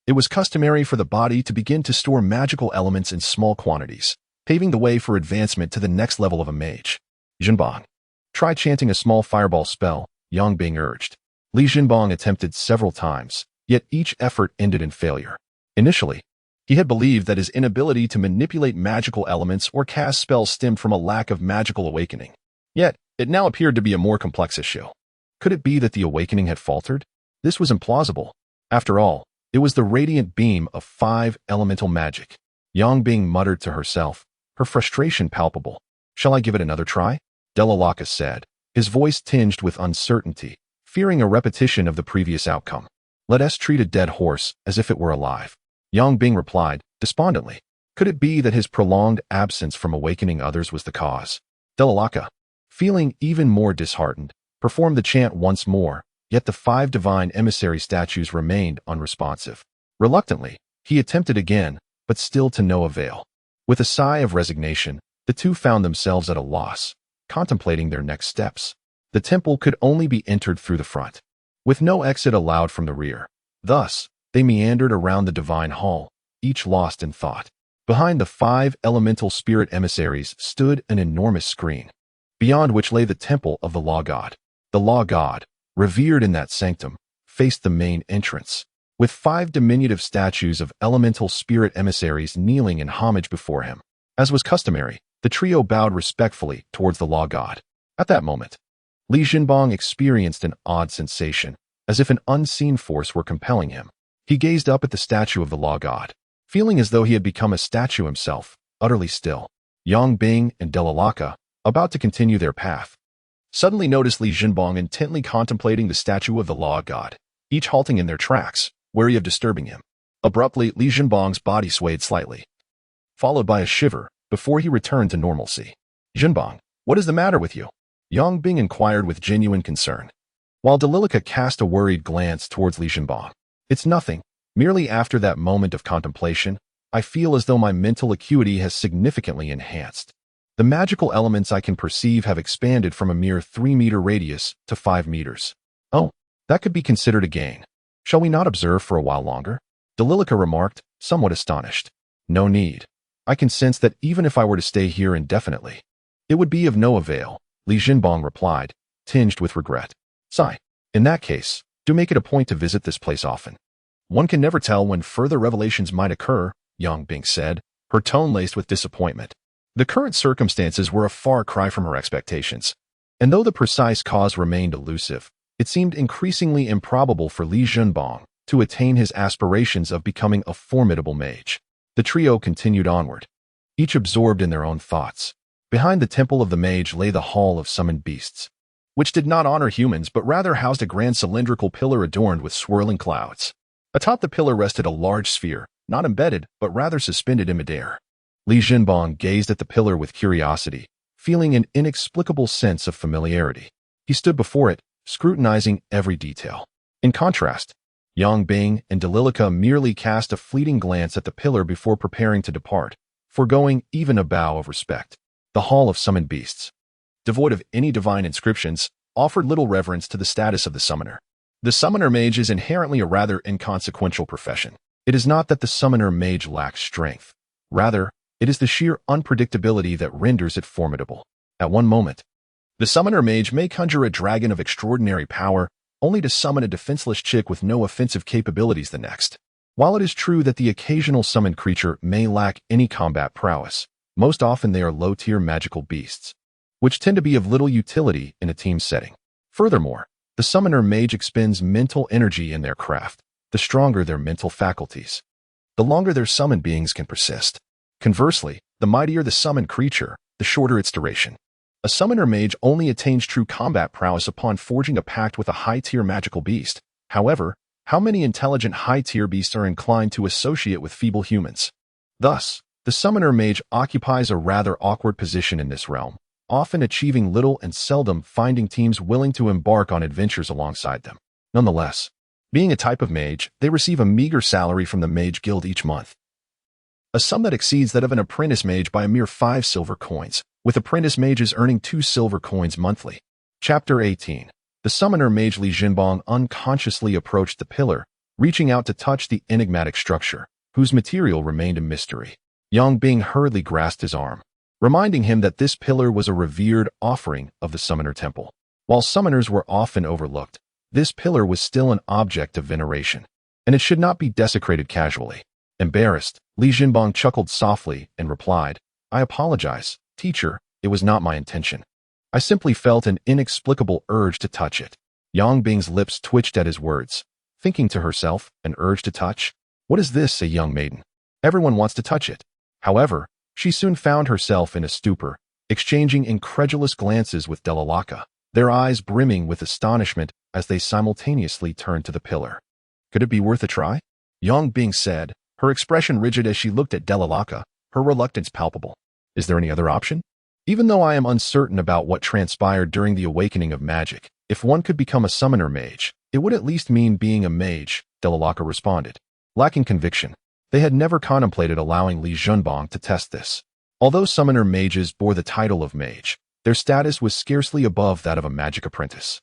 it was customary for the body to begin to store magical elements in small quantities, paving the way for advancement to the next level of a mage. Junbang, try chanting a small fireball spell, Yang Bing urged. Li Junbang attempted several times, yet each effort ended in failure. Initially, he had believed that his inability to manipulate magical elements or cast spells stemmed from a lack of magical awakening. Yet, it now appeared to be a more complex issue. Could it be that the awakening had faltered? This was implausible. After all, it was the radiant beam of 5 elemental magic. Yang Bing muttered to herself, her frustration palpable. Shall I give it another try? Delalaka said, his voice tinged with uncertainty, fearing a repetition of the previous outcome. Let us treat a dead horse as if it were alive. Yang Bing replied, despondently. Could it be that his prolonged absence from awakening others was the cause? Delalaka, feeling even more disheartened, performed the chant once more, yet the 5 divine emissary statues remained unresponsive. Reluctantly, he attempted again, but still to no avail. With a sigh of resignation, the two found themselves at a loss, contemplating their next steps. The temple could only be entered through the front, with no exit allowed from the rear. Thus, they meandered around the divine hall, each lost in thought. Behind the 5 elemental spirit emissaries stood an enormous screen, beyond which lay the temple of the Law God. The Law God, revered in that sanctum, faced the main entrance, with 5 diminutive statues of elemental spirit emissaries kneeling in homage before him. As was customary, the trio bowed respectfully towards the Law God. At that moment, Li Jinbong experienced an odd sensation, as if an unseen force were compelling him. He gazed up at the statue of the Law God, feeling as though he had become a statue himself, utterly still. Yang Bing and Delalaka, about to continue their path, suddenly noticed Li Jinbong intently contemplating the statue of the Law God, each halting in their tracks, wary of disturbing him. Abruptly, Li Jinbong's body swayed slightly, followed by a shiver, before he returned to normalcy. Jinbong, what is the matter with you? Yang Bing inquired with genuine concern, while Delalaka cast a worried glance towards Li Jinbong. It's nothing. Merely after that moment of contemplation, I feel as though my mental acuity has significantly enhanced. The magical elements I can perceive have expanded from a mere 3-meter radius to 5 meters. Oh, that could be considered a gain. Shall we not observe for a while longer? Delalaka remarked, somewhat astonished. No need. I can sense that even if I were to stay here indefinitely, it would be of no avail, Li Jinbong replied, tinged with regret. Sigh. In that case, do make it a point to visit this place often. One can never tell when further revelations might occur, Yang Bing said, her tone laced with disappointment. The current circumstances were a far cry from her expectations, and though the precise cause remained elusive, it seemed increasingly improbable for Li Jinbong to attain his aspirations of becoming a formidable mage. The trio continued onward, each absorbed in their own thoughts. Behind the temple of the mage lay the hall of summoned beasts, which did not honor humans but rather housed a grand cylindrical pillar adorned with swirling clouds. Atop the pillar rested a large sphere, not embedded, but rather suspended in midair. Li Jinbong gazed at the pillar with curiosity, feeling an inexplicable sense of familiarity. He stood before it, scrutinizing every detail. In contrast, Yang Bing and Delalaka merely cast a fleeting glance at the pillar before preparing to depart, foregoing even a bow of respect. The Hall of Summoned Beasts, devoid of any divine inscriptions, offered little reverence to the status of the summoner. The summoner mage is inherently a rather inconsequential profession. It is not that the summoner mage lacks strength. Rather, it is the sheer unpredictability that renders it formidable. At one moment, the summoner mage may conjure a dragon of extraordinary power, only to summon a defenseless chick with no offensive capabilities the next. While it is true that the occasional summoned creature may lack any combat prowess, most often they are low-tier magical beasts, which tend to be of little utility in a team setting. Furthermore, the summoner mage expends mental energy in their craft. The stronger their mental faculties, the longer their summoned beings can persist. Conversely, the mightier the summoned creature, the shorter its duration. A summoner mage only attains true combat prowess upon forging a pact with a high-tier magical beast. However, how many intelligent high-tier beasts are inclined to associate with feeble humans? Thus, the summoner mage occupies a rather awkward position in this realm, often achieving little and seldom finding teams willing to embark on adventures alongside them. Nonetheless, being a type of mage, they receive a meager salary from the Mage Guild each month, a sum that exceeds that of an apprentice mage by a mere 5 silver coins, with apprentice mages earning 2 silver coins monthly. Chapter 18. The summoner mage Li Jinbong unconsciously approached the pillar, reaching out to touch the enigmatic structure, whose material remained a mystery. Yang Bing hurriedly grasped his arm, reminding him that this pillar was a revered offering of the Summoner Temple. While summoners were often overlooked, this pillar was still an object of veneration, and it should not be desecrated casually. Embarrassed, Li Jinbong chuckled softly and replied, I apologize, teacher, it was not my intention. I simply felt an inexplicable urge to touch it. Yang Bing's lips twitched at his words, thinking to herself, an urge to touch? What is this, a young maiden? Everyone wants to touch it. However, she soon found herself in a stupor, exchanging incredulous glances with Delalaka, their eyes brimming with astonishment as they simultaneously turned to the pillar. Could it be worth a try? Yang Bing said, her expression rigid as she looked at Delalaka, her reluctance palpable. Is there any other option? Even though I am uncertain about what transpired during the awakening of magic, if one could become a summoner mage, it would at least mean being a mage, Delalaka responded. Lacking conviction, they had never contemplated allowing Li Junbang to test this. Although summoner mages bore the title of mage, their status was scarcely above that of a magic apprentice.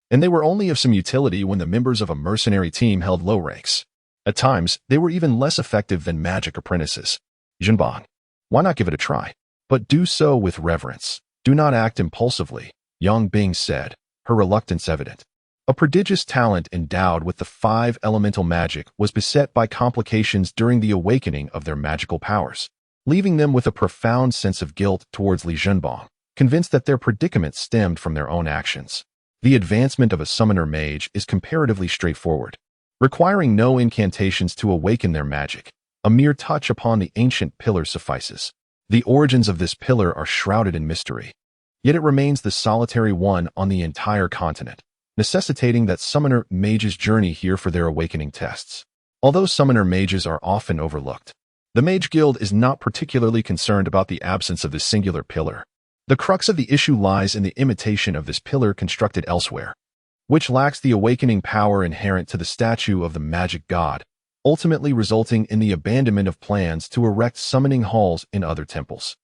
And they were only of some utility when the members of a mercenary team held low ranks. At times, they were even less effective than magic apprentices. Junbang, why not give it a try? But do so with reverence. Do not act impulsively, Yang Bing said, her reluctance evident. A prodigious talent endowed with the 5 elemental magic was beset by complications during the awakening of their magical powers, leaving them with a profound sense of guilt towards Li Junbang, convinced that their predicament stemmed from their own actions. The advancement of a summoner mage is comparatively straightforward, requiring no incantations to awaken their magic. A mere touch upon the ancient pillar suffices. The origins of this pillar are shrouded in mystery, yet it remains the solitary one on the entire continent, necessitating that summoner mages journey here for their awakening tests. Although summoner mages are often overlooked, the Mage Guild is not particularly concerned about the absence of this singular pillar. The crux of the issue lies in the imitation of this pillar constructed elsewhere, which lacks the awakening power inherent to the statue of the magic god, ultimately resulting in the abandonment of plans to erect summoning halls in other temples.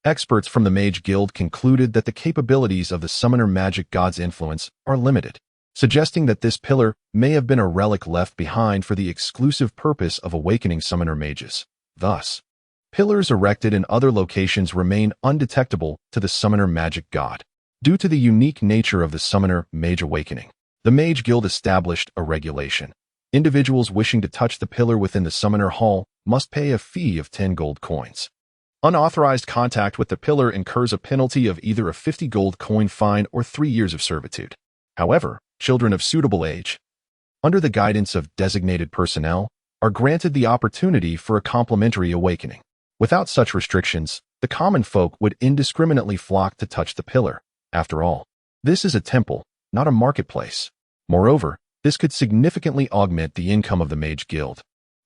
Experts from the Mage Guild concluded that the capabilities of the summoner magic god's influence are limited, suggesting that this pillar may have been a relic left behind for the exclusive purpose of awakening summoner mages. Thus, pillars erected in other locations remain undetectable to the summoner magic god. Due to the unique nature of the summoner mage awakening, the Mage Guild established a regulation. Individuals wishing to touch the pillar within the summoner hall must pay a fee of 10 gold coins. Unauthorized contact with the pillar incurs a penalty of either a 50 gold coin fine or 3 years of servitude. However, children of suitable age, under the guidance of designated personnel, are granted the opportunity for a complimentary awakening. Without such restrictions, the common folk would indiscriminately flock to touch the pillar. After all, this is a temple, not a marketplace. Moreover, this could significantly augment the income of the Mage Guild,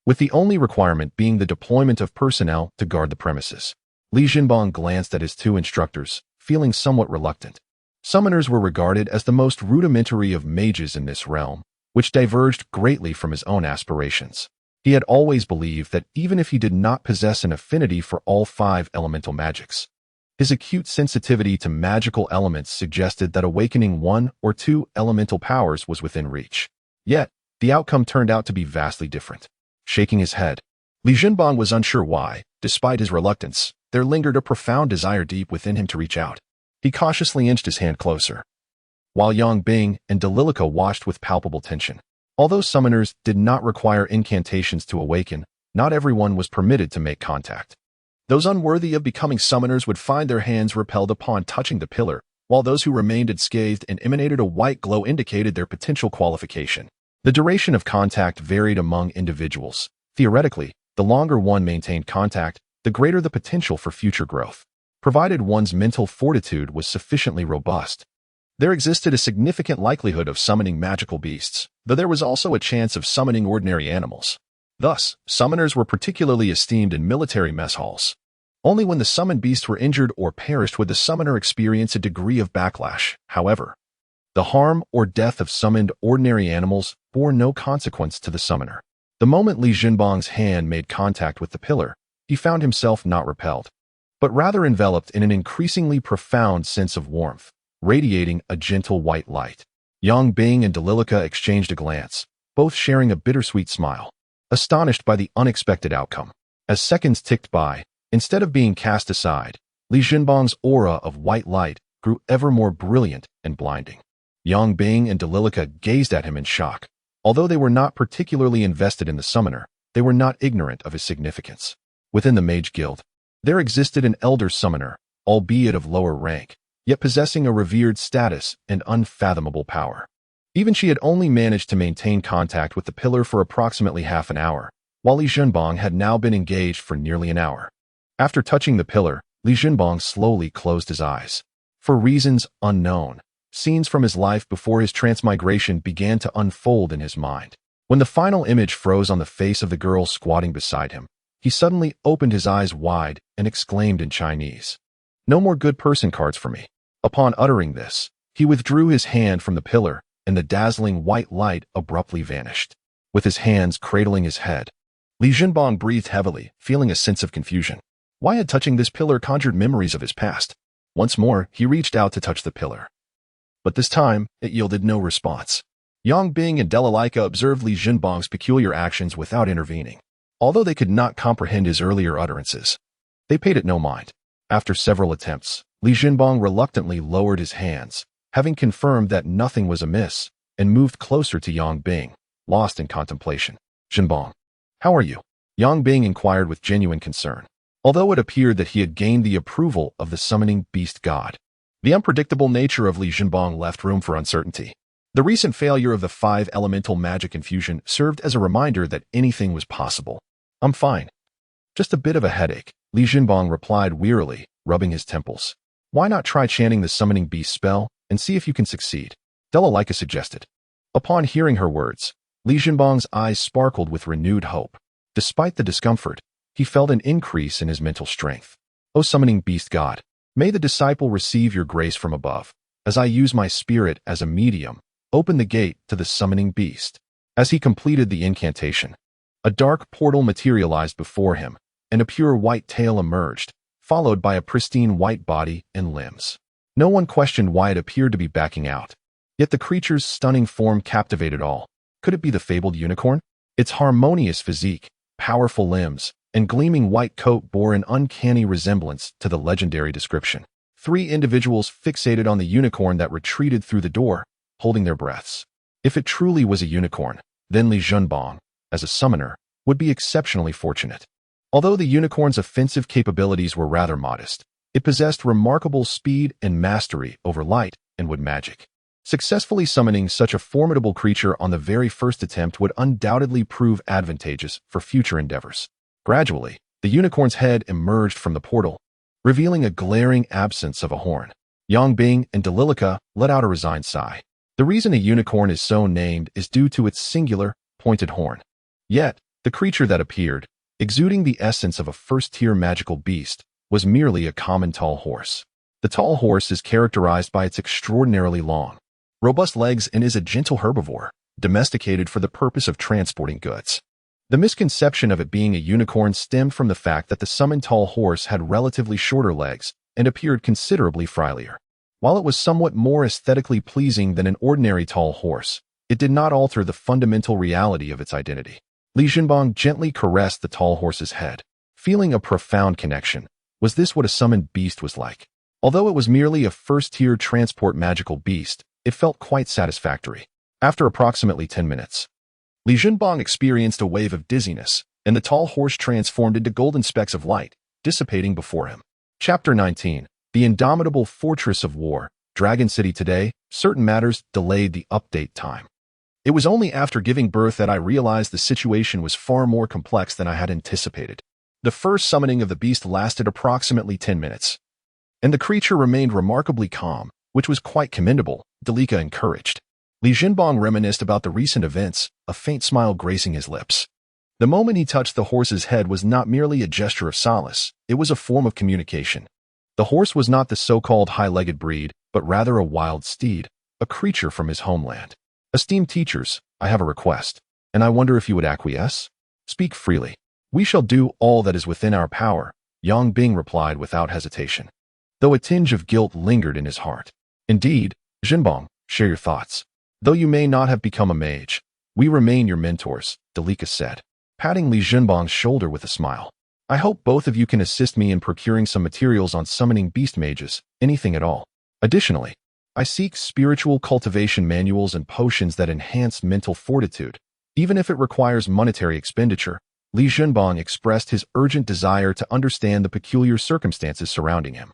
with the only requirement being the deployment of personnel to guard the premises. Li Junbang glanced at his 2 instructors, feeling somewhat reluctant. Summoners were regarded as the most rudimentary of mages in this realm, which diverged greatly from his own aspirations. He had always believed that even if he did not possess an affinity for all 5 elemental magics, his acute sensitivity to magical elements suggested that awakening 1 or 2 elemental powers was within reach. Yet, the outcome turned out to be vastly different. Shaking his head, Li Junbang was unsure why, despite his reluctance, there lingered a profound desire deep within him to reach out. He cautiously inched his hand closer, while Yang Bing and Delilica watched with palpable tension. Although summoners did not require incantations to awaken, not everyone was permitted to make contact. Those unworthy of becoming summoners would find their hands repelled upon touching the pillar, while those who remained unscathed and emanated a white glow indicated their potential qualification. The duration of contact varied among individuals. Theoretically, the longer one maintained contact, the greater the potential for future growth, provided one's mental fortitude was sufficiently robust. There existed a significant likelihood of summoning magical beasts, though there was also a chance of summoning ordinary animals. Thus, summoners were particularly esteemed in military mess halls. Only when the summoned beasts were injured or perished would the summoner experience a degree of backlash. However, the harm or death of summoned ordinary animals bore no consequence to the summoner. The moment Li Junbang's hand made contact with the pillar, he found himself not repelled, but rather enveloped in an increasingly profound sense of warmth, radiating a gentle white light. Yang Bing and Delilica exchanged a glance, both sharing a bittersweet smile, astonished by the unexpected outcome. As seconds ticked by, instead of being cast aside, Li Junbang's aura of white light grew ever more brilliant and blinding. Yang Bing and Delilica gazed at him in shock. Although they were not particularly invested in the summoner, they were not ignorant of his significance. Within the Mage Guild, there existed an elder summoner, albeit of lower rank, yet possessing a revered status and unfathomable power. Even she had only managed to maintain contact with the pillar for approximately half an hour, while Li Junbang had now been engaged for nearly an hour. After touching the pillar, Li Jinbong slowly closed his eyes. For reasons unknown, scenes from his life before his transmigration began to unfold in his mind. When the final image froze on the face of the girl squatting beside him, he suddenly opened his eyes wide and exclaimed in Chinese, "No more good person cards for me." Upon uttering this, he withdrew his hand from the pillar, and the dazzling white light abruptly vanished. With his hands cradling his head, Li Jinbong breathed heavily, feeling a sense of confusion. Why had touching this pillar conjured memories of his past? Once more, he reached out to touch the pillar. But this time, it yielded no response. Yang Bing and Delalaika observed Li Jinbong's peculiar actions without intervening. Although they could not comprehend his earlier utterances, they paid it no mind. After several attempts, Li Jinbong reluctantly lowered his hands, having confirmed that nothing was amiss, and moved closer to Yang Bing, lost in contemplation. "Jinbong, how are you?" Yang Bing inquired with genuine concern, although it appeared that he had gained the approval of the summoning beast god. The unpredictable nature of Li Jinbong left room for uncertainty. The recent failure of the 5 elemental magic infusion served as a reminder that anything was possible. "I'm fine. Just a bit of a headache," Li Jinbong replied wearily, rubbing his temples. "Why not try chanting the summoning beast spell and see if you can succeed?" Delalaika suggested. Upon hearing her words, Li Jinbong's eyes sparkled with renewed hope. Despite the discomfort, he felt an increase in his mental strength. "O summoning beast god, may the disciple receive your grace from above. As I use my spirit as a medium, open the gate to the summoning beast." As he completed the incantation, a dark portal materialized before him, and a pure white tail emerged, followed by a pristine white body and limbs. No one questioned why it appeared to be backing out. Yet the creature's stunning form captivated all. Could it be the fabled unicorn? Its harmonious physique, powerful limbs, and gleaming white coat bore an uncanny resemblance to the legendary description. 3 individuals fixated on the unicorn that retreated through the door, holding their breaths. If it truly was a unicorn, then Li Jinbong, as a summoner, would be exceptionally fortunate. Although the unicorn's offensive capabilities were rather modest, it possessed remarkable speed and mastery over light and wood magic. Successfully summoning such a formidable creature on the very first attempt would undoubtedly prove advantageous for future endeavors. Gradually, the unicorn's head emerged from the portal, revealing a glaring absence of a horn. Yang Bing and Delalaika let out a resigned sigh. The reason a unicorn is so named is due to its singular, pointed horn. Yet, the creature that appeared, exuding the essence of a first-tier magical beast, was merely a common tall horse. The tall horse is characterized by its extraordinarily long, robust legs and is a gentle herbivore, domesticated for the purpose of transporting goods. The misconception of it being a unicorn stemmed from the fact that the summoned tall horse had relatively shorter legs and appeared considerably frilier. While it was somewhat more aesthetically pleasing than an ordinary tall horse, it did not alter the fundamental reality of its identity. Li Jinbong gently caressed the tall horse's head, feeling a profound connection. Was this what a summoned beast was like? Although it was merely a first-tier transport magical beast, it felt quite satisfactory. After approximately 10 minutes, Li Jinbong experienced a wave of dizziness, and the tall horse transformed into golden specks of light, dissipating before him. Chapter 19. The Indomitable Fortress of War, Dragon City. Today, certain matters delayed the update time. It was only after giving birth that I realized the situation was far more complex than I had anticipated. The first summoning of the beast lasted approximately 10 minutes, and the creature remained remarkably calm, which was quite commendable, Delalaika encouraged. Li Jinbong reminisced about the recent events, a faint smile gracing his lips. The moment he touched the horse's head was not merely a gesture of solace, it was a form of communication. The horse was not the so-called high-legged breed, but rather a wild steed, a creature from his homeland. "Esteemed teachers, I have a request, and I wonder if you would acquiesce? Speak freely." "We shall do all that is within our power," Yang Bing replied without hesitation, though a tinge of guilt lingered in his heart. "Indeed, Jinbong, share your thoughts. Though you may not have become a mage, we remain your mentors," Delalaika said, patting Li Jinbong's shoulder with a smile. "I hope both of you can assist me in procuring some materials on summoning beast mages, anything at all. Additionally, I seek spiritual cultivation manuals and potions that enhance mental fortitude, even if it requires monetary expenditure." Li Jinbong expressed his urgent desire to understand the peculiar circumstances surrounding him.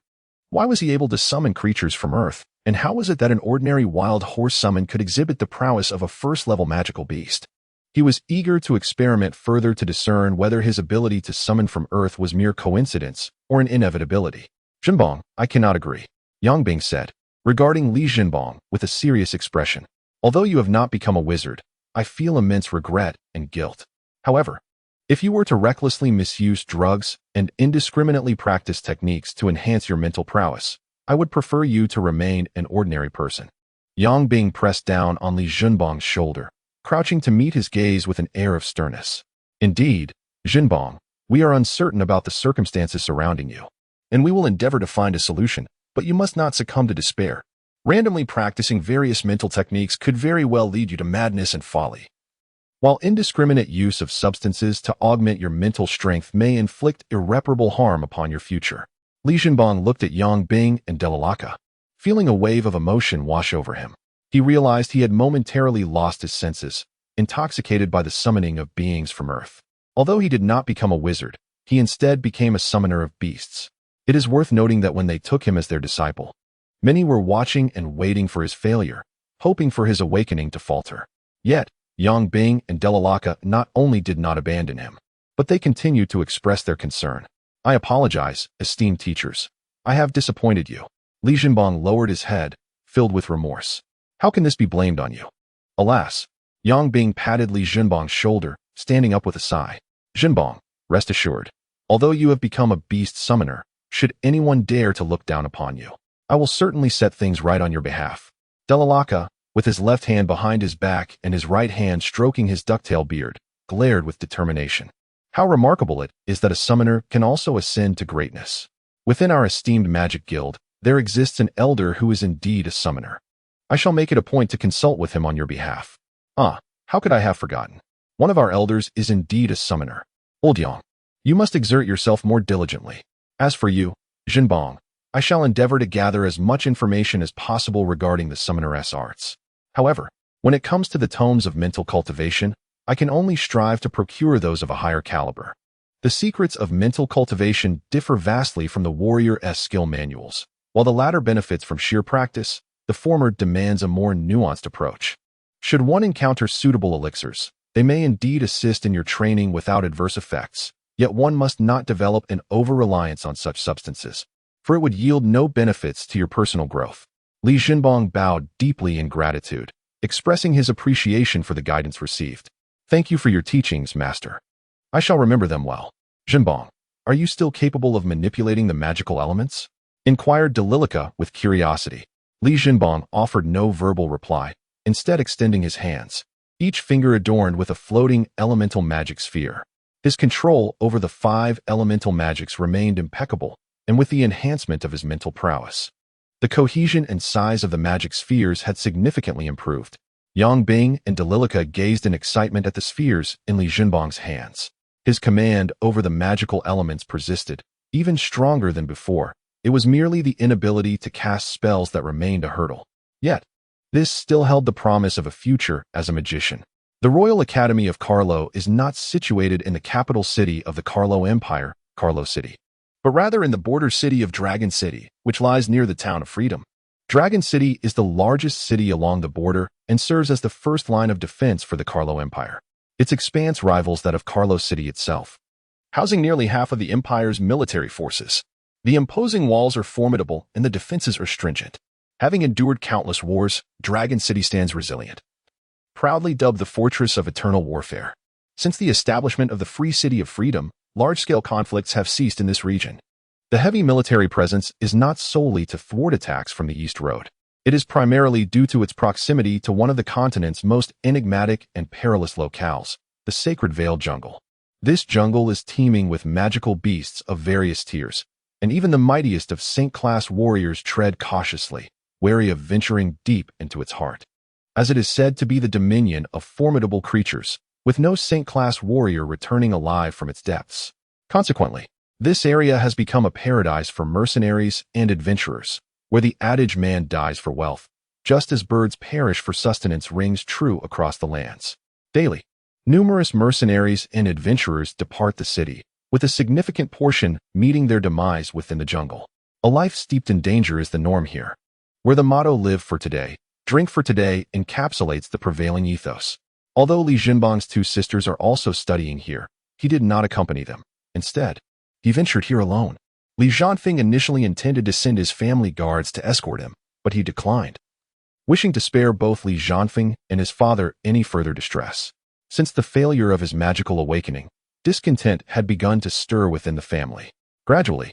Why was he able to summon creatures from Earth, and how was it that an ordinary wild horse summon could exhibit the prowess of a first-level magical beast? He was eager to experiment further to discern whether his ability to summon from Earth was mere coincidence or an inevitability. Jinbong, I cannot agree, Yang Bing said, regarding Li Jinbong with a serious expression. Although you have not become a wizard, I feel immense regret and guilt. However, if you were to recklessly misuse drugs and indiscriminately practice techniques to enhance your mental prowess, I would prefer you to remain an ordinary person. Yang Bing pressed down on Li Jinbong's shoulder, crouching to meet his gaze with an air of sternness. Indeed, Jinbong, we are uncertain about the circumstances surrounding you, and we will endeavor to find a solution, but you must not succumb to despair. Randomly practicing various mental techniques could very well lead you to madness and folly. While indiscriminate use of substances to augment your mental strength may inflict irreparable harm upon your future. Li Jinbong looked at Yang Bing and Delalaka, feeling a wave of emotion wash over him. He realized he had momentarily lost his senses, intoxicated by the summoning of beings from Earth. Although he did not become a wizard, he instead became a summoner of beasts. It is worth noting that when they took him as their disciple, many were watching and waiting for his failure, hoping for his awakening to falter. Yet, Yang Bing and Delalaka not only did not abandon him, but they continued to express their concern. I apologize, esteemed teachers. I have disappointed you. Li Jinbong lowered his head, filled with remorse. How can this be blamed on you? Alas, Yang Bing patted Li Jinbong's shoulder, standing up with a sigh. Jinbong, rest assured, although you have become a beast summoner, should anyone dare to look down upon you, I will certainly set things right on your behalf. Delalaka, with his left hand behind his back and his right hand stroking his ducktail beard, glared with determination. How remarkable it is that a summoner can also ascend to greatness. Within our esteemed magic guild, there exists an elder who is indeed a summoner. I shall make it a point to consult with him on your behalf. Ah, how could I have forgotten? One of our elders is indeed a summoner. Old Yang, you must exert yourself more diligently. As for you, Jinbong, I shall endeavor to gather as much information as possible regarding the summoneress arts. However, when it comes to the tomes of mental cultivation, I can only strive to procure those of a higher caliber. The secrets of mental cultivation differ vastly from the warrior-esque skill manuals. While the latter benefits from sheer practice, the former demands a more nuanced approach. Should one encounter suitable elixirs, they may indeed assist in your training without adverse effects, yet one must not develop an over-reliance on such substances, for it would yield no benefits to your personal growth. Li Jinbong bowed deeply in gratitude, expressing his appreciation for the guidance received. Thank you for your teachings, Master. I shall remember them well. Jinbong, are you still capable of manipulating the magical elements? Inquired Delalaka with curiosity. Li Jinbong offered no verbal reply, instead extending his hands, each finger adorned with a floating elemental magic sphere. His control over the 5 elemental magics remained impeccable, and with the enhancement of his mental prowess, the cohesion and size of the magic spheres had significantly improved. Yang Bing and Delalaka gazed in excitement at the spheres in Li Jinbong's hands. His command over the magical elements persisted, even stronger than before. It was merely the inability to cast spells that remained a hurdle. Yet, this still held the promise of a future as a magician. The Royal Academy of Carlo is not situated in the capital city of the Carlo Empire, Carlo City, but rather in the border city of Dragon City, which lies near the town of Freedom. Dragon City is the largest city along the border and serves as the first line of defense for the Carlo Empire. Its expanse rivals that of Carlo City itself, housing nearly half of the empire's military forces. The imposing walls are formidable and the defenses are stringent. Having endured countless wars, Dragon City stands resilient. Proudly dubbed the Fortress of Eternal Warfare. Since the establishment of the Free City of Freedom, large-scale conflicts have ceased in this region. The heavy military presence is not solely to thwart attacks from the East Road. It is primarily due to its proximity to one of the continent's most enigmatic and perilous locales, the Sacred Vale Jungle. This jungle is teeming with magical beasts of various tiers, and even the mightiest of Saint-class warriors tread cautiously, wary of venturing deep into its heart, as it is said to be the dominion of formidable creatures, with no Saint-class warrior returning alive from its depths. Consequently, this area has become a paradise for mercenaries and adventurers, where the adage man dies for wealth, just as birds perish for sustenance rings true across the lands. Daily, numerous mercenaries and adventurers depart the city, with a significant portion meeting their demise within the jungle. A life steeped in danger is the norm here, where the motto "Live for today, drink for today" encapsulates the prevailing ethos. Although Li Jinbong's 2 sisters are also studying here, he did not accompany them. Instead, he ventured here alone. Li Zhanfeng initially intended to send his family guards to escort him, but he declined, wishing to spare both Li Zhanfeng and his father any further distress. Since the failure of his magical awakening, discontent had begun to stir within the family. Gradually,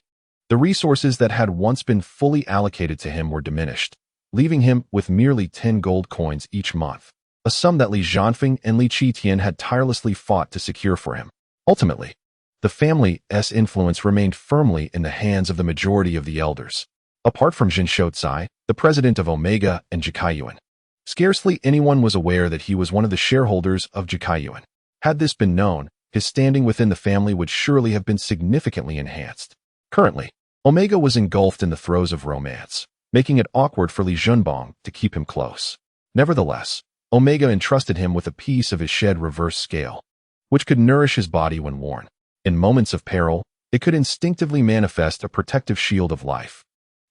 the resources that had once been fully allocated to him were diminished, leaving him with merely 10 gold coins each month, a sum that Li Zhanfeng and Li Qitian had tirelessly fought to secure for him. Ultimately, the family's influence remained firmly in the hands of the majority of the elders. Apart from Jin Shouzai, the president of Omega and Jikaiyuan, scarcely anyone was aware that he was one of the shareholders of Jikaiyuan. Had this been known, his standing within the family would surely have been significantly enhanced. Currently, Omega was engulfed in the throes of romance, making it awkward for Li Zhenbong to keep him close. Nevertheless, Omega entrusted him with a piece of his shed reverse scale, which could nourish his body when worn. In moments of peril, it could instinctively manifest a protective shield of life,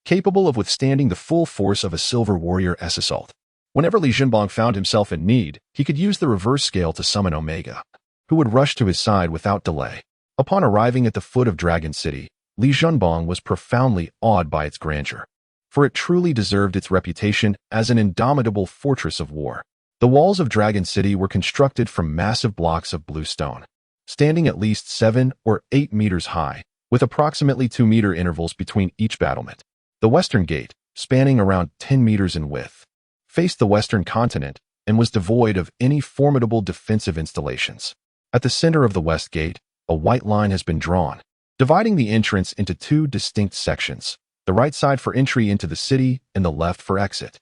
capable of withstanding the full force of a silver warrior's assault. Whenever Li Zhenbong found himself in need, he could use the reverse scale to summon Omega, who would rush to his side without delay. Upon arriving at the foot of Dragon City, Li Zhenbong was profoundly awed by its grandeur, for it truly deserved its reputation as an indomitable fortress of war. The walls of Dragon City were constructed from massive blocks of blue stone, standing at least 7 or 8 meters high, with approximately 2-meter intervals between each battlement. The western gate, spanning around 10 meters in width, faced the western continent and was devoid of any formidable defensive installations. At the center of the west gate, a white line has been drawn, dividing the entrance into 2 distinct sections, the right side for entry into the city and the left for exit.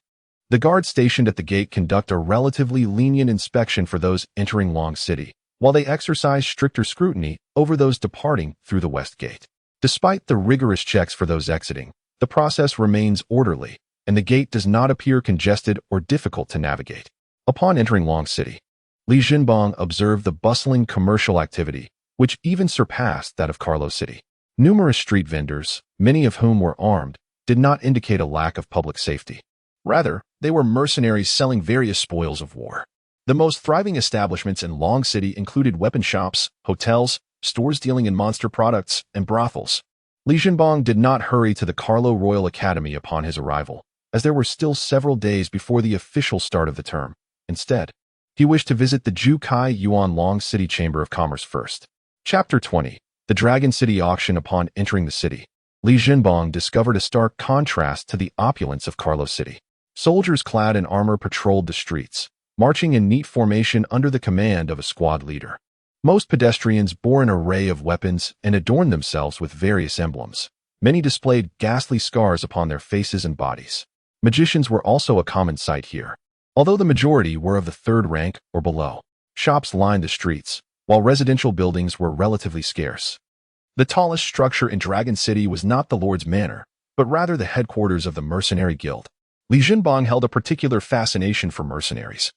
The guards stationed at the gate conduct a relatively lenient inspection for those entering Long City, while they exercise stricter scrutiny over those departing through the west gate. Despite the rigorous checks for those exiting, the process remains orderly, and the gate does not appear congested or difficult to navigate. Upon entering Long City, Li Zhenbong observed the bustling commercial activity, which even surpassed that of Carlo City. Numerous street vendors, many of whom were armed, did not indicate a lack of public safety. Rather, they were mercenaries selling various spoils of war. The most thriving establishments in Long City included weapon shops, hotels, stores dealing in monster products, and brothels. Li Zhenbong did not hurry to the Carlo Royal Academy upon his arrival, as there were still several days before the official start of the term. Instead, he wished to visit the Jukai Yuan Long City Chamber of Commerce first. Chapter 20. The Dragon City Auction. Upon entering the city, Li Zhenbong discovered a stark contrast to the opulence of Carlo City. Soldiers clad in armor patrolled the streets, marching in neat formation under the command of a squad leader. Most pedestrians bore an array of weapons and adorned themselves with various emblems. Many displayed ghastly scars upon their faces and bodies. Magicians were also a common sight here, although the majority were of the 3rd rank or below. Shops lined the streets, while residential buildings were relatively scarce. The tallest structure in Dragon City was not the Lord's Manor, but rather the headquarters of the Mercenary Guild. Li Zhenbong held a particular fascination for mercenaries,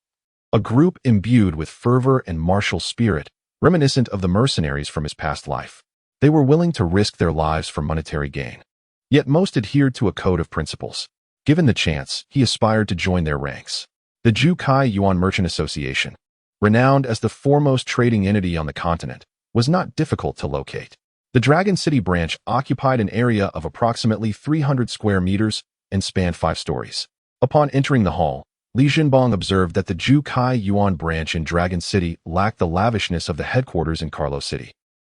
a group imbued with fervor and martial spirit, reminiscent of the mercenaries from his past life. They were willing to risk their lives for monetary gain. Yet most adhered to a code of principles. Given the chance, he aspired to join their ranks. The Jukai Yuan Merchant Association, renowned as the foremost trading entity on the continent, was not difficult to locate. The Dragon City branch occupied an area of approximately 300 square meters and spanned 5 stories. Upon entering the hall, Li Zhenbong observed that the Jukai Yuan branch in Dragon City lacked the lavishness of the headquarters in Carlo City.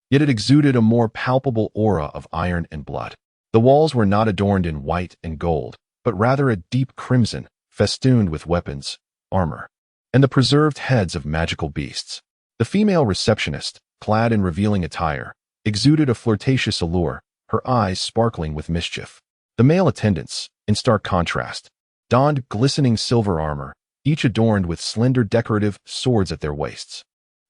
Yet it exuded a more palpable aura of iron and blood. The walls were not adorned in white and gold, but rather a deep crimson, festooned with weapons, armor, and the preserved heads of magical beasts. The female receptionist, clad in revealing attire, exuded a flirtatious allure, her eyes sparkling with mischief. The male attendants, in stark contrast, donned glistening silver armor, each adorned with slender decorative swords at their waists.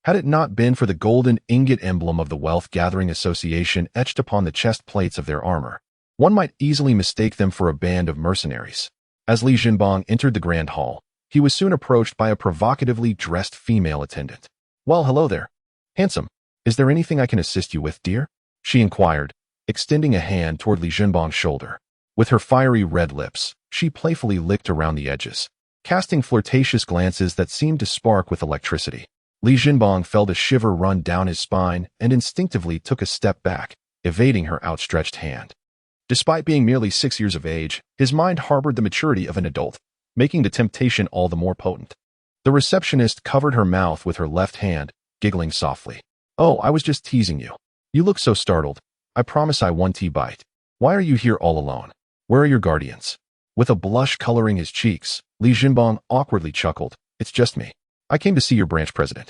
Had it not been for the golden ingot emblem of the Wealth Gathering Association etched upon the chest plates of their armor, one might easily mistake them for a band of mercenaries. As Li Zhenbong entered the grand hall, he was soon approached by a provocatively dressed female attendant. "Well, hello there. Handsome. Is there anything I can assist you with, dear?" she inquired, extending a hand toward Li Zhenbong's shoulder. With her fiery red lips, she playfully licked around the edges, casting flirtatious glances that seemed to spark with electricity. Li Zhenbong felt a shiver run down his spine and instinctively took a step back, evading her outstretched hand. Despite being merely 6 years of age, his mind harbored the maturity of an adult, making the temptation all the more potent. The receptionist covered her mouth with her left hand, giggling softly. "Oh, I was just teasing you. You look so startled. I promise I won tea bite. Why are you here all alone? Where are your guardians?" With a blush coloring his cheeks, Li Jinbang awkwardly chuckled. "It's just me. I came to see your branch president."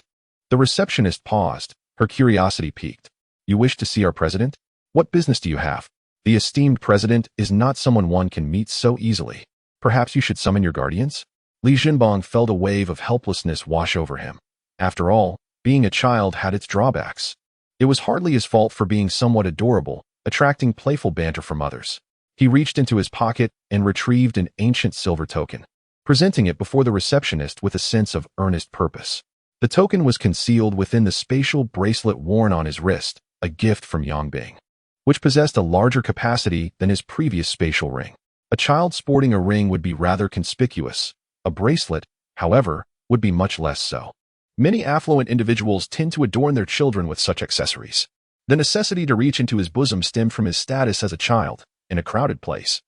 The receptionist paused, her curiosity piqued. "You wish to see our president? What business do you have? The esteemed president is not someone one can meet so easily. Perhaps you should summon your guardians?" Li Jinbang felt a wave of helplessness wash over him. After all, being a child had its drawbacks. It was hardly his fault for being somewhat adorable, attracting playful banter from others. He reached into his pocket and retrieved an ancient silver token, presenting it before the receptionist with a sense of earnest purpose. The token was concealed within the spatial bracelet worn on his wrist, a gift from Yangbing, which possessed a larger capacity than his previous spatial ring. A child sporting a ring would be rather conspicuous. A bracelet, however, would be much less so. Many affluent individuals tend to adorn their children with such accessories. The necessity to reach into his bosom stemmed from his status as a child, in a crowded place.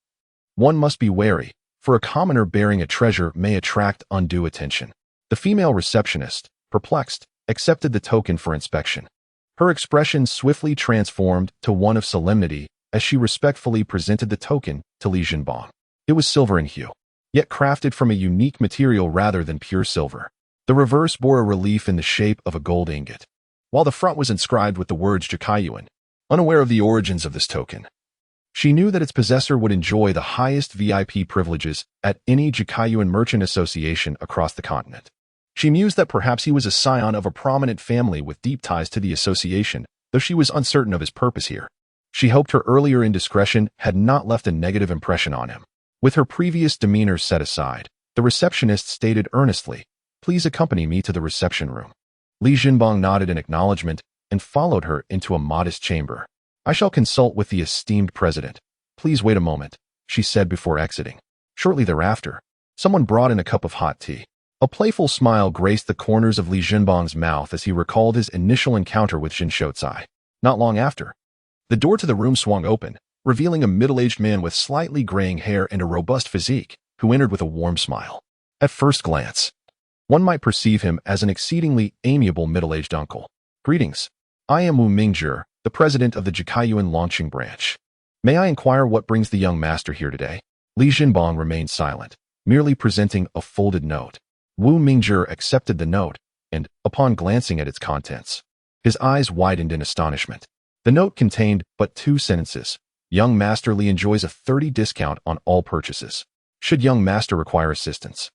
One must be wary, for a commoner bearing a treasure may attract undue attention. The female receptionist, perplexed, accepted the token for inspection. Her expression swiftly transformed to one of solemnity as she respectfully presented the token to Li Jinbang. It was silver in hue, yet crafted from a unique material rather than pure silver. The reverse bore a relief in the shape of a gold ingot, while the front was inscribed with the words Jikaiyuan. Unaware of the origins of this token, she knew that its possessor would enjoy the highest VIP privileges at any Jikaiyuan merchant association across the continent. She mused that perhaps he was a scion of a prominent family with deep ties to the association, though she was uncertain of his purpose here. She hoped her earlier indiscretion had not left a negative impression on him. With her previous demeanor set aside, the receptionist stated earnestly, "Please accompany me to the reception room." Li Jinbang nodded in acknowledgement and followed her into a modest chamber. "I shall consult with the esteemed president. Please wait a moment," she said before exiting. Shortly thereafter, someone brought in a cup of hot tea. A playful smile graced the corners of Li Jinbang's mouth as he recalled his initial encounter with Jin Shoucai. Not long after, the door to the room swung open, revealing a middle-aged man with slightly graying hair and a robust physique, who entered with a warm smile. At first glance, one might perceive him as an exceedingly amiable middle-aged uncle. "Greetings. I am Wu Mingjie, the president of the Jikaiyuan launching branch. May I inquire what brings the young master here today?" Li Jinbang remained silent, merely presenting a folded note. Wu Mingjie accepted the note, and, upon glancing at its contents, his eyes widened in astonishment. The note contained but 2 sentences. "Young Master Li enjoys a 30% discount on all purchases. Should young master require assistance,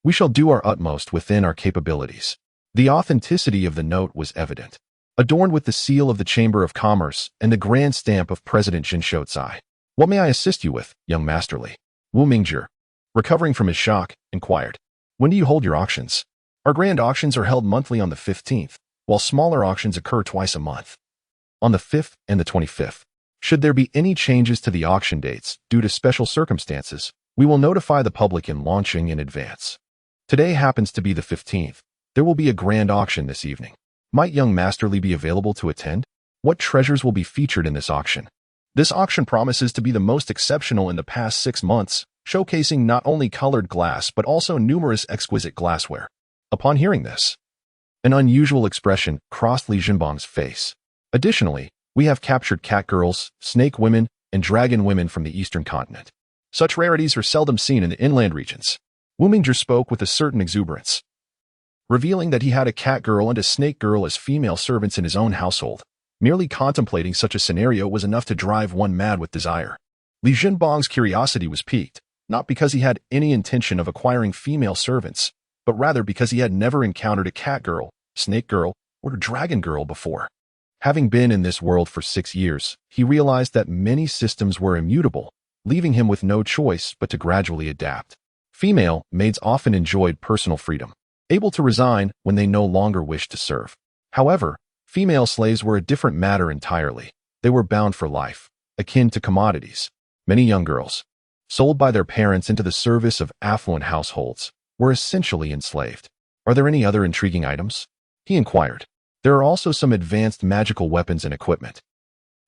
we shall do our utmost within our capabilities." The authenticity of the note was evident, adorned with the seal of the Chamber of Commerce and the grand stamp of President Jin Shoucai. "What may I assist you with, young Master Li?" Wu Mingjie, recovering from his shock, inquired. "When do you hold your auctions?" "Our grand auctions are held monthly on the 15th, while smaller auctions occur twice a month, on the 5th and the 25th. Should there be any changes to the auction dates due to special circumstances, we will notify the public in launching in advance. Today happens to be the 15th. There will be a grand auction this evening. Might young Master Li be available to attend? What treasures will be featured in this auction?" This auction promises to be the most exceptional in the past 6 months, showcasing not only colored glass but also numerous exquisite glassware. Upon hearing this, an unusual expression crossed Li Jinbang's face. "Additionally, we have captured cat girls, snake women, and dragon women from the eastern continent. Such rarities are seldom seen in the inland regions." Wu Mingjie spoke with a certain exuberance, revealing that he had a cat girl and a snake girl as female servants in his own household. Merely contemplating such a scenario was enough to drive one mad with desire. Li Jinbang's curiosity was piqued, not because he had any intention of acquiring female servants, but rather because he had never encountered a cat girl, snake girl, or dragon girl before. Having been in this world for 6 years, he realized that many systems were immutable, leaving him with no choice but to gradually adapt. Female maids often enjoyed personal freedom, able to resign when they no longer wished to serve. However, female slaves were a different matter entirely. They were bound for life, akin to commodities. Many young girls, sold by their parents into the service of affluent households, were essentially enslaved. "Are there any other intriguing items?" he inquired. "There are also some advanced magical weapons and equipment,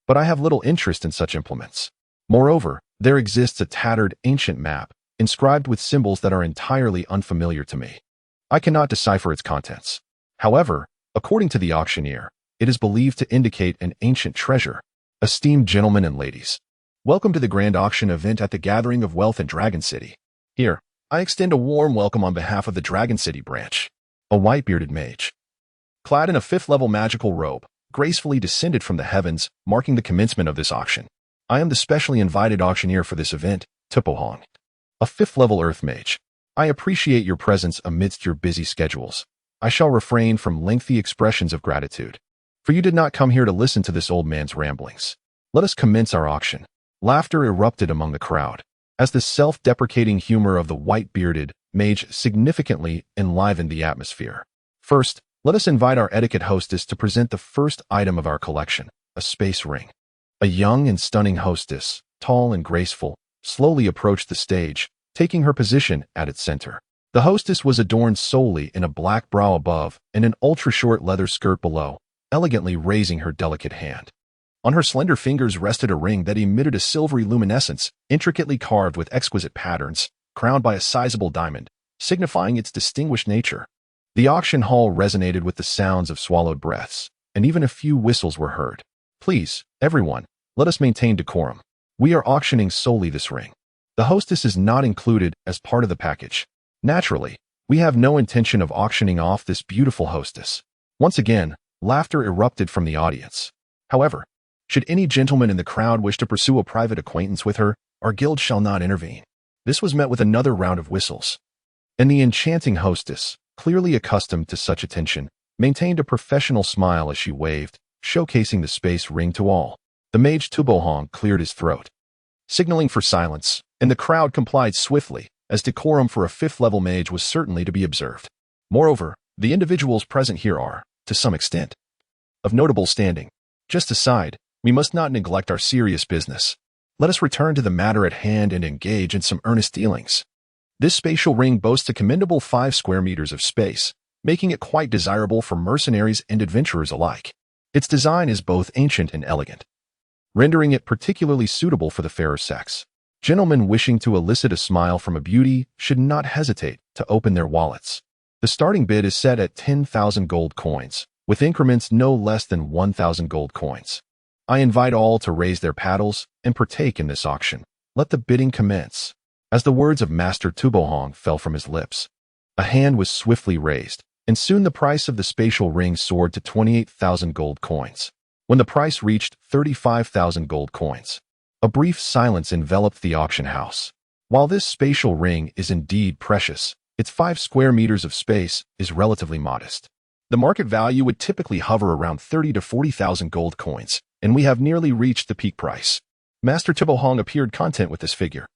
but I have little interest in such implements. Moreover, there exists a tattered, ancient map, inscribed with symbols that are entirely unfamiliar to me. I cannot decipher its contents. However, according to the auctioneer, it is believed to indicate an ancient treasure. Esteemed gentlemen and ladies, welcome to the grand auction event at the Gathering of Wealth in Dragon City. Here, I extend a warm welcome on behalf of the Dragon City branch. A white-bearded mage, clad in a fifth-level magical robe, gracefully descended from the heavens, marking the commencement of this auction. I am the specially invited auctioneer for this event, Tupohong, a fifth-level earth mage. I appreciate your presence amidst your busy schedules. I shall refrain from lengthy expressions of gratitude, for you did not come here to listen to this old man's ramblings. Let us commence our auction. Laughter erupted among the crowd, as the self-deprecating humor of the white-bearded mage significantly enlivened the atmosphere. First, let us invite our etiquette hostess to present the first item of our collection, a space ring. A young and stunning hostess, tall and graceful, slowly approached the stage, taking her position at its center. The hostess was adorned solely in a black brow above and an ultra-short leather skirt below, elegantly raising her delicate hand. On her slender fingers rested a ring that emitted a silvery luminescence, intricately carved with exquisite patterns, crowned by a sizable diamond, signifying its distinguished nature. The auction hall resonated with the sounds of swallowed breaths, and even a few whistles were heard. Please, everyone, let us maintain decorum. We are auctioning solely this ring. The hostess is not included as part of the package. Naturally, we have no intention of auctioning off this beautiful hostess. Once again, laughter erupted from the audience. However, should any gentleman in the crowd wish to pursue a private acquaintance with her, our guild shall not intervene. This was met with another round of whistles. And the enchanting hostess, clearly accustomed to such attention, maintained a professional smile as she waved, showcasing the space ring to all. The mage Tubohong cleared his throat, signaling for silence, and the crowd complied swiftly, as decorum for a fifth-level mage was certainly to be observed. Moreover, the individuals present here are, to some extent, of notable standing. Just aside, we must not neglect our serious business. Let us return to the matter at hand and engage in some earnest dealings. This spatial ring boasts a commendable 5 square meters of space, making it quite desirable for mercenaries and adventurers alike. Its design is both ancient and elegant, rendering it particularly suitable for the fairer sex. Gentlemen wishing to elicit a smile from a beauty should not hesitate to open their wallets. The starting bid is set at 10,000 gold coins, with increments no less than 1,000 gold coins. I invite all to raise their paddles and partake in this auction. Let the bidding commence. As the words of Master Tubohong fell from his lips, a hand was swiftly raised, and soon the price of the spatial ring soared to 28,000 gold coins. When the price reached 35,000 gold coins, a brief silence enveloped the auction house. While this spatial ring is indeed precious, its 5 square meters of space is relatively modest. The market value would typically hover around 30 to 40,000 gold coins, and we have nearly reached the peak price. Master Tubohong appeared content with this figure.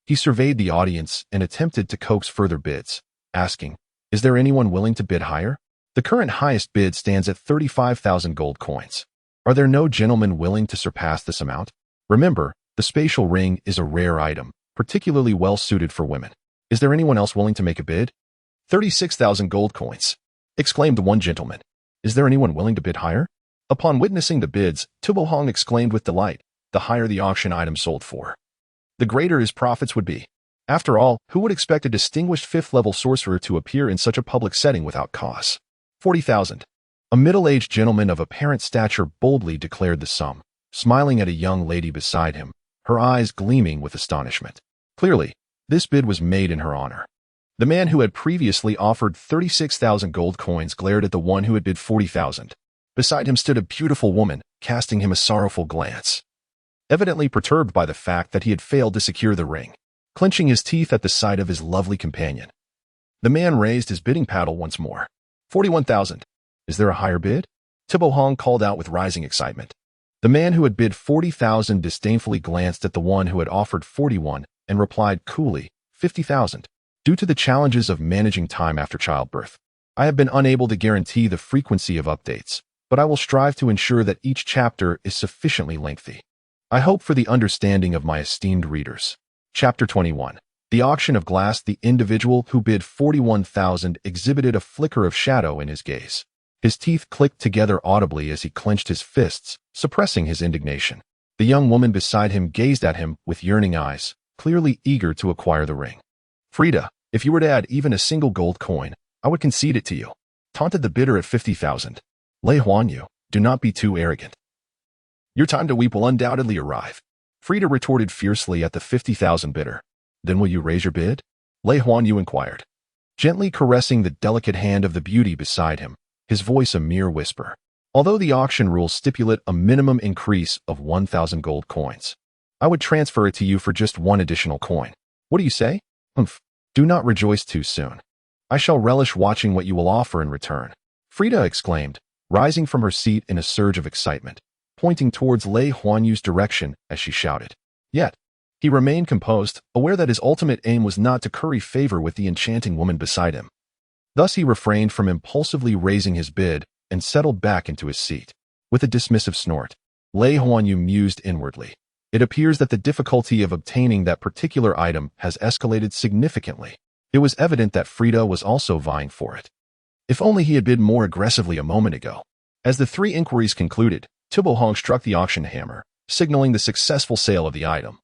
He surveyed the audience and attempted to coax further bids, asking, "Is there anyone willing to bid higher?" The current highest bid stands at 35,000 gold coins. Are there no gentlemen willing to surpass this amount? Remember, the spatial ring is a rare item, particularly well suited for women. Is there anyone else willing to make a bid? 36,000 gold coins, exclaimed one gentleman. Is there anyone willing to bid higher? Upon witnessing the bids, Tubohong exclaimed with delight, the higher the auction item sold for, the greater his profits would be. After all, who would expect a distinguished fifth-level sorcerer to appear in such a public setting without cause? 40,000. A middle-aged gentleman of apparent stature boldly declared the sum, smiling at a young lady beside him, her eyes gleaming with astonishment. Clearly, this bid was made in her honor. The man who had previously offered 36,000 gold coins glared at the one who had bid 40,000. Beside him stood a beautiful woman, casting him a sorrowful glance, evidently perturbed by the fact that he had failed to secure the ring. Clenching his teeth at the sight of his lovely companion, the man raised his bidding paddle once more. 41,000. Is there a higher bid? Tubohong called out with rising excitement. The man who had bid 40,000 disdainfully glanced at the one who had offered 41 and replied coolly, 50,000. Due to the challenges of managing time after childbirth, I have been unable to guarantee the frequency of updates, but I will strive to ensure that each chapter is sufficiently lengthy. I hope for the understanding of my esteemed readers. Chapter 21. The Auction of Glass. The individual who bid 41,000 exhibited a flicker of shadow in his gaze. His teeth clicked together audibly as he clenched his fists, suppressing his indignation. The young woman beside him gazed at him with yearning eyes, clearly eager to acquire the ring. Frida, if you were to add even a single gold coin, I would concede it to you, taunted the bidder at 50,000. Lei Huanyu, do not be too arrogant. Your time to weep will undoubtedly arrive. Frida retorted fiercely at the 50,000 bidder. Then will you raise your bid? Lei Huanyu inquired, gently caressing the delicate hand of the beauty beside him, his voice a mere whisper. Although the auction rules stipulate a minimum increase of 1,000 gold coins, I would transfer it to you for just one additional coin. What do you say? Humph. Do not rejoice too soon. I shall relish watching what you will offer in return. Frida exclaimed, rising from her seat in a surge of excitement, pointing towards Lei Huanyu's direction as she shouted. Yet, he remained composed, aware that his ultimate aim was not to curry favor with the enchanting woman beside him. Thus he refrained from impulsively raising his bid and settled back into his seat. With a dismissive snort, Lei Huanyu mused inwardly. It appears that the difficulty of obtaining that particular item has escalated significantly. It was evident that Frida was also vying for it. If only he had bid more aggressively a moment ago. As the three inquiries concluded, Tubo Hong struck the auction hammer, signaling the successful sale of the item.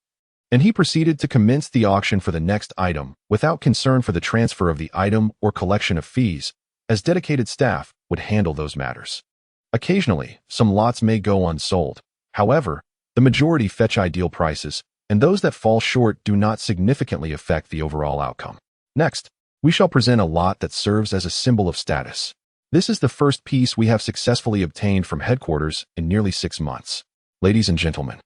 And he proceeded to commence the auction for the next item without concern for the transfer of the item or collection of fees, as dedicated staff would handle those matters. Occasionally, some lots may go unsold. However, the majority fetch ideal prices, and those that fall short do not significantly affect the overall outcome. Next, we shall present a lot that serves as a symbol of status. This is the first piece we have successfully obtained from headquarters in nearly 6 months. Ladies and gentlemen,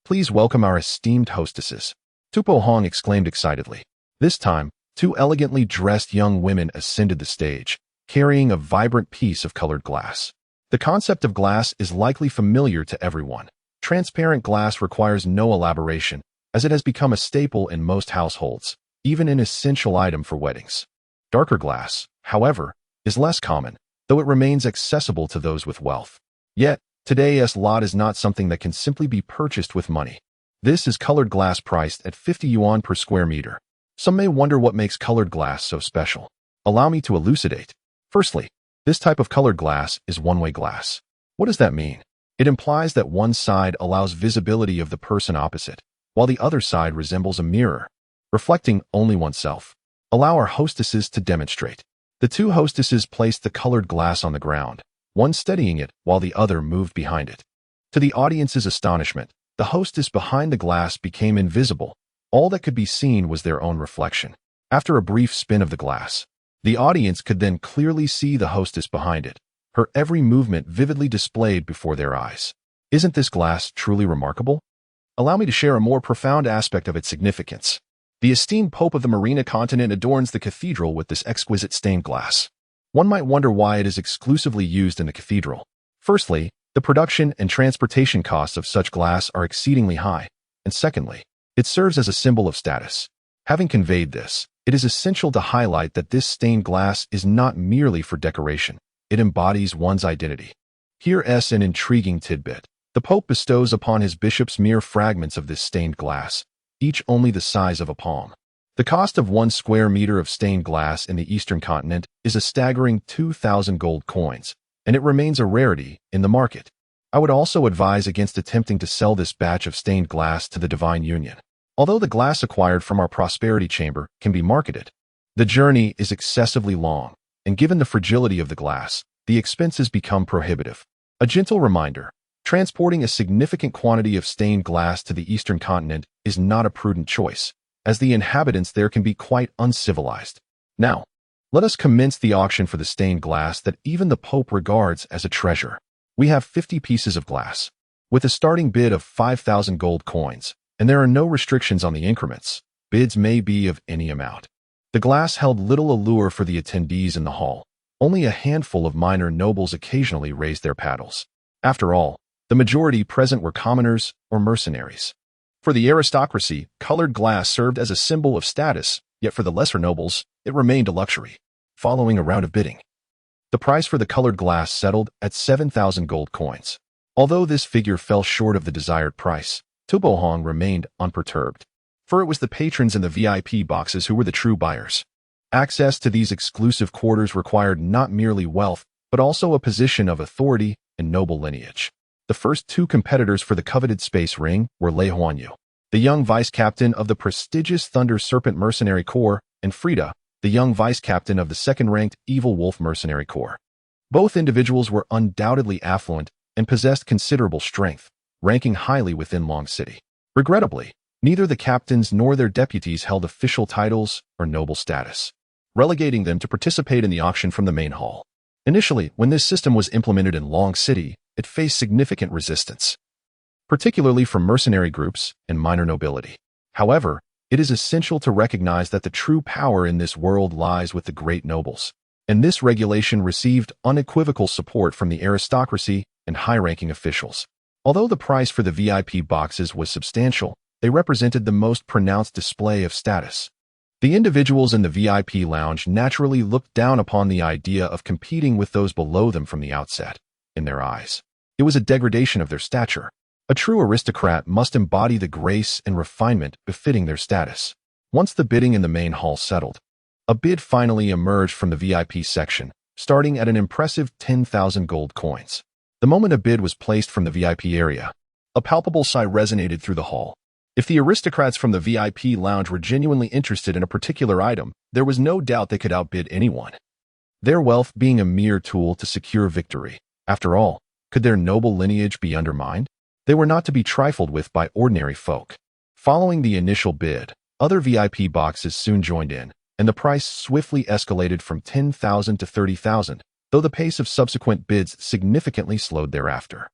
please welcome our esteemed hostesses. Tupo Hong exclaimed excitedly. This time, 2 elegantly dressed young women ascended the stage, carrying a vibrant piece of colored glass. The concept of glass is likely familiar to everyone. Transparent glass requires no elaboration, as it has become a staple in most households, even an essential item for weddings. Darker glass, however, is less common, though it remains accessible to those with wealth. Yet, today's lot is not something that can simply be purchased with money. This is colored glass priced at 50 yuan per square meter. Some may wonder what makes colored glass so special. Allow me to elucidate. Firstly, this type of colored glass is one-way glass. What does that mean? It implies that one side allows visibility of the person opposite, while the other side resembles a mirror, reflecting only oneself. Allow our hostesses to demonstrate. The 2 hostesses placed the colored glass on the ground, one steadying it while the other moved behind it. To the audience's astonishment, the hostess behind the glass became invisible. All that could be seen was their own reflection. After a brief spin of the glass, the audience could then clearly see the hostess behind it, her every movement vividly displayed before their eyes. Isn't this glass truly remarkable? Allow me to share a more profound aspect of its significance. The esteemed Pope of the Marina continent adorns the cathedral with this exquisite stained glass. One might wonder why it is exclusively used in the cathedral. Firstly, the production and transportation costs of such glass are exceedingly high, and secondly, it serves as a symbol of status. Having conveyed this, it is essential to highlight that this stained glass is not merely for decoration. It embodies one's identity. Here's an intriguing tidbit. The Pope bestows upon his bishops mere fragments of this stained glass, each only the size of a palm. The cost of 1 square meter of stained glass in the Eastern continent is a staggering 2,000 gold coins, and it remains a rarity in the market. I would also advise against attempting to sell this batch of stained glass to the Divine Union. Although the glass acquired from our prosperity chamber can be marketed, the journey is excessively long, and given the fragility of the glass, the expenses become prohibitive. A gentle reminder, transporting a significant quantity of stained glass to the Eastern continent is not a prudent choice, as the inhabitants there can be quite uncivilized. Now, let us commence the auction for the stained glass that even the Pope regards as a treasure. We have 50 pieces of glass, with a starting bid of 5,000 gold coins, and there are no restrictions on the increments. Bids may be of any amount. The glass held little allure for the attendees in the hall. Only a handful of minor nobles occasionally raised their paddles. After all, the majority present were commoners or mercenaries. For the aristocracy, colored glass served as a symbol of status, yet for the lesser nobles, it remained a luxury. Following a round of bidding, the price for the colored glass settled at 7,000 gold coins. Although this figure fell short of the desired price, Tubo Hong remained unperturbed, for it was the patrons in the VIP boxes who were the true buyers. Access to these exclusive quarters required not merely wealth, but also a position of authority and noble lineage. The first two competitors for the coveted space ring were Lei Huanyu, the young vice-captain of the prestigious Thunder Serpent Mercenary Corps, and Frida, the young vice-captain of the second-ranked Evil Wolf Mercenary Corps. Both individuals were undoubtedly affluent and possessed considerable strength, ranking highly within Long City. Regrettably, neither the captains nor their deputies held official titles or noble status, relegating them to participate in the auction from the main hall. Initially, when this system was implemented in Long City, it faced significant resistance, particularly from mercenary groups and minor nobility. However, it is essential to recognize that the true power in this world lies with the great nobles, and this regulation received unequivocal support from the aristocracy and high-ranking officials. Although the price for the VIP boxes was substantial, they represented the most pronounced display of status. The individuals in the VIP lounge naturally looked down upon the idea of competing with those below them from the outset. In their eyes, it was a degradation of their stature. A true aristocrat must embody the grace and refinement befitting their status. Once the bidding in the main hall settled, a bid finally emerged from the VIP section, starting at an impressive 10,000 gold coins. The moment a bid was placed from the VIP area, a palpable sigh resonated through the hall. If the aristocrats from the VIP lounge were genuinely interested in a particular item, there was no doubt they could outbid anyone, their wealth being a mere tool to secure victory. After all, could their noble lineage be undermined? They were not to be trifled with by ordinary folk. Following the initial bid, other VIP boxes soon joined in, and the price swiftly escalated from 10,000 to 30,000, though the pace of subsequent bids significantly slowed thereafter.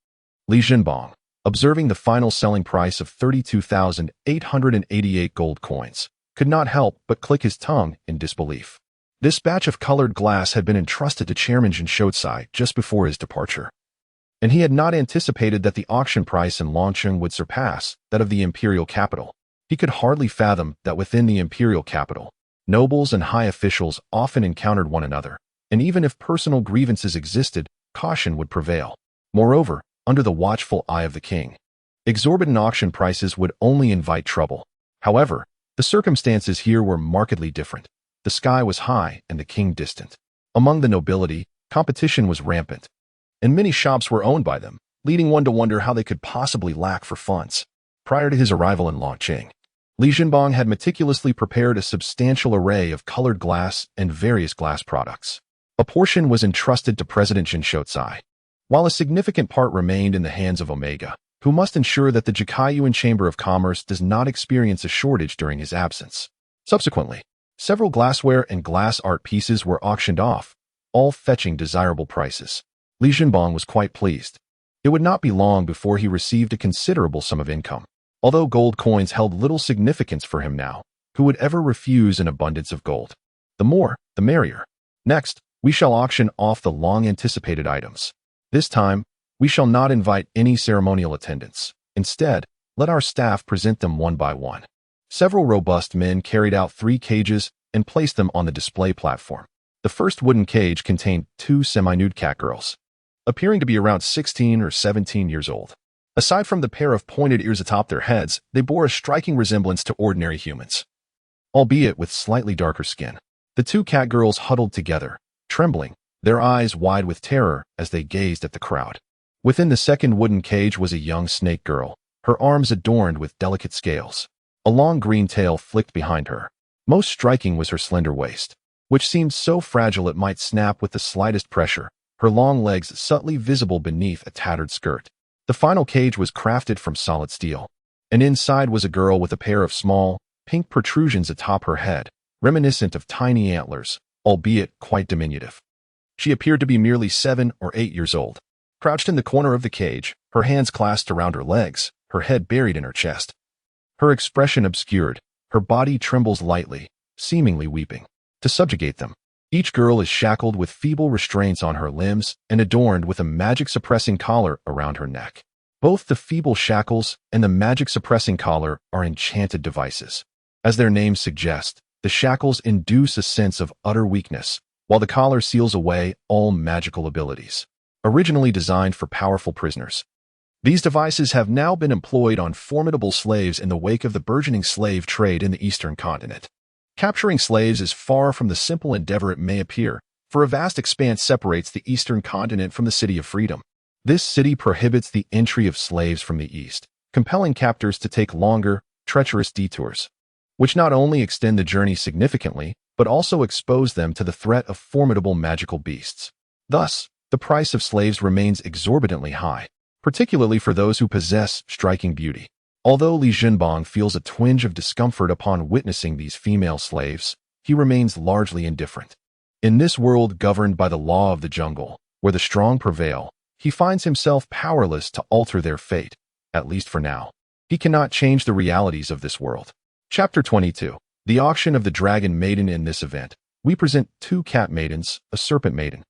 Li Jinbong, observing the final selling price of 32,888 gold coins, could not help but click his tongue in disbelief. This batch of colored glass had been entrusted to Chairman Jin Shotsai just before his departure, and he had not anticipated that the auction price in Longcheng would surpass that of the imperial capital. He could hardly fathom that within the imperial capital, nobles and high officials often encountered one another, and even if personal grievances existed, caution would prevail. Moreover, under the watchful eye of the king, exorbitant auction prices would only invite trouble. However, the circumstances here were markedly different. The sky was high and the king distant. Among the nobility, competition was rampant, and many shops were owned by them, leading one to wonder how they could possibly lack for funds. Prior to his arrival in Longcheng, Li Jinbong had meticulously prepared a substantial array of colored glass and various glass products. A portion was entrusted to President Jin Shotsai, while a significant part remained in the hands of Omega, who must ensure that the Jikaiyuan Chamber of Commerce does not experience a shortage during his absence. Subsequently, several glassware and glass art pieces were auctioned off, all fetching desirable prices. Li Jinbong was quite pleased. It would not be long before he received a considerable sum of income. Although gold coins held little significance for him now, who would ever refuse an abundance of gold? The more, the merrier. Next, we shall auction off the long-anticipated items. This time, we shall not invite any ceremonial attendants. Instead, let our staff present them one by one. Several robust men carried out 3 cages and placed them on the display platform. The first wooden cage contained 2 semi-nude cat girls, appearing to be around 16 or 17 years old. Aside from the pair of pointed ears atop their heads, they bore a striking resemblance to ordinary humans, albeit with slightly darker skin. The 2 cat girls huddled together, trembling, their eyes wide with terror as they gazed at the crowd. Within the second wooden cage was a young snake girl, her arms adorned with delicate scales. A long green tail flicked behind her. Most striking was her slender waist, which seemed so fragile it might snap with the slightest pressure, her long legs subtly visible beneath a tattered skirt. The final cage was crafted from solid steel, and inside was a girl with a pair of small, pink protrusions atop her head, reminiscent of tiny antlers, albeit quite diminutive. She appeared to be merely 7 or 8 years old. Crouched in the corner of the cage, her hands clasped around her legs, her head buried in her chest. Her expression obscured, her body trembles lightly, seemingly weeping. To subjugate them, each girl is shackled with feeble restraints on her limbs and adorned with a magic-suppressing collar around her neck. Both the feeble shackles and the magic-suppressing collar are enchanted devices. As their names suggest, the shackles induce a sense of utter weakness, while the collar seals away all magical abilities. Originally designed for powerful prisoners, these devices have now been employed on formidable slaves in the wake of the burgeoning slave trade in the Eastern continent. Capturing slaves is far from the simple endeavor it may appear, for a vast expanse separates the Eastern continent from the City of Freedom. This city prohibits the entry of slaves from the east, compelling captors to take longer, treacherous detours, which not only extend the journey significantly, but also expose them to the threat of formidable magical beasts. Thus, the price of slaves remains exorbitantly high, particularly for those who possess striking beauty. Although Li Jinbang feels a twinge of discomfort upon witnessing these female slaves, he remains largely indifferent. In this world governed by the law of the jungle, where the strong prevail, he finds himself powerless to alter their fate, at least for now. He cannot change the realities of this world. Chapter 22. The Auction of the Dragon Maiden. In this event, we present 2 cat maidens, a serpent maiden,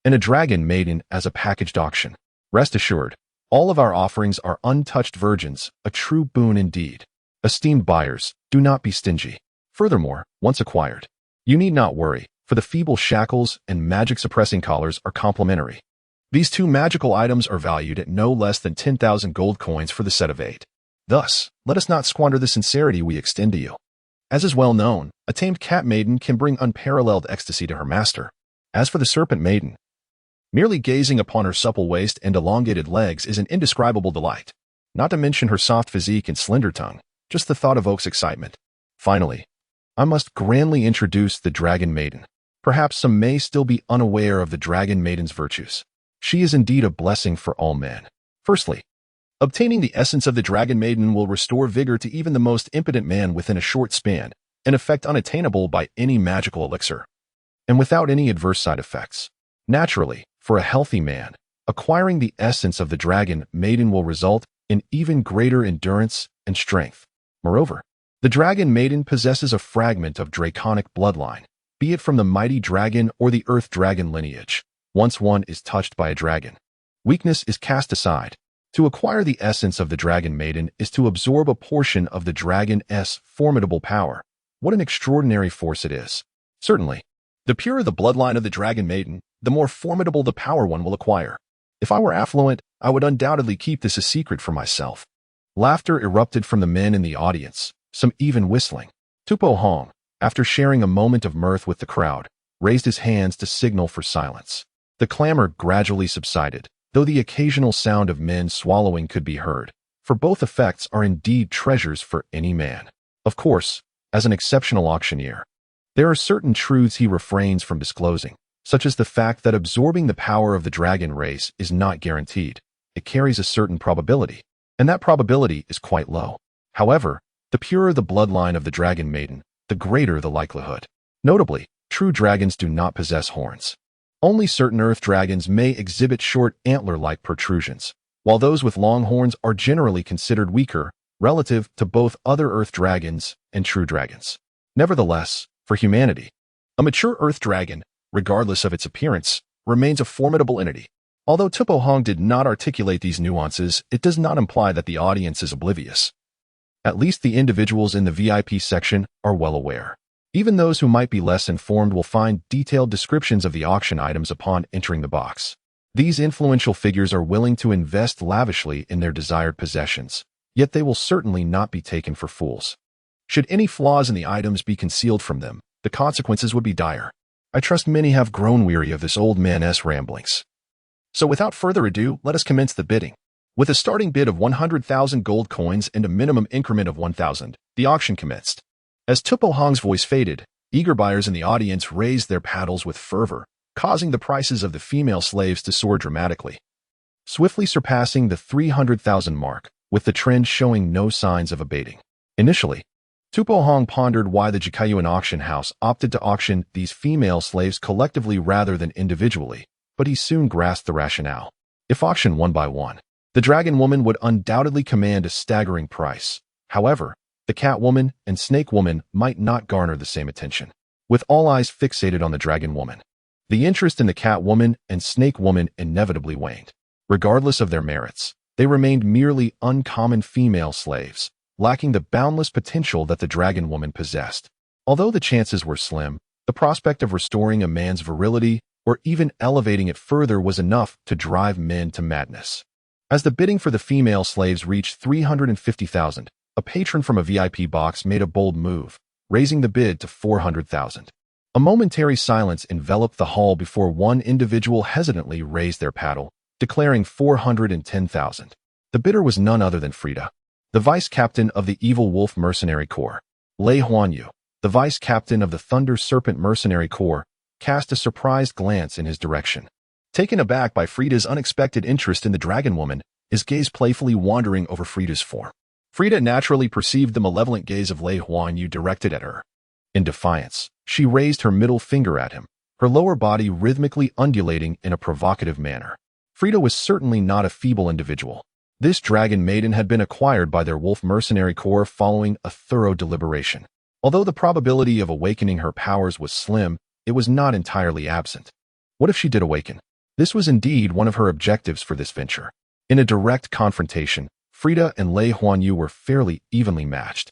and a dragon maiden as a packaged auction. Rest assured, all of our offerings are untouched virgins, a true boon indeed. Esteemed buyers, do not be stingy. Furthermore, once acquired, you need not worry, for the feeble shackles and magic-suppressing collars are complimentary. These 2 magical items are valued at no less than 10,000 gold coins for the set of 8. Thus, let us not squander the sincerity we extend to you. As is well known, a tamed cat maiden can bring unparalleled ecstasy to her master. As for the serpent maiden, merely gazing upon her supple waist and elongated legs is an indescribable delight. Not to mention her soft physique and slender tongue, just the thought evokes excitement. Finally, I must grandly introduce the Dragon Maiden. Perhaps some may still be unaware of the Dragon Maiden's virtues. She is indeed a blessing for all men. Firstly, obtaining the essence of the Dragon Maiden will restore vigor to even the most impotent man within a short span, an effect unattainable by any magical elixir, and without any adverse side effects. Naturally, for a healthy man, acquiring the essence of the Dragon Maiden will result in even greater endurance and strength. Moreover, the Dragon Maiden possesses a fragment of draconic bloodline, be it from the mighty dragon or the earth dragon lineage. Once one is touched by a dragon, weakness is cast aside. To acquire the essence of the Dragon Maiden is to absorb a portion of the dragon's formidable power. What an extraordinary force it is. Certainly, the purer the bloodline of the Dragon Maiden, the more formidable the power one will acquire. If I were affluent, I would undoubtedly keep this a secret for myself. Laughter erupted from the men in the audience, some even whistling. Tupo Hong, after sharing a moment of mirth with the crowd, raised his hands to signal for silence. The clamor gradually subsided, though the occasional sound of men swallowing could be heard, for both effects are indeed treasures for any man. Of course, as an exceptional auctioneer, there are certain truths he refrains from disclosing, such as the fact that absorbing the power of the dragon race is not guaranteed. It carries a certain probability, and that probability is quite low. However, the purer the bloodline of the Dragon Maiden, the greater the likelihood. Notably, true dragons do not possess horns. Only certain earth dragons may exhibit short antler-like protrusions, while those with long horns are generally considered weaker relative to both other earth dragons and true dragons. Nevertheless, for humanity, a mature earth dragon, regardless of its appearance, remains a formidable entity. Although Tupo Hong did not articulate these nuances, it does not imply that the audience is oblivious. At least the individuals in the VIP section are well aware. Even those who might be less informed will find detailed descriptions of the auction items upon entering the box. These influential figures are willing to invest lavishly in their desired possessions, yet they will certainly not be taken for fools. Should any flaws in the items be concealed from them, the consequences would be dire. I trust many have grown weary of this old man's ramblings. So without further ado, let us commence the bidding. With a starting bid of 100,000 gold coins and a minimum increment of 1,000, the auction commenced. As Tupo Hong's voice faded, eager buyers in the audience raised their paddles with fervor, causing the prices of the female slaves to soar dramatically, swiftly surpassing the 300,000 mark, with the trend showing no signs of abating. Initially, Tupo Hong pondered why the Jikayuan auction house opted to auction these female slaves collectively rather than individually, but he soon grasped the rationale. If auctioned one by one, the dragon woman would undoubtedly command a staggering price. However, the cat woman and snake woman might not garner the same attention. With all eyes fixated on the dragon woman, the interest in the cat woman and snake woman inevitably waned. Regardless of their merits, they remained merely uncommon female slaves, lacking the boundless potential that the dragon woman possessed. Although the chances were slim, the prospect of restoring a man's virility or even elevating it further was enough to drive men to madness. As the bidding for the female slaves reached 350,000, a patron from a VIP box made a bold move, raising the bid to 400,000. A momentary silence enveloped the hall before one individual hesitantly raised their paddle, declaring 410,000. The bidder was none other than Frida, the vice captain of the Evil Wolf Mercenary Corps. Lei Huanyu, the vice captain of the Thunder Serpent Mercenary Corps, cast a surprised glance in his direction. Taken aback by Frida's unexpected interest in the dragon woman, his gaze playfully wandering over Frida's form. Frida naturally perceived the malevolent gaze of Lei Huanyu directed at her. In defiance, she raised her middle finger at him, her lower body rhythmically undulating in a provocative manner. Frida was certainly not a feeble individual. This dragon maiden had been acquired by their wolf mercenary corps following a thorough deliberation. Although the probability of awakening her powers was slim, it was not entirely absent. What if she did awaken? This was indeed one of her objectives for this venture. In a direct confrontation, Frida and Lei Huanyu were fairly evenly matched.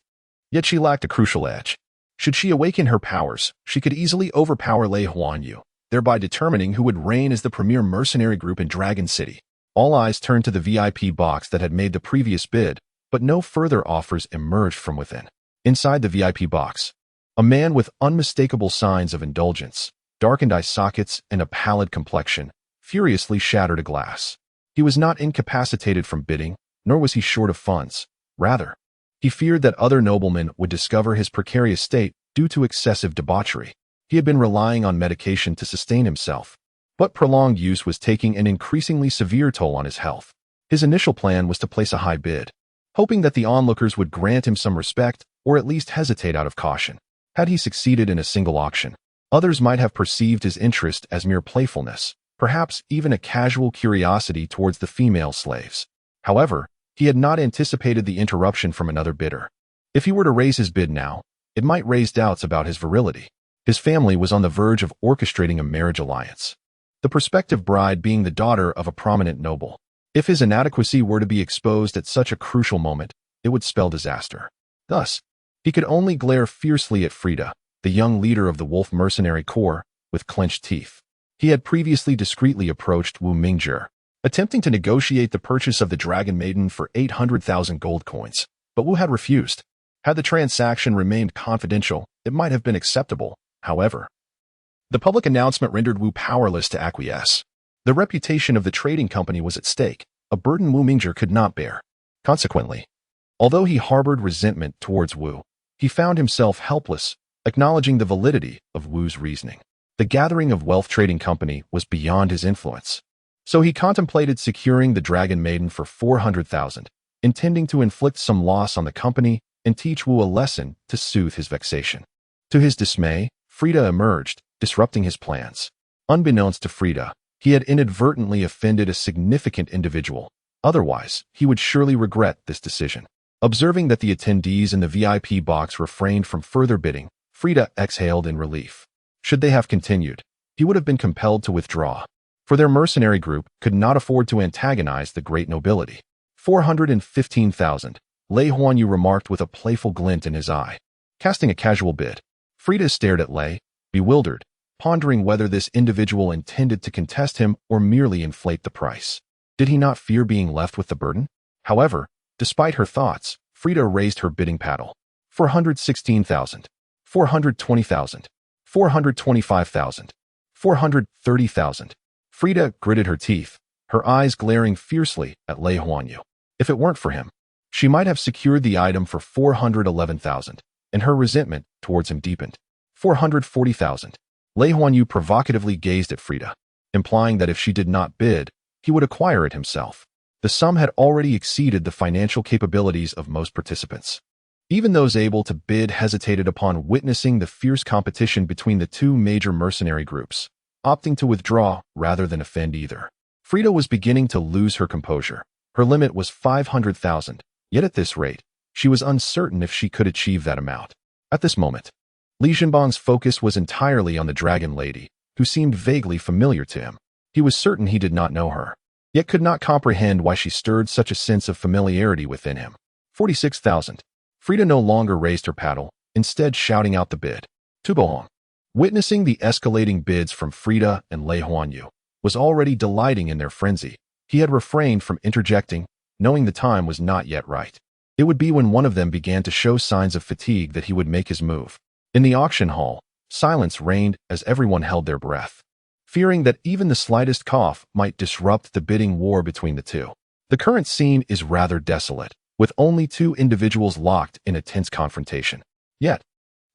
Yet she lacked a crucial edge. Should she awaken her powers, she could easily overpower Lei Huanyu, thereby determining who would reign as the premier mercenary group in Dragon City. All eyes turned to the VIP box that had made the previous bid, but no further offers emerged from within. Inside the VIP box, a man with unmistakable signs of indulgence, darkened eye sockets, and a pallid complexion, furiously shattered a glass. He was not incapacitated from bidding, nor was he short of funds. Rather, he feared that other noblemen would discover his precarious state due to excessive debauchery. He had been relying on medication to sustain himself, but prolonged use was taking an increasingly severe toll on his health. His initial plan was to place a high bid, hoping that the onlookers would grant him some respect or at least hesitate out of caution. Had he succeeded in a single auction, others might have perceived his interest as mere playfulness, perhaps even a casual curiosity towards the female slaves. However, he had not anticipated the interruption from another bidder. If he were to raise his bid now, it might raise doubts about his virility. His family was on the verge of orchestrating a marriage alliance, the prospective bride being the daughter of a prominent noble. If his inadequacy were to be exposed at such a crucial moment, it would spell disaster. Thus, he could only glare fiercely at Frida, the young leader of the Wolf Mercenary Corps, with clenched teeth. He had previously discreetly approached Wu Mingjie, attempting to negotiate the purchase of the Dragon Maiden for 800,000 gold coins, but Wu had refused. Had the transaction remained confidential, it might have been acceptable. However, the public announcement rendered Wu powerless to acquiesce. The reputation of the trading company was at stake, a burden Wu Mingjie could not bear. Consequently, although he harbored resentment towards Wu, he found himself helpless, acknowledging the validity of Wu's reasoning. The gathering of wealth trading company was beyond his influence. So he contemplated securing the Dragon Maiden for 400,000, intending to inflict some loss on the company and teach Wu a lesson to soothe his vexation. To his dismay, Frida emerged, disrupting his plans. Unbeknownst to Frida, he had inadvertently offended a significant individual. Otherwise, he would surely regret this decision. Observing that the attendees in the VIP box refrained from further bidding, Frida exhaled in relief. Should they have continued, he would have been compelled to withdraw, for their mercenary group could not afford to antagonize the great nobility. 415,000, Lei Huanyu remarked with a playful glint in his eye. Casting a casual bid, Frida stared at Lei, bewildered, pondering whether this individual intended to contest him or merely inflate the price. Did he not fear being left with the burden? However, despite her thoughts, Frida raised her bidding paddle. 416,000, 420,000, 425,000, 430,000. Frida gritted her teeth, her eyes glaring fiercely at Lei Huanyu. If it weren't for him, she might have secured the item for 411,000, and her resentment towards him deepened. 440,000. Lei Huanyu provocatively gazed at Frida, implying that if she did not bid, he would acquire it himself. The sum had already exceeded the financial capabilities of most participants. Even those able to bid hesitated upon witnessing the fierce competition between the two major mercenary groups, opting to withdraw rather than offend either. Frida was beginning to lose her composure. Her limit was 500,000, yet at this rate, she was uncertain if she could achieve that amount. At this moment, Li Jinbang's focus was entirely on the dragon lady, who seemed vaguely familiar to him. He was certain he did not know her, yet could not comprehend why she stirred such a sense of familiarity within him. 46,000. Frida no longer raised her paddle, instead shouting out the bid. Tubohong, witnessing the escalating bids from Frida and Lei Huanyu, was already delighting in their frenzy. He had refrained from interjecting, knowing the time was not yet right. It would be when one of them began to show signs of fatigue that he would make his move. In the auction hall, silence reigned as everyone held their breath. fearing that even the slightest cough might disrupt the bidding war between the two. The current scene is rather desolate, with only two individuals locked in a tense confrontation. Yet,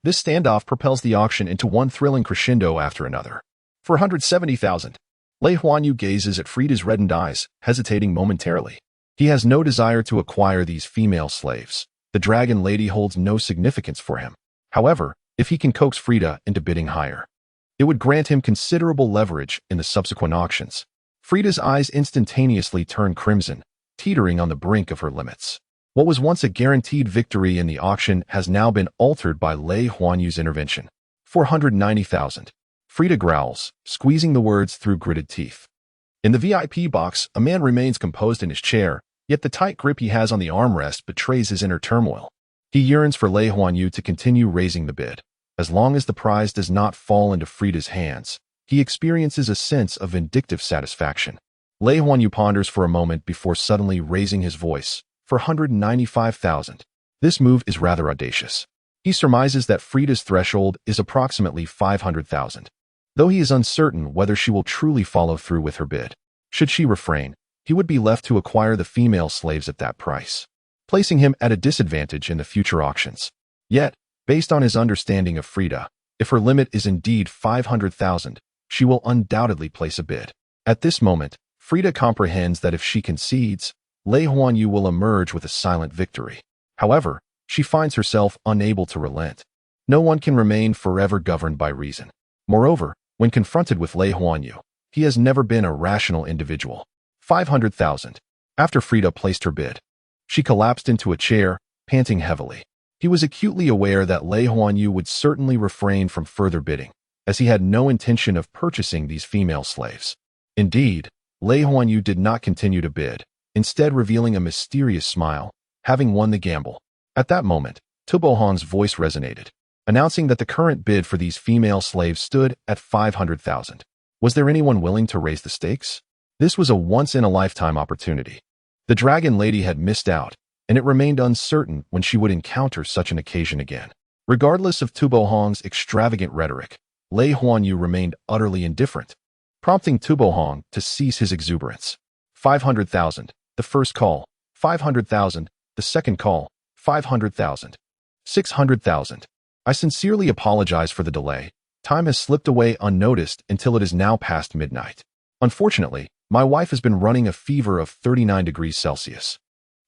this standoff propels the auction into one thrilling crescendo after another. For 170,000, Lei Huanyu gazes at Frida's reddened eyes, hesitating momentarily. He has no desire to acquire these female slaves. The dragon lady holds no significance for him. However, if he can coax Frida into bidding higher, it would grant him considerable leverage in the subsequent auctions. Frida's eyes instantaneously turn crimson, teetering on the brink of her limits. What was once a guaranteed victory in the auction has now been altered by Lei Huanyu's intervention. 490,000. Frida growls, squeezing the words through gritted teeth. In the VIP box, a man remains composed in his chair, yet the tight grip he has on the armrest betrays his inner turmoil. He yearns for Lei Huanyu to continue raising the bid. As long as the prize does not fall into Frida's hands, he experiences a sense of vindictive satisfaction. Lei Huanyu ponders for a moment before suddenly raising his voice. For 195,000. This move is rather audacious. He surmises that Frida's threshold is approximately 500,000. Though he is uncertain whether she will truly follow through with her bid. Should she refrain, he would be left to acquire the female slaves at that price, placing him at a disadvantage in the future auctions. Yet, based on his understanding of Frida, if her limit is indeed 500,000, she will undoubtedly place a bid. At this moment, Frida comprehends that if she concedes, Lei Huanyu will emerge with a silent victory. However, she finds herself unable to relent. No one can remain forever governed by reason. Moreover, when confronted with Lei Huanyu, he has never been a rational individual. 500,000. After Frida placed her bid, she collapsed into a chair, panting heavily. He was acutely aware that Lei Huanyu would certainly refrain from further bidding, as he had no intention of purchasing these female slaves. Indeed, Lei Huanyu did not continue to bid, instead revealing a mysterious smile, having won the gamble. At that moment, Tubohong's voice resonated, announcing that the current bid for these female slaves stood at 500,000. Was there anyone willing to raise the stakes? This was a once-in-a-lifetime opportunity. The dragon lady had missed out, and it remained uncertain when she would encounter such an occasion again. Regardless of Tubohong's extravagant rhetoric, Lei Huanyu remained utterly indifferent, prompting Tubohong to cease his exuberance. 500,000. The first call. 500,000. The second call. 500,000. 600,000. I sincerely apologize for the delay. Time has slipped away unnoticed until it is now past midnight. Unfortunately, my wife has been running a fever of 39 degrees Celsius.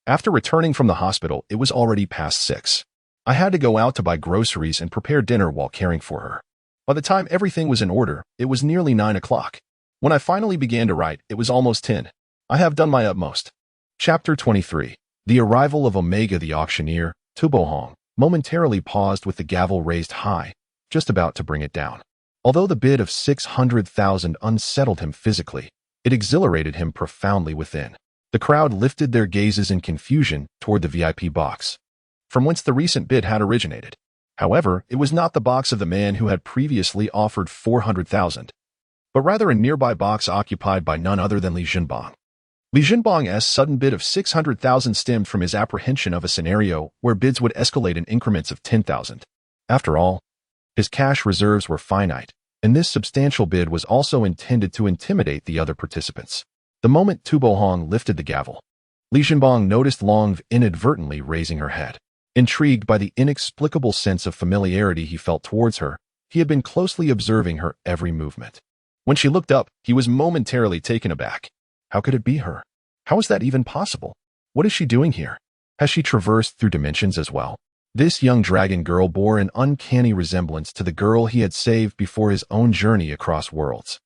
After returning from the hospital, it was already past 6. I had to go out to buy groceries and prepare dinner while caring for her. By the time everything was in order, it was nearly 9 o'clock. When I finally began to write, it was almost 10. I have done my utmost. Chapter 23. The arrival of Omega the auctioneer, Tubohong, momentarily paused with the gavel raised high, just about to bring it down. Although the bid of 600,000 unsettled him physically, it exhilarated him profoundly within. The crowd lifted their gazes in confusion toward the VIP box, from whence the recent bid had originated. However, it was not the box of the man who had previously offered 400,000, but rather a nearby box occupied by none other than Li Jinbang. Li Jinbang's sudden bid of 600,000 stemmed from his apprehension of a scenario where bids would escalate in increments of 10,000. After all, his cash reserves were finite, and this substantial bid was also intended to intimidate the other participants. The moment Tubohong lifted the gavel, Li Jinbang noticed Long inadvertently raising her head. Intrigued by the inexplicable sense of familiarity he felt towards her, he had been closely observing her every movement. When she looked up, he was momentarily taken aback. How could it be her? How is that even possible? What is she doing here? Has she traversed through dimensions as well? This young dragon girl bore an uncanny resemblance to the girl he had saved before his own journey across worlds.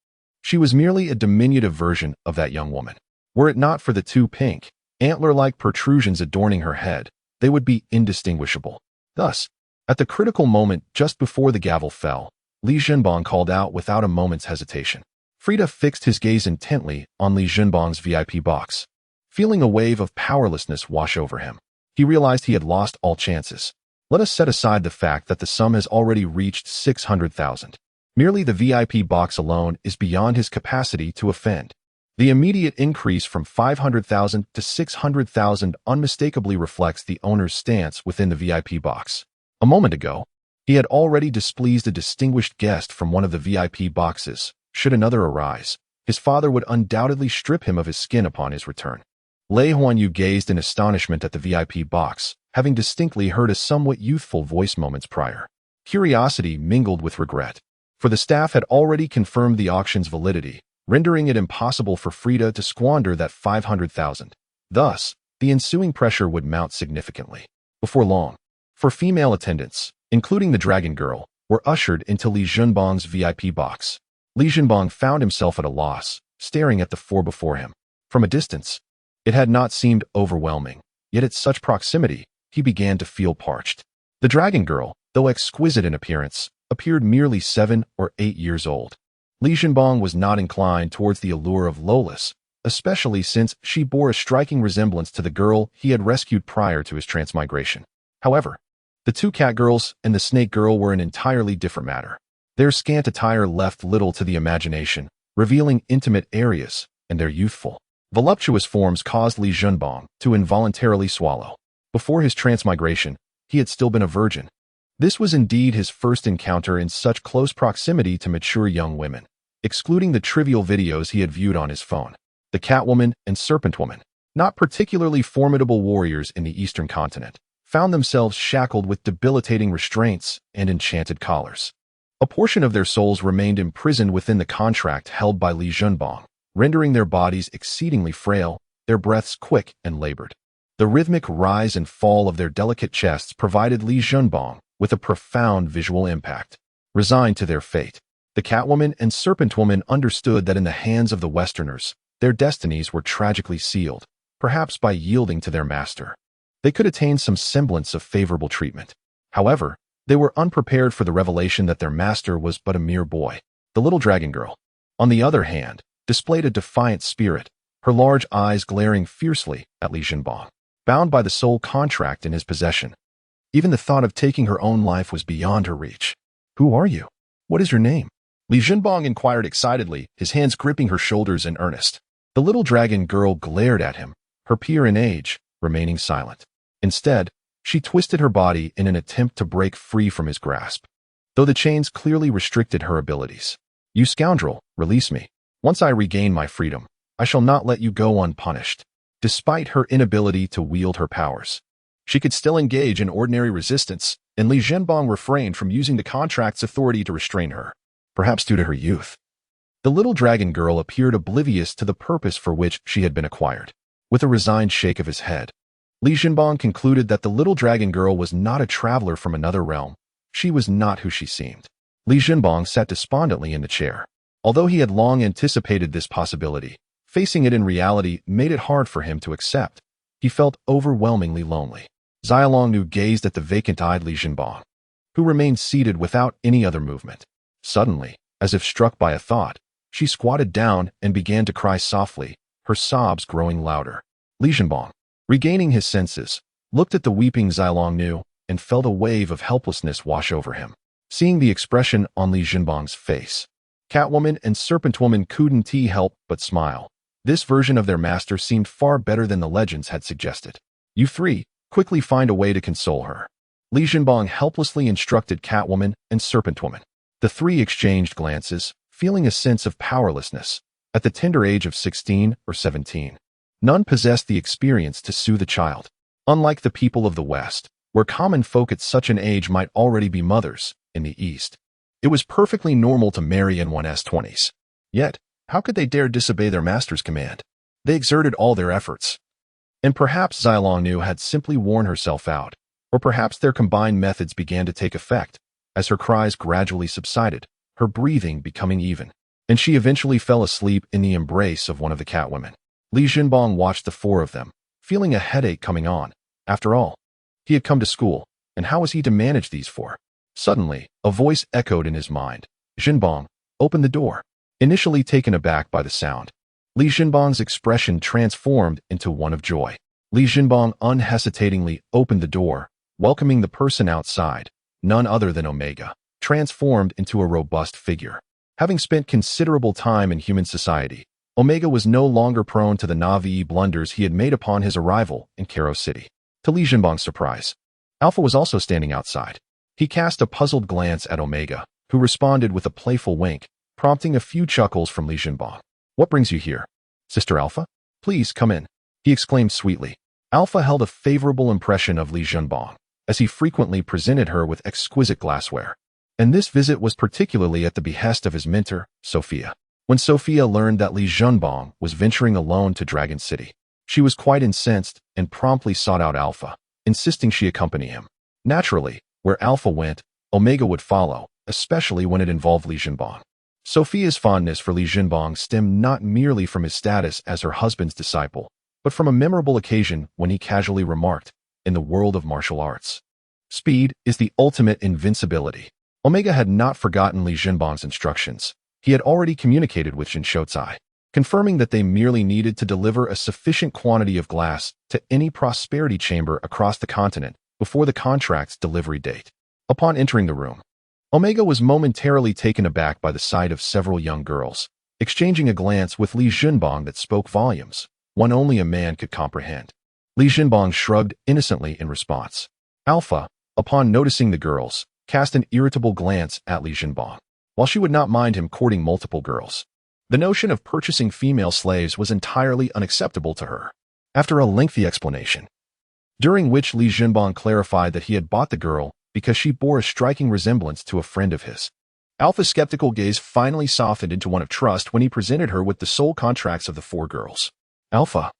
She was merely a diminutive version of that young woman. Were it not for the two pink, antler-like protrusions adorning her head, they would be indistinguishable. Thus, at the critical moment just before the gavel fell, Li Jinbang called out without a moment's hesitation. Frida fixed his gaze intently on Li Jinbang's VIP box. Feeling a wave of powerlessness wash over him, he realized he had lost all chances. Let us set aside the fact that the sum has already reached 600,000. Merely the VIP box alone is beyond his capacity to offend. The immediate increase from 500,000 to 600,000 unmistakably reflects the owner's stance within the VIP box. A moment ago, he had already displeased a distinguished guest from one of the VIP boxes, Should another arise, his father would undoubtedly strip him of his skin upon his return. Lei Huanyu gazed in astonishment at the VIP box, having distinctly heard a somewhat youthful voice moments prior. Curiosity mingled with regret, for the staff had already confirmed the auction's validity, rendering it impossible for Frida to squander that 500,000. Thus, the ensuing pressure would mount significantly. Before long, four female attendants, including the Dragon Girl, were ushered into Li Junbong's VIP box. Li Junbong found himself at a loss, staring at the four before him. From a distance, it had not seemed overwhelming, yet at such proximity, he began to feel parched. The Dragon Girl, though exquisite in appearance, appeared merely 7 or 8 years old. Li Junbong was not inclined towards the allure of Lolis, especially since she bore a striking resemblance to the girl he had rescued prior to his transmigration. However, the two cat girls and the snake girl were an entirely different matter. Their scant attire left little to the imagination, revealing intimate areas, and their youthful, voluptuous forms caused Li Junbong to involuntarily swallow. Before his transmigration, he had still been a virgin. This was indeed his first encounter in such close proximity to mature young women, excluding the trivial videos he had viewed on his phone. The Catwoman and Serpent Woman, not particularly formidable warriors in the Eastern continent, found themselves shackled with debilitating restraints and enchanted collars. A portion of their souls remained imprisoned within the contract held by Li Junbong, rendering their bodies exceedingly frail, their breaths quick and labored. The rhythmic rise and fall of their delicate chests provided Li Junbong with a profound visual impact. Resigned to their fate, the Catwoman and Serpent Woman understood that in the hands of the Westerners, their destinies were tragically sealed, perhaps by yielding to their master. They could attain some semblance of favorable treatment. However, they were unprepared for the revelation that their master was but a mere boy. The little Dragon Girl, on the other hand, displayed a defiant spirit, her large eyes glaring fiercely at Li Junbong. Bound by the sole contract in his possession, even the thought of taking her own life was beyond her reach. "Who are you? What is your name?" Li Junbong inquired excitedly, his hands gripping her shoulders in earnest. The little Dragon Girl glared at him, her peer in age, remaining silent. Instead, she twisted her body in an attempt to break free from his grasp, though the chains clearly restricted her abilities. "You scoundrel, release me. Once I regain my freedom, I shall not let you go unpunished." Despite her inability to wield her powers, she could still engage in ordinary resistance, and Li Junbong refrained from using the contract's authority to restrain her, perhaps due to her youth. The little Dragon Girl appeared oblivious to the purpose for which she had been acquired. With a resigned shake of his head, Li Junbong concluded that the little Dragon Girl was not a traveler from another realm. She was not who she seemed. Li Junbong sat despondently in the chair. Although he had long anticipated this possibility, facing it in reality made it hard for him to accept. He felt overwhelmingly lonely. Xiaolongnu gazed at the vacant-eyed Li Junbong, who remained seated without any other movement. Suddenly, as if struck by a thought, she squatted down and began to cry softly, her sobs growing louder. Li Junbong, regaining his senses, looked at the weeping Xiaolongnu and felt a wave of helplessness wash over him. Seeing the expression on Li Junbong's face, Catwoman and Serpent Woman couldn't help but smile. This version of their master seemed far better than the legends had suggested. "You three, quickly find a way to console her," Li Junbong helplessly instructed Catwoman and Serpent Woman. The three exchanged glances, feeling a sense of powerlessness. At the tender age of 16 or 17, none possessed the experience to soothe a child. Unlike the people of the West, where common folk at such an age might already be mothers, in the East, it was perfectly normal to marry in one's 20s. Yet, how could they dare disobey their master's command? They exerted all their efforts. And perhaps Xiaolongnu had simply worn herself out, or perhaps their combined methods began to take effect, as her cries gradually subsided, her breathing becoming even, and she eventually fell asleep in the embrace of one of the Catwomen. Li Junbong watched the four of them, feeling a headache coming on. After all, he had come to school, and how was he to manage these four? Suddenly, a voice echoed in his mind. "Junbong, open the door." Initially taken aback by the sound, Li Junbong's expression transformed into one of joy. Li Junbong unhesitatingly opened the door, welcoming the person outside, none other than Omega, transformed into a robust figure. Having spent considerable time in human society, Omega was no longer prone to the Na'vi blunders he had made upon his arrival in Karo City. To Li Junbong's surprise, Alpha was also standing outside. He cast a puzzled glance at Omega, who responded with a playful wink, prompting a few chuckles from Li Jinbang. "What brings you here? Sister Alpha? Please come in," he exclaimed sweetly. Alpha held a favorable impression of Li Jinbang, as he frequently presented her with exquisite glassware. And this visit was particularly at the behest of his mentor, Sophia. When Sophia learned that Li Jinbang was venturing alone to Dragon City, she was quite incensed and promptly sought out Alpha, insisting she accompany him. Naturally, where Alpha went, Omega would follow, especially when it involved Li Jinbang. Sophia's fondness for Li Jinbang stemmed not merely from his status as her husband's disciple, but from a memorable occasion when he casually remarked, "In the world of martial arts, speed is the ultimate invincibility." Omega had not forgotten Li Jinbang's instructions. He had already communicated with Shinshozai, confirming that they merely needed to deliver a sufficient quantity of glass to any prosperity chamber across the continent before the contract's delivery date. Upon entering the room, Omega was momentarily taken aback by the sight of several young girls, exchanging a glance with Li Jinbang that spoke volumes, one only a man could comprehend. Li Jinbang shrugged innocently in response. Alpha, upon noticing the girls, cast an irritable glance at Li Jinbang. While she would not mind him courting multiple girls, the notion of purchasing female slaves was entirely unacceptable to her. After a lengthy explanation, during which Li Jinbang clarified that he had bought the girl because she bore a striking resemblance to a friend of his, Alpha's skeptical gaze finally softened into one of trust when he presented her with the sole contracts of the 4 girls. "Alpha,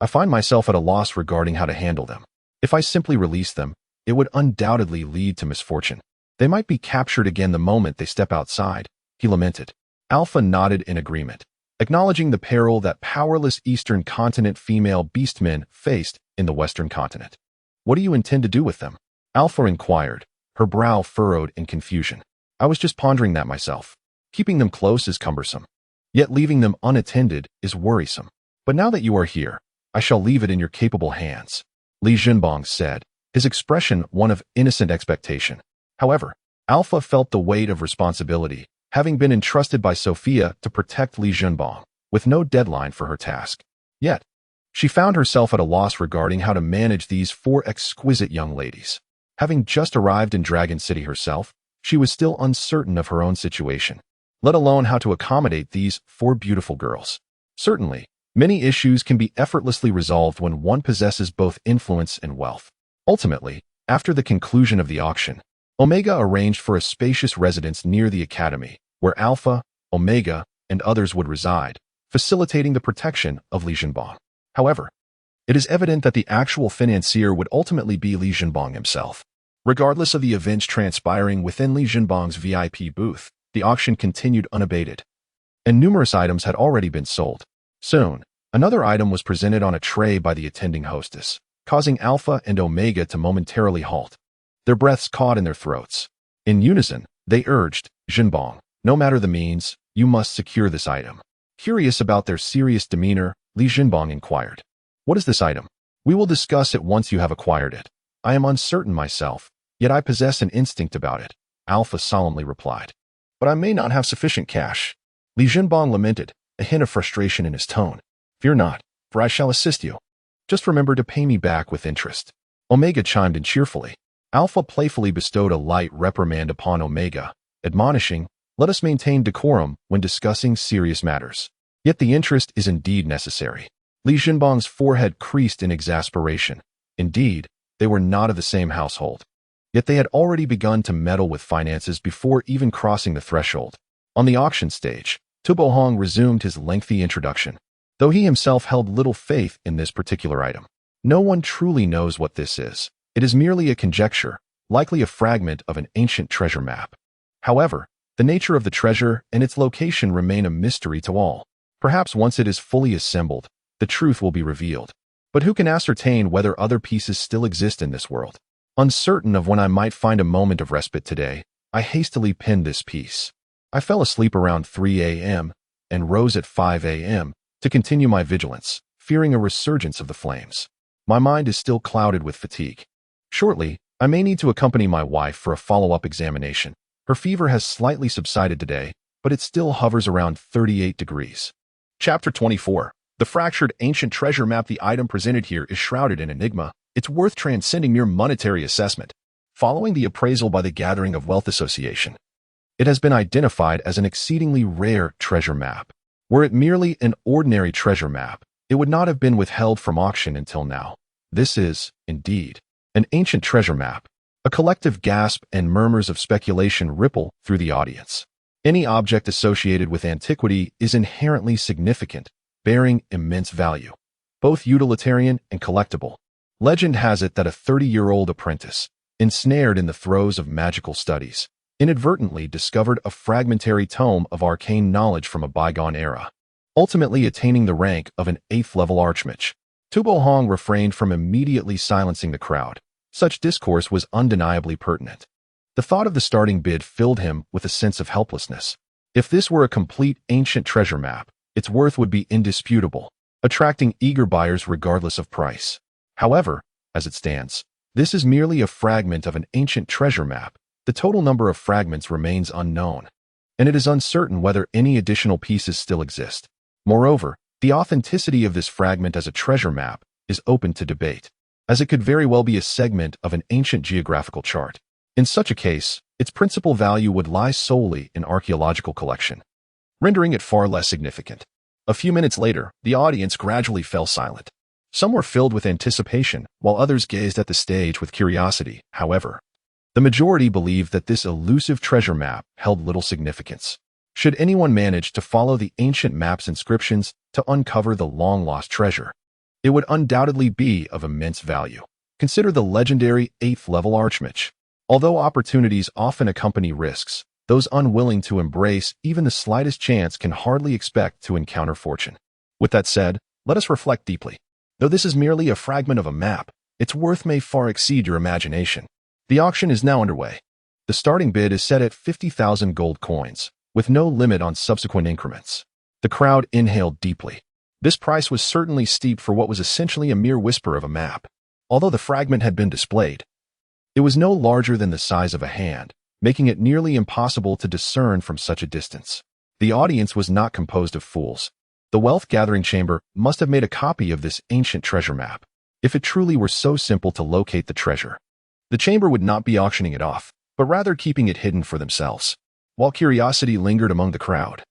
I find myself at a loss regarding how to handle them. If I simply release them, it would undoubtedly lead to misfortune. They might be captured again the moment they step outside," he lamented. Alpha nodded in agreement, acknowledging the peril that powerless Eastern continent female beastmen faced in the Western continent. "What do you intend to do with them?" Alpha inquired, her brow furrowed in confusion. "I was just pondering that myself. Keeping them close is cumbersome, yet leaving them unattended is worrisome. But now that you are here, I shall leave it in your capable hands," Li Jinbang said, his expression one of innocent expectation. However, Alpha felt the weight of responsibility, having been entrusted by Sophia to protect Li Jinbang, with no deadline for her task. Yet, she found herself at a loss regarding how to manage these 4 exquisite young ladies. Having just arrived in Dragon City herself, she was still uncertain of her own situation, let alone how to accommodate these 4 beautiful girls. Certainly, many issues can be effortlessly resolved when one possesses both influence and wealth. Ultimately, after the conclusion of the auction, Omega arranged for a spacious residence near the academy, where Alpha, Omega, and others would reside, facilitating the protection of Li Jinbang. However, it is evident that the actual financier would ultimately be Li Jinbang himself. Regardless of the events transpiring within Li Jinbang's VIP booth, the auction continued unabated, and numerous items had already been sold. Soon, another item was presented on a tray by the attending hostess, causing Alpha and Omega to momentarily halt, their breaths caught in their throats. In unison, they urged, "Jinbang, no matter the means, you must secure this item." Curious about their serious demeanor, Li Jinbang inquired, "What is this item?" "We will discuss it once you have acquired it. I am uncertain myself, yet I possess an instinct about it," Alpha solemnly replied. "But I may not have sufficient cash," Li Jinbang lamented, a hint of frustration in his tone. "Fear not, for I shall assist you. Just remember to pay me back with interest." Omega chimed in cheerfully. Alpha playfully bestowed a light reprimand upon Omega, admonishing, "Let us maintain decorum when discussing serious matters." Yet the interest is indeed necessary. Li Jinbang's forehead creased in exasperation. Indeed, they were not of the same household. Yet they had already begun to meddle with finances before even crossing the threshold. On the auction stage, Tubohong resumed his lengthy introduction. Though he himself held little faith in this particular item, no one truly knows what this is. It is merely a conjecture, likely a fragment of an ancient treasure map. However, the nature of the treasure and its location remain a mystery to all. Perhaps once it is fully assembled, the truth will be revealed. But who can ascertain whether other pieces still exist in this world? Uncertain of when I might find a moment of respite today, I hastily penned this piece. I fell asleep around 3 a.m. and rose at 5 a.m. to continue my vigilance, fearing a resurgence of the flames. My mind is still clouded with fatigue. Shortly, I may need to accompany my wife for a follow-up examination. Her fever has slightly subsided today, but it still hovers around 38 degrees. Chapter 24. The fractured ancient treasure map. The item presented here is shrouded in enigma. It's worth transcending mere monetary assessment. Following the appraisal by the Gathering of Wealth Association, It has been identified as an exceedingly rare treasure map. Were it merely an ordinary treasure map, it would not have been withheld from auction until now. This is, indeed, an ancient treasure map. A collective gasp and murmurs of speculation ripple through the audience. Any object associated with antiquity is inherently significant, bearing immense value, both utilitarian and collectible. Legend has it that a 30-year-old apprentice, ensnared in the throes of magical studies, inadvertently discovered a fragmentary tome of arcane knowledge from a bygone era, ultimately attaining the rank of an 8th-level archmage. Tubo Hong refrained from immediately silencing the crowd. Such discourse was undeniably pertinent. The thought of the starting bid filled him with a sense of helplessness. If this were a complete ancient treasure map, its worth would be indisputable, attracting eager buyers regardless of price. However, as it stands, this is merely a fragment of an ancient treasure map. The total number of fragments remains unknown, and it is uncertain whether any additional pieces still exist. Moreover, the authenticity of this fragment as a treasure map is open to debate, as it could very well be a segment of an ancient geographical chart. In such a case, its principal value would lie solely in archaeological collection, rendering it far less significant. A few minutes later, the audience gradually fell silent. Some were filled with anticipation, while others gazed at the stage with curiosity. However, the majority believed that this elusive treasure map held little significance. Should anyone manage to follow the ancient map's inscriptions to uncover the long-lost treasure, it would undoubtedly be of immense value. Consider the legendary 8th-level archmage. Although opportunities often accompany risks, those unwilling to embrace even the slightest chance can hardly expect to encounter fortune. With that said, let us reflect deeply. Though this is merely a fragment of a map, its worth may far exceed your imagination. The auction is now underway. The starting bid is set at 50,000 gold coins, with no limit on subsequent increments. The crowd inhaled deeply. This price was certainly steep for what was essentially a mere whisper of a map. Although the fragment had been displayed, it was no larger than the size of a hand, making it nearly impossible to discern from such a distance. The audience was not composed of fools. The wealth-gathering chamber must have made a copy of this ancient treasure map. If it truly were so simple to locate the treasure, the chamber would not be auctioning it off, but rather keeping it hidden for themselves. While curiosity lingered among the crowd,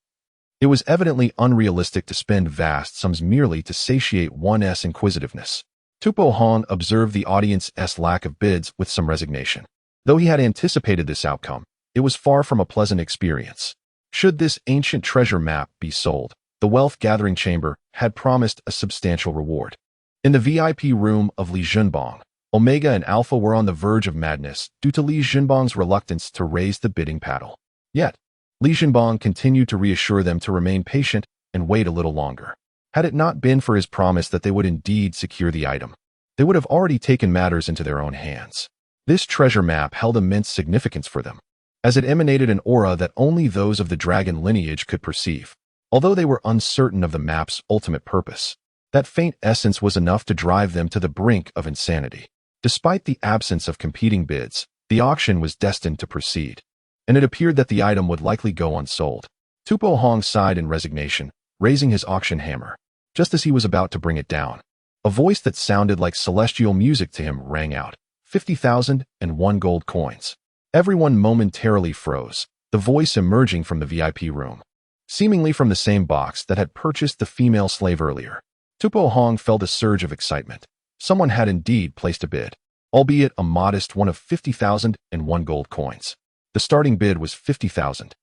it was evidently unrealistic to spend vast sums merely to satiate one's inquisitiveness. Tupo Hong observed the audience's lack of bids with some resignation. Though he had anticipated this outcome, it was far from a pleasant experience. Should this ancient treasure map be sold, the wealth-gathering chamber had promised a substantial reward. In the VIP room of Li Junbong, Omega and Alpha were on the verge of madness due to Li Junbong's reluctance to raise the bidding paddle. Yet, Li Junbong continued to reassure them to remain patient and wait a little longer. Had it not been for his promise that they would indeed secure the item, they would have already taken matters into their own hands. This treasure map held immense significance for them, as it emanated an aura that only those of the dragon lineage could perceive. Although they were uncertain of the map's ultimate purpose, that faint essence was enough to drive them to the brink of insanity. Despite the absence of competing bids, the auction was destined to proceed, and it appeared that the item would likely go unsold. Tupo Hong sighed in resignation, raising his auction hammer. Just as he was about to bring it down, a voice that sounded like celestial music to him rang out. 50,001 gold coins. Everyone momentarily froze, the voice emerging from the VIP room, seemingly from the same box that had purchased the female slave earlier. Tupo Hong felt a surge of excitement. Someone had indeed placed a bid, albeit a modest one of 50,001 gold coins. The starting bid was 50,000,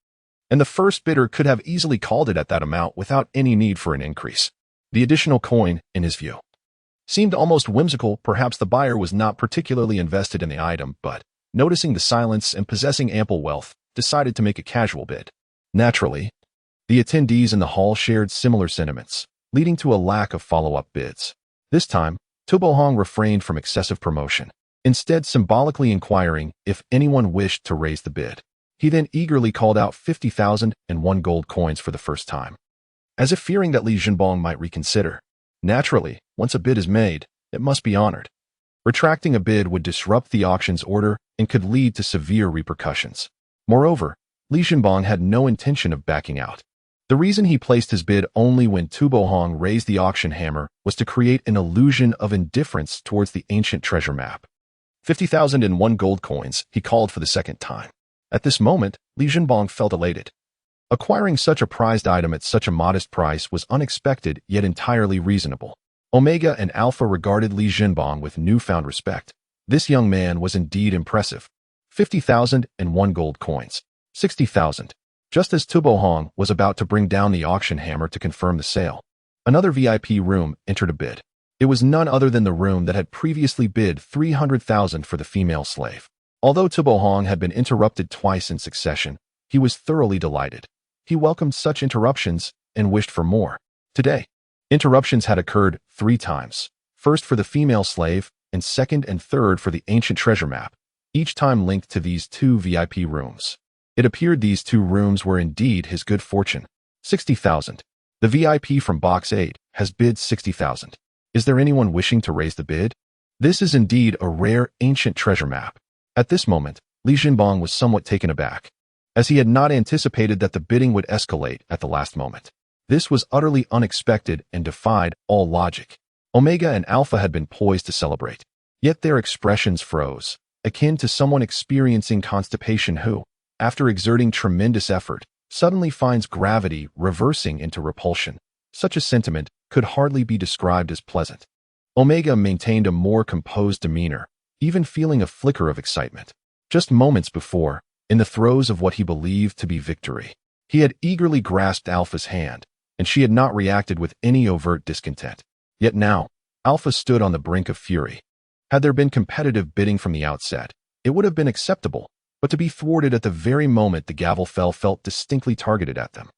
and the first bidder could have easily called it at that amount without any need for an increase. The additional coin, in his view, seemed almost whimsical. Perhaps the buyer was not particularly invested in the item, but, noticing the silence and possessing ample wealth, decided to make a casual bid. Naturally, the attendees in the hall shared similar sentiments, leading to a lack of follow-up bids. This time, Tubo Hong refrained from excessive promotion, instead symbolically inquiring if anyone wished to raise the bid. He then eagerly called out 50,001 gold coins for the first time, as if fearing that Li Junbong might reconsider. Naturally, once a bid is made, it must be honored. Retracting a bid would disrupt the auction's order and could lead to severe repercussions. Moreover, Li Junbong had no intention of backing out. The reason he placed his bid only when Tubo Hong raised the auction hammer was to create an illusion of indifference towards the ancient treasure map. 50,001 gold coins, he called for the second time. At this moment, Li Jinbong felt elated. Acquiring such a prized item at such a modest price was unexpected yet entirely reasonable. Omega and Alpha regarded Li Jinbong with newfound respect. This young man was indeed impressive. 50,001 gold coins. 60,000. Just as Tubo Hong was about to bring down the auction hammer to confirm the sale, another VIP room entered a bid. It was none other than the room that had previously bid 300,000 for the female slave. Although Tubo Hong had been interrupted twice in succession, he was thoroughly delighted. He welcomed such interruptions and wished for more. Today, interruptions had occurred 3 times. First for the female slave, and second and third for the ancient treasure map, each time linked to these 2 VIP rooms. It appeared these 2 rooms were indeed his good fortune. 60,000. The VIP from Box 8 has bid 60,000. Is there anyone wishing to raise the bid? This is indeed a rare ancient treasure map. At this moment, Li Jinbong was somewhat taken aback, as he had not anticipated that the bidding would escalate at the last moment. This was utterly unexpected and defied all logic. Omega and Alpha had been poised to celebrate, yet their expressions froze, akin to someone experiencing constipation who, after exerting tremendous effort, suddenly finds gravity reversing into repulsion. Such a sentiment could hardly be described as pleasant. Omega maintained a more composed demeanor, even feeling a flicker of excitement. Just moments before, in the throes of what he believed to be victory, he had eagerly grasped Alpha's hand, and she had not reacted with any overt discontent. Yet now, Alpha stood on the brink of fury. Had there been competitive bidding from the outset, it would have been acceptable, but to be thwarted at the very moment the gavel felt distinctly targeted at them.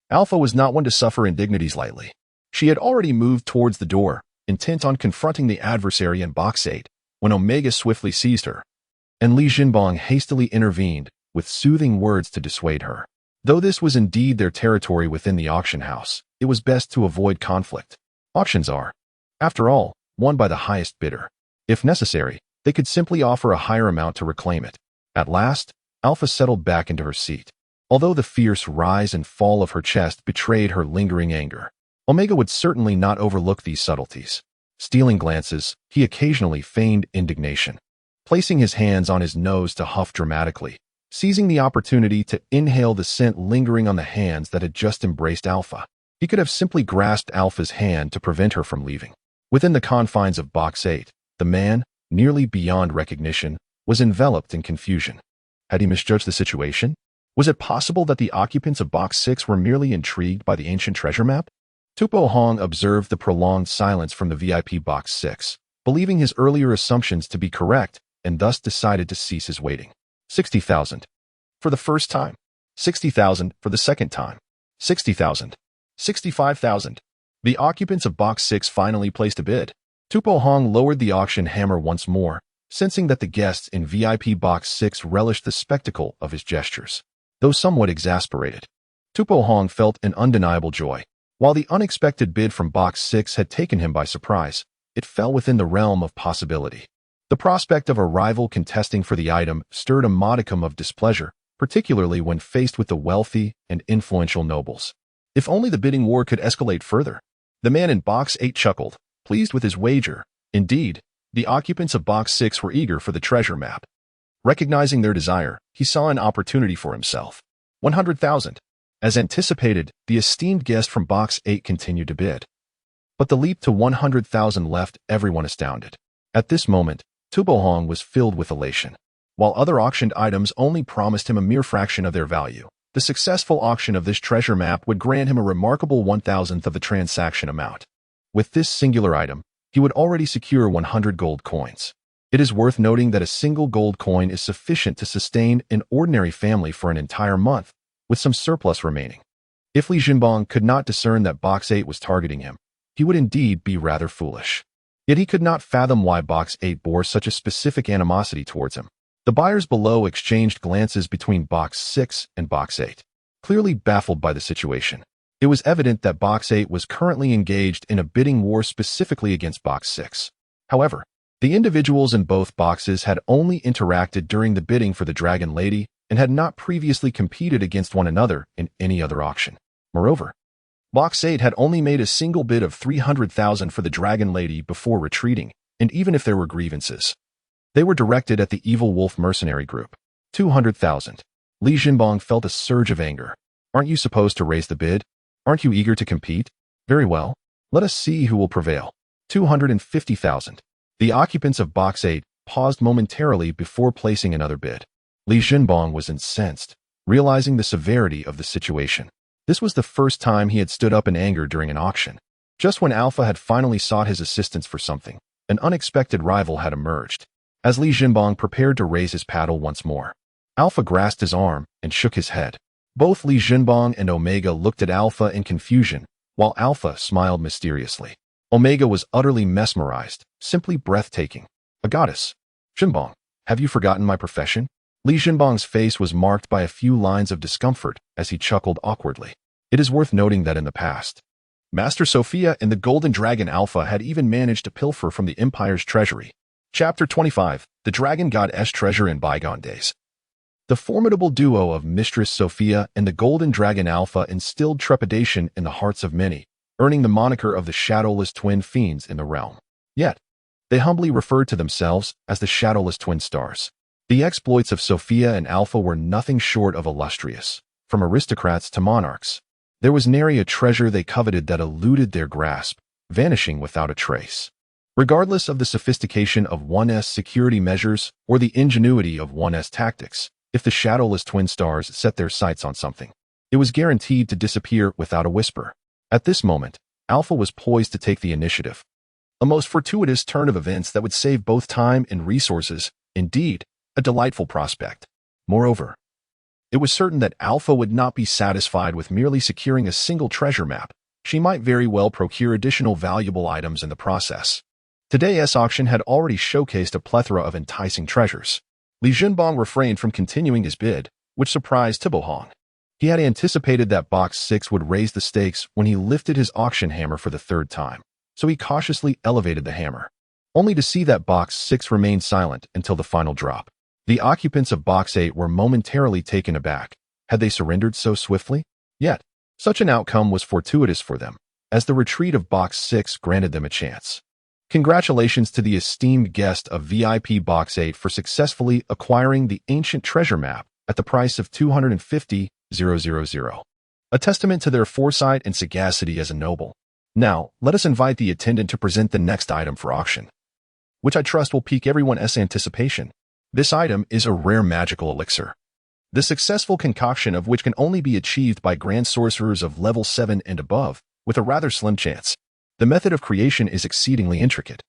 Alpha was not one to suffer indignities lightly. She had already moved towards the door, intent on confronting the adversary in Box 8, when Omega swiftly seized her, and Li Jinbong hastily intervened with soothing words to dissuade her. Though this was indeed their territory within the auction house, it was best to avoid conflict. Auctions are, after all, won by the highest bidder. If necessary, they could simply offer a higher amount to reclaim it. At last, Alpha settled back into her seat. Although the fierce rise and fall of her chest betrayed her lingering anger, Omega would certainly not overlook these subtleties. Stealing glances, he occasionally feigned indignation, placing his hands on his nose to huff dramatically, seizing the opportunity to inhale the scent lingering on the hands that had just embraced Alpha. He could have simply grasped Alpha's hand to prevent her from leaving. Within the confines of Box 8, the man, nearly beyond recognition, was enveloped in confusion. Had he misjudged the situation? Was it possible that the occupants of Box 6 were merely intrigued by the ancient treasure map? Tupo Hong observed the prolonged silence from the VIP Box 6, believing his earlier assumptions to be correct, and thus decided to cease his waiting. 60,000. For the first time. 60,000 for the second time. 60,000. 65,000. The occupants of Box 6 finally placed a bid. Tupo Hong lowered the auction hammer once more, sensing that the guests in VIP Box 6 relished the spectacle of his gestures. Though somewhat exasperated, Tupo Hong felt an undeniable joy. While the unexpected bid from Box 6 had taken him by surprise, it fell within the realm of possibility. The prospect of a rival contesting for the item stirred a modicum of displeasure, particularly when faced with the wealthy and influential nobles. If only the bidding war could escalate further. The man in Box 8 chuckled, pleased with his wager. Indeed, the occupants of Box 6 were eager for the treasure map. Recognizing their desire, he saw an opportunity for himself. 100,000. As anticipated, the esteemed guest from Box 8 continued to bid. But the leap to 100,000 left everyone astounded. At this moment, Tubo Hong was filled with elation. While other auctioned items only promised him a mere fraction of their value, the successful auction of this treasure map would grant him a remarkable 1,000th of the transaction amount. With this singular item, he would already secure 100 gold coins. It is worth noting that a single gold coin is sufficient to sustain an ordinary family for an entire month, with some surplus remaining. If Li Jinbong could not discern that Box 8 was targeting him, he would indeed be rather foolish. Yet he could not fathom why Box 8 bore such a specific animosity towards him. The buyers below exchanged glances between Box 6 and Box 8, clearly baffled by the situation. It was evident that Box 8 was currently engaged in a bidding war specifically against Box 6. However, the individuals in both boxes had only interacted during the bidding for the Dragon Lady and had not previously competed against one another in any other auction. Moreover, Box 8 had only made a single bid of 300,000 for the Dragon Lady before retreating, and even if there were grievances, they were directed at the Evil Wolf mercenary group. 200,000. Li Jinbong felt a surge of anger. Aren't you supposed to raise the bid? Aren't you eager to compete? Very well. Let us see who will prevail. 250,000. The occupants of Box 8 paused momentarily before placing another bid. Li Jinbong was incensed, realizing the severity of the situation. This was the first time he had stood up in anger during an auction. Just when Alpha had finally sought his assistance for something, an unexpected rival had emerged. As Li Jinbong prepared to raise his paddle once more, Alpha grasped his arm and shook his head. Both Li Jinbong and Omega looked at Alpha in confusion, while Alpha smiled mysteriously. Omega was utterly mesmerized, simply breathtaking. A goddess. Jinbong, have you forgotten my profession? Li Jinbong's face was marked by a few lines of discomfort as he chuckled awkwardly. It is worth noting that in the past, Master Sophia and the Golden Dragon Alpha had even managed to pilfer from the Empire's treasury. Chapter 25, The Dragon God's Treasure in Bygone Days. The formidable duo of Mistress Sophia and the Golden Dragon Alpha instilled trepidation in the hearts of many, earning the moniker of the shadowless twin fiends in the realm. Yet, they humbly referred to themselves as the shadowless twin stars. The exploits of Sophia and Alpha were nothing short of illustrious, from aristocrats to monarchs. There was nary a treasure they coveted that eluded their grasp, vanishing without a trace. Regardless of the sophistication of one's security measures or the ingenuity of one's tactics, if the shadowless twin stars set their sights on something, it was guaranteed to disappear without a whisper. At this moment, Alpha was poised to take the initiative. A most fortuitous turn of events that would save both time and resources, indeed, a delightful prospect. Moreover, it was certain that Alpha would not be satisfied with merely securing a single treasure map. She might very well procure additional valuable items in the process. Today's auction had already showcased a plethora of enticing treasures. Li Jinbong refrained from continuing his bid, which surprised Tibohong. He had anticipated that Box 6 would raise the stakes when he lifted his auction hammer for the third time, so he cautiously elevated the hammer, only to see that Box 6 remained silent until the final drop. The occupants of Box 8 were momentarily taken aback. Had they surrendered so swiftly? Yet, such an outcome was fortuitous for them, as the retreat of Box 6 granted them a chance. Congratulations to the esteemed guest of VIP Box 8 for successfully acquiring the ancient treasure map at the price of 250,000. A testament to their foresight and sagacity as a noble. Now, let us invite the attendant to present the next item for auction, which I trust will pique everyone's anticipation. This item is a rare magical elixir, the successful concoction of which can only be achieved by grand sorcerers of level 7 and above, with a rather slim chance. The method of creation is exceedingly intricate,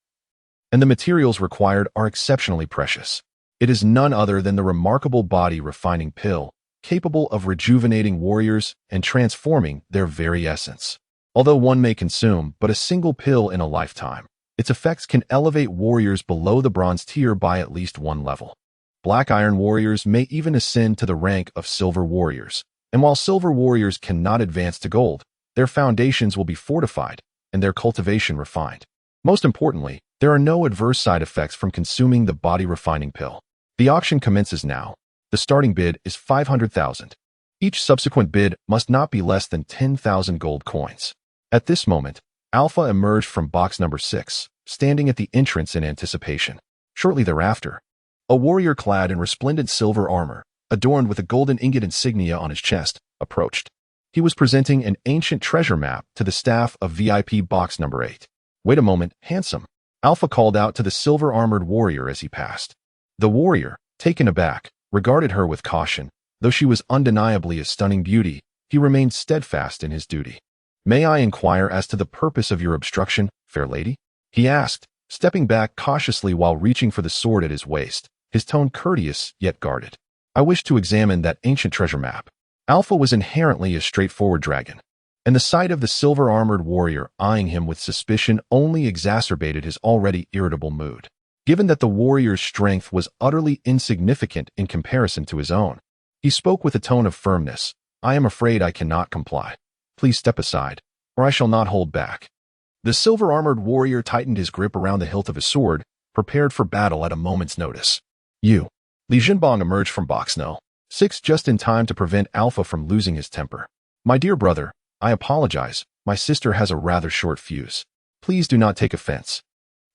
and the materials required are exceptionally precious. It is none other than the remarkable body-refining pill, capable of rejuvenating warriors and transforming their very essence. Although one may consume but a single pill in a lifetime, its effects can elevate warriors below the bronze tier by at least one level. Black Iron warriors may even ascend to the rank of silver warriors, and while silver warriors cannot advance to gold, their foundations will be fortified and their cultivation refined. Most importantly, there are no adverse side effects from consuming the body-refining pill. The auction commences now. The starting bid is 500,000. Each subsequent bid must not be less than 10,000 gold coins. At this moment, Alpha emerged from box number 6, standing at the entrance in anticipation. Shortly thereafter, a warrior clad in resplendent silver armor, adorned with a golden ingot insignia on his chest, approached. He was presenting an ancient treasure map to the staff of VIP box number 8. "Wait a moment, handsome," Alpha called out to the silver-armored warrior as he passed. The warrior, taken aback, regarded her with caution. Though she was undeniably a stunning beauty, he remained steadfast in his duty. "May I inquire as to the purpose of your obstruction, fair lady?" he asked, stepping back cautiously while reaching for the sword at his waist, his tone courteous yet guarded. "I wish to examine that ancient treasure map." Alpha was inherently a straightforward dragon, and the sight of the silver-armored warrior eyeing him with suspicion only exacerbated his already irritable mood. Given that the warrior's strength was utterly insignificant in comparison to his own, he spoke with a tone of firmness. "I am afraid I cannot comply. Please step aside, or I shall not hold back." The silver-armored warrior tightened his grip around the hilt of his sword, prepared for battle at a moment's notice. "You." Li Jinbong emerged from box No. 6 just in time to prevent Alpha from losing his temper. "My dear brother, I apologize. My sister has a rather short fuse. Please do not take offense.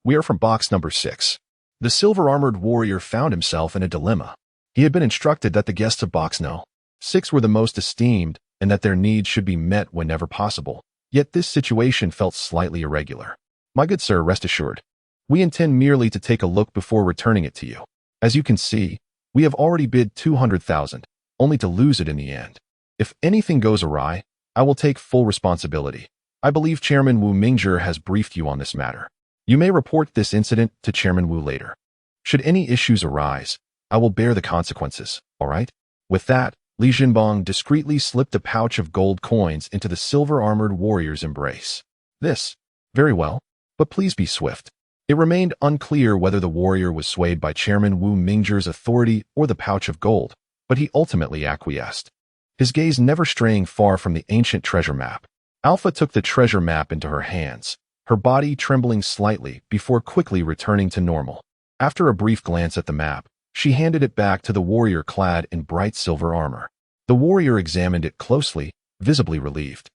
We are from box number 6. The silver-armored warrior found himself in a dilemma. He had been instructed that the guests of box No. 6 were the most esteemed and that their needs should be met whenever possible. Yet this situation felt slightly irregular. My good sir, rest assured. We intend merely to take a look before returning it to you. As you can see, we have already bid 200,000, only to lose it in the end. If anything goes awry, I will take full responsibility. I believe Chairman Wu Mingzhi has briefed you on this matter. You may report this incident to Chairman Wu later. Should any issues arise, I will bear the consequences, all right? With that, Li Jinbang discreetly slipped a pouch of gold coins into the silver-armored warrior's embrace. This, very well, but please be swift. It remained unclear whether the warrior was swayed by Chairman Wu Mingzhi's authority or the pouch of gold, but he ultimately acquiesced. His gaze never straying far from the ancient treasure map. Alpha took the treasure map into her hands, her body trembling slightly before quickly returning to normal. After a brief glance at the map, she handed it back to the warrior clad in bright silver armor. The warrior examined it closely, visibly relieved,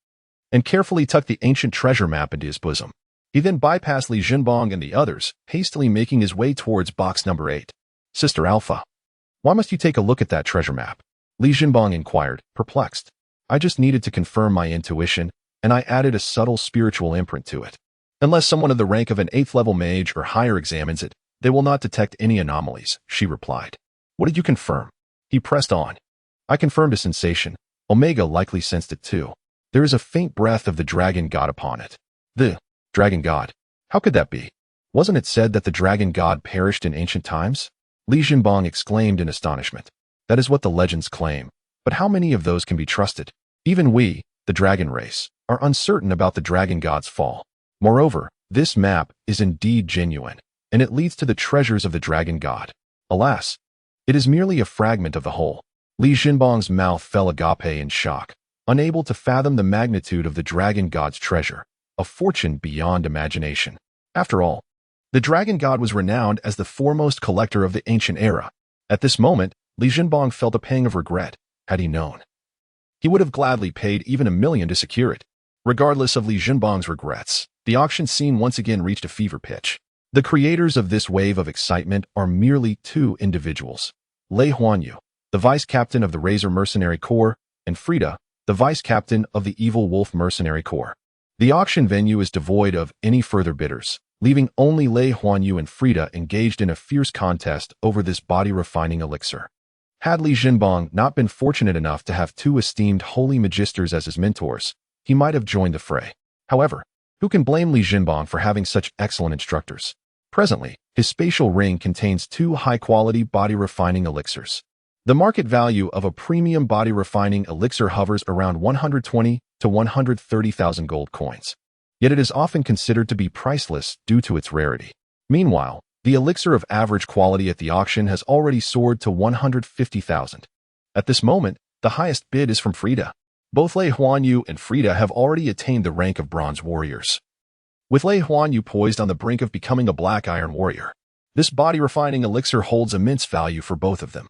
and carefully tucked the ancient treasure map into his bosom. He then bypassed Li Jinbang and the others, hastily making his way towards box number 8. Sister Alpha, why must you take a look at that treasure map? Li Jinbang inquired, perplexed. I just needed to confirm my intuition, and I added a subtle spiritual imprint to it. Unless someone of the rank of an 8th level mage or higher examines it, they will not detect any anomalies, she replied. What did you confirm? He pressed on. I confirmed a sensation. Omega likely sensed it too. There is a faint breath of the dragon god upon it. The dragon god? How could that be? Wasn't it said that the dragon god perished in ancient times? Li Jinbang exclaimed in astonishment. That is what the legends claim, but how many of those can be trusted? Even we, the dragon race, are uncertain about the dragon god's fall. Moreover, this map is indeed genuine, and it leads to the treasures of the dragon god. Alas, it is merely a fragment of the whole. Li Jinbang's mouth fell agape in shock, unable to fathom the magnitude of the dragon god's treasure, a fortune beyond imagination. After all, the dragon god was renowned as the foremost collector of the ancient era. At this moment, Li Jinbang felt a pang of regret. Had he known, he would have gladly paid even $1 million to secure it. Regardless of Li Jinbang's regrets, the auction scene once again reached a fever pitch. The creators of this wave of excitement are merely 2 individuals. Lei Huanyu, the vice captain of the Razor Mercenary Corps, and Frida, the vice captain of the Evil Wolf Mercenary Corps. The auction venue is devoid of any further bidders, leaving only Lei Huanyu and Frida engaged in a fierce contest over this body-refining elixir. Had Li Jinbang not been fortunate enough to have 2 esteemed holy magisters as his mentors, he might have joined the fray. However, who can blame Li Jinbang for having such excellent instructors? Presently, his spatial ring contains 2 high-quality body-refining elixirs. The market value of a premium body-refining elixir hovers around 120 to 130,000 gold coins. Yet it is often considered to be priceless due to its rarity. Meanwhile, the elixir of average quality at the auction has already soared to 150,000. At this moment, the highest bid is from Frida. Both Lei Huanyu and Frida have already attained the rank of bronze warriors, with Lei Huanyu poised on the brink of becoming a black iron warrior. This body-refining elixir holds immense value for both of them.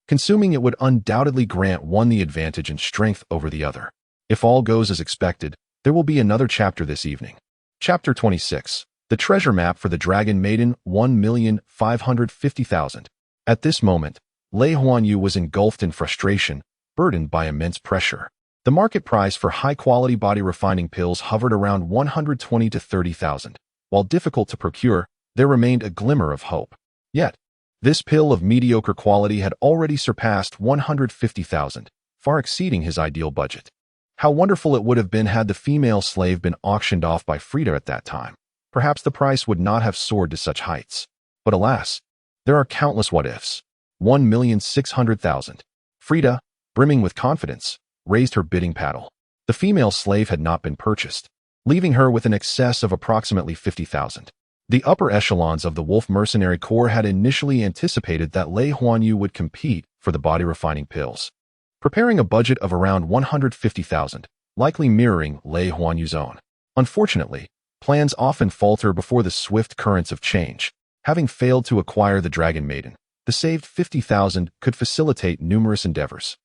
Consuming it would undoubtedly grant one the advantage in strength over the other. If all goes as expected, there will be another chapter this evening. Chapter 26. The treasure map for the Dragon Maiden, 1,550,000. At this moment, Lei Huanyu was engulfed in frustration, burdened by immense pressure. The market price for high-quality body-refining pills hovered around 120 to 30,000. While difficult to procure, there remained a glimmer of hope. Yet, this pill of mediocre quality had already surpassed 150,000, far exceeding his ideal budget. How wonderful it would have been had the female slave been auctioned off by Frida at that time. Perhaps the price would not have soared to such heights. But alas, there are countless what-ifs. 1,600,000. Frida, brimming with confidence, raised her bidding paddle. The female slave had not been purchased, leaving her with an excess of approximately 50,000. The upper echelons of the Wolf Mercenary Corps had initially anticipated that Lei Huanyu would compete for the body-refining pills, preparing a budget of around 150,000, likely mirroring Lei Huanyu's own. Unfortunately, plans often falter before the swift currents of change. Having failed to acquire the Dragon Maiden, the saved 50,000 could facilitate numerous endeavors.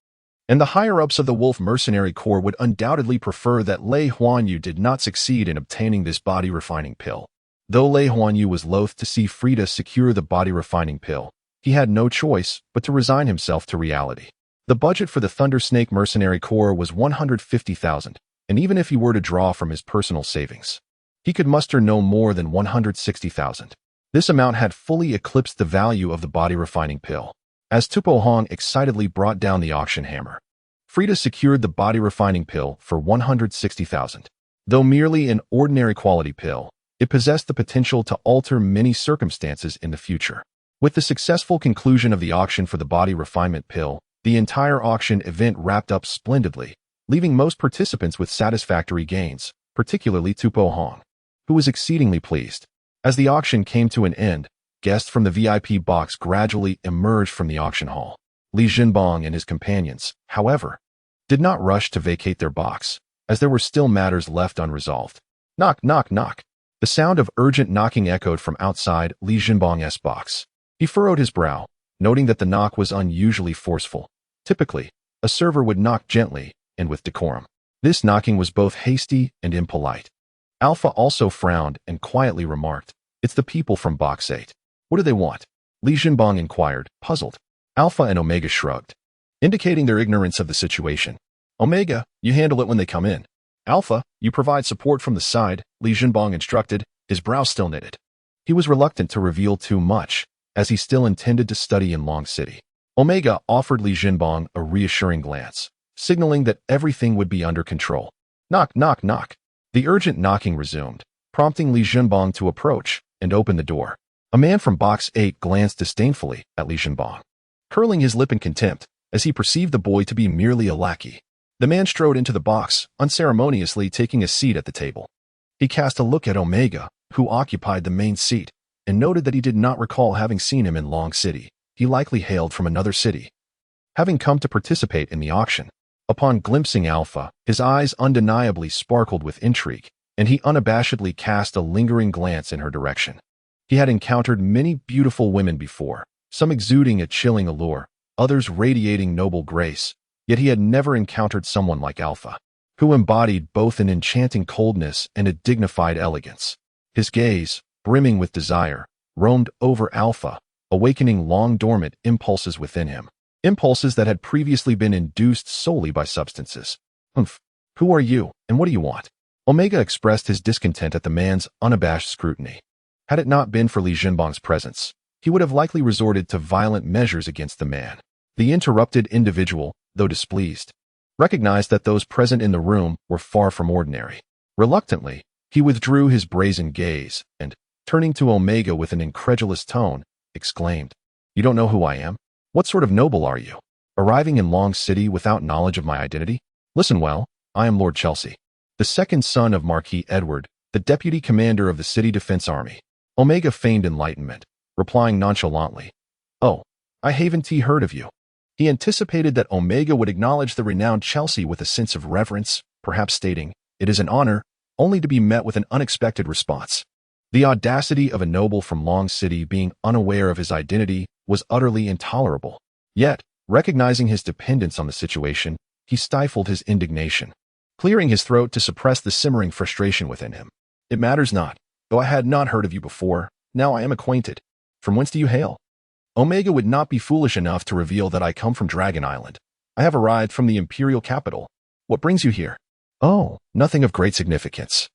And the higher-ups of the Wolf Mercenary Corps would undoubtedly prefer that Lei Huanyu did not succeed in obtaining this body-refining pill. Though Lei Huanyu was loath to see Frida secure the body-refining pill, he had no choice but to resign himself to reality. The budget for the Thunder Snake Mercenary Corps was 150,000, and even if he were to draw from his personal savings, he could muster no more than 160,000. This amount had fully eclipsed the value of the body refining pill. As Tupo Hong excitedly brought down the auction hammer, Frida secured the body refining pill for 160,000. Though merely an ordinary quality pill, it possessed the potential to alter many circumstances in the future. With the successful conclusion of the auction for the body refinement pill, the entire auction event wrapped up splendidly, leaving most participants with satisfactory gains, particularly Tupo Hong, who was exceedingly pleased. As the auction came to an end, guests from the VIP box gradually emerged from the auction hall. Li Jinbong and his companions, however, did not rush to vacate their box, as there were still matters left unresolved. Knock, knock, knock. The sound of urgent knocking echoed from outside Li Jinbong's box. He furrowed his brow, noting that the knock was unusually forceful. Typically, a server would knock gently and with decorum. This knocking was both hasty and impolite. Alpha also frowned and quietly remarked, "It's the people from Box 8. What do they want?" Li Jinbong inquired, puzzled. Alpha and Omega shrugged, indicating their ignorance of the situation. "Omega, you handle it when they come in. Alpha, you provide support from the side," Li Jinbong instructed, his brow still knitted. He was reluctant to reveal too much, as he still intended to study in Long City. Omega offered Li Jinbong a reassuring glance, signaling that everything would be under control. Knock, knock, knock. The urgent knocking resumed, prompting Li Jinbong to approach and open the door. A man from Box 8 glanced disdainfully at Li Jinbong, curling his lip in contempt as he perceived the boy to be merely a lackey. The man strode into the box, unceremoniously taking a seat at the table. He cast a look at Omega, who occupied the main seat, and noted that he did not recall having seen him in Long City. He likely hailed from another city, having come to participate in the auction. Upon glimpsing Alpha, his eyes undeniably sparkled with intrigue, and he unabashedly cast a lingering glance in her direction. He had encountered many beautiful women before, some exuding a chilling allure, others radiating noble grace, yet he had never encountered someone like Alpha, who embodied both an enchanting coldness and a dignified elegance. His gaze, brimming with desire, roamed over Alpha, awakening long-dormant impulses within him. Impulses that had previously been induced solely by substances. "Humph. Who are you, and what do you want?" Omega expressed his discontent at the man's unabashed scrutiny. Had it not been for Li Jinbong's presence, he would have likely resorted to violent measures against the man. The interrupted individual, though displeased, recognized that those present in the room were far from ordinary. Reluctantly, he withdrew his brazen gaze and, turning to Omega with an incredulous tone, exclaimed, "You don't know who I am? What sort of noble are you, arriving in Long City without knowledge of my identity? Listen well, I am Lord Chelsea, the second son of Marquis Edward, the deputy commander of the City Defense Army." Omega feigned enlightenment, replying nonchalantly, "Oh, I haven't heard of you." He anticipated that Omega would acknowledge the renowned Chelsea with a sense of reverence, perhaps stating, "It is an honor," only to be met with an unexpected response. The audacity of a noble from Long City being unaware of his identity was utterly intolerable. Yet, recognizing his dependence on the situation, he stifled his indignation, clearing his throat to suppress the simmering frustration within him. "It matters not, though I had not heard of you before, now I am acquainted. From whence do you hail?" Omega would not be foolish enough to reveal that I come from Dragon Island. "I have arrived from the Imperial capital. What brings you here?" "Oh, nothing of great significance.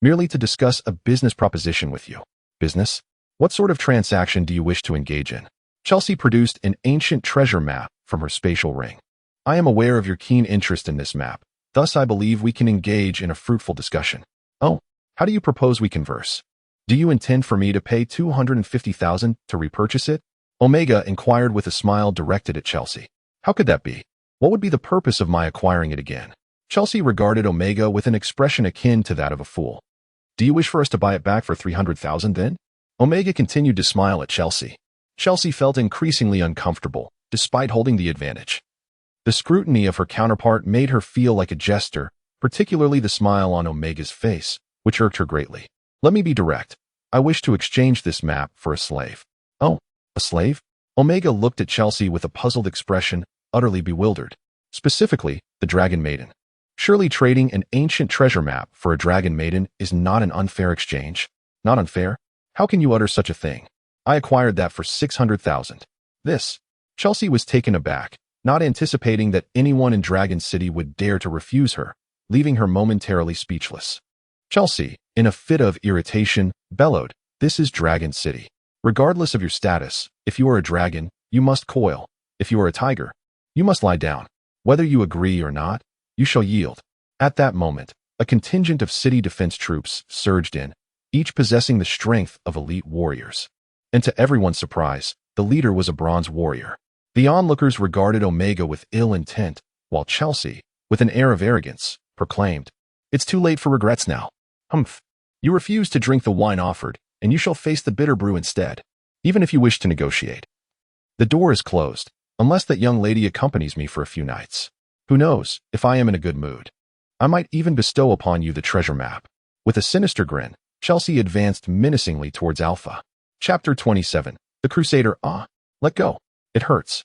Merely to discuss a business proposition with you." "Business? What sort of transaction do you wish to engage in?" Chelsea produced an ancient treasure map from her spatial ring. "I am aware of your keen interest in this map, thus I believe we can engage in a fruitful discussion." "Oh, how do you propose we converse? Do you intend for me to pay 250,000 to repurchase it?" Omega inquired with a smile directed at Chelsea. "How could that be? What would be the purpose of my acquiring it again?" Chelsea regarded Omega with an expression akin to that of a fool. "Do you wish for us to buy it back for 300,000 then?" Omega continued to smile at Chelsea. Chelsea felt increasingly uncomfortable, despite holding the advantage. The scrutiny of her counterpart made her feel like a jester, particularly the smile on Omega's face, which irked her greatly. "Let me be direct. I wish to exchange this map for a slave." "Oh, a slave?" Omega looked at Chelsea with a puzzled expression, utterly bewildered. Specifically, the Dragon Maiden. Surely trading an ancient treasure map for a Dragon Maiden is not an unfair exchange? "Not unfair? How can you utter such a thing? I acquired that for 600,000. This." Chelsea was taken aback, not anticipating that anyone in Dragon City would dare to refuse her, leaving her momentarily speechless. Chelsea, in a fit of irritation, bellowed, "This is Dragon City. Regardless of your status, if you are a dragon, you must coil. If you are a tiger, you must lie down. Whether you agree or not, you shall yield." At that moment, a contingent of city defense troops surged in, each possessing the strength of elite warriors. And to everyone's surprise, the leader was a bronze warrior. The onlookers regarded Omega with ill intent, while Chelsea, with an air of arrogance, proclaimed, "It's too late for regrets now. Humph. You refuse to drink the wine offered, and you shall face the bitter brew instead, even if you wish to negotiate. The door is closed, unless that young lady accompanies me for a few nights. Who knows, if I am in a good mood, I might even bestow upon you the treasure map." With a sinister grin, Chelsea advanced menacingly towards Alpha. Chapter 27. The Crusader. Let go. It hurts.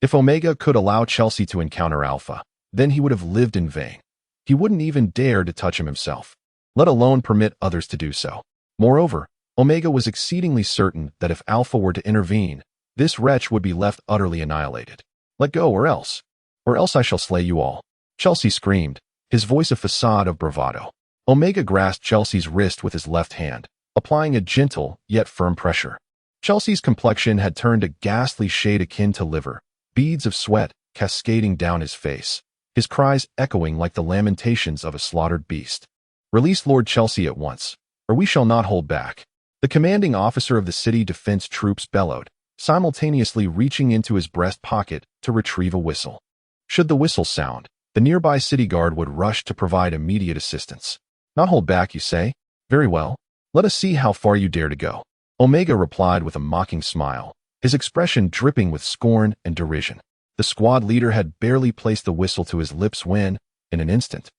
If Omega could allow Chelsea to encounter Alpha, then he would have lived in vain. He wouldn't even dare to touch him himself, let alone permit others to do so. Moreover, Omega was exceedingly certain that if Alpha were to intervene, this wretch would be left utterly annihilated. "Let go, or else I shall slay you all," Chelsea screamed, his voice a facade of bravado. Omega grasped Chelsea's wrist with his left hand, applying a gentle yet firm pressure. Chelsea's complexion had turned a ghastly shade akin to liver, beads of sweat cascading down his face, his cries echoing like the lamentations of a slaughtered beast. "Release Lord Chelsea at once, or we shall not hold back," the commanding officer of the city defense troops bellowed, simultaneously reaching into his breast pocket to retrieve a whistle. Should the whistle sound, the nearby city guard would rush to provide immediate assistance. "Not hold back, you say? Very well. Let us see how far you dare to go," Omega replied with a mocking smile, his expression dripping with scorn and derision. The squad leader had barely placed the whistle to his lips when, in an instant,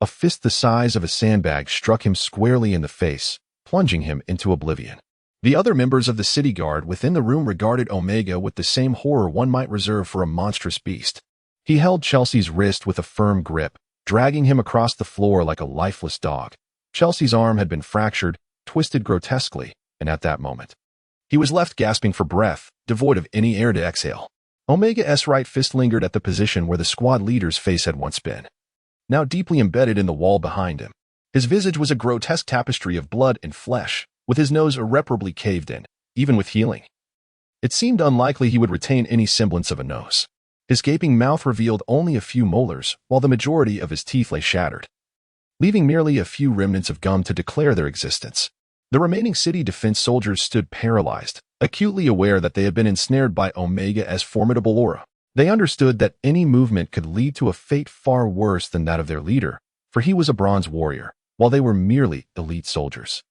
a fist the size of a sandbag struck him squarely in the face, plunging him into oblivion. The other members of the city guard within the room regarded Omega with the same horror one might reserve for a monstrous beast. He held Chelsea's wrist with a firm grip, dragging him across the floor like a lifeless dog. Chelsea's arm had been fractured, twisted grotesquely, and at that moment, he was left gasping for breath, devoid of any air to exhale. Omega's right fist lingered at the position where the squad leader's face had once been, now deeply embedded in the wall behind him. His visage was a grotesque tapestry of blood and flesh, with his nose irreparably caved in, even with healing. It seemed unlikely he would retain any semblance of a nose. His gaping mouth revealed only a few molars, while the majority of his teeth lay shattered, leaving merely a few remnants of gum to declare their existence. The remaining city defense soldiers stood paralyzed, acutely aware that they had been ensnared by Omega's formidable aura. They understood that any movement could lead to a fate far worse than that of their leader, for he was a bronze warrior, while they were merely elite soldiers.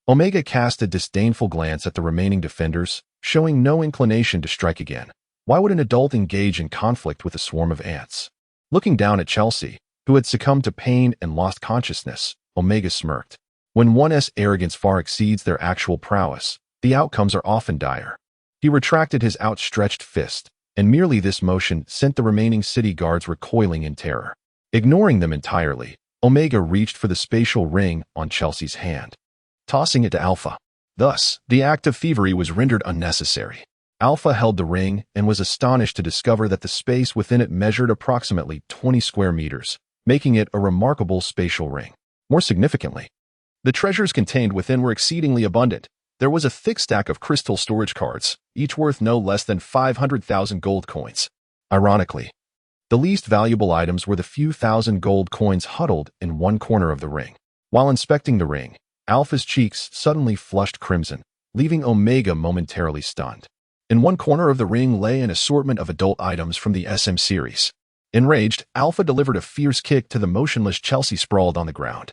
Omega cast a disdainful glance at the remaining defenders, showing no inclination to strike again. Why would an adult engage in conflict with a swarm of ants? Looking down at Chelsea, who had succumbed to pain and lost consciousness, Omega smirked. When one's arrogance far exceeds their actual prowess, the outcomes are often dire. He retracted his outstretched fist, and merely this motion sent the remaining city guards recoiling in terror. Ignoring them entirely, Omega reached for the spatial ring on Chelsea's hand, tossing it to Alpha. Thus, the act of thievery was rendered unnecessary. Alpha held the ring and was astonished to discover that the space within it measured approximately 20 square meters, making it a remarkable spatial ring. More significantly, the treasures contained within were exceedingly abundant. There was a thick stack of crystal storage cards, each worth no less than 500,000 gold coins. Ironically, the least valuable items were the few thousand gold coins huddled in one corner of the ring. While inspecting the ring, Alpha's cheeks suddenly flushed crimson, leaving Omega momentarily stunned. In one corner of the ring lay an assortment of adult items from the SM series. Enraged, Alpha delivered a fierce kick to the motionless Chelsea sprawled on the ground.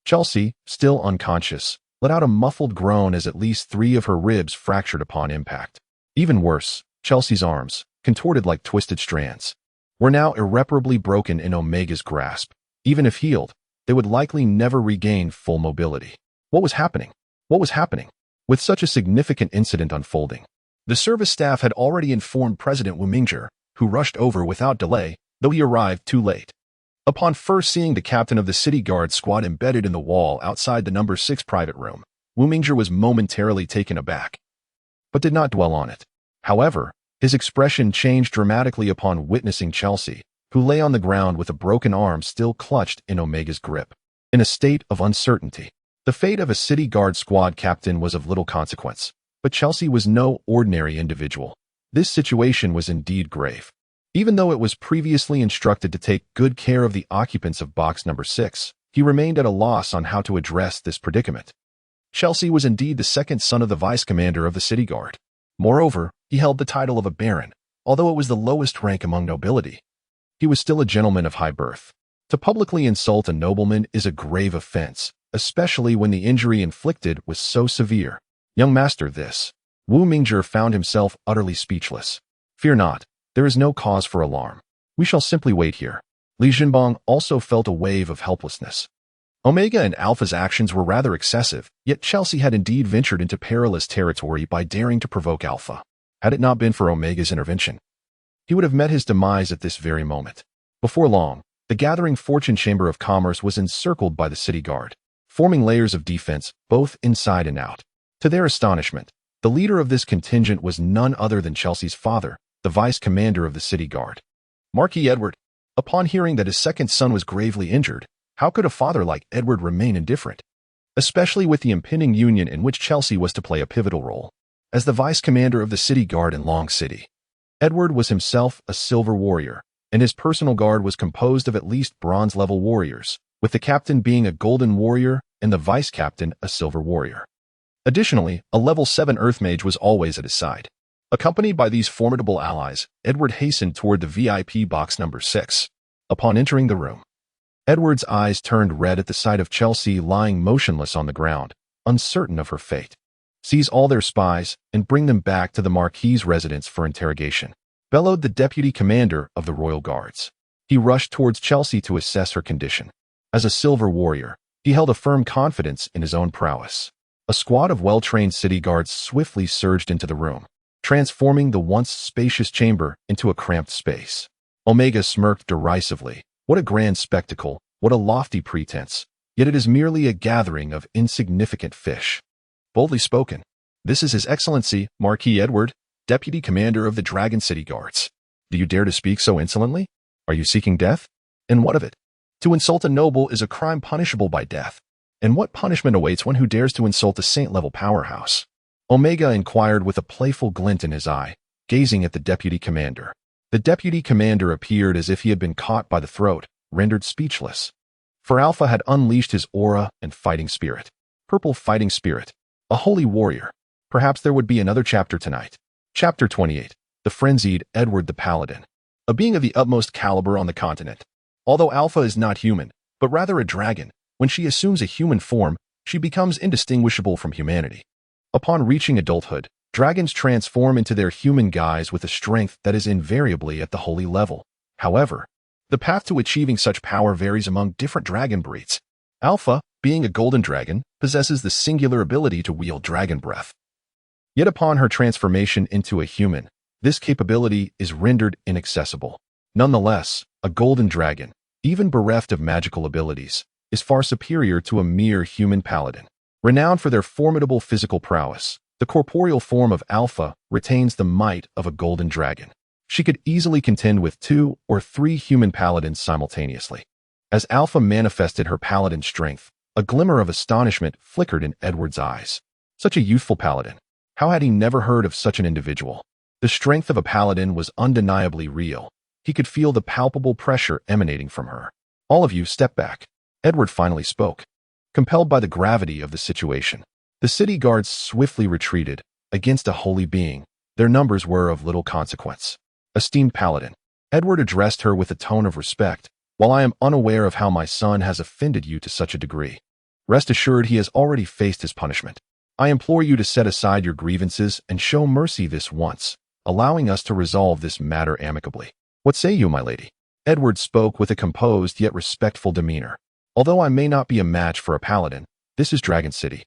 Chelsea, still unconscious, let out a muffled groan as at least 3 of her ribs fractured upon impact. Even worse, Chelsea's arms, contorted like twisted strands, were now irreparably broken in Omega's grasp. Even if healed, they would likely never regain full mobility. What was happening? What was happening? With such a significant incident unfolding, the service staff had already informed President Wumingja, who rushed over without delay, though he arrived too late. Upon first seeing the captain of the city guard squad embedded in the wall outside the number 6 private room, Wumingja was momentarily taken aback, but did not dwell on it. However, His expression changed dramatically upon witnessing Chelsea, who lay on the ground with a broken arm still clutched in Omega's grip. In a state of uncertainty, the fate of a city guard squad captain was of little consequence, but Chelsea was no ordinary individual. This situation was indeed grave. Even though it was previously instructed to take good care of the occupants of box number 6, he remained at a loss on how to address this predicament. Chelsea was indeed the second son of the vice commander of the city guard. Moreover, he held the title of a baron, although it was the lowest rank among nobility. He was still a gentleman of high birth. To publicly insult a nobleman is a grave offense, especially when the injury inflicted was so severe. Young master, this. Wu Mingzhi found himself utterly speechless. Fear not, there is no cause for alarm. We shall simply wait here. Li Jinbong also felt a wave of helplessness. Omega and Alpha's actions were rather excessive, yet Chelsea had indeed ventured into perilous territory by daring to provoke Alpha. Had it not been for Omega's intervention, he would have met his demise at this very moment. Before long, the gathering Fortune Chamber of Commerce was encircled by the city guard, forming layers of defense both inside and out. To their astonishment, the leader of this contingent was none other than Chelsea's father, the vice commander of the city guard. Marquis Edward. Upon hearing that his second son was gravely injured, how could a father like Edward remain indifferent? Especially with the impending union in which Chelsea was to play a pivotal role. As the vice commander of the city guard in Long City, Edward was himself a silver warrior, and his personal guard was composed of at least bronze-level warriors, with the captain being a golden warrior and the vice-captain a silver warrior. Additionally, a level 7 Earth Mage was always at his side. Accompanied by these formidable allies, Edward hastened toward the VIP box number 6. Upon entering the room, Edward's eyes turned red at the sight of Chelsea lying motionless on the ground, uncertain of her fate. Seize all their spies and bring them back to the Marquis's residence for interrogation, bellowed the deputy commander of the Royal Guards. He rushed towards Chelsea to assess her condition. As a silver warrior, he held a firm confidence in his own prowess. A squad of well-trained city guards swiftly surged into the room, transforming the once spacious chamber into a cramped space. Omega smirked derisively. What a grand spectacle, what a lofty pretense, yet it is merely a gathering of insignificant fish. Boldly spoken. This is His Excellency, Marquis Edward, Deputy Commander of the Dragon City Guards. Do you dare to speak so insolently? Are you seeking death? And what of it? To insult a noble is a crime punishable by death. And what punishment awaits one who dares to insult a saint-level powerhouse? Omega inquired with a playful glint in his eye, gazing at the Deputy Commander. The Deputy Commander appeared as if he had been caught by the throat, rendered speechless. For Alpha had unleashed his aura and fighting spirit. Purple fighting spirit. A holy warrior. Perhaps there would be another chapter tonight. Chapter 28. The Frenzied Edward the Paladin. A being of the utmost caliber on the continent. Although Alpha is not human, but rather a dragon, when she assumes a human form, she becomes indistinguishable from humanity. Upon reaching adulthood, dragons transform into their human guise with a strength that is invariably at the holy level. However, the path to achieving such power varies among different dragon breeds. Alpha, being a golden dragon, possesses the singular ability to wield dragon breath. Yet upon her transformation into a human, this capability is rendered inaccessible. Nonetheless, a golden dragon, even bereft of magical abilities, is far superior to a mere human paladin. Renowned for their formidable physical prowess, the corporeal form of Alpha retains the might of a golden dragon. She could easily contend with 2 or 3 human paladins simultaneously. As Alpha manifested her paladin strength, a glimmer of astonishment flickered in Edward's eyes. Such a youthful paladin. How had he never heard of such an individual? The strength of a paladin was undeniably real. He could feel the palpable pressure emanating from her. All of you step back. Edward finally spoke. Compelled by the gravity of the situation, the city guards swiftly retreated. Against a holy being, their numbers were of little consequence. Esteemed paladin, Edward addressed her with a tone of respect. While I am unaware of how my son has offended you to such a degree, rest assured he has already faced his punishment. I implore you to set aside your grievances and show mercy this once, allowing us to resolve this matter amicably. What say you, my lady? Edward spoke with a composed yet respectful demeanor. Although I may not be a match for a paladin, this is Dragon City,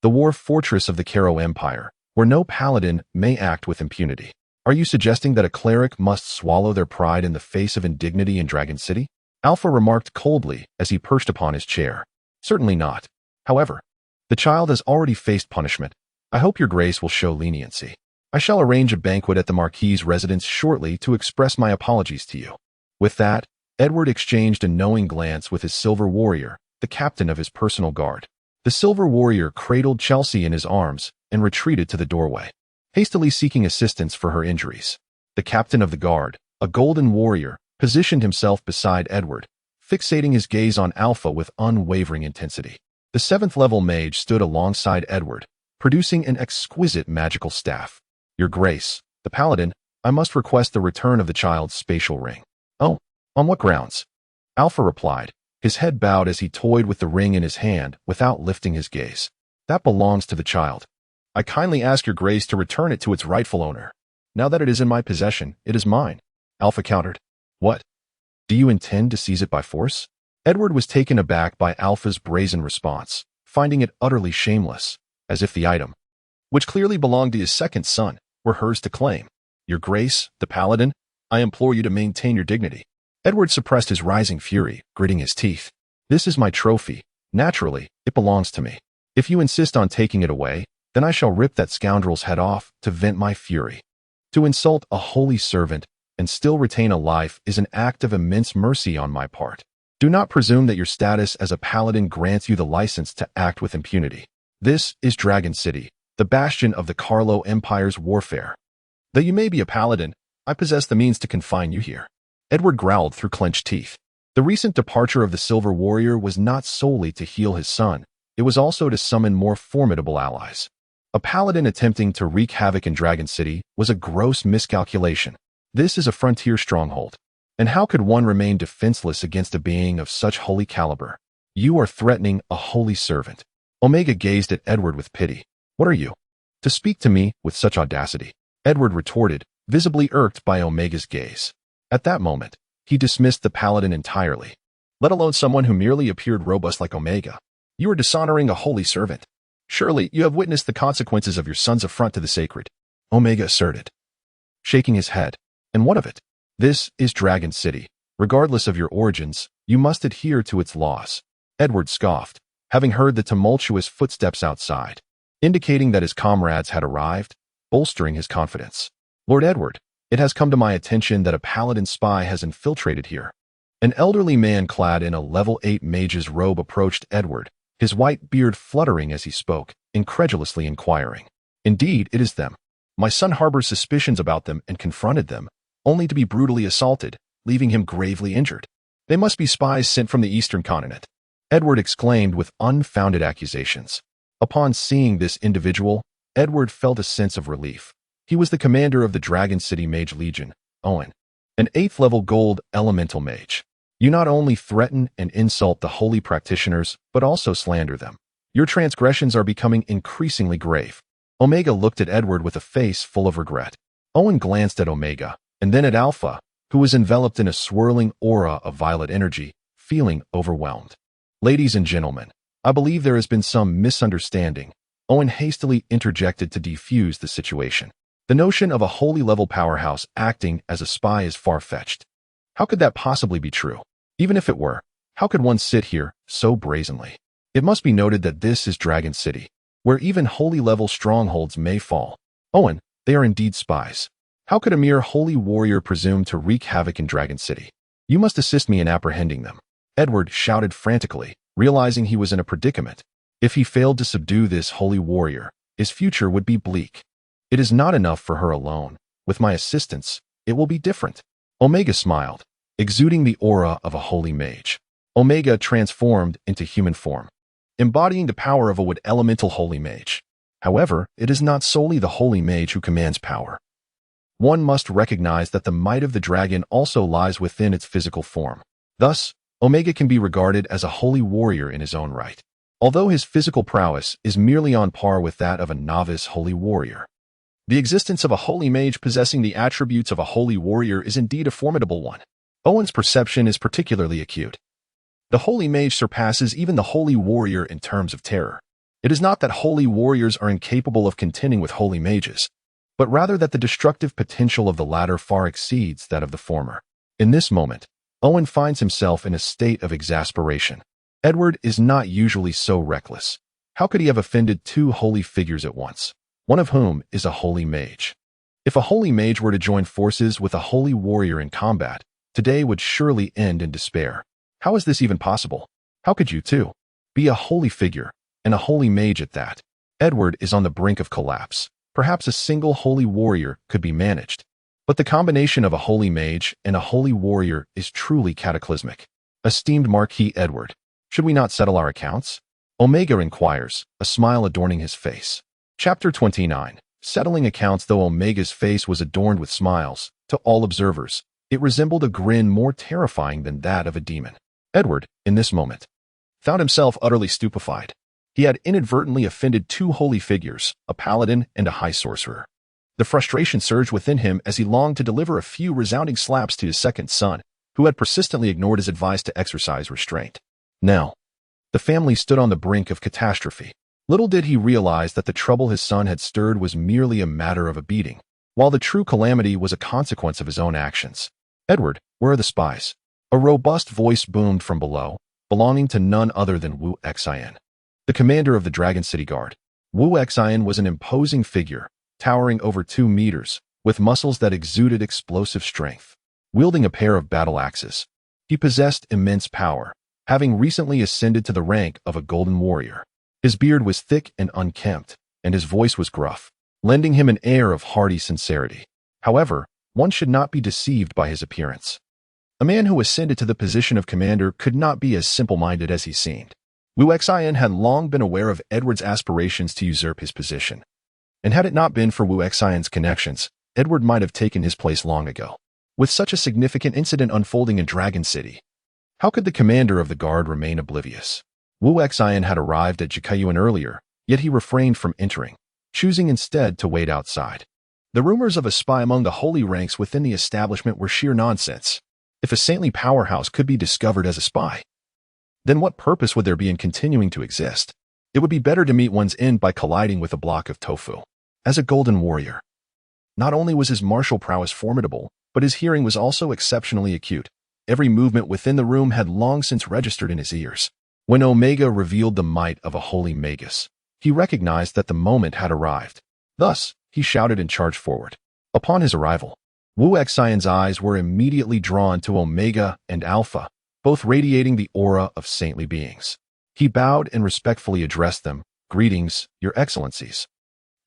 the war fortress of the Karo Empire, where no paladin may act with impunity. Are you suggesting that a cleric must swallow their pride in the face of indignity in Dragon City? Alpha remarked coldly as he perched upon his chair. Certainly not. However, the child has already faced punishment. I hope your grace will show leniency. I shall arrange a banquet at the Marquis's residence shortly to express my apologies to you." With that, Edward exchanged a knowing glance with his silver warrior, the captain of his personal guard. The silver warrior cradled Chelsea in his arms and retreated to the doorway, hastily seeking assistance for her injuries. The captain of the guard, a golden warrior, positioned himself beside Edward, fixating his gaze on Alpha with unwavering intensity. The 7th-level mage stood alongside Edward, producing an exquisite magical staff. "Your Grace, the paladin, I must request the return of the child's spatial ring." "Oh, on what grounds?" Alpha replied, his head bowed as he toyed with the ring in his hand without lifting his gaze. "That belongs to the child. I kindly ask your Grace to return it to its rightful owner. Now that it is in my possession, it is mine," Alpha countered. "What? Do you intend to seize it by force?" Edward was taken aback by Alpha's brazen response, finding it utterly shameless, as if the item, which clearly belonged to his second son, were hers to claim. "Your Grace, the paladin, I implore you to maintain your dignity." Edward suppressed his rising fury, gritting his teeth. "This is my trophy. Naturally, it belongs to me. If you insist on taking it away, then I shall rip that scoundrel's head off to vent my fury. To insult a holy servant and still retain a life is an act of immense mercy on my part. Do not presume that your status as a paladin grants you the license to act with impunity. This is Dragon City, the bastion of the Carlo Empire's warfare. Though you may be a paladin, I possess the means to confine you here." Edward growled through clenched teeth. The recent departure of the Silver Warrior was not solely to heal his son, it was also to summon more formidable allies. A paladin attempting to wreak havoc in Dragon City was a gross miscalculation. This is a frontier stronghold. And how could one remain defenseless against a being of such holy caliber? "You are threatening a holy servant." Omega gazed at Edward with pity. "What are you, to speak to me with such audacity?" Edward retorted, visibly irked by Omega's gaze. At that moment, he dismissed the paladin entirely, let alone someone who merely appeared robust like Omega. "You are dishonoring a holy servant. Surely you have witnessed the consequences of your son's affront to the sacred," Omega asserted, shaking his head. "And what of it? This is Dragon City. Regardless of your origins, you must adhere to its laws." Edward scoffed, having heard the tumultuous footsteps outside, indicating that his comrades had arrived, bolstering his confidence. "Lord Edward, it has come to my attention that a paladin spy has infiltrated here." An elderly man clad in a level 8 mage's robe approached Edward, his white beard fluttering as he spoke, incredulously inquiring. "Indeed, it is them. My son harbors suspicions about them and confronted them, only to be brutally assaulted, leaving him gravely injured. They must be spies sent from the eastern continent," Edward exclaimed with unfounded accusations. Upon seeing this individual, Edward felt a sense of relief. He was the commander of the Dragon City Mage Legion, Owen, an 8th-level gold elemental mage. "You not only threaten and insult the holy practitioners, but also slander them. Your transgressions are becoming increasingly grave." Omega looked at Edward with a face full of regret. Owen glanced at Omega, and then at Alpha, who was enveloped in a swirling aura of violet energy, feeling overwhelmed. "Ladies and gentlemen, I believe there has been some misunderstanding," Owen hastily interjected to defuse the situation. "The notion of a holy-level powerhouse acting as a spy is far-fetched. How could that possibly be true? Even if it were, how could one sit here so brazenly? It must be noted that this is Dragon City, where even holy-level strongholds may fall. Owen, they are indeed spies. How could a mere holy warrior presume to wreak havoc in Dragon City? You must assist me in apprehending them." Edward shouted frantically, realizing he was in a predicament. If he failed to subdue this holy warrior, his future would be bleak. "It is not enough for her alone. With my assistance, it will be different." Omega smiled, exuding the aura of a holy mage. Omega transformed into human form, embodying the power of a wood elemental holy mage. However, it is not solely the holy mage who commands power. One must recognize that the might of the dragon also lies within its physical form. Thus, Omega can be regarded as a holy warrior in his own right, although his physical prowess is merely on par with that of a novice holy warrior. The existence of a holy mage possessing the attributes of a holy warrior is indeed a formidable one. Owen's perception is particularly acute. The holy mage surpasses even the holy warrior in terms of terror. It is not that holy warriors are incapable of contending with holy mages, but rather that the destructive potential of the latter far exceeds that of the former. In this moment, Owen finds himself in a state of exasperation. Edward is not usually so reckless. How could he have offended two holy figures at once? one of whom is a holy mage. If a holy mage were to join forces with a holy warrior in combat, today would surely end in despair. How is this even possible? How could you, too, be a holy figure, and a holy mage at that? Edward is on the brink of collapse. Perhaps a single holy warrior could be managed. But the combination of a holy mage and a holy warrior is truly cataclysmic. Esteemed Marquis Edward, should we not settle our accounts? Omega inquires, a smile adorning his face. Chapter 29. Settling accounts. Though Omega's face was adorned with smiles, to all observers, it resembled a grin more terrifying than that of a demon. Edward, in this moment, found himself utterly stupefied. He had inadvertently offended two holy figures, a paladin and a high sorcerer. The frustration surged within him as he longed to deliver a few resounding slaps to his second son, who had persistently ignored his advice to exercise restraint. Now, the family stood on the brink of catastrophe. Little did he realize that the trouble his son had stirred was merely a matter of a beating, while the true calamity was a consequence of his own actions. Edward, where are the spies? A robust voice boomed from below, belonging to none other than Wu Xian, the commander of the Dragon City Guard. Wu Xian was an imposing figure, towering over 2 meters, with muscles that exuded explosive strength. Wielding a pair of battle axes, he possessed immense power, having recently ascended to the rank of a golden warrior. His beard was thick and unkempt, and his voice was gruff, lending him an air of hearty sincerity. However, one should not be deceived by his appearance. A man who ascended to the position of commander could not be as simple-minded as he seemed. Wu Xian had long been aware of Edward's aspirations to usurp his position, and had it not been for Wu Xian's connections, Edward might have taken his place long ago. With such a significant incident unfolding in Dragon City, how could the commander of the guard remain oblivious? Wu Xian had arrived at Jikayuan earlier, yet he refrained from entering, choosing instead to wait outside. The rumors of a spy among the holy ranks within the establishment were sheer nonsense. If a saintly powerhouse could be discovered as a spy, then what purpose would there be in continuing to exist? It would be better to meet one's end by colliding with a block of tofu. As a golden warrior, not only was his martial prowess formidable, but his hearing was also exceptionally acute. Every movement within the room had long since registered in his ears. When Omega revealed the might of a holy magus, he recognized that the moment had arrived. Thus, he shouted and charged forward. Upon his arrival, Wu Xian's eyes were immediately drawn to Omega and Alpha, both radiating the aura of saintly beings. He bowed and respectfully addressed them. Greetings, Your Excellencies.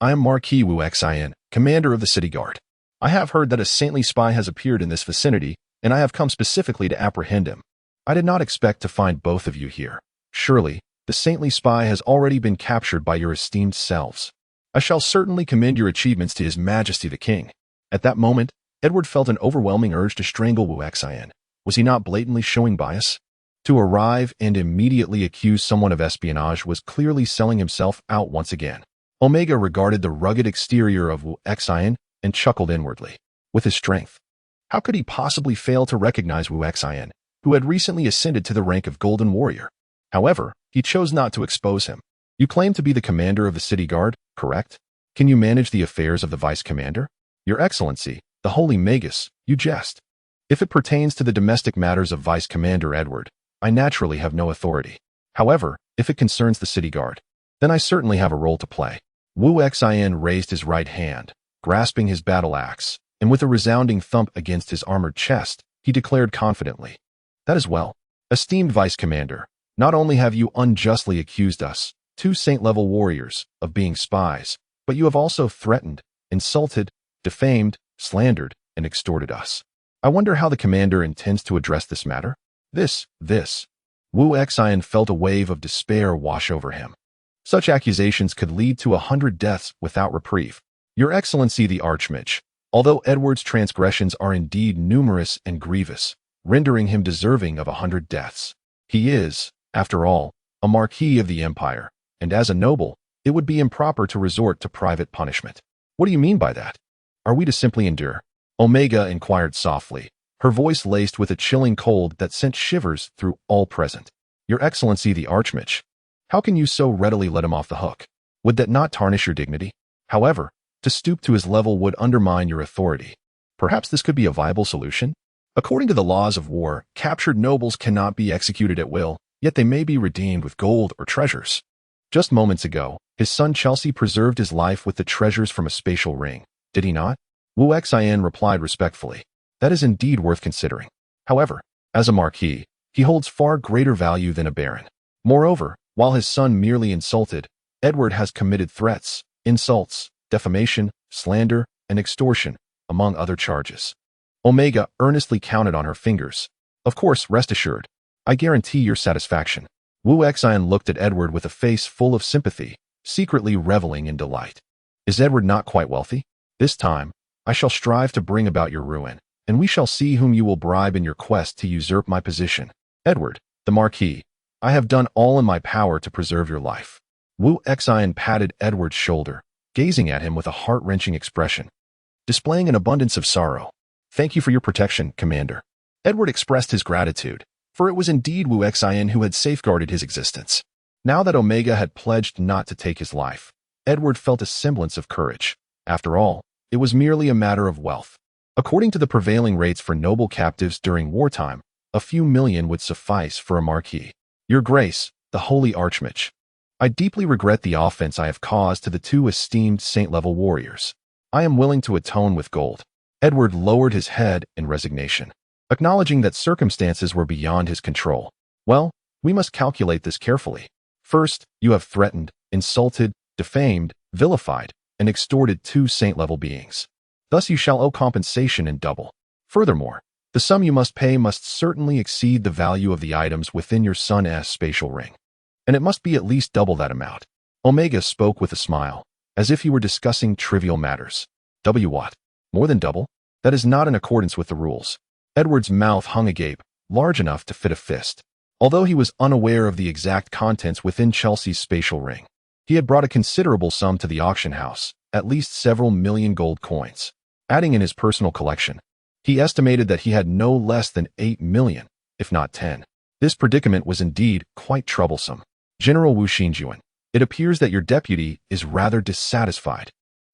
I am Marquis Wu Xian, commander of the City Guard. I have heard that a saintly spy has appeared in this vicinity, and I have come specifically to apprehend him. I did not expect to find both of you here. Surely, the saintly spy has already been captured by your esteemed selves. I shall certainly commend your achievements to His Majesty the King. At that moment, Edward felt an overwhelming urge to strangle Wu Xian. Was he not blatantly showing bias? To arrive and immediately accuse someone of espionage was clearly selling himself out once again. Omega regarded the rugged exterior of Wu Xian and chuckled inwardly. With his strength, how could he possibly fail to recognize Wu Xian, who had recently ascended to the rank of Golden Warrior? However, he chose not to expose him. You claim to be the commander of the City Guard, correct? Can you manage the affairs of the Vice Commander? Your Excellency, the Holy Magus, you jest. If it pertains to the domestic matters of Vice Commander Edward, I naturally have no authority. However, if it concerns the City Guard, then I certainly have a role to play. Wu Xian raised his right hand, grasping his battle axe, and with a resounding thump against his armored chest, he declared confidently, "That is well. Esteemed Vice Commander, not only have you unjustly accused us, 2 saint-level warriors, of being spies, but you have also threatened, insulted, defamed, slandered, and extorted us. I wonder how the commander intends to address this matter?" This. Wu Xian felt a wave of despair wash over him. Such accusations could lead to 100 deaths without reprieve. Your Excellency the Archmage, although Edward's transgressions are indeed numerous and grievous, rendering him deserving of 100 deaths, he is, after all, a Marquis of the Empire, and as a noble, it would be improper to resort to private punishment. What do you mean by that? Are we to simply endure? Omega inquired softly, her voice laced with a chilling cold that sent shivers through all present. Your Excellency the Archmage, how can you so readily let him off the hook? Would that not tarnish your dignity? However, to stoop to his level would undermine your authority. Perhaps this could be a viable solution? According to the laws of war, captured nobles cannot be executed at will, yet they may be redeemed with gold or treasures. Just moments ago, his son Chelsea preserved his life with the treasures from a spatial ring, did he not? Wu Xian replied respectfully. That is indeed worth considering. However, as a marquis, he holds far greater value than a baron. Moreover, while his son merely insulted, Edward has committed threats, insults, defamation, slander, and extortion, among other charges. Omega earnestly counted on her fingers. Of course, rest assured. I guarantee your satisfaction. Wu Xian looked at Edward with a face full of sympathy, secretly reveling in delight. Is Edward not quite wealthy? This time, I shall strive to bring about your ruin, and we shall see whom you will bribe in your quest to usurp my position. Edward, the Marquis, I have done all in my power to preserve your life. Wu Xian patted Edward's shoulder, gazing at him with a heart-wrenching expression, displaying an abundance of sorrow. Thank you for your protection, Commander. Edward expressed his gratitude, for it was indeed Wu Xian who had safeguarded his existence. Now that Omega had pledged not to take his life, Edward felt a semblance of courage. After all, it was merely a matter of wealth. According to the prevailing rates for noble captives during wartime, a few million would suffice for a marquis. Your Grace, the Holy Archmage, I deeply regret the offense I have caused to the two esteemed saint-level warriors. I am willing to atone with gold. Edward lowered his head in resignation, acknowledging that circumstances were beyond his control. Well, we must calculate this carefully. First, you have threatened, insulted, defamed, vilified, and extorted two saint-level beings. Thus you shall owe compensation in double. Furthermore, the sum you must pay must certainly exceed the value of the items within your son's spatial ring. And it must be at least double that amount. Omega spoke with a smile, as if he were discussing trivial matters. What? More than double? That is not in accordance with the rules. Edward's mouth hung agape, large enough to fit a fist. Although he was unaware of the exact contents within Chelsea's spatial ring, he had brought a considerable sum to the auction house, at least several million gold coins. Adding in his personal collection, he estimated that he had no less than 8 million, if not 10. This predicament was indeed quite troublesome. General Wu Xinjuan, it appears that your deputy is rather dissatisfied.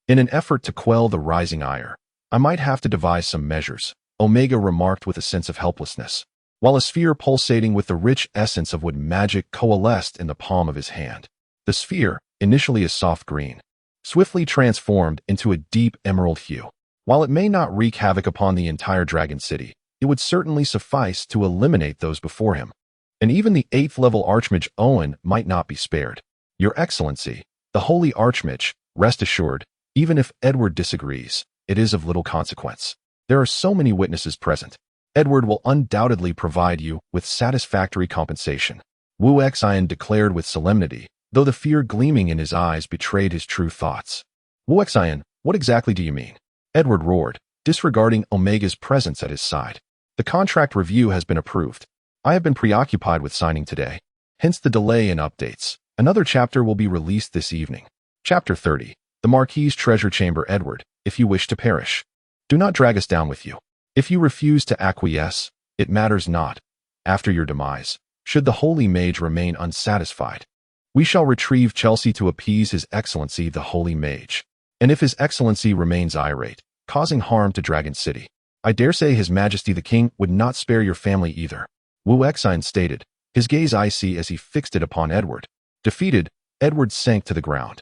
In an effort to quell the rising ire, I might have to devise some measures, Omega remarked with a sense of helplessness, while a sphere pulsating with the rich essence of wood magic coalesced in the palm of his hand. The sphere, initially a soft green, swiftly transformed into a deep emerald hue. While it may not wreak havoc upon the entire Dragon City, it would certainly suffice to eliminate those before him. And even the 8th-level Archmage Owen might not be spared. Your Excellency, the Holy Archmage, rest assured, even if Edward disagrees, it is of little consequence. There are so many witnesses present. Edward will undoubtedly provide you with satisfactory compensation. Wu Xian declared with solemnity, though the fear gleaming in his eyes betrayed his true thoughts. Wu Xian, what exactly do you mean? Edward roared, disregarding Omega's presence at his side. The contract review has been approved. I have been preoccupied with signing today, hence the delay in updates. Another chapter will be released this evening. Chapter 30. The Marquis's Treasure Chamber. Edward, if you wish to perish, do not drag us down with you. If you refuse to acquiesce, it matters not. After your demise, should the Holy Mage remain unsatisfied, we shall retrieve Chelsea to appease His Excellency the Holy Mage. And if His Excellency remains irate, causing harm to Dragon City, I dare say His Majesty the King would not spare your family either. Wu Xian stated, his gaze icy as he fixed it upon Edward. Defeated, Edward sank to the ground.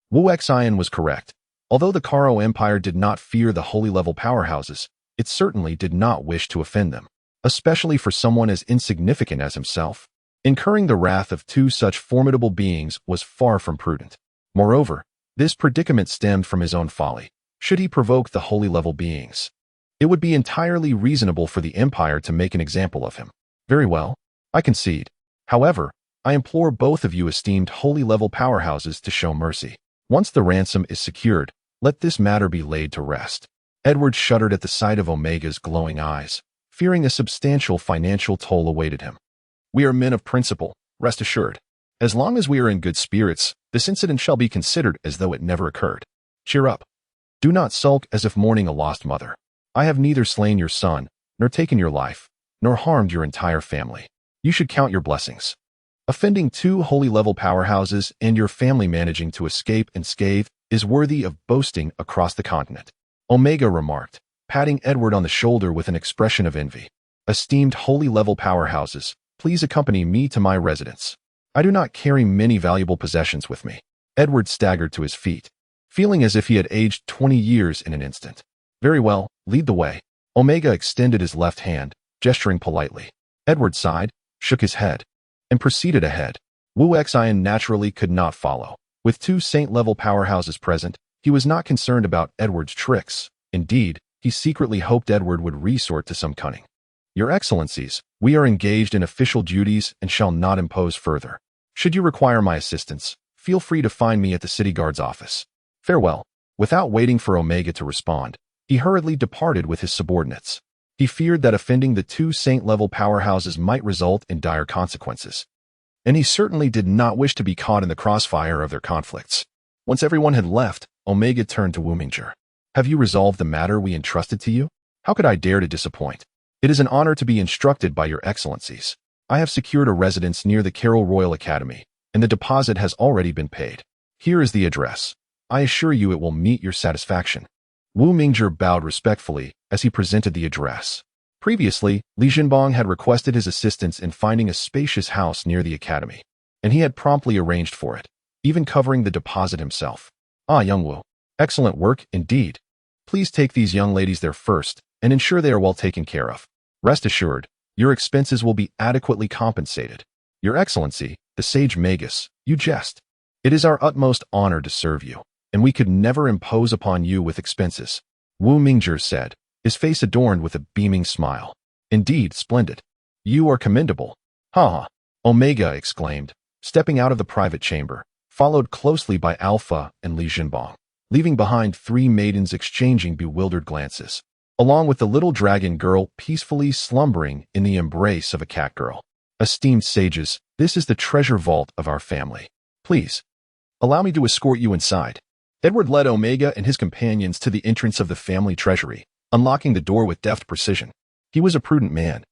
Wu Xian was correct. Although the Karo Empire did not fear the holy-level powerhouses, it certainly did not wish to offend them, especially for someone as insignificant as himself. Incurring the wrath of two such formidable beings was far from prudent. Moreover, this predicament stemmed from his own folly. Should he provoke the holy-level beings, it would be entirely reasonable for the Empire to make an example of him. Very well, I concede. However, I implore both of you esteemed holy-level powerhouses to show mercy. Once the ransom is secured, let this matter be laid to rest. Edward shuddered at the sight of Omega's glowing eyes, fearing a substantial financial toll awaited him. We are men of principle, rest assured. As long as we are in good spirits, this incident shall be considered as though it never occurred. Cheer up. Do not sulk as if mourning a lost mother. I have neither slain your son, nor taken your life, nor harmed your entire family. You should count your blessings. Offending two holy-level powerhouses and your family managing to escape unscathed is worthy of boasting across the continent. Omega remarked, patting Edward on the shoulder with an expression of envy. Esteemed holy-level powerhouses, please accompany me to my residence. I do not carry many valuable possessions with me. Edward staggered to his feet, feeling as if he had aged 20 years in an instant. Very well, lead the way. Omega extended his left hand, gesturing politely. Edward sighed, shook his head, and proceeded ahead. Wu Xian naturally could not follow. With two saint-level powerhouses present, he was not concerned about Edward's tricks. Indeed, he secretly hoped Edward would resort to some cunning. Your Excellencies, we are engaged in official duties and shall not impose further. Should you require my assistance, feel free to find me at the city guard's office. Farewell. Without waiting for Omega to respond, he hurriedly departed with his subordinates. He feared that offending the two saint-level powerhouses might result in dire consequences, and he certainly did not wish to be caught in the crossfire of their conflicts. Once everyone had left, Omega turned to Wu Mingzhi. Have you resolved the matter we entrusted to you? How could I dare to disappoint? It is an honor to be instructed by your excellencies. I have secured a residence near the Carroll Royal Academy, and the deposit has already been paid. Here is the address. I assure you it will meet your satisfaction. Wu Mingzhi bowed respectfully as he presented the address. Previously, Li Jinbong had requested his assistance in finding a spacious house near the academy, and he had promptly arranged for it, even covering the deposit himself. Ah, young Wu. Excellent work, indeed. Please take these young ladies there first, and ensure they are well taken care of. Rest assured, your expenses will be adequately compensated. Your Excellency, the sage Magus, you jest. It is our utmost honor to serve you, and we could never impose upon you with expenses. Wu Mingzhi said, his face adorned with a beaming smile. Indeed, splendid. You are commendable. Ha ha. Omega exclaimed, stepping out of the private chamber, followed closely by Alpha and Li Jinbong, leaving behind three maidens exchanging bewildered glances, along with the little dragon girl peacefully slumbering in the embrace of a cat girl. Esteemed sages, this is the treasure vault of our family. Please, allow me to escort you inside. Edward led Omega and his companions to the entrance of the family treasury, unlocking the door with deft precision. He was a prudent man,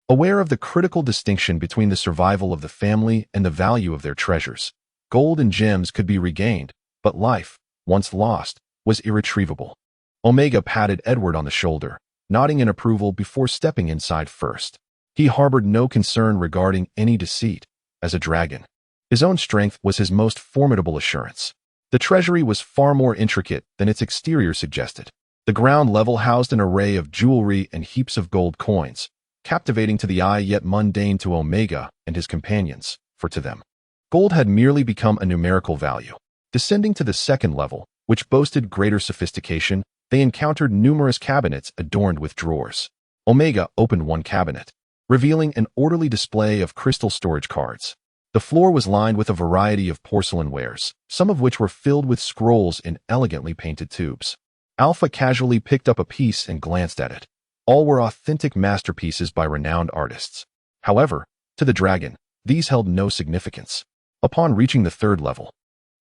aware of the critical distinction between the survival of the family and the value of their treasures. Gold and gems could be regained, but life, once lost, was irretrievable. Omega patted Edward on the shoulder, nodding in approval before stepping inside first. He harbored no concern regarding any deceit. As a dragon, his own strength was his most formidable assurance. The treasury was far more intricate than its exterior suggested. The ground level housed an array of jewelry and heaps of gold coins, captivating to the eye yet mundane to Omega and his companions, for to them, gold had merely become a numerical value. Descending to the second level, which boasted greater sophistication, they encountered numerous cabinets adorned with drawers. Omega opened one cabinet, revealing an orderly display of crystal storage cards. The floor was lined with a variety of porcelain wares, some of which were filled with scrolls in elegantly painted tubes. Alpha casually picked up a piece and glanced at it. All were authentic masterpieces by renowned artists. However, to the dragon, these held no significance. Upon reaching the third level,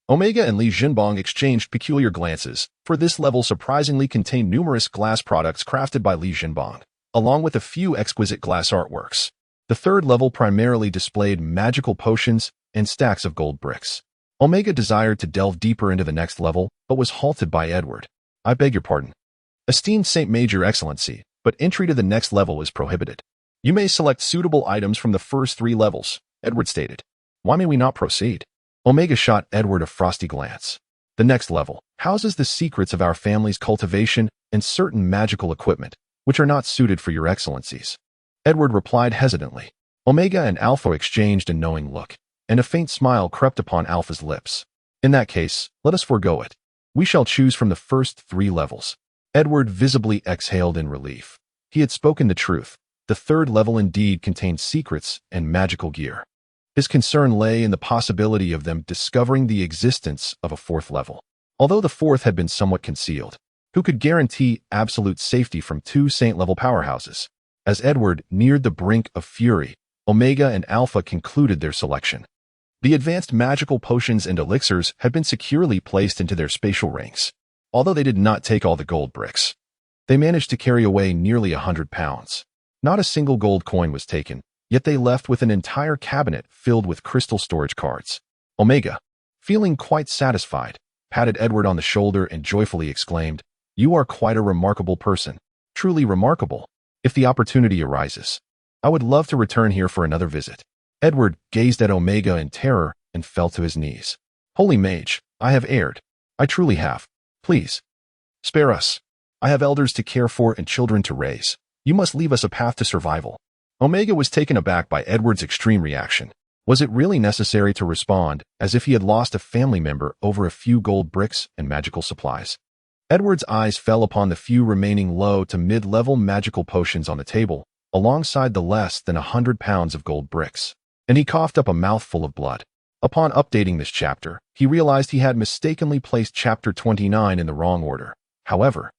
Omega and Li Jinbong exchanged peculiar glances, for this level surprisingly contained numerous glass products crafted by Li Jinbong, along with a few exquisite glass artworks. The third level primarily displayed magical potions and stacks of gold bricks. Omega desired to delve deeper into the next level, but was halted by Edward. I beg your pardon. Esteemed Saint Major Excellency, but entry to the next level is prohibited. You may select suitable items from the first three levels, Edward stated. Why may we not proceed? Omega shot Edward a frosty glance. The next level houses the secrets of our family's cultivation and certain magical equipment, which are not suited for your excellencies. Edward replied hesitantly. Omega and Alpha exchanged a knowing look, and a faint smile crept upon Alpha's lips. In that case, let us forego it. We shall choose from the first three levels. Edward visibly exhaled in relief. He had spoken the truth. The third level indeed contained secrets and magical gear. His concern lay in the possibility of them discovering the existence of a fourth level. Although the fourth had been somewhat concealed, who could guarantee absolute safety from two saint-level powerhouses? As Edward neared the brink of fury, Omega and Alpha concluded their selection. The advanced magical potions and elixirs had been securely placed into their spatial rings. Although they did not take all the gold bricks, they managed to carry away nearly 100 pounds. Not a single gold coin was taken, yet they left with an entire cabinet filled with crystal storage cards. Omega, feeling quite satisfied, patted Edward on the shoulder and joyfully exclaimed, "You are quite a remarkable person. Truly remarkable. If the opportunity arises, I would love to return here for another visit." Edward gazed at Omega in terror and fell to his knees. Holy Mage, I have erred. I truly have. Please, spare us. I have elders to care for and children to raise. You must leave us a path to survival. Omega was taken aback by Edward's extreme reaction. Was it really necessary to respond as if he had lost a family member over a few gold bricks and magical supplies? Edward's eyes fell upon the few remaining low to mid-level magical potions on the table, alongside the less than 100 pounds of gold bricks, and he coughed up a mouthful of blood. Upon updating this chapter, he realized he had mistakenly placed chapter 29 in the wrong order. However,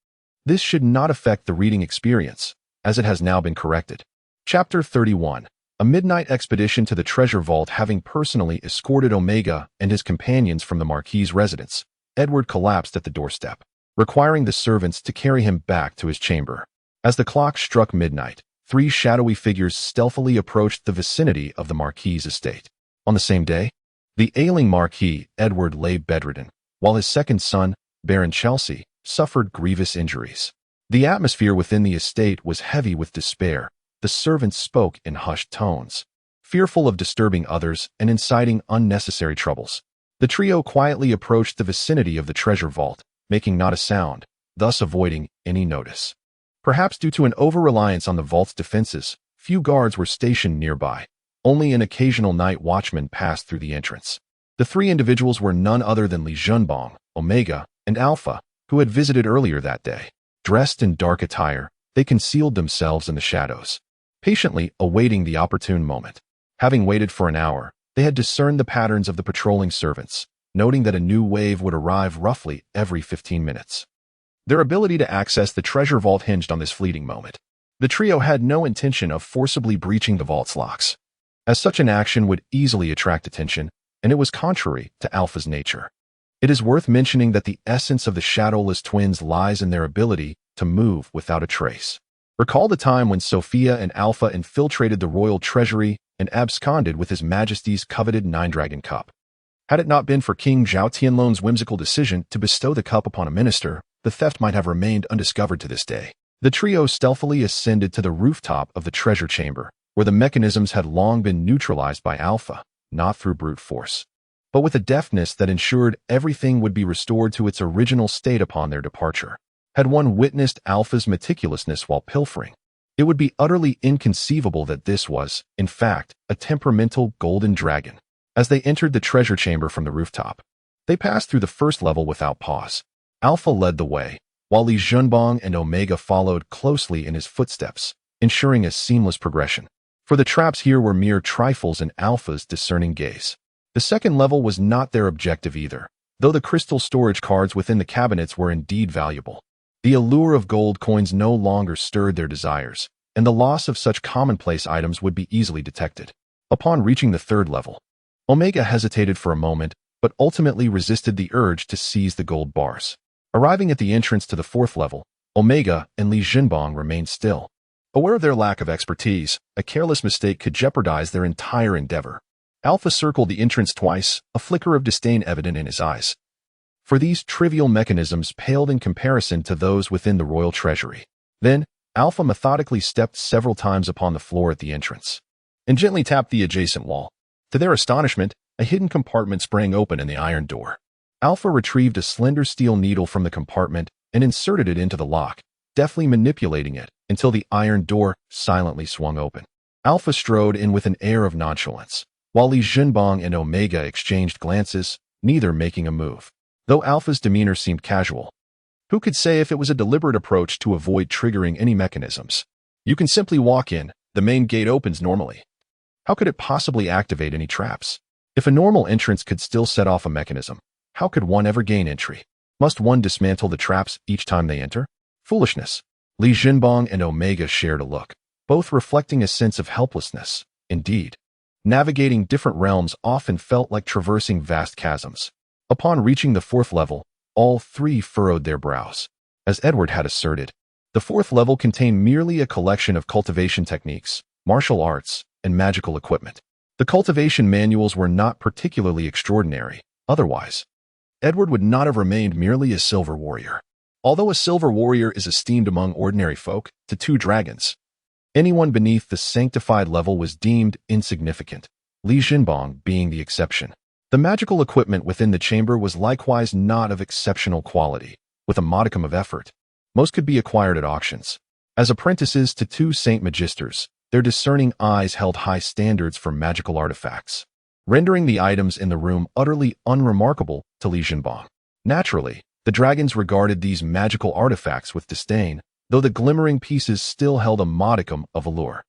this should not affect the reading experience, as it has now been corrected. Chapter 31. A midnight expedition to the treasure vault. Having personally escorted Omega and his companions from the Marquis's residence, Edward collapsed at the doorstep, requiring the servants to carry him back to his chamber. As the clock struck midnight, 3 shadowy figures stealthily approached the vicinity of the Marquis's estate. On the same day, the ailing Marquis, Edward, lay bedridden, while his second son, Baron Chelsea, suffered grievous injuries. The atmosphere within the estate was heavy with despair. The servants spoke in hushed tones, fearful of disturbing others and inciting unnecessary troubles. The trio quietly approached the vicinity of the treasure vault, making not a sound, thus avoiding any notice. Perhaps due to an over-reliance on the vault's defenses, few guards were stationed nearby. Only an occasional night watchman passed through the entrance. The 3 individuals were none other than Li Junbong, Omega, and Alpha, who had visited earlier that day. Dressed in dark attire, they concealed themselves in the shadows, patiently awaiting the opportune moment. Having waited for an hour, they had discerned the patterns of the patrolling servants, noting that a new wave would arrive roughly every 15 minutes. Their ability to access the treasure vault hinged on this fleeting moment. The trio had no intention of forcibly breaching the vault's locks, as such an action would easily attract attention, and it was contrary to Alpha's nature. It is worth mentioning that the essence of the Shadowless twins lies in their ability to move without a trace. Recall the time when Sophia and Alpha infiltrated the royal treasury and absconded with His Majesty's coveted 9-dragon cup. Had it not been for King Zhao Tianlong's whimsical decision to bestow the cup upon a minister, the theft might have remained undiscovered to this day. The trio stealthily ascended to the rooftop of the treasure chamber, where the mechanisms had long been neutralized by Alpha, not through brute force, but with a deftness that ensured everything would be restored to its original state upon their departure. Had one witnessed Alpha's meticulousness while pilfering, it would be utterly inconceivable that this was, in fact, a temperamental golden dragon. As they entered the treasure chamber from the rooftop, they passed through the first level without pause. Alpha led the way, while Li Junbong and Omega followed closely in his footsteps, ensuring a seamless progression. For the traps here were mere trifles in Alpha's discerning gaze. The second level was not their objective either, though the crystal storage cards within the cabinets were indeed valuable. The allure of gold coins no longer stirred their desires, and the loss of such commonplace items would be easily detected. Upon reaching the third level, Omega hesitated for a moment, but ultimately resisted the urge to seize the gold bars. Arriving at the entrance to the fourth level, Omega and Li Junbong remained still. Aware of their lack of expertise, a careless mistake could jeopardize their entire endeavor. Alpha circled the entrance twice, a flicker of disdain evident in his eyes. For these trivial mechanisms paled in comparison to those within the royal treasury. Then, Alpha methodically stepped several times upon the floor at the entrance, and gently tapped the adjacent wall. To their astonishment, a hidden compartment sprang open in the iron door. Alpha retrieved a slender steel needle from the compartment and inserted it into the lock, deftly manipulating it until the iron door silently swung open. Alpha strode in with an air of nonchalance, while Li Junbong and Omega exchanged glances, neither making a move. Though Alpha's demeanor seemed casual, who could say if it was a deliberate approach to avoid triggering any mechanisms? You can simply walk in, the main gate opens normally. How could it possibly activate any traps? If a normal entrance could still set off a mechanism, how could one ever gain entry? Must one dismantle the traps each time they enter? Foolishness. Li Junbong and Omega shared a look, both reflecting a sense of helplessness. Indeed, navigating different realms often felt like traversing vast chasms. Upon reaching the fourth level, all 3 furrowed their brows. As Edward had asserted, the fourth level contained merely a collection of cultivation techniques, martial arts, and magical equipment. The cultivation manuals were not particularly extraordinary. Otherwise, Edward would not have remained merely a silver warrior. Although a silver warrior is esteemed among ordinary folk, to 2 dragons, anyone beneath the sanctified level was deemed insignificant. Li Jinbong being the exception. The magical equipment within the chamber was likewise not of exceptional quality, with a modicum of effort. Most could be acquired at auctions. As apprentices to two Saint Magisters, their discerning eyes held high standards for magical artifacts, rendering the items in the room utterly unremarkable to Li Jinbong. Naturally, the dragons regarded these magical artifacts with disdain, though the glimmering pieces still held a modicum of allure.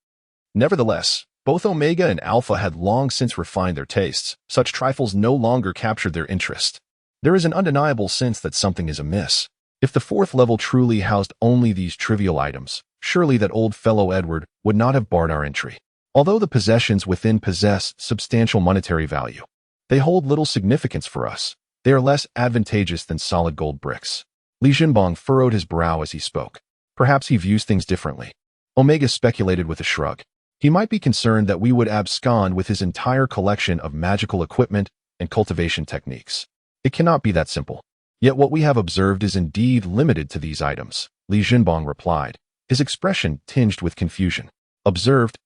Nevertheless, both Omega and Alpha had long since refined their tastes. Such trifles no longer captured their interest. There is an undeniable sense that something is amiss. If the fourth level truly housed only these trivial items, surely that old fellow Edward would not have barred our entry. Although the possessions within possess substantial monetary value, they hold little significance for us. They are less advantageous than solid gold bricks. Li Jinbong furrowed his brow as he spoke. Perhaps he views things differently. Omega speculated with a shrug. He might be concerned that we would abscond with his entire collection of magical equipment and cultivation techniques. It cannot be that simple. Yet what we have observed is indeed limited to these items, Li Jinbong replied, his expression tinged with confusion. Observed.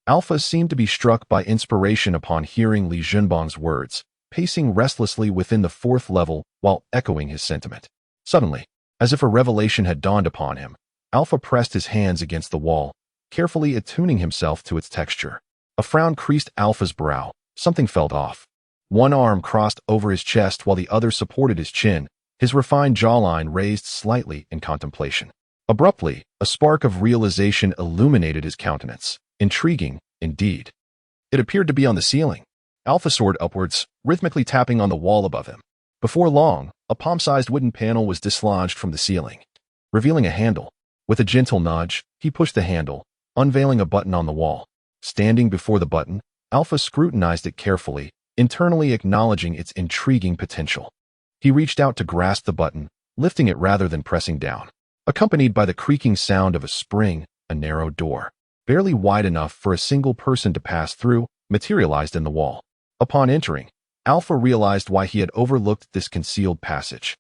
Alpha seemed to be struck by inspiration upon hearing Li Jinbong's words, pacing restlessly within the fourth level while echoing his sentiment. Suddenly, as if a revelation had dawned upon him, Alpha pressed his hands against the wall, carefully attuning himself to its texture. A frown creased Alpha's brow. Something felt off. One arm crossed over his chest while the other supported his chin, his refined jawline raised slightly in contemplation. Abruptly, a spark of realization illuminated his countenance. Intriguing, indeed. It appeared to be on the ceiling. Alpha soared upwards, rhythmically tapping on the wall above him. Before long, a palm-sized wooden panel was dislodged from the ceiling, revealing a handle. With a gentle nudge, he pushed the handle, unveiling a button on the wall. Standing before the button, Alpha scrutinized it carefully, internally acknowledging its intriguing potential. He reached out to grasp the button, lifting it rather than pressing down. Accompanied by the creaking sound of a spring, a narrow door, barely wide enough for a single person to pass through, materialized in the wall. Upon entering, Alpha realized why he had overlooked this concealed passage.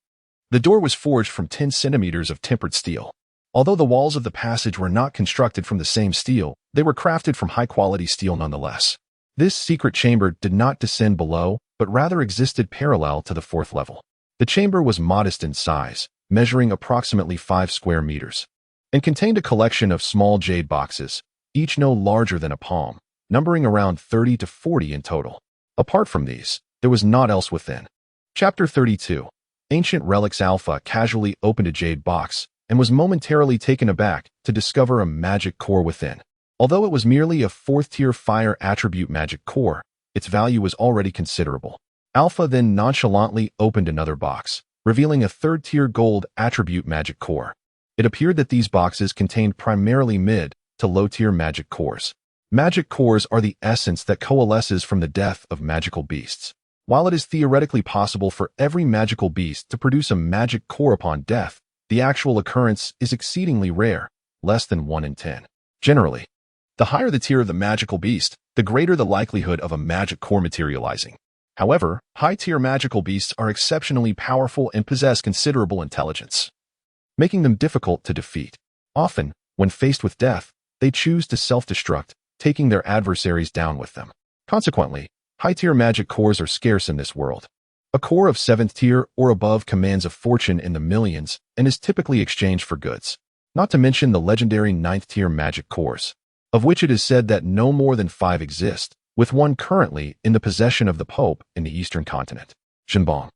The door was forged from 10 centimeters of tempered steel. Although the walls of the passage were not constructed from the same steel, they were crafted from high-quality steel nonetheless. This secret chamber did not descend below, but rather existed parallel to the fourth level. The chamber was modest in size, measuring approximately 5 square meters, and contained a collection of small jade boxes, each no larger than a palm, numbering around 30 to 40 in total. Apart from these, there was naught else within. Chapter 32. Ancient Relics. Alpha casually opened a jade box and was momentarily taken aback to discover a magic core within. Although it was merely a 4th-tier fire attribute magic core, its value was already considerable. Alpha then nonchalantly opened another box, revealing a 3rd-tier gold attribute magic core. It appeared that these boxes contained primarily mid to low-tier magic cores. Magic cores are the essence that coalesces from the death of magical beasts. While it is theoretically possible for every magical beast to produce a magic core upon death, the actual occurrence is exceedingly rare, less than 1 in 10. Generally, the higher the tier of the magical beast, the greater the likelihood of a magic core materializing. However, high-tier magical beasts are exceptionally powerful and possess considerable intelligence, making them difficult to defeat. Often, when faced with death, they choose to self-destruct, taking their adversaries down with them. Consequently, high-tier magic cores are scarce in this world. A core of 7th tier or above commands a fortune in the millions and is typically exchanged for goods. Not to mention the legendary 9th tier magic cores, of which it is said that no more than 5 exist, with one currently in the possession of the Pope in the Eastern continent. Jinbong,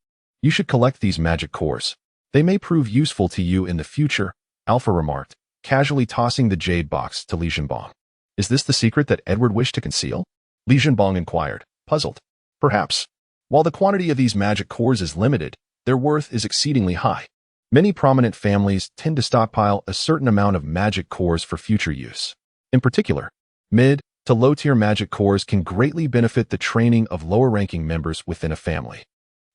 you should collect these magic cores. They may prove useful to you in the future, Alpha remarked, casually tossing the jade box to Li Jinbong. Is this the secret that Edward wished to conceal? Li Jinbong inquired, puzzled. Perhaps. While the quantity of these magic cores is limited, their worth is exceedingly high. Many prominent families tend to stockpile a certain amount of magic cores for future use. In particular, mid to low-tier magic cores can greatly benefit the training of lower-ranking members within a family.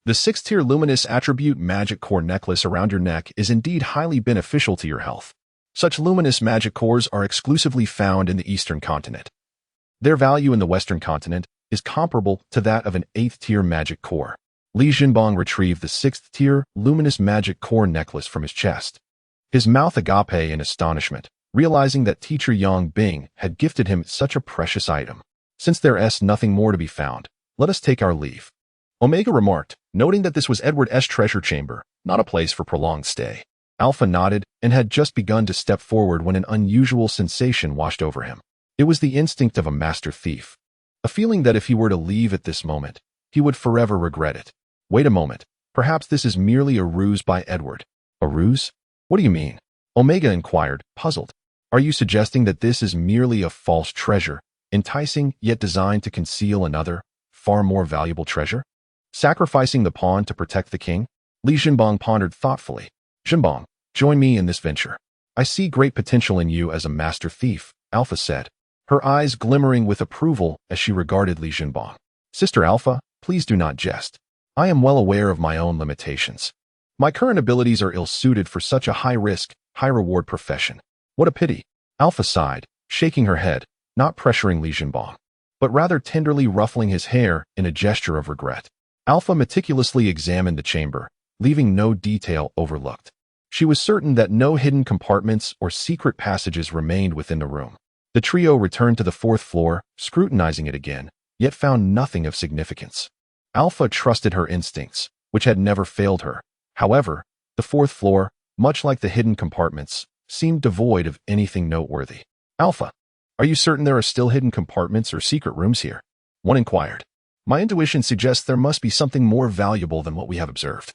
The 6th-tier luminous attribute magic core necklace around your neck is indeed highly beneficial to your health. Such luminous magic cores are exclusively found in the Eastern continent. Their value in the Western continent is comparable to that of an 8th-tier magic core. Li Jinbong retrieved the 6th-tier luminous magic core necklace from his chest, his mouth agape in astonishment, realizing that teacher Yang Bing had gifted him such a precious item. Since there is nothing more to be found, let us take our leave. Omega remarked, noting that this was Edward's treasure chamber, not a place for prolonged stay. Alpha nodded and had just begun to step forward when an unusual sensation washed over him. It was the instinct of a master thief. A feeling that if he were to leave at this moment, he would forever regret it. Wait a moment. Perhaps this is merely a ruse by Edward. A ruse? What do you mean? Omega inquired, puzzled. Are you suggesting that this is merely a false treasure, enticing yet designed to conceal another, far more valuable treasure? Sacrificing the pawn to protect the king? Li Jinbang pondered thoughtfully. Jinbang, join me in this venture. I see great potential in you as a master thief, Alpha said, her eyes glimmering with approval as she regarded Li Jinbang. Sister Alpha, please do not jest. I am well aware of my own limitations. My current abilities are ill-suited for such a high-risk, high-reward profession. What a pity. Alpha sighed, shaking her head, not pressuring Li Jinbang, but rather tenderly ruffling his hair in a gesture of regret. Alpha meticulously examined the chamber, leaving no detail overlooked. She was certain that no hidden compartments or secret passages remained within the room. The trio returned to the fourth floor, scrutinizing it again, yet found nothing of significance. Alpha trusted her instincts, which had never failed her. However, the fourth floor, much like the hidden compartments, seemed devoid of anything noteworthy. Alpha, are you certain there are still hidden compartments or secret rooms here? One inquired. My intuition suggests there must be something more valuable than what we have observed.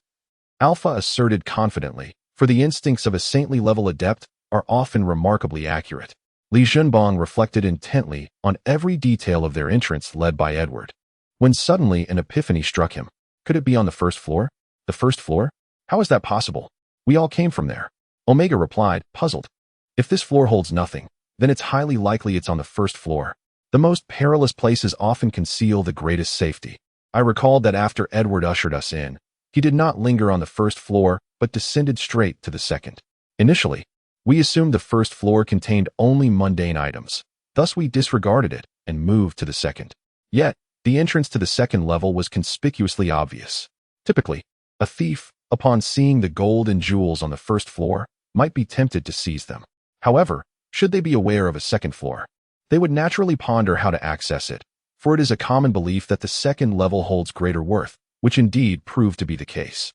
Alpha asserted confidently, for the instincts of a saintly level adept are often remarkably accurate. Li Jinbang reflected intently on every detail of their entrance led by Edward, when suddenly an epiphany struck him. Could it be on the first floor? The first floor? How is that possible? We all came from there. Omega replied, puzzled. If this floor holds nothing, then it's highly likely it's on the first floor. The most perilous places often conceal the greatest safety. I recalled that after Edward ushered us in, he did not linger on the first floor, but descended straight to the second. Initially, we assumed the first floor contained only mundane items. Thus we disregarded it and moved to the second. Yet, the entrance to the second level was conspicuously obvious. Typically, a thief, upon seeing the gold and jewels on the first floor, might be tempted to seize them. However, should they be aware of a second floor, they would naturally ponder how to access it, for it is a common belief that the second level holds greater worth, which indeed proved to be the case.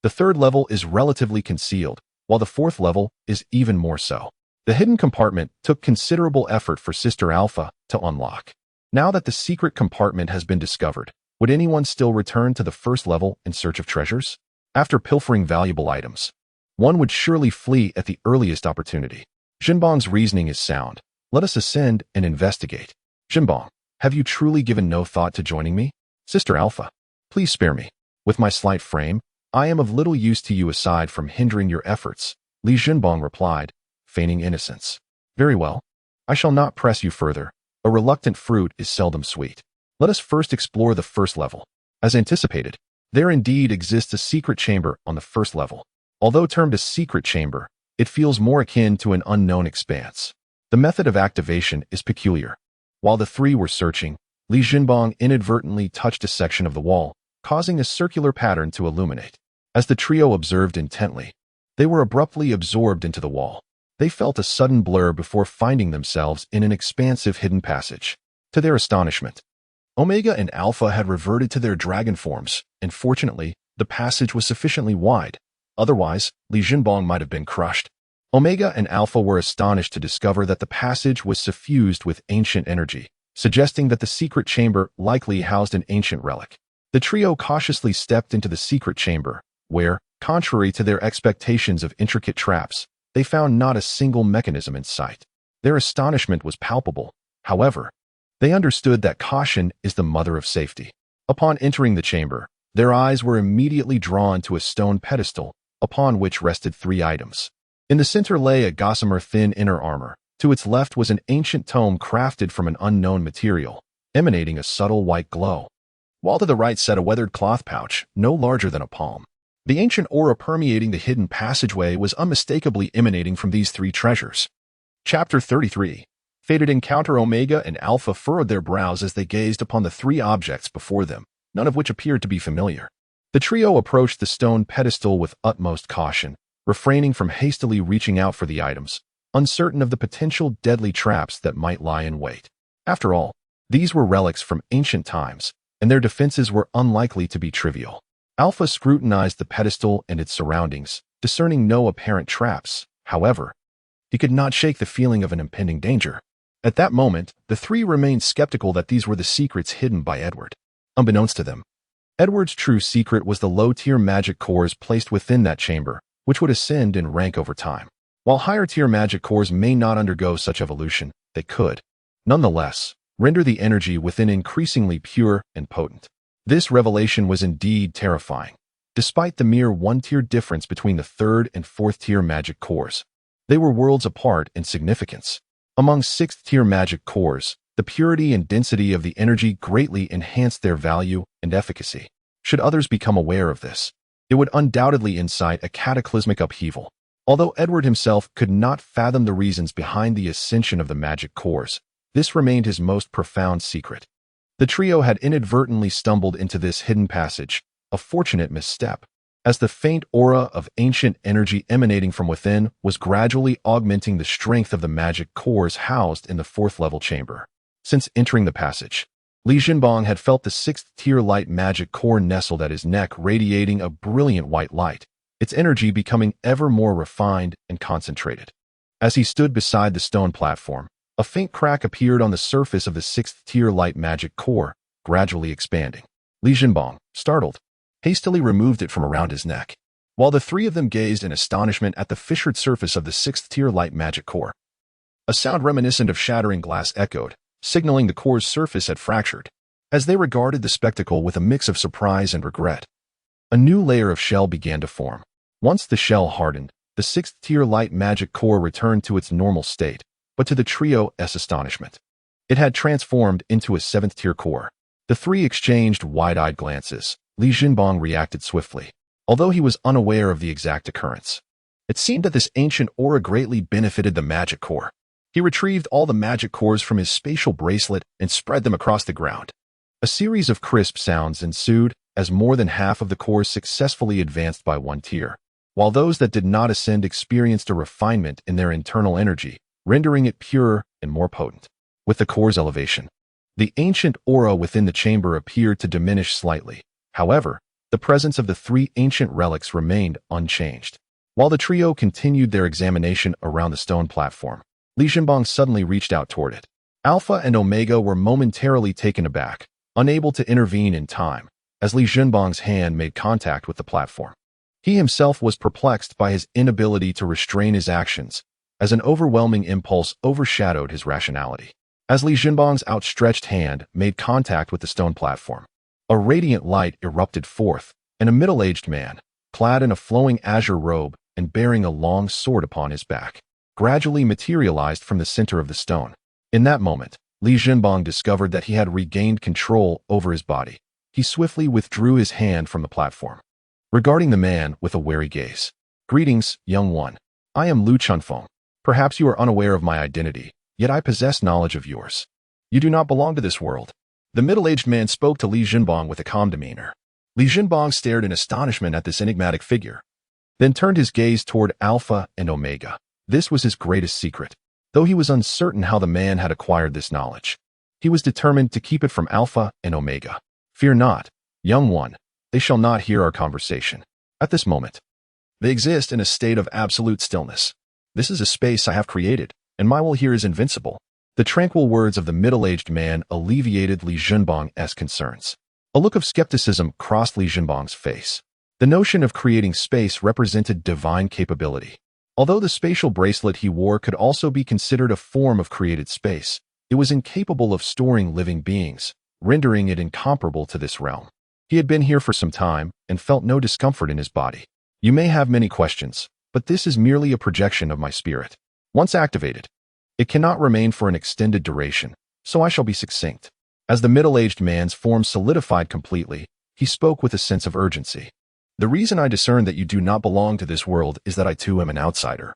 The third level is relatively concealed, while the fourth level is even more so. The hidden compartment took considerable effort for Sister Alpha to unlock. Now that the secret compartment has been discovered, would anyone still return to the first level in search of treasures? After pilfering valuable items, one would surely flee at the earliest opportunity. Jinbang's reasoning is sound. Let us ascend and investigate. Jinbang, have you truly given no thought to joining me? Sister Alpha, please spare me. With my slight frame, I am of little use to you aside from hindering your efforts, Li Jinbang replied, feigning innocence. Very well. I shall not press you further. A reluctant fruit is seldom sweet. Let us first explore the first level. As anticipated, there indeed exists a secret chamber on the first level. Although termed a secret chamber, it feels more akin to an unknown expanse. The method of activation is peculiar. While the three were searching, Li Jinbang inadvertently touched a section of the wall, causing a circular pattern to illuminate. As the trio observed intently, they were abruptly absorbed into the wall. They felt a sudden blur before finding themselves in an expansive hidden passage. To their astonishment, Omega and Alpha had reverted to their dragon forms, and fortunately, the passage was sufficiently wide. Otherwise, Li Jinbang might have been crushed. Omega and Alpha were astonished to discover that the passage was suffused with ancient energy, suggesting that the secret chamber likely housed an ancient relic. The trio cautiously stepped into the secret chamber, where, contrary to their expectations of intricate traps, they found not a single mechanism in sight. Their astonishment was palpable. However, they understood that caution is the mother of safety. Upon entering the chamber, their eyes were immediately drawn to a stone pedestal, upon which rested three items. In the center lay a gossamer thin inner armor. To its left was an ancient tome crafted from an unknown material, emanating a subtle white glow, while to the right sat a weathered cloth pouch, no larger than a palm. The ancient aura permeating the hidden passageway was unmistakably emanating from these three treasures. Chapter 33. Fated encounter. Omega and Alpha furrowed their brows as they gazed upon the three objects before them, none of which appeared to be familiar. The trio approached the stone pedestal with utmost caution, refraining from hastily reaching out for the items, uncertain of the potential deadly traps that might lie in wait. After all, These were relics from ancient times, and their defenses were unlikely to be trivial. Alpha scrutinized the pedestal and its surroundings, discerning no apparent traps. However, he could not shake the feeling of an impending danger. At that moment, the three remained skeptical that these were the secrets hidden by Edward. Unbeknownst to them, Edward's true secret was the low-tier magic cores placed within that chamber, which would ascend in rank over time. While higher-tier magic cores may not undergo such evolution, they could, nonetheless, render the energy within increasingly pure and potent. This revelation was indeed terrifying. Despite the mere one-tier difference between the third and fourth-tier magic cores, they were worlds apart in significance. Among sixth-tier magic cores, the purity and density of the energy greatly enhanced their value and efficacy. Should others become aware of this, it would undoubtedly incite a cataclysmic upheaval. Although Edward himself could not fathom the reasons behind the ascension of the magic cores, this remained his most profound secret. The trio had inadvertently stumbled into this hidden passage, a fortunate misstep, as the faint aura of ancient energy emanating from within was gradually augmenting the strength of the magic cores housed in the fourth-level chamber. Since entering the passage, Li Jinbang had felt the sixth-tier light magic core nestled at his neck, radiating a brilliant white light, its energy becoming ever more refined and concentrated. As he stood beside the stone platform, a faint crack appeared on the surface of the sixth-tier light magic core, gradually expanding. Li Jinbang, startled, hastily removed it from around his neck, while the three of them gazed in astonishment at the fissured surface of the sixth-tier light magic core. A sound reminiscent of shattering glass echoed, signaling the core's surface had fractured. As they regarded the spectacle with a mix of surprise and regret, a new layer of shell began to form. Once the shell hardened, the sixth-tier light magic core returned to its normal state, but to the trio's astonishment, it had transformed into a seventh-tier core. The three exchanged wide-eyed glances. Li Jinbang reacted swiftly, although he was unaware of the exact occurrence. It seemed that this ancient aura greatly benefited the magic core. He retrieved all the magic cores from his spatial bracelet and spread them across the ground. A series of crisp sounds ensued as more than half of the cores successfully advanced by one tier, while those that did not ascend experienced a refinement in their internal energy, rendering it purer and more potent. With the core's elevation, the ancient aura within the chamber appeared to diminish slightly. However, the presence of the three ancient relics remained unchanged. While the trio continued their examination around the stone platform, Li Jinbang suddenly reached out toward it. Alpha and Omega were momentarily taken aback, unable to intervene in time, as Li Jinbang's hand made contact with the platform. He himself was perplexed by his inability to restrain his actions, as an overwhelming impulse overshadowed his rationality. As Li Jinbang's outstretched hand made contact with the stone platform, a radiant light erupted forth, and a middle-aged man, clad in a flowing azure robe and bearing a long sword upon his back, gradually materialized from the center of the stone. In that moment, Li Jinbang discovered that he had regained control over his body. He swiftly withdrew his hand from the platform, regarding the man with a wary gaze. "Greetings, young one. I am Lu Chunfeng. Perhaps you are unaware of my identity, yet I possess knowledge of yours. You do not belong to this world." The middle-aged man spoke to Li Jinbang with a calm demeanor. Li Jinbang stared in astonishment at this enigmatic figure, then turned his gaze toward Alpha and Omega. This was his greatest secret. Though he was uncertain how the man had acquired this knowledge, he was determined to keep it from Alpha and Omega. "Fear not, young one. They shall not hear our conversation. At this moment, they exist in a state of absolute stillness. This is a space I have created, and my will here is invincible." The tranquil words of the middle-aged man alleviated Li Jinbang's concerns. A look of skepticism crossed Li Jinbang's face. The notion of creating space represented divine capability. Although the spatial bracelet he wore could also be considered a form of created space, it was incapable of storing living beings, rendering it incomparable to this realm. He had been here for some time and felt no discomfort in his body. "You may have many questions, but this is merely a projection of my spirit. Once activated, it cannot remain for an extended duration, so I shall be succinct." As the middle-aged man's form solidified completely, he spoke with a sense of urgency. "The reason I discern that you do not belong to this world is that I too am an outsider.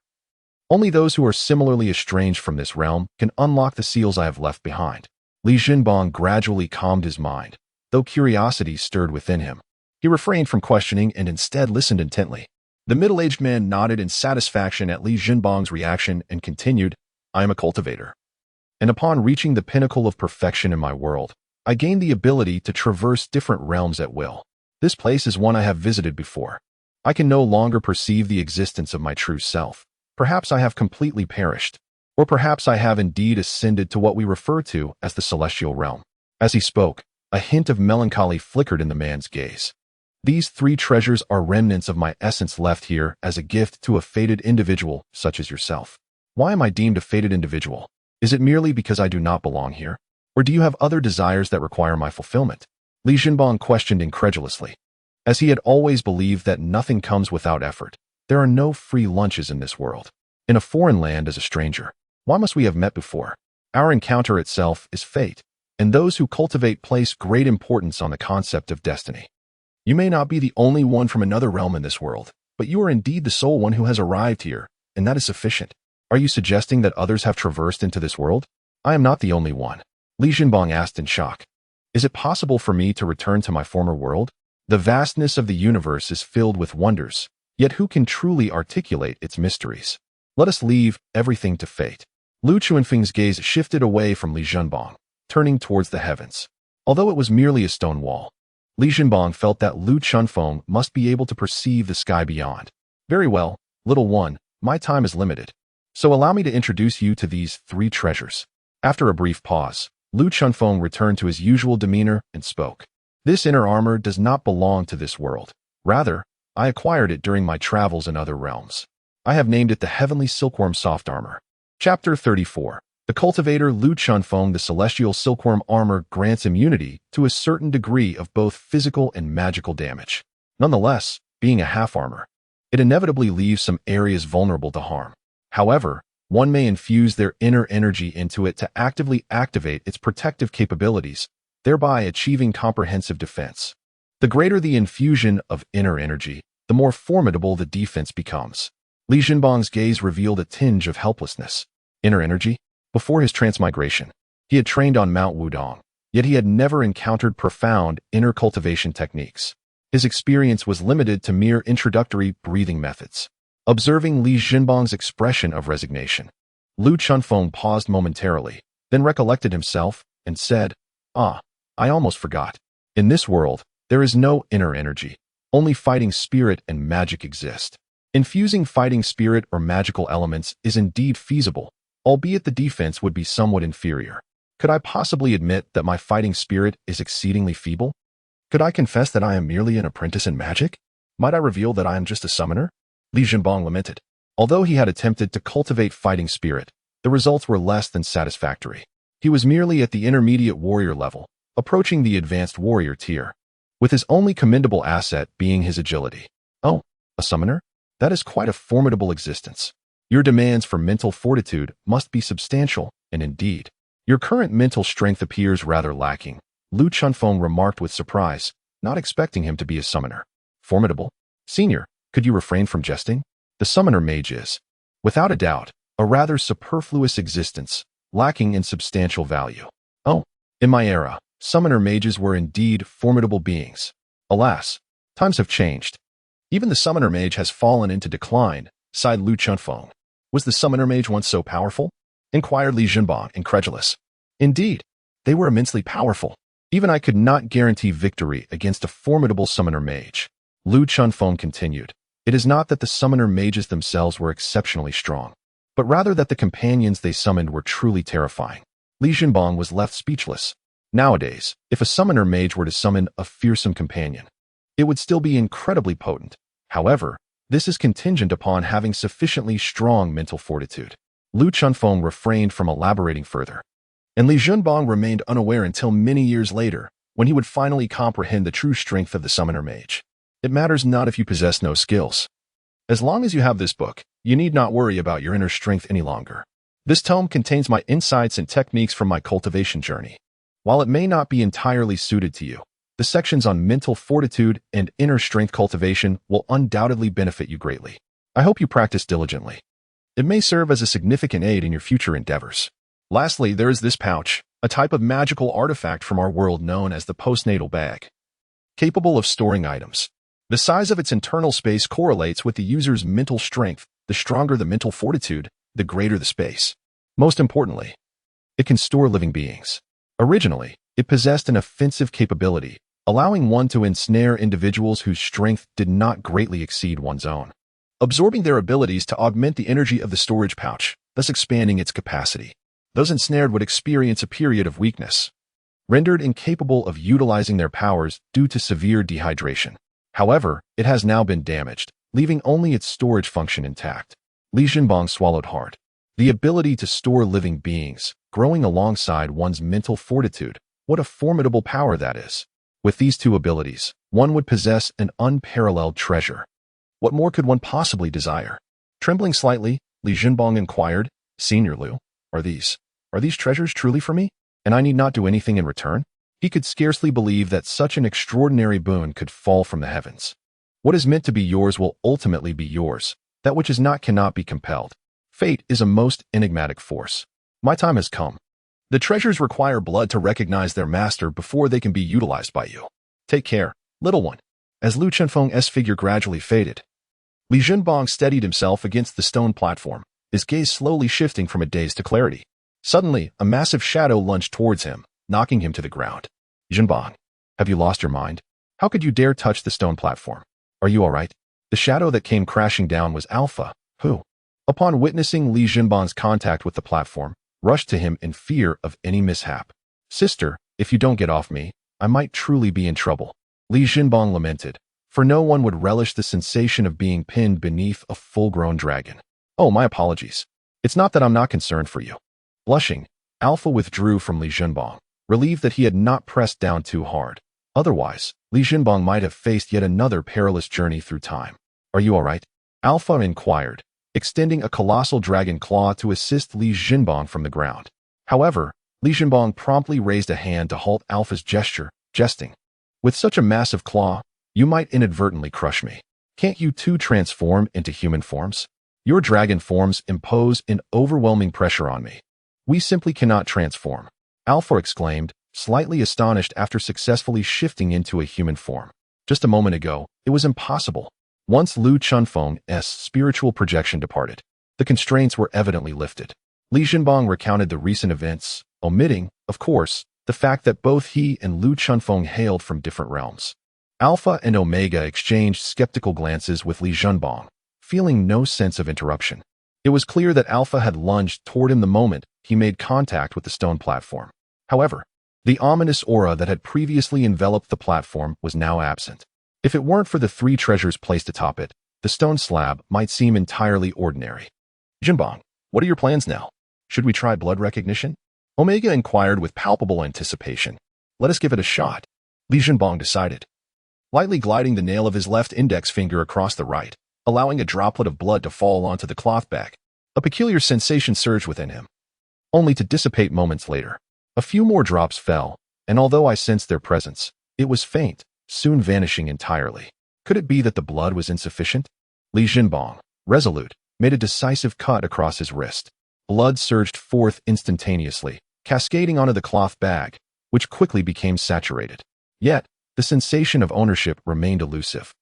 Only those who are similarly estranged from this realm can unlock the seals I have left behind." Li Jinbang gradually calmed his mind, though curiosity stirred within him. He refrained from questioning and instead listened intently. The middle-aged man nodded in satisfaction at Li Jinbang's reaction and continued, "I am a cultivator. And upon reaching the pinnacle of perfection in my world, I gained the ability to traverse different realms at will. This place is one I have visited before. I can no longer perceive the existence of my true self. Perhaps I have completely perished, or perhaps I have indeed ascended to what we refer to as the celestial realm. As he spoke, a hint of melancholy flickered in the man's gaze. These 3 treasures are remnants of my essence left here as a gift to a fated individual such as yourself. Why am I deemed a fated individual? Is it merely because I do not belong here? Or do you have other desires that require my fulfillment? Li Jinbang questioned incredulously. As he had always believed that nothing comes without effort, there are no free lunches in this world. In a foreign land as a stranger, why must we have met before? Our encounter itself is fate, and those who cultivate place great importance on the concept of destiny. You may not be the only one from another realm in this world, but you are indeed the sole one who has arrived here, and that is sufficient. Are you suggesting that others have traversed into this world? I am not the only one. Li Jinbang asked in shock. Is it possible for me to return to my former world? The vastness of the universe is filled with wonders, yet who can truly articulate its mysteries? Let us leave everything to fate. Lu Chuanfeng's gaze shifted away from Li Jinbang, turning towards the heavens. Although it was merely a stone wall, Li Jinbang felt that Lu Chunfeng must be able to perceive the sky beyond. Very well, little one, my time is limited. So allow me to introduce you to these 3 treasures. After a brief pause, Lu Chunfeng returned to his usual demeanor and spoke. This inner armor does not belong to this world. Rather, I acquired it during my travels in other realms. I have named it the Heavenly Silkworm Soft Armor. Chapter 34. The cultivator Lu Chunfeng. The celestial silkworm armor grants immunity to a certain degree of both physical and magical damage. Nonetheless, being a half armor, it inevitably leaves some areas vulnerable to harm. However, one may infuse their inner energy into it to actively activate its protective capabilities, thereby achieving comprehensive defense. The greater the infusion of inner energy, the more formidable the defense becomes. Li Jinbang's gaze revealed a tinge of helplessness. Inner energy? Before his transmigration, he had trained on Mount Wudong, yet he had never encountered profound inner cultivation techniques. His experience was limited to mere introductory breathing methods. Observing Li Jinbang's expression of resignation, Lu Chunfeng paused momentarily, then recollected himself and said, I almost forgot. In this world, there is no inner energy. Only fighting spirit and magic exist. Infusing fighting spirit or magical elements is indeed feasible, albeit the defense would be somewhat inferior. Could I possibly admit that my fighting spirit is exceedingly feeble? Could I confess that I am merely an apprentice in magic? Might I reveal that I am just a summoner? Li Jinbang lamented. Although he had attempted to cultivate fighting spirit, the results were less than satisfactory. He was merely at the intermediate warrior level, approaching the advanced warrior tier, with his only commendable asset being his agility. Oh, a summoner? That is quite a formidable existence. Your demands for mental fortitude must be substantial, and indeed, your current mental strength appears rather lacking, Lu Chunfeng remarked with surprise, not expecting him to be a summoner. Formidable? Senior, could you refrain from jesting? The summoner mage is, without a doubt, a rather superfluous existence, lacking in substantial value. Oh, in my era, summoner mages were indeed formidable beings. Alas, times have changed. Even the summoner mage has fallen into decline, sighed Lu Chunfeng. Was the summoner mage once so powerful? Inquired Li Jinbang, incredulous. Indeed, they were immensely powerful. Even I could not guarantee victory against a formidable summoner mage. Lu Chunfeng continued. It is not that the summoner mages themselves were exceptionally strong, but rather that the companions they summoned were truly terrifying. Li Jinbang was left speechless. Nowadays, if a summoner mage were to summon a fearsome companion, it would still be incredibly potent. However, this is contingent upon having sufficiently strong mental fortitude. Lu Chunfeng refrained from elaborating further, and Li Jinbang remained unaware until many years later, when he would finally comprehend the true strength of the summoner mage. It matters not if you possess no skills. As long as you have this book, you need not worry about your inner strength any longer. This tome contains my insights and techniques from my cultivation journey. While it may not be entirely suited to you, the sections on mental fortitude and inner strength cultivation will undoubtedly benefit you greatly. I hope you practice diligently. It may serve as a significant aid in your future endeavors. Lastly, there is this pouch, a type of magical artifact from our world known as the postnatal bag, capable of storing items. The size of its internal space correlates with the user's mental strength. The stronger the mental fortitude, the greater the space. Most importantly, It can store living beings. Originally, it possessed an offensive capability, allowing one to ensnare individuals whose strength did not greatly exceed one's own, absorbing their abilities to augment the energy of the storage pouch, thus expanding its capacity. Those ensnared would experience a period of weakness, rendered incapable of utilizing their powers due to severe dehydration. However, it has now been damaged, leaving only its storage function intact. Li Jinbang swallowed hard. The ability to store living beings, growing alongside one's mental fortitude, what a formidable power that is. With these two abilities, one would possess an unparalleled treasure. What more could one possibly desire? Trembling slightly, Li Jinbang inquired, "Senior Liu, are these treasures truly for me? And I need not do anything in return?" He could scarcely believe that such an extraordinary boon could fall from the heavens. What is meant to be yours will ultimately be yours. That which is not cannot be compelled. Fate is a most enigmatic force. My time has come. The treasures require blood to recognize their master before they can be utilized by you. Take care, little one. As Lu Chenfeng's figure gradually faded, Li Jinbang steadied himself against the stone platform, his gaze slowly shifting from a daze to clarity. Suddenly, a massive shadow lunged towards him, knocking him to the ground. "Jinbang, have you lost your mind? How could you dare touch the stone platform? Are you all right?" The shadow that came crashing down was Alpha, who, upon witnessing Li Jinbang's contact with the platform, rushed to him in fear of any mishap. "Sister, if you don't get off me, I might truly be in trouble," Li Jinbang lamented, for no one would relish the sensation of being pinned beneath a full-grown dragon. "Oh, my apologies. It's not that I'm not concerned for you." Blushing, Alpha withdrew from Li Jinbang, relieved that he had not pressed down too hard. Otherwise, Li Jinbang might have faced yet another perilous journey through time. "Are you all right?" Alpha inquired, extending a colossal dragon claw to assist Li Jinbang from the ground. However, Li Jinbang promptly raised a hand to halt Alpha's gesture, jesting, "With such a massive claw, you might inadvertently crush me. Can't you too transform into human forms? Your dragon forms impose an overwhelming pressure on me. We simply cannot transform," Alpha exclaimed, slightly astonished after successfully shifting into a human form. Just a moment ago, it was impossible. Once Lu Chenfeng's spiritual projection departed, the constraints were evidently lifted. Li Jinbang recounted the recent events, omitting, of course, the fact that both he and Lu Chenfeng hailed from different realms. Alpha and Omega exchanged skeptical glances with Li Jinbang, feeling no sense of interruption. It was clear that Alpha had lunged toward him the moment he made contact with the stone platform. However, the ominous aura that had previously enveloped the platform was now absent. If it weren't for the three treasures placed atop it, the stone slab might seem entirely ordinary. "Jinbang, what are your plans now? Should we try blood recognition?" Omega inquired with palpable anticipation. "Let us give it a shot," Li Jinbang decided, lightly gliding the nail of his left index finger across the right, allowing a droplet of blood to fall onto the cloth bag. A peculiar sensation surged within him, only to dissipate moments later. A few more drops fell, and although I sensed their presence, it was faint, soon vanishing entirely. Could it be that the blood was insufficient? Li Jinbang, resolute, made a decisive cut across his wrist. Blood surged forth instantaneously, cascading onto the cloth bag, which quickly became saturated. Yet, the sensation of ownership remained elusive.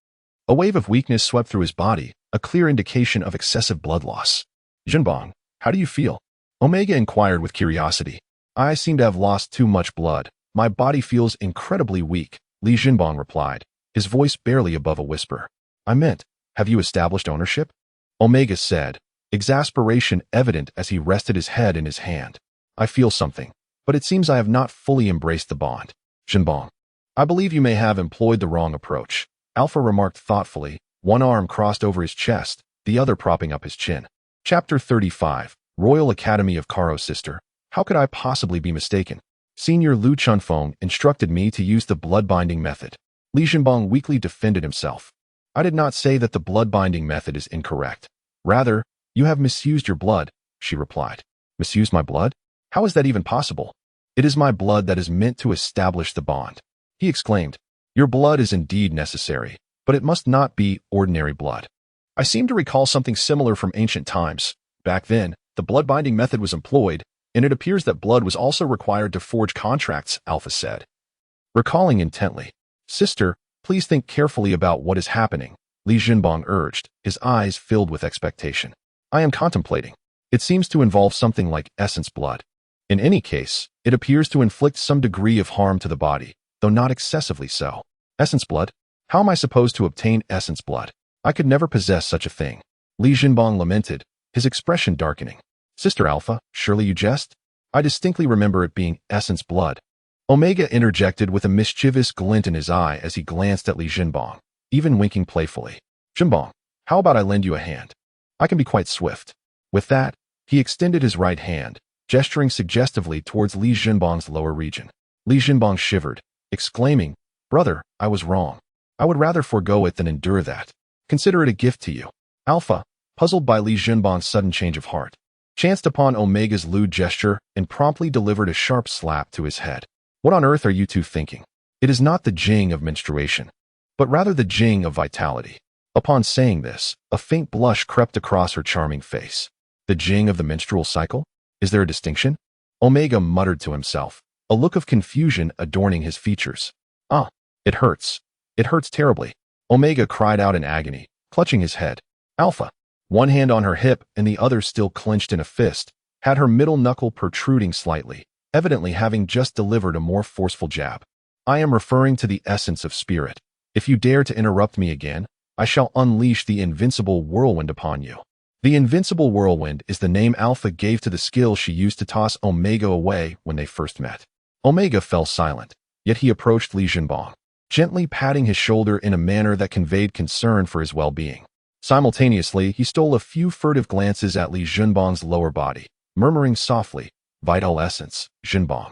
A wave of weakness swept through his body, a clear indication of excessive blood loss. "Jinbang, how do you feel?" Omega inquired with curiosity. "I seem to have lost too much blood. My body feels incredibly weak," Li Jinbang replied, his voice barely above a whisper. "I meant, have you established ownership?" Omega said, exasperation evident as he rested his head in his hand. "I feel something, but it seems I have not fully embraced the bond." "Jinbang, I believe you may have employed the wrong approach," Alpha remarked thoughtfully, one arm crossed over his chest, the other propping up his chin. Chapter 35, Royal Academy of Karo's Sister. How could I possibly be mistaken? Senior Lu Chenfeng instructed me to use the blood-binding method. Li Jinbang weakly defended himself. "I did not say that the blood-binding method is incorrect. Rather, you have misused your blood," she replied. "Misused my blood? How is that even possible?" "It is my blood that is meant to establish the bond," he exclaimed. "Your blood is indeed necessary, but it must not be ordinary blood. I seem to recall something similar from ancient times. Back then, the blood-binding method was employed, and it appears that blood was also required to forge contracts," Alpha said. Recalling intently, "Sister, please think carefully about what is happening," Li Jinbang urged, his eyes filled with expectation. "I am contemplating. It seems to involve something like essence blood." In any case, it appears to inflict some degree of harm to the body, though not excessively so. Essence blood? How am I supposed to obtain essence blood? I could never possess such a thing. Li Jinbong lamented, his expression darkening. Sister Alpha, surely you jest? I distinctly remember it being essence blood. Omega interjected with a mischievous glint in his eye as he glanced at Li Jinbong, even winking playfully. Jinbong, how about I lend you a hand? I can be quite swift. With that, he extended his right hand, gesturing suggestively towards Li Jinbong's lower region. Li Jinbong shivered, exclaiming, Brother, I was wrong. I would rather forego it than endure that. Consider it a gift to you. Alpha, puzzled by Li Jinbong's sudden change of heart, chanced upon Omega's lewd gesture and promptly delivered a sharp slap to his head. What on earth are you two thinking? It is not the jing of menstruation, but rather the jing of vitality. Upon saying this, a faint blush crept across her charming face. The jing of the menstrual cycle? Is there a distinction? Omega muttered to himself, a look of confusion adorning his features. Ah, it hurts. It hurts terribly. Omega cried out in agony, clutching his head. Alpha, one hand on her hip and the other still clenched in a fist, had her middle knuckle protruding slightly, evidently having just delivered a more forceful jab. I am referring to the essence of spirit. If you dare to interrupt me again, I shall unleash the invincible whirlwind upon you. The invincible whirlwind is the name Alpha gave to the skill she used to toss Omega away when they first met. Omega fell silent, yet he approached Li Jinbong, gently patting his shoulder in a manner that conveyed concern for his well-being. Simultaneously, he stole a few furtive glances at Li Jinbong's lower body, murmuring softly, Vital essence, Jinbong.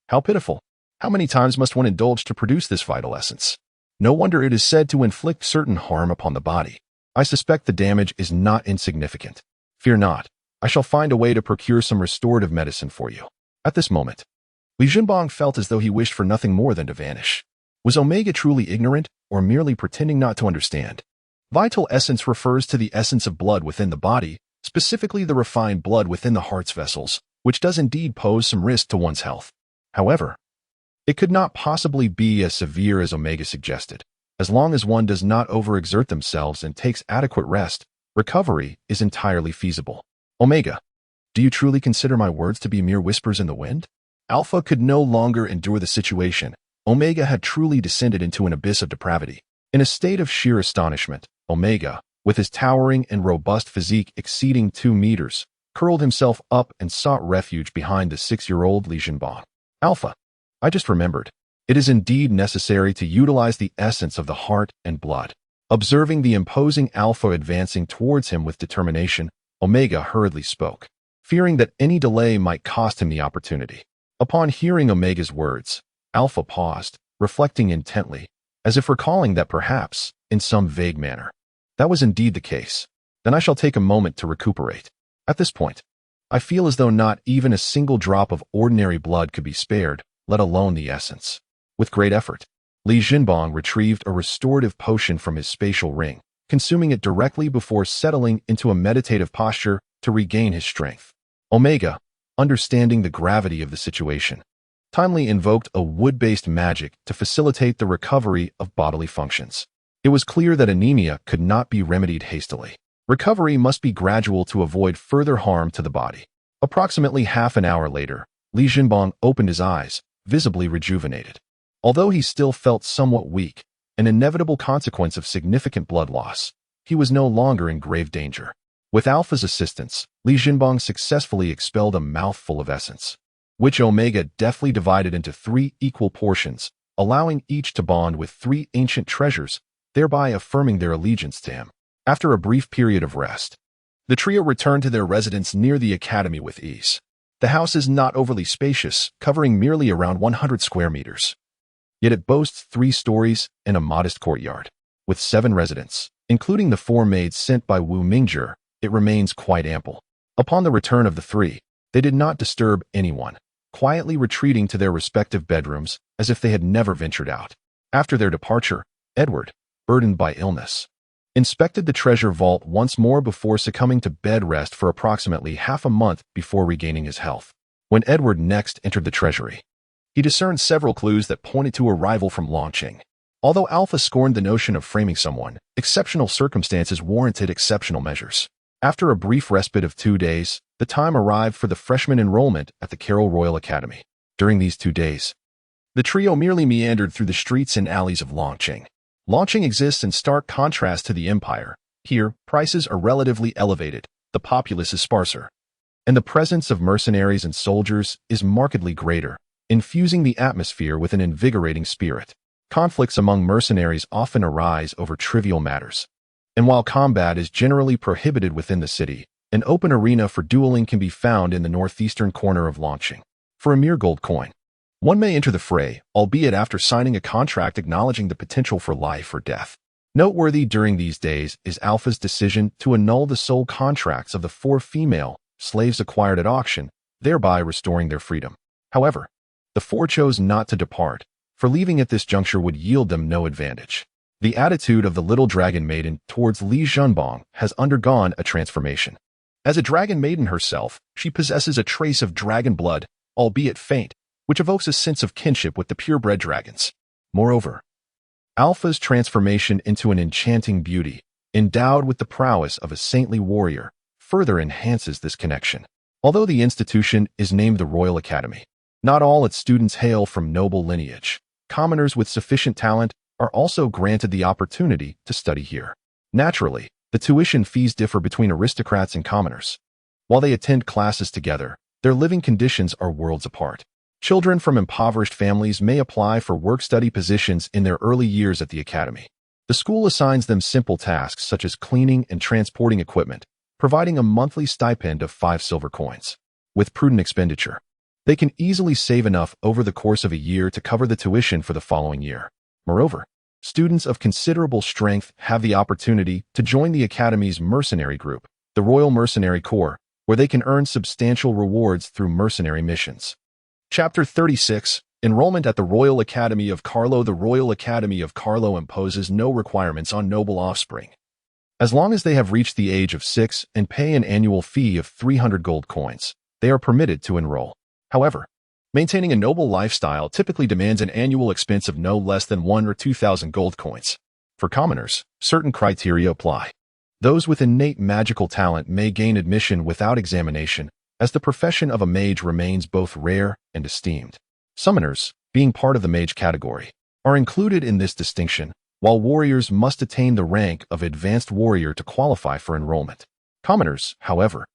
How pitiful. How many times must one indulge to produce this vital essence? No wonder it is said to inflict certain harm upon the body. I suspect the damage is not insignificant. Fear not. I shall find a way to procure some restorative medicine for you. At this moment, Li Jinbong felt as though he wished for nothing more than to vanish. Was Omega truly ignorant, or merely pretending not to understand? Vital essence refers to the essence of blood within the body, specifically the refined blood within the heart's vessels, which does indeed pose some risk to one's health. However, it could not possibly be as severe as Omega suggested. As long as one does not overexert themselves and takes adequate rest, recovery is entirely feasible. Omega, do you truly consider my words to be mere whispers in the wind? Alpha could no longer endure the situation. Omega had truly descended into an abyss of depravity. In a state of sheer astonishment, Omega, with his towering and robust physique exceeding 2 meters, curled himself up and sought refuge behind the 6-year-old Li Jinbong. Alpha, I just remembered. It is indeed necessary to utilize the essence of the heart and blood. Observing the imposing Alpha advancing towards him with determination, Omega hurriedly spoke, fearing that any delay might cost him the opportunity. Upon hearing Omega's words, Alpha paused, reflecting intently, as if recalling that perhaps, in some vague manner, that was indeed the case. Then I shall take a moment to recuperate. At this point, I feel as though not even a single drop of ordinary blood could be spared, let alone the essence. With great effort, Li Jinbong retrieved a restorative potion from his spatial ring, consuming it directly before settling into a meditative posture to regain his strength. Omega, understanding the gravity of the situation, timely invoked a wood-based magic to facilitate the recovery of bodily functions. It was clear that anemia could not be remedied hastily. Recovery must be gradual to avoid further harm to the body. Approximately half an hour later, Li Jinbong opened his eyes, visibly rejuvenated. Although he still felt somewhat weak, an inevitable consequence of significant blood loss, he was no longer in grave danger. With Alpha's assistance, Li Jinbong successfully expelled a mouthful of essence, which Omega deftly divided into 3 equal portions, allowing each to bond with 3 ancient treasures, thereby affirming their allegiance to him. After a brief period of rest, the trio returned to their residence near the academy with ease. The house is not overly spacious, covering merely around 100 square meters. Yet it boasts 3 stories and a modest courtyard. With 7 residents, including the 4 maids sent by Wu Mingzhi, it remains quite ample. Upon the return of the 3, they did not disturb anyone, quietly retreating to their respective bedrooms as if they had never ventured out. After their departure, Edward, burdened by illness, inspected the treasure vault once more before succumbing to bed rest for approximately half a month before regaining his health. When Edward next entered the treasury, he discerned several clues that pointed to a rival from Longqing. Although Alpha scorned the notion of framing someone, exceptional circumstances warranted exceptional measures. After a brief respite of 2 days, the time arrived for the freshman enrollment at the Carroll Royal Academy. During these 2 days, the trio merely meandered through the streets and alleys of Longqing. Longqing exists in stark contrast to the Empire. Here, prices are relatively elevated, the populace is sparser, and the presence of mercenaries and soldiers is markedly greater, infusing the atmosphere with an invigorating spirit. Conflicts among mercenaries often arise over trivial matters. And while combat is generally prohibited within the city, an open arena for dueling can be found in the northeastern corner of Longqing. For a mere gold coin, one may enter the fray, albeit after signing a contract acknowledging the potential for life or death. Noteworthy during these days is Alpha's decision to annul the soul contracts of the 4 female slaves acquired at auction, thereby restoring their freedom. However, the 4 chose not to depart, for leaving at this juncture would yield them no advantage. The attitude of the little dragon maiden towards Li Zhenbong has undergone a transformation. As a dragon maiden herself, she possesses a trace of dragon blood, albeit faint, which evokes a sense of kinship with the purebred dragons. Moreover, Alpha's transformation into an enchanting beauty, endowed with the prowess of a saintly warrior, further enhances this connection. Although the institution is named the Royal Academy, not all its students hail from noble lineage. Commoners with sufficient talent are also granted the opportunity to study here. Naturally, the tuition fees differ between aristocrats and commoners. While they attend classes together, their living conditions are worlds apart. Children from impoverished families may apply for work-study positions in their early years at the academy. The school assigns them simple tasks such as cleaning and transporting equipment, providing a monthly stipend of 5 silver coins. With prudent expenditure, they can easily save enough over the course of a year to cover the tuition for the following year. Moreover, students of considerable strength have the opportunity to join the Academy's mercenary group, the Royal Mercenary Corps, where they can earn substantial rewards through mercenary missions. Chapter 36. Enrollment at the Royal Academy of Carlo. The Royal Academy of Carlo imposes no requirements on noble offspring. As long as they have reached the age of 6 and pay an annual fee of 300 gold coins, they are permitted to enroll. However, maintaining a noble lifestyle typically demands an annual expense of no less than 1 or 2,000 gold coins. For commoners, certain criteria apply. Those with innate magical talent may gain admission without examination, as the profession of a mage remains both rare and esteemed. Summoners, being part of the mage category, are included in this distinction, while warriors must attain the rank of advanced warrior to qualify for enrollment. Commoners, however,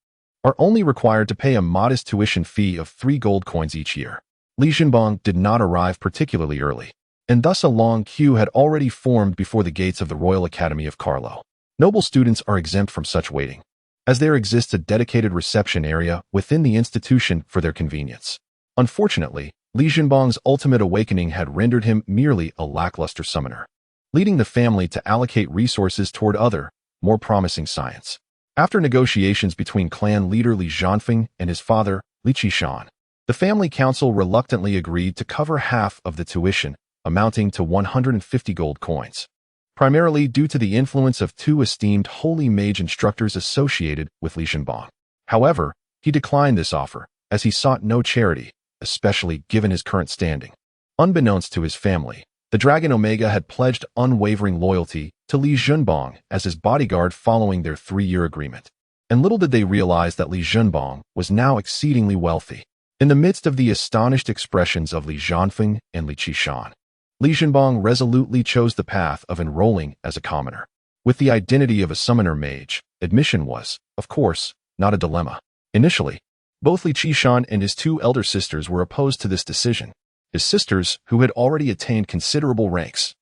are only required to pay a modest tuition fee of 3 gold coins each year. Li Zhenbong did not arrive particularly early, and thus a long queue had already formed before the gates of the Royal Academy of Carlo. Noble students are exempt from such waiting, as there exists a dedicated reception area within the institution for their convenience. Unfortunately, Li Zhenbong's ultimate awakening had rendered him merely a lackluster summoner, leading the family to allocate resources toward other, more promising science. After negotiations between clan leader Li Zhanfeng and his father, Li Qishan, the family council reluctantly agreed to cover half of the tuition, amounting to 150 gold coins, primarily due to the influence of 2 esteemed holy mage instructors associated with Li Zhenbong. However, he declined this offer, as he sought no charity, especially given his current standing. Unbeknownst to his family, the Dragon Omega had pledged unwavering loyalty to Li Zhenbong as his bodyguard following their 3-year agreement. And little did they realize that Li Zhenbong was now exceedingly wealthy. In the midst of the astonished expressions of Li Zhanfeng and Li Qishan, Li Zhenbong resolutely chose the path of enrolling as a commoner. With the identity of a summoner mage, admission was, of course, not a dilemma. Initially, both Li Qishan and his 2 elder sisters were opposed to this decision. His sisters, who had already attained considerable ranks,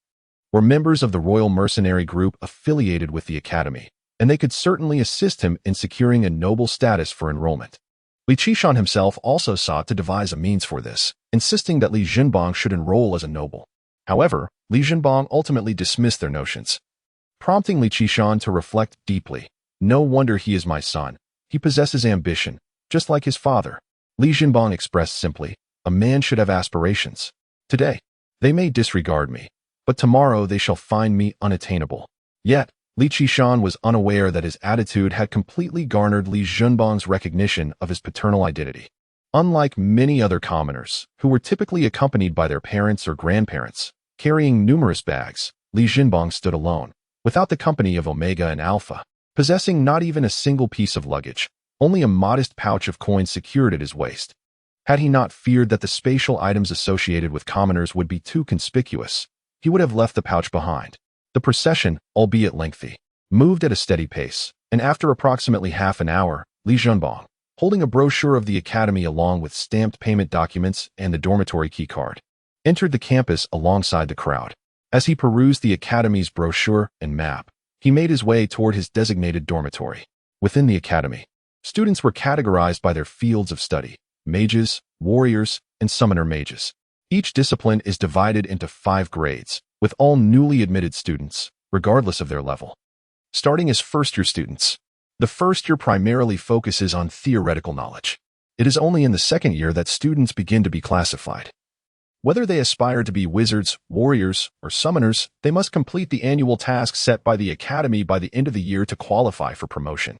were members of the Royal Mercenary Group affiliated with the Academy, and they could certainly assist him in securing a noble status for enrollment. Li Qishan himself also sought to devise a means for this, insisting that Li Zhenbong should enroll as a noble. However, Li Zhenbong ultimately dismissed their notions, prompting Li Qishan to reflect deeply. No wonder he is my son. He possesses ambition, just like his father. Li Zhenbong expressed simply, a man should have aspirations. Today, they may disregard me, but tomorrow they shall find me unattainable. Yet, Li Qishan was unaware that his attitude had completely garnered Li Zhenbong's recognition of his paternal identity. Unlike many other commoners, who were typically accompanied by their parents or grandparents, carrying numerous bags, Li Zhenbong stood alone, without the company of Omega and Alpha. possessing not even a single piece of luggage, only a modest pouch of coins secured at his waist. Had he not feared that the spatial items associated with commoners would be too conspicuous, he would have left the pouch behind. The procession, albeit lengthy, moved at a steady pace, and after approximately half an hour, Li Zhenbang, holding a brochure of the academy along with stamped payment documents and the dormitory key card, entered the campus alongside the crowd. As he perused the academy's brochure and map, he made his way toward his designated dormitory. Within the academy, students were categorized by their fields of study: mages, warriors, and summoner mages. Each discipline is divided into 5 grades, with all newly admitted students, regardless of their level, starting as first-year students. The first year primarily focuses on theoretical knowledge. It is only in the second year that students begin to be classified. Whether they aspire to be wizards, warriors, or summoners, they must complete the annual tasks set by the academy by the end of the year to qualify for promotion.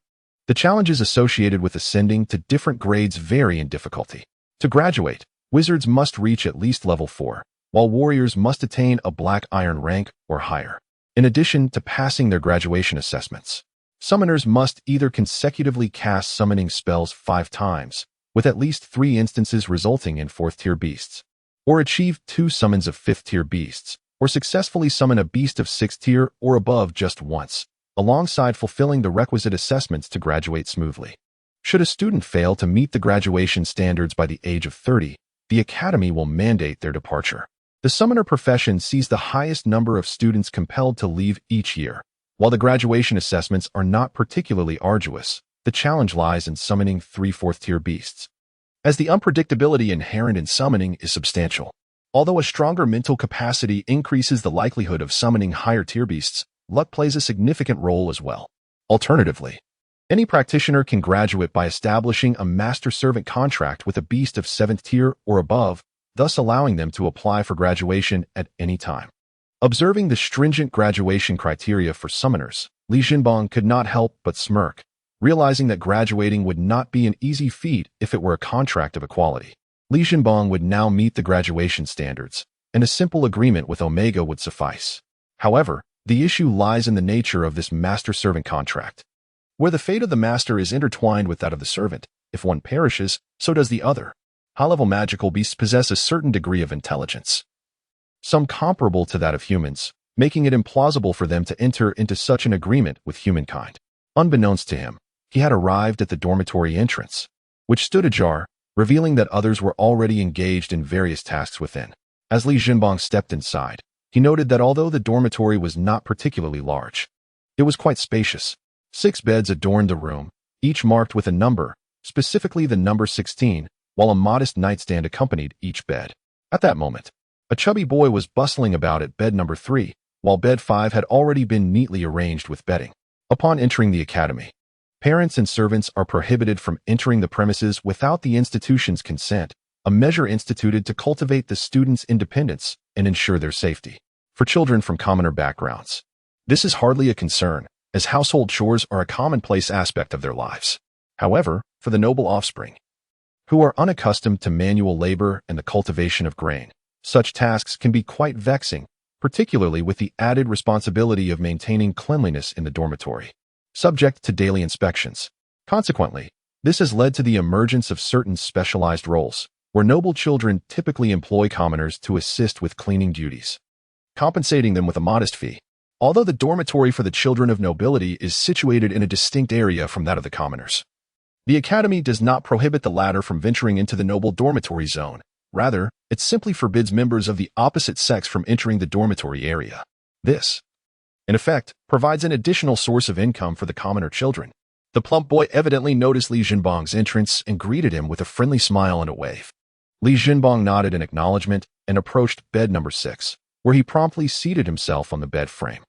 The challenges associated with ascending to different grades vary in difficulty. To graduate, wizards must reach at least level 4, while warriors must attain a black iron rank or higher. In addition to passing their graduation assessments, summoners must either consecutively cast summoning spells 5 times, with at least 3 instances resulting in 4th-tier beasts, or achieve 2 summons of 5th-tier beasts, or successfully summon a beast of 6th tier or above just once, alongside fulfilling the requisite assessments to graduate smoothly. Should a student fail to meet the graduation standards by the age of 30, the academy will mandate their departure. The summoner profession sees the highest number of students compelled to leave each year. While the graduation assessments are not particularly arduous, the challenge lies in summoning 3 4th-tier beasts, as the unpredictability inherent in summoning is substantial. Although a stronger mental capacity increases the likelihood of summoning higher-tier beasts, luck plays a significant role as well. Alternatively, any practitioner can graduate by establishing a master-servant contract with a beast of 7th tier or above, thus allowing them to apply for graduation at any time. Observing the stringent graduation criteria for summoners, Li Zhenbang could not help but smirk, realizing that graduating would not be an easy feat if it were a contract of equality. Li Zhenbang would now meet the graduation standards, and a simple agreement with Omega would suffice. However, the issue lies in the nature of this master-servant contract, where the fate of the master is intertwined with that of the servant. If one perishes, so does the other. High-level magical beasts possess a certain degree of intelligence, some comparable to that of humans, making it implausible for them to enter into such an agreement with humankind. Unbeknownst to him, he had arrived at the dormitory entrance, which stood ajar, revealing that others were already engaged in various tasks within. As Li Zhenbang stepped inside, he noted that although the dormitory was not particularly large, it was quite spacious. 6 beds adorned the room, each marked with a number, specifically the number 16, while a modest nightstand accompanied each bed. At that moment, a chubby boy was bustling about at bed number 3, while bed 5 had already been neatly arranged with bedding. Upon entering the academy, parents and servants are prohibited from entering the premises without the institution's consent, a measure instituted to cultivate the students' independence and ensure their safety. For children from commoner backgrounds, this is hardly a concern, as household chores are a commonplace aspect of their lives. However, for the noble offspring, who are unaccustomed to manual labor and the cultivation of grain, such tasks can be quite vexing, particularly with the added responsibility of maintaining cleanliness in the dormitory, subject to daily inspections. Consequently, this has led to the emergence of certain specialized roles, where noble children typically employ commoners to assist with cleaning duties, compensating them with a modest fee. Although the dormitory for the children of nobility is situated in a distinct area from that of the commoners, the academy does not prohibit the latter from venturing into the noble dormitory zone. Rather, it simply forbids members of the opposite sex from entering the dormitory area. This, in effect, provides an additional source of income for the commoner children. The plump boy evidently noticed Li Zhenbang's entrance and greeted him with a friendly smile and a wave. Li Zhenbang nodded in acknowledgement and approached bed number 6, where he promptly seated himself on the bed frame.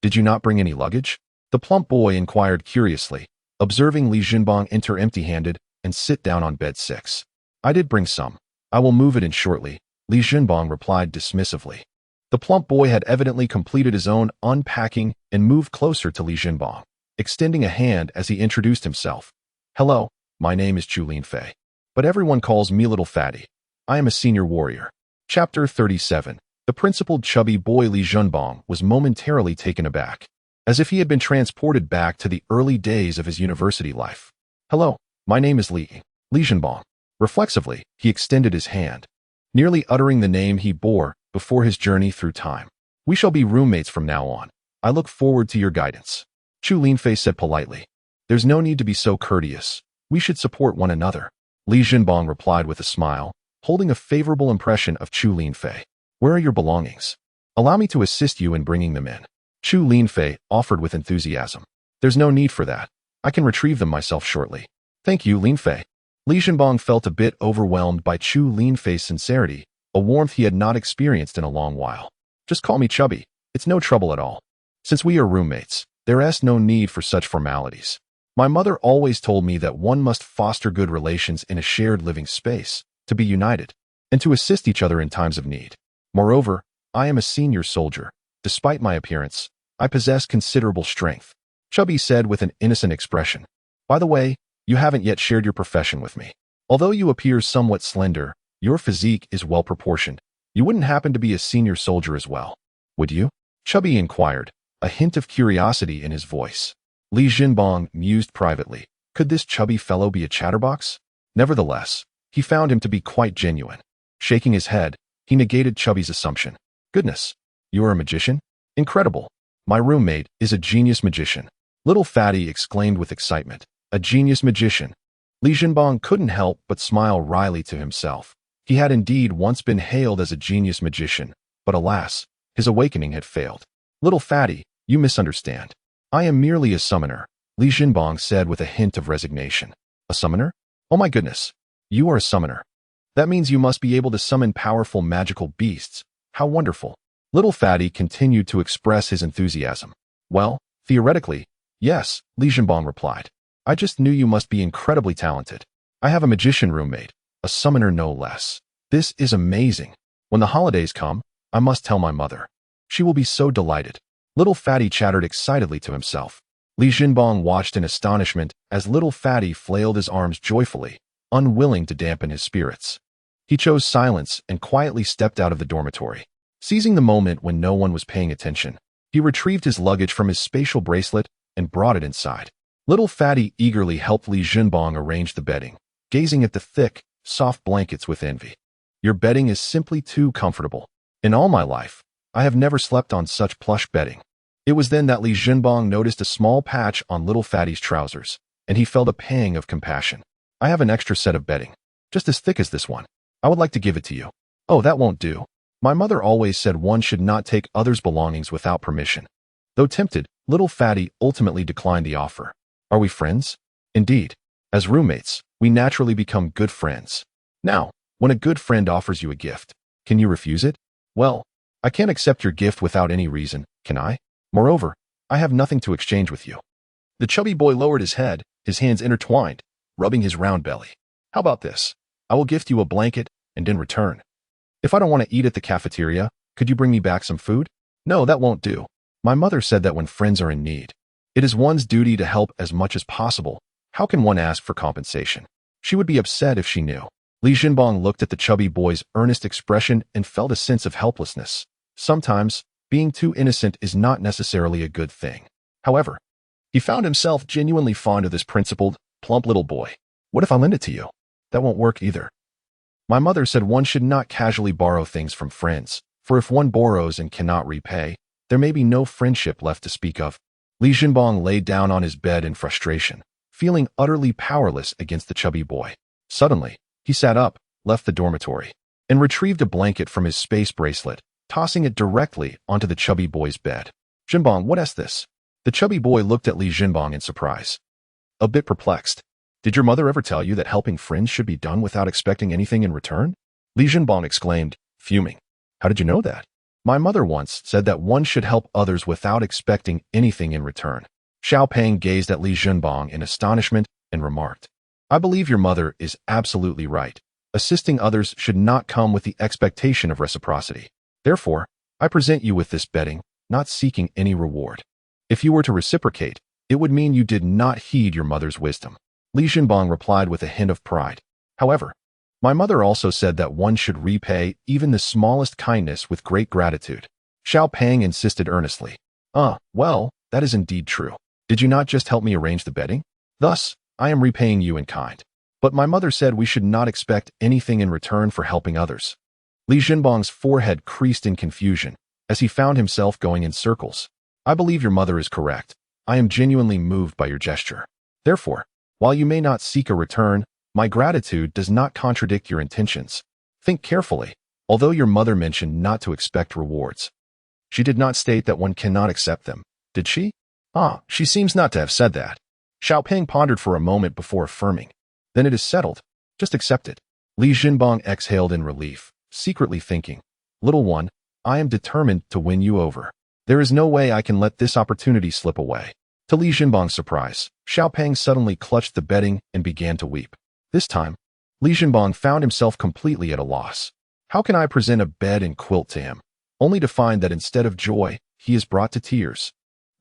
Did you not bring any luggage?" the plump boy inquired curiously, observing Li Zhenbang enter empty-handed and sit down on bed 6. "I did bring some. I will move it in shortly," Li Zhenbang replied dismissively. The plump boy had evidently completed his own unpacking and moved closer to Li Zhenbang, extending a hand as he introduced himself. "Hello, my name is Chu Linfei, but everyone calls me Little Fatty. I am a senior warrior." Chapter 37. The principled chubby boy Li Zhenbang was momentarily taken aback. as if he had been transported back to the early days of his university life. "Hello, my name is Li Zhenbong." Reflexively, he extended his hand, nearly uttering the name he bore before his journey through time. "We shall be roommates from now on. I look forward to your guidance." Chu Linfei said politely. "There's no need to be so courteous. We should support one another." Li Zhenbong replied with a smile, holding a favorable impression of Chu Linfei. "Where are your belongings? Allow me to assist you in bringing them in." Chu Linfei offered with enthusiasm. "There's no need for that. I can retrieve them myself shortly." "Thank you, Linfei." Li Zhenbong felt a bit overwhelmed by Chu Linfei's sincerity, a warmth he had not experienced in a long while. "Just call me Chubby. It's no trouble at all. Since we are roommates, there is no need for such formalities. My mother always told me that one must foster good relations in a shared living space, to be united, and to assist each other in times of need. Moreover, I am a senior soldier. Despite my appearance, I possess considerable strength," Chubby said with an innocent expression. "By the way, you haven't yet shared your profession with me. Although you appear somewhat slender, your physique is well proportioned. You wouldn't happen to be a senior soldier as well, would you?" Chubby inquired, a hint of curiosity in his voice. Li Zhenbong mused privately. Could this chubby fellow be a chatterbox? Nevertheless, he found him to be quite genuine. Shaking his head, he negated Chubby's assumption. "Goodness, you are a magician? Incredible. My roommate is a genius magician." Little Fatty exclaimed with excitement. A genius magician. Li Zhenbong couldn't help but smile wryly to himself. He had indeed once been hailed as a genius magician, but alas, his awakening had failed. "Little Fatty, you misunderstand. I am merely a summoner," Li Zhenbong said with a hint of resignation. "A summoner? Oh my goodness. You are a summoner. That means you must be able to summon powerful magical beasts. How wonderful." Little Fatty continued to express his enthusiasm. "Well, theoretically, yes," Li Zhenbong replied. "I just knew you must be incredibly talented. I have a magician roommate, a summoner no less. This is amazing. When the holidays come, I must tell my mother. She will be so delighted." Little Fatty chattered excitedly to himself. Li Zhenbong watched in astonishment as Little Fatty flailed his arms joyfully, unwilling to dampen his spirits. He chose silence and quietly stepped out of the dormitory. Seizing the moment when no one was paying attention, he retrieved his luggage from his spatial bracelet and brought it inside. Little Fatty eagerly helped Li Zhenbong arrange the bedding, gazing at the thick, soft blankets with envy. "Your bedding is simply too comfortable. In all my life, I have never slept on such plush bedding." It was then that Li Zhenbong noticed a small patch on Little Fatty's trousers, and he felt a pang of compassion. "I have an extra set of bedding, just as thick as this one. I would like to give it to you." "Oh, that won't do. My mother always said one should not take others' belongings without permission." Though tempted, Little Fatty ultimately declined the offer. "Are we friends?" "Indeed. As roommates, we naturally become good friends. Now, when a good friend offers you a gift, can you refuse it?" "Well, I can't accept your gift without any reason, can I? Moreover, I have nothing to exchange with you." The chubby boy lowered his head, his hands intertwined, rubbing his round belly. "How about this? I will gift you a blanket, and in return, if I don't want to eat at the cafeteria, could you bring me back some food?" "No, that won't do. My mother said that when friends are in need, it is one's duty to help as much as possible. How can one ask for compensation? She would be upset if she knew." Li Zhenbong looked at the chubby boy's earnest expression and felt a sense of helplessness. Sometimes, being too innocent is not necessarily a good thing. However, he found himself genuinely fond of this principled, plump little boy. "What if I lend it to you?" "That won't work either. My mother said one should not casually borrow things from friends, for if one borrows and cannot repay, there may be no friendship left to speak of." Li Zhenbong lay down on his bed in frustration, feeling utterly powerless against the chubby boy. Suddenly, he sat up, left the dormitory, and retrieved a blanket from his space bracelet, tossing it directly onto the chubby boy's bed. "Zhenbong, what is this?" The chubby boy looked at Li Zhenbong in surprise. A bit perplexed. "Did your mother ever tell you that helping friends should be done without expecting anything in return?" Li Zhenbong exclaimed, fuming. "How did you know that?" "My mother once said that one should help others without expecting anything in return." Xiao Peng gazed at Li Zhenbong in astonishment and remarked, "I believe your mother is absolutely right. Assisting others should not come with the expectation of reciprocity. Therefore, I present you with this bedding, not seeking any reward. If you were to reciprocate, it would mean you did not heed your mother's wisdom." Li Zhenbong replied with a hint of pride. "However, my mother also said that one should repay even the smallest kindness with great gratitude." Xiao Peng insisted earnestly. Well, that is indeed true. Did you not just help me arrange the bedding? Thus, I am repaying you in kind. But my mother said we should not expect anything in return for helping others. Li Jinbong's forehead creased in confusion as he found himself going in circles. I believe your mother is correct. I am genuinely moved by your gesture. Therefore, while you may not seek a return, my gratitude does not contradict your intentions. Think carefully, although your mother mentioned not to expect rewards. She did not state that one cannot accept them, did she? She seems not to have said that. Xiaopeng pondered for a moment before affirming. Then it is settled. Just accept it. Li Jinbong exhaled in relief, secretly thinking, little one, I am determined to win you over. There is no way I can let this opportunity slip away. To Li Jinbong's surprise, Xiaopeng suddenly clutched the bedding and began to weep. This time, Li Jinbong found himself completely at a loss. How can I present a bed and quilt to him, only to find that instead of joy, he is brought to tears?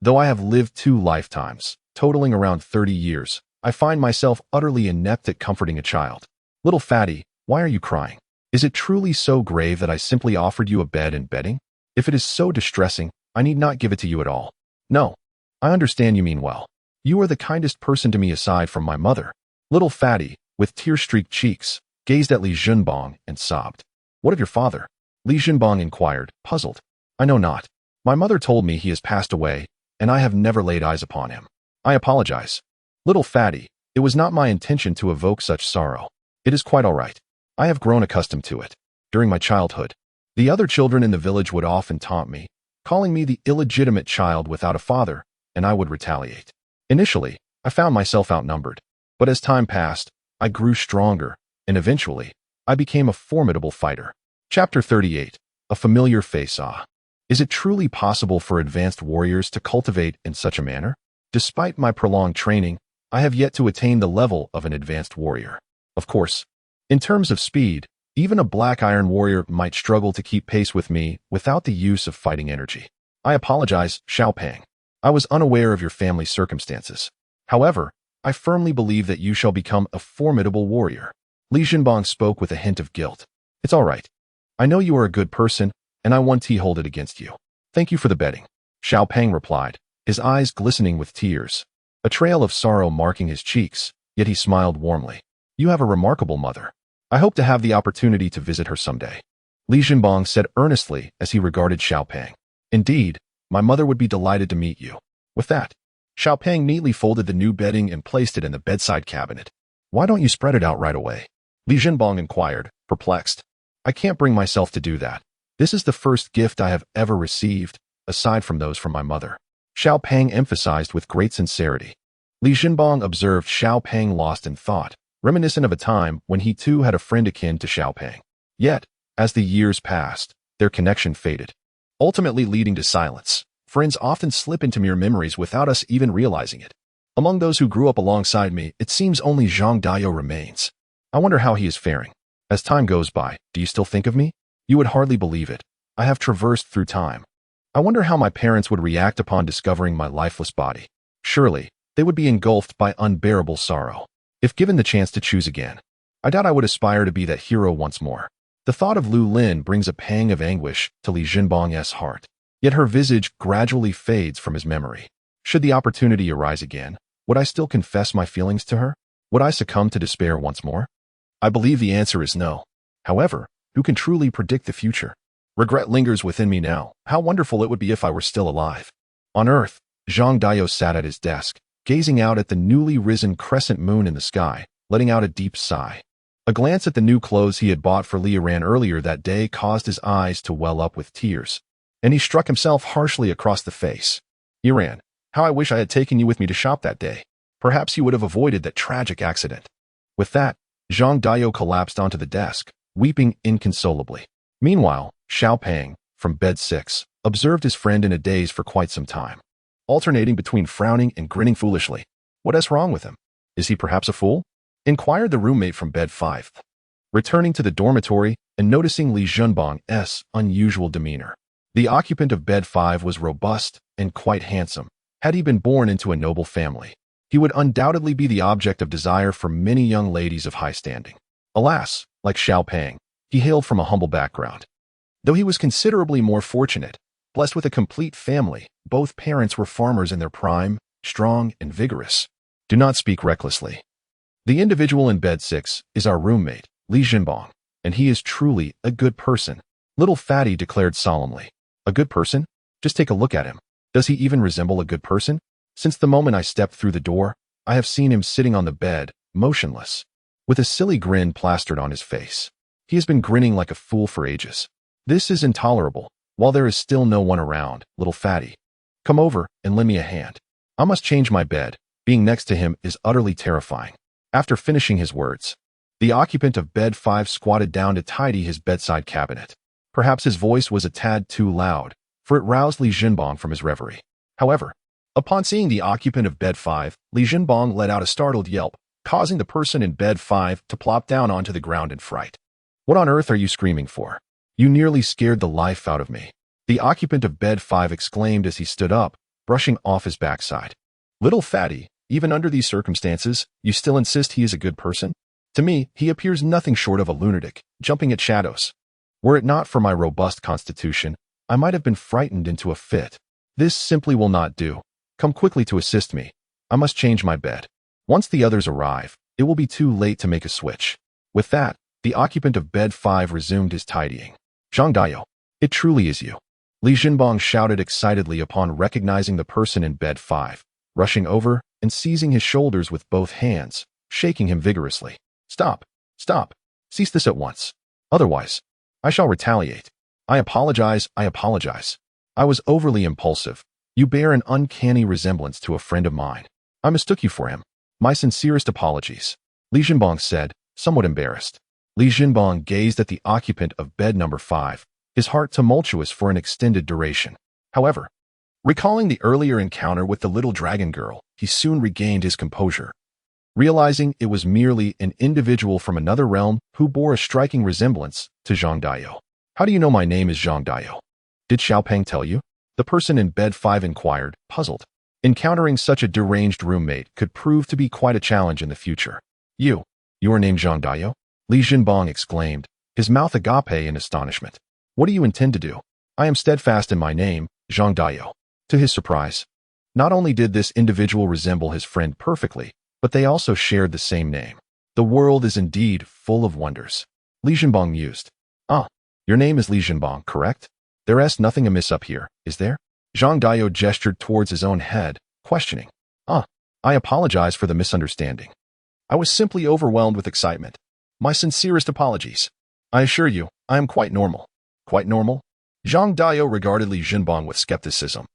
Though I have lived 2 lifetimes, totaling around 30 years, I find myself utterly inept at comforting a child. Little fatty, why are you crying? Is it truly so grave that I simply offered you a bed and bedding? If it is so distressing, I need not give it to you at all. No, I understand you mean well. You are the kindest person to me aside from my mother. Little fatty, with tear-streaked cheeks, gazed at Li Jinbong and sobbed. What of your father? Li Jinbong inquired, puzzled. I know not. My mother told me he has passed away, and I have never laid eyes upon him. I apologize. Little fatty, it was not my intention to evoke such sorrow. It is quite all right. I have grown accustomed to it. During my childhood, the other children in the village would often taunt me, calling me the illegitimate child without a father, and I would retaliate. Initially, I found myself outnumbered, but as time passed, I grew stronger, and eventually, I became a formidable fighter. Chapter 38. A familiar face. Is it truly possible for advanced warriors to cultivate in such a manner? Despite my prolonged training, I have yet to attain the level of an advanced warrior. Of course, in terms of speed, even a black iron warrior might struggle to keep pace with me without the use of fighting energy. I apologize, Xiaopeng. I was unaware of your family's circumstances. However, I firmly believe that you shall become a formidable warrior. Li Jinbong spoke with a hint of guilt. It's all right. I know you are a good person, and I won't hold it against you. Thank you for the betting. Xiaopeng replied, his eyes glistening with tears, a trail of sorrow marking his cheeks, yet he smiled warmly. You have a remarkable mother. I hope to have the opportunity to visit her someday. Li Jinbong said earnestly as he regarded Xiaopeng. Indeed, my mother would be delighted to meet you. With that, Xiaopeng neatly folded the new bedding and placed it in the bedside cabinet. Why don't you spread it out right away? Li Jinbong inquired, perplexed. I can't bring myself to do that. This is the first gift I have ever received, aside from those from my mother. Xiaopeng emphasized with great sincerity. Li Jinbong observed Xiaopeng lost in thought, reminiscent of a time when he too had a friend akin to Xiaopeng. Yet, as the years passed, their connection faded, ultimately leading to silence. Friends often slip into mere memories without us even realizing it. Among those who grew up alongside me, it seems only Zhang Dayo remains. I wonder how he is faring. As time goes by, do you still think of me? You would hardly believe it. I have traversed through time. I wonder how my parents would react upon discovering my lifeless body. Surely, they would be engulfed by unbearable sorrow. If given the chance to choose again, I doubt I would aspire to be that hero once more. The thought of Lu Lin brings a pang of anguish to Li Jinbong's heart. Yet her visage gradually fades from his memory. Should the opportunity arise again, would I still confess my feelings to her? Would I succumb to despair once more? I believe the answer is no. However, who can truly predict the future? Regret lingers within me now. How wonderful it would be if I were still alive. On Earth, Zhang Dayo sat at his desk, gazing out at the newly risen crescent moon in the sky, letting out a deep sigh. A glance at the new clothes he had bought for Li Ran earlier that day caused his eyes to well up with tears, and he struck himself harshly across the face. Iran, how I wish I had taken you with me to shop that day. Perhaps you would have avoided that tragic accident. With that, Zhang Dayo collapsed onto the desk, weeping inconsolably. Meanwhile, Xiaopeng, from bed 6, observed his friend in a daze for quite some time, alternating between frowning and grinning foolishly. What is wrong with him? Is he perhaps a fool? Inquired the roommate from bed 5. Returning to the dormitory and noticing Li Jinbong's unusual demeanor. The occupant of bed 5 was robust and quite handsome. Had he been born into a noble family, he would undoubtedly be the object of desire for many young ladies of high standing. Alas, like Xiaopeng, he hailed from a humble background. Though he was considerably more fortunate, blessed with a complete family. Both parents were farmers in their prime, strong and vigorous. Do not speak recklessly. The individual in bed 6 is our roommate, Li Jinbong, and he is truly a good person. Little Fatty declared solemnly. A good person? Just take a look at him. Does he even resemble a good person? Since the moment I stepped through the door, I have seen him sitting on the bed, motionless, with a silly grin plastered on his face. He has been grinning like a fool for ages. This is intolerable. While there is still no one around, little Fatty, come over and lend me a hand. I must change my bed. Being next to him is utterly terrifying. After finishing his words, the occupant of bed 5 squatted down to tidy his bedside cabinet. Perhaps his voice was a tad too loud, for it roused Li Jinbong from his reverie. However, upon seeing the occupant of bed 5, Li Jinbong let out a startled yelp, causing the person in bed 5 to plop down onto the ground in fright. What on earth are you screaming for? You nearly scared the life out of me, the occupant of bed 5 exclaimed as he stood up, brushing off his backside. Little Fatty, even under these circumstances, you still insist he is a good person? To me, he appears nothing short of a lunatic, jumping at shadows. Were it not for my robust constitution, I might have been frightened into a fit. This simply will not do. Come quickly to assist me. I must change my bed. Once the others arrive, it will be too late to make a switch. With that, the occupant of bed 5 resumed his tidying. Zhang Daiyou, it truly is you. Li Jinbong shouted excitedly upon recognizing the person in bed 5, rushing over and seizing his shoulders with both hands, shaking him vigorously. Stop! Stop! Cease this at once. Otherwise, I shall retaliate. I apologize. I was overly impulsive. You bear an uncanny resemblance to a friend of mine. I mistook you for him. My sincerest apologies, Li Jinbong said, somewhat embarrassed. Li Jinbong gazed at the occupant of bed number 5, his heart tumultuous for an extended duration. However, recalling the earlier encounter with the little dragon girl, he soon regained his composure. Realizing it was merely an individual from another realm who bore a striking resemblance to Zhang Daiyou. How do you know my name is Zhang Daiyou? Did Xiaopeng tell you? The person in bed 5 inquired, puzzled. Encountering such a deranged roommate could prove to be quite a challenge in the future. You are named Zhang Daiyou? Li Jinbong exclaimed, his mouth agape in astonishment. What do you intend to do? I am steadfast in my name, Zhang Daiyou. To his surprise, not only did this individual resemble his friend perfectly, but they also shared the same name. The world is indeed full of wonders. Li Jinbong mused. Ah, your name is Li Jinbong, correct? There's nothing amiss up here, is there? Zhang Daiyou gestured towards his own head, questioning. Ah, I apologize for the misunderstanding. I was simply overwhelmed with excitement. My sincerest apologies. I assure you, I am quite normal. Quite normal? Zhang Daiyou regarded Li Jinbong with skepticism,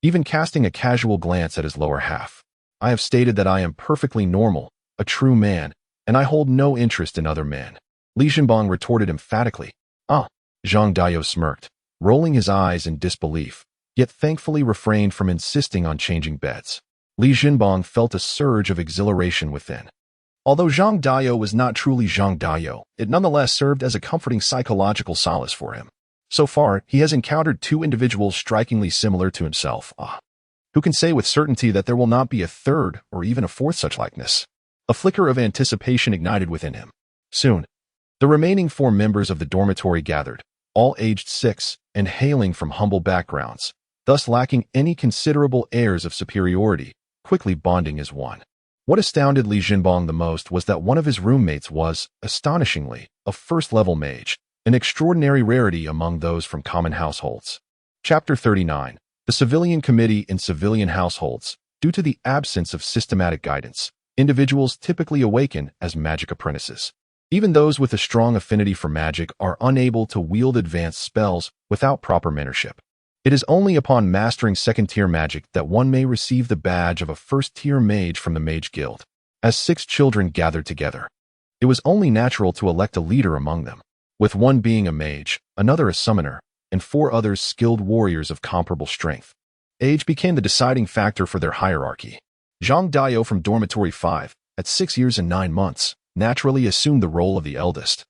even casting a casual glance at his lower half. I have stated that I am perfectly normal, a true man, and I hold no interest in other men. Li Jinbong retorted emphatically. Ah, Zhang Daiyou smirked, rolling his eyes in disbelief, yet thankfully refrained from insisting on changing beds. Li Jinbong felt a surge of exhilaration within. Although Zhang Daiyou was not truly Zhang Daiyou, it nonetheless served as a comforting psychological solace for him. So far, he has encountered 2 individuals strikingly similar to himself. Who can say with certainty that there will not be a third or even a fourth such likeness? A flicker of anticipation ignited within him. Soon, the remaining 4 members of the dormitory gathered, all aged 6 and hailing from humble backgrounds, thus lacking any considerable airs of superiority, quickly bonding as one. What astounded Li Jinbong the most was that one of his roommates was, astonishingly, a first-level mage, an extraordinary rarity among those from common households. Chapter 39. The Civilian Committee in Civilian Households. Due to the absence of systematic guidance, individuals typically awaken as magic apprentices. Even those with a strong affinity for magic are unable to wield advanced spells without proper mentorship. It is only upon mastering second-tier magic that one may receive the badge of a first-tier mage from the Mage Guild. As 6 children gathered together, it was only natural to elect a leader among them, with one being a mage, another a summoner, and 4 others skilled warriors of comparable strength. Age became the deciding factor for their hierarchy. Zhang Daiyou from Dormitory 5, at 6 years and 9 months, naturally assumed the role of the eldest.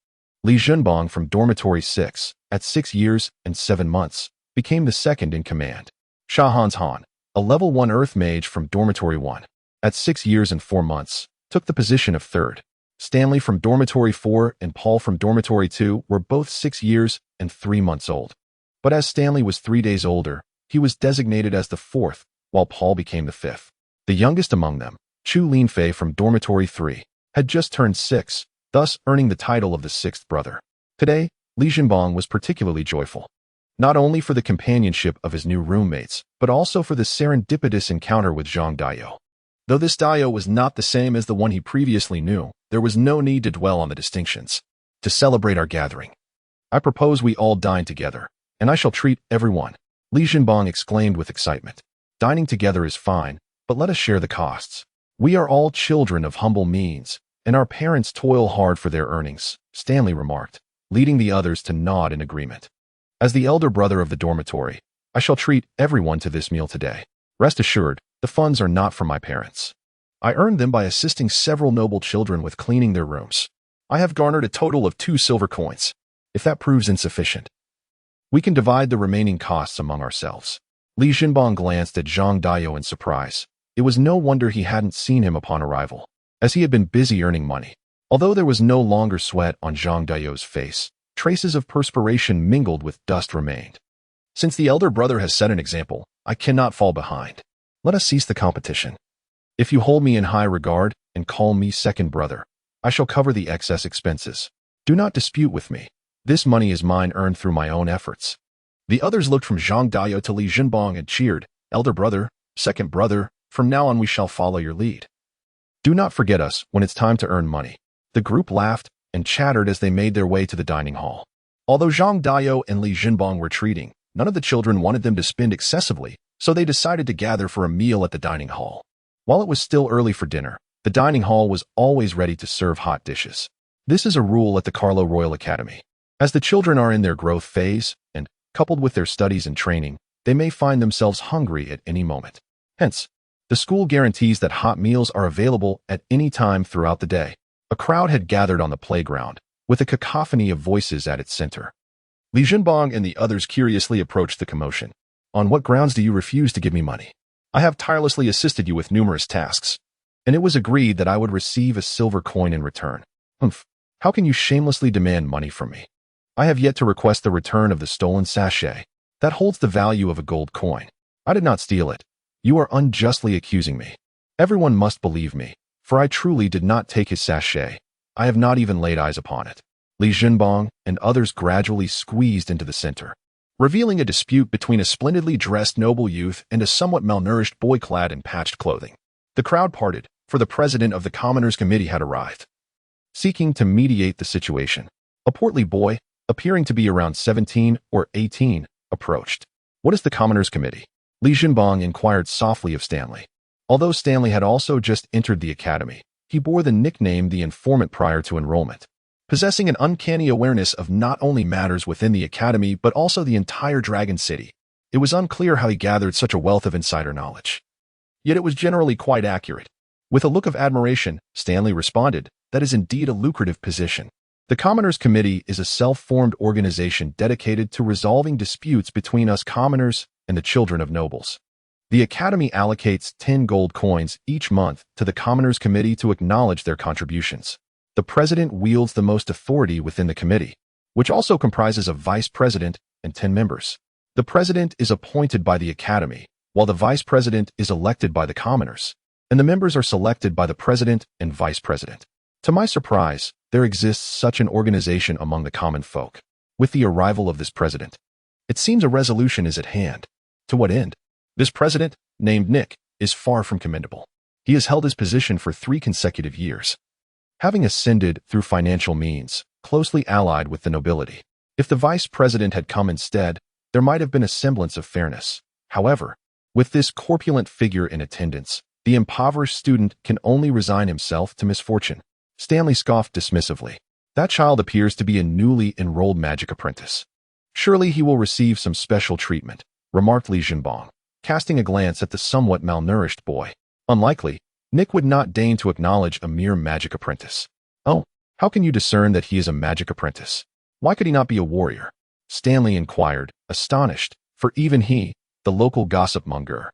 Li Jinbong from Dormitory 6, at 6 years and 7 months, became the second in command. Shahans Han, a level 1 earth mage from Dormitory 1, at 6 years and 4 months, took the position of third. Stanley from Dormitory 4 and Paul from Dormitory 2 were both 6 years and 3 months old. But as Stanley was 3 days older, he was designated as the fourth, while Paul became the fifth. The youngest among them, Chu Linfei from Dormitory 3, had just turned 6, thus earning the title of the sixth brother. Today, Li Jinbong was particularly joyful, not only for the companionship of his new roommates, but also for the serendipitous encounter with Zhang Dayo. Though this Dayo was not the same as the one he previously knew, there was no need to dwell on the distinctions. To celebrate our gathering, I propose we all dine together, and I shall treat everyone, Li Jinbong exclaimed with excitement. Dining together is fine, but let us share the costs. We are all children of humble means, and our parents toil hard for their earnings, Stanley remarked, leading the others to nod in agreement. As the elder brother of the dormitory, I shall treat everyone to this meal today. Rest assured, the funds are not from my parents. I earned them by assisting several noble children with cleaning their rooms. I have garnered a total of 2 silver coins. If that proves insufficient, we can divide the remaining costs among ourselves. Li Jinbong glanced at Zhang Dayo in surprise. It was no wonder he hadn't seen him upon arrival, as he had been busy earning money. Although there was no longer sweat on Zhang Dayo's face, traces of perspiration mingled with dust remained. Since the elder brother has set an example, I cannot fall behind. Let us cease the competition. If you hold me in high regard and call me second brother, I shall cover the excess expenses. Do not dispute with me. This money is mine, earned through my own efforts. The others looked from Zhang Dayo to Li Jinbong and cheered, Elder brother, second brother, from now on we shall follow your lead. Do not forget us when it's time to earn money. The group laughed and chattered as they made their way to the dining hall. Although Zhang Dayo and Li Jinbong were treating, none of the children wanted them to spend excessively, so they decided to gather for a meal at the dining hall. While it was still early for dinner, the dining hall was always ready to serve hot dishes. This is a rule at the Carlo Royal Academy. As the children are in their growth phase, and, coupled with their studies and training, they may find themselves hungry at any moment. Hence, the school guarantees that hot meals are available at any time throughout the day. A crowd had gathered on the playground, with a cacophony of voices at its center. Li Jinbong and the others curiously approached the commotion. On what grounds do you refuse to give me money? I have tirelessly assisted you with numerous tasks, and it was agreed that I would receive a silver coin in return. Humph, how can you shamelessly demand money from me? I have yet to request the return of the stolen sachet. That holds the value of a gold coin. I did not steal it. You are unjustly accusing me. Everyone must believe me, for I truly did not take his sachet. I have not even laid eyes upon it. Li Jinbong and others gradually squeezed into the center, revealing a dispute between a splendidly dressed noble youth and a somewhat malnourished boy clad in patched clothing. The crowd parted, for the president of the Commoners Committee had arrived. Seeking to mediate the situation, a portly boy, appearing to be around 17 or 18, approached. What is the Commoners Committee? Li Jinbong inquired softly of Stanley. Although Stanley had also just entered the academy, he bore the nickname the informant prior to enrollment. Possessing an uncanny awareness of not only matters within the academy but also the entire Dragon City, it was unclear how he gathered such a wealth of insider knowledge. Yet it was generally quite accurate. With a look of admiration, Stanley responded, that is indeed a lucrative position. The Commoners Committee is a self-formed organization dedicated to resolving disputes between us commoners and the children of nobles. The Academy allocates 10 gold coins each month to the Commoners Committee to acknowledge their contributions. The president wields the most authority within the committee, which also comprises a vice president and 10 members. The president is appointed by the Academy, while the vice president is elected by the commoners, and the members are selected by the president and vice president. To my surprise, there exists such an organization among the common folk. With the arrival of this president, it seems a resolution is at hand. To what end? This president, named Nick, is far from commendable. He has held his position for 3 consecutive years, having ascended through financial means, closely allied with the nobility. If the vice president had come instead, there might have been a semblance of fairness. However, with this corpulent figure in attendance, the impoverished student can only resign himself to misfortune. Stanley scoffed dismissively. That child appears to be a newly enrolled magic apprentice. Surely he will receive some special treatment, remarked Li Jinbong, casting a glance at the somewhat malnourished boy. Unlikely, Nick would not deign to acknowledge a mere magic apprentice. Oh, how can you discern that he is a magic apprentice? Why could he not be a warrior? Stanley inquired, astonished, for even he, the local gossip monger,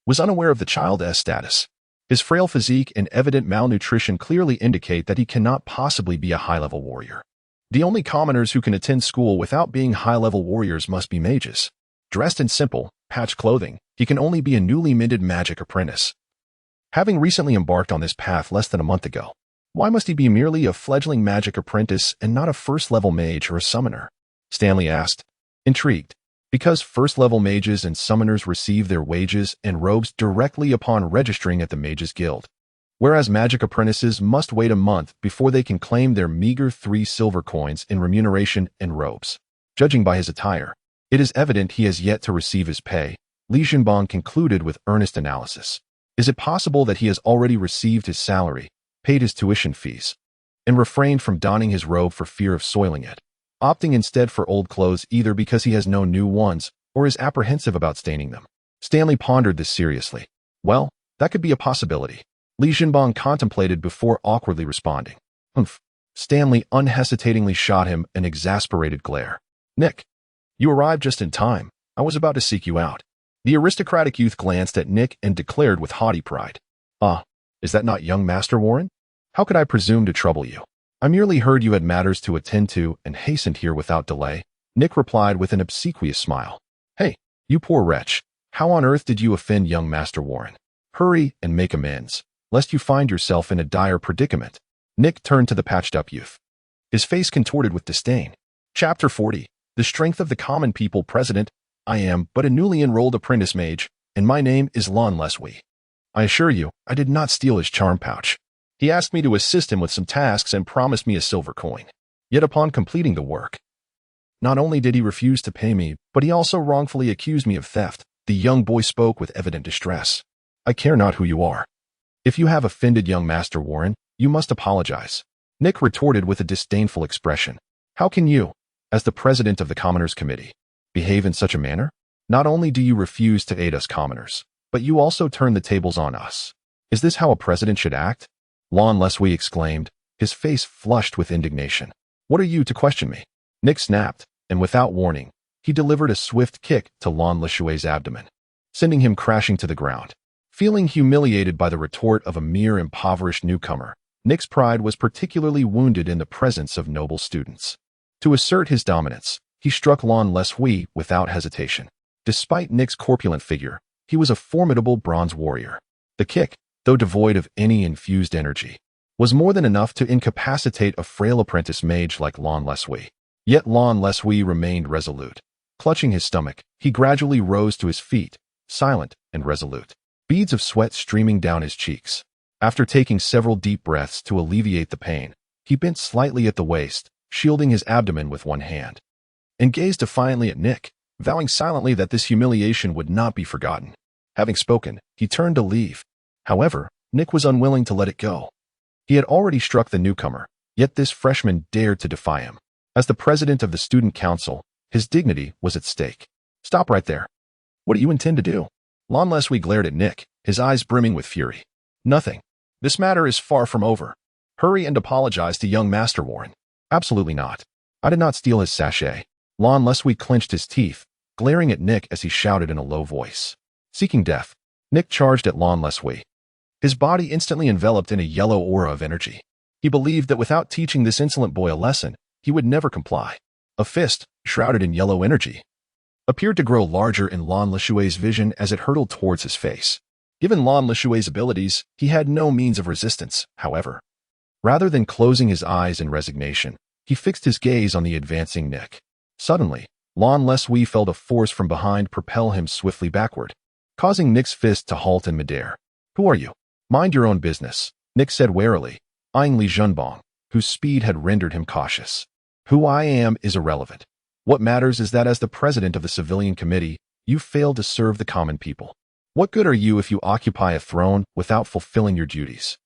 was unaware of the child's status. His frail physique and evident malnutrition clearly indicate that he cannot possibly be a high-level warrior. The only commoners who can attend school without being high-level warriors must be mages. Dressed in simple, patched clothing, he can only be a newly minted magic apprentice. Having recently embarked on this path less than a month ago, why must he be merely a fledgling magic apprentice and not a first-level mage or a summoner? Stanley asked, intrigued. Because first-level mages and summoners receive their wages and robes directly upon registering at the Mages Guild, whereas magic apprentices must wait a month before they can claim their meager 3 silver coins in remuneration and robes. Judging by his attire, it is evident he has yet to receive his pay, Li Jinbang concluded with earnest analysis. Is it possible that he has already received his salary, paid his tuition fees, and refrained from donning his robe for fear of soiling it, opting instead for old clothes either because he has no new ones or is apprehensive about staining them? Stanley pondered this seriously. Well, that could be a possibility. Li Jinbang contemplated before awkwardly responding. Humph. Stanley unhesitatingly shot him an exasperated glare. Nick, you arrived just in time. I was about to seek you out. The aristocratic youth glanced at Nick and declared with haughty pride. Ah, is that not young Master Warren? How could I presume to trouble you? I merely heard you had matters to attend to and hastened here without delay. Nick replied with an obsequious smile. Hey, you poor wretch. How on earth did you offend young Master Warren? Hurry and make amends, lest you find yourself in a dire predicament. Nick turned to the patched-up youth, his face contorted with disdain. Chapter 40. The Strength of the Common People. President, I am but a newly enrolled apprentice mage, and my name is Lon Leswee. I assure you, I did not steal his charm pouch. He asked me to assist him with some tasks and promised me a silver coin. Yet upon completing the work, not only did he refuse to pay me, but he also wrongfully accused me of theft. The young boy spoke with evident distress. I care not who you are. If you have offended young Master Warren, you must apologize. Nick retorted with a disdainful expression. How can you, as the president of the Commoners Committee, behave in such a manner? Not only do you refuse to aid us commoners, but you also turn the tables on us. Is this how a president should act? Lon Leswee exclaimed, his face flushed with indignation. What are you to question me? Nick snapped, and without warning, he delivered a swift kick to Lon Leswee's abdomen, sending him crashing to the ground. Feeling humiliated by the retort of a mere impoverished newcomer, Nick's pride was particularly wounded in the presence of noble students. To assert his dominance, he struck Lon Leswee without hesitation. Despite Nick's corpulent figure, he was a formidable bronze warrior. The kick, though devoid of any infused energy, was more than enough to incapacitate a frail apprentice mage like Lon Leswee. Yet Lon Leswee remained resolute. Clutching his stomach, he gradually rose to his feet, silent and resolute, beads of sweat streaming down his cheeks. After taking several deep breaths to alleviate the pain, he bent slightly at the waist, shielding his abdomen with one hand, and gazed defiantly at Nick, vowing silently that this humiliation would not be forgotten. Having spoken, he turned to leave. However, Nick was unwilling to let it go. He had already struck the newcomer, yet this freshman dared to defy him. As the president of the student council, his dignity was at stake. Stop right there. What do you intend to do? Lon Leswee glared at Nick, his eyes brimming with fury. Nothing. This matter is far from over. Hurry and apologize to young Master Warren. Absolutely not. I did not steal his sachet. Lon Leswee clenched his teeth, glaring at Nick as he shouted in a low voice. Seeking death, Nick charged at Lon Leswee, his body instantly enveloped in a yellow aura of energy. He believed that without teaching this insolent boy a lesson, he would never comply. A fist, shrouded in yellow energy, appeared to grow larger in Lon Leswee's vision as it hurtled towards his face. Given Lon Leswee's abilities, he had no means of resistance, however. Rather than closing his eyes in resignation, he fixed his gaze on the advancing Nick. Suddenly, Lon Leswee felt a force from behind propel him swiftly backward, causing Nick's fist to halt in midair. Who are you? Mind your own business, Nick said warily, eyeing Li Jinbang, whose speed had rendered him cautious. Who I am is irrelevant. What matters is that as the president of the civilian committee, you failed to serve the common people. What good are you if you occupy a throne without fulfilling your duties?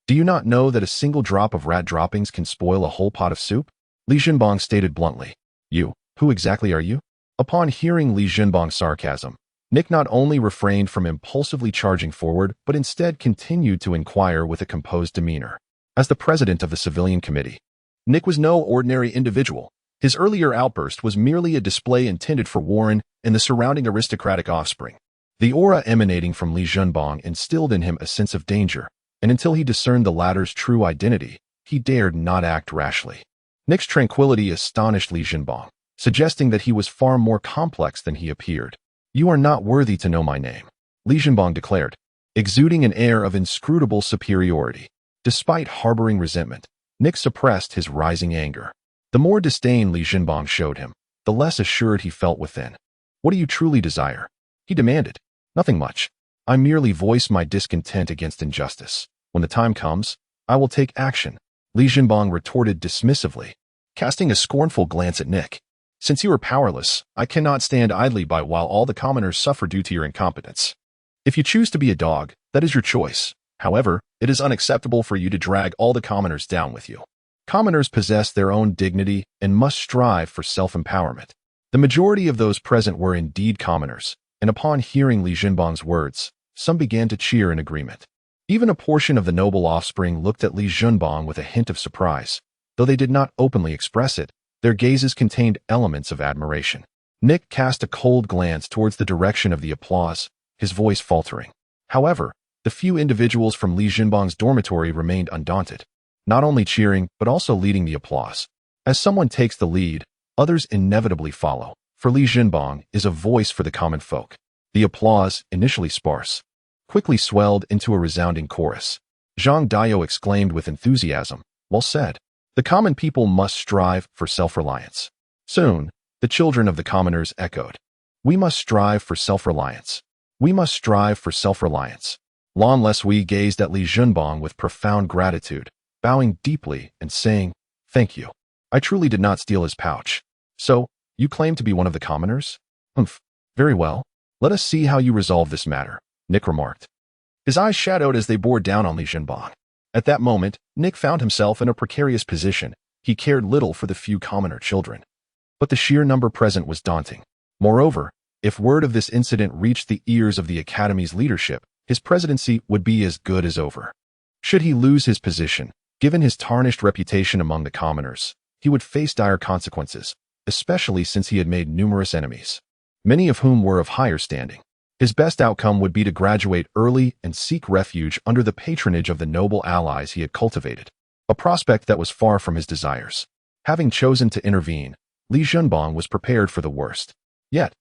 Do you not know that a single drop of rat droppings can spoil a whole pot of soup? Li Jinbang stated bluntly. You, who exactly are you? Upon hearing Li Jinbang's sarcasm, Nick not only refrained from impulsively charging forward, but instead continued to inquire with a composed demeanor. As the president of the civilian committee, Nick was no ordinary individual. His earlier outburst was merely a display intended for Warren and the surrounding aristocratic offspring. The aura emanating from Li Jinbang instilled in him a sense of danger, and until he discerned the latter's true identity, he dared not act rashly. Nick's tranquility astonished Li Jinbang, suggesting that he was far more complex than he appeared. "You are not worthy to know my name," Li Jinbang declared, exuding an air of inscrutable superiority. Despite harboring resentment, Nick suppressed his rising anger. The more disdain Li Jinbang showed him, the less assured he felt within. "What do you truly desire?" he demanded. "Nothing much. I merely voice my discontent against injustice. When the time comes, I will take action," Li Jinbang retorted dismissively, casting a scornful glance at Nick. "Since you are powerless, I cannot stand idly by while all the commoners suffer due to your incompetence. If you choose to be a dog, that is your choice. However, it is unacceptable for you to drag all the commoners down with you. Commoners possess their own dignity and must strive for self-empowerment." The majority of those present were indeed commoners, and upon hearing Li Jinbang's words, some began to cheer in agreement. Even a portion of the noble offspring looked at Li Jinbang with a hint of surprise. Though they did not openly express it, their gazes contained elements of admiration. Nick cast a cold glance towards the direction of the applause, his voice faltering. However, the few individuals from Li Jinbang's dormitory remained undaunted, not only cheering but also leading the applause. As someone takes the lead, others inevitably follow, for Li Jinbang is a voice for the common folk. The applause, initially sparse, quickly swelled into a resounding chorus. Zhang Dayo exclaimed with enthusiasm, "Well said. The common people must strive for self-reliance." Soon, the children of the commoners echoed, "We must strive for self-reliance. We must strive for self-reliance." Lan Lesui gazed at Li Jinbang with profound gratitude, bowing deeply and saying, "Thank you. I truly did not steal his pouch." "So, you claim to be one of the commoners?" "Humph. Very well. Let us see how you resolve this matter," Nick remarked. His eyes shadowed as they bore down on Li Jinbang. At that moment, Nick found himself in a precarious position. He cared little for the few commoner children, but the sheer number present was daunting. Moreover, if word of this incident reached the ears of the Academy's leadership, his presidency would be as good as over. Should he lose his position, given his tarnished reputation among the commoners, he would face dire consequences, especially since he had made numerous enemies, many of whom were of higher standing. His best outcome would be to graduate early and seek refuge under the patronage of the noble allies he had cultivated, a prospect that was far from his desires. Having chosen to intervene, Li Jinbang was prepared for the worst. Yet,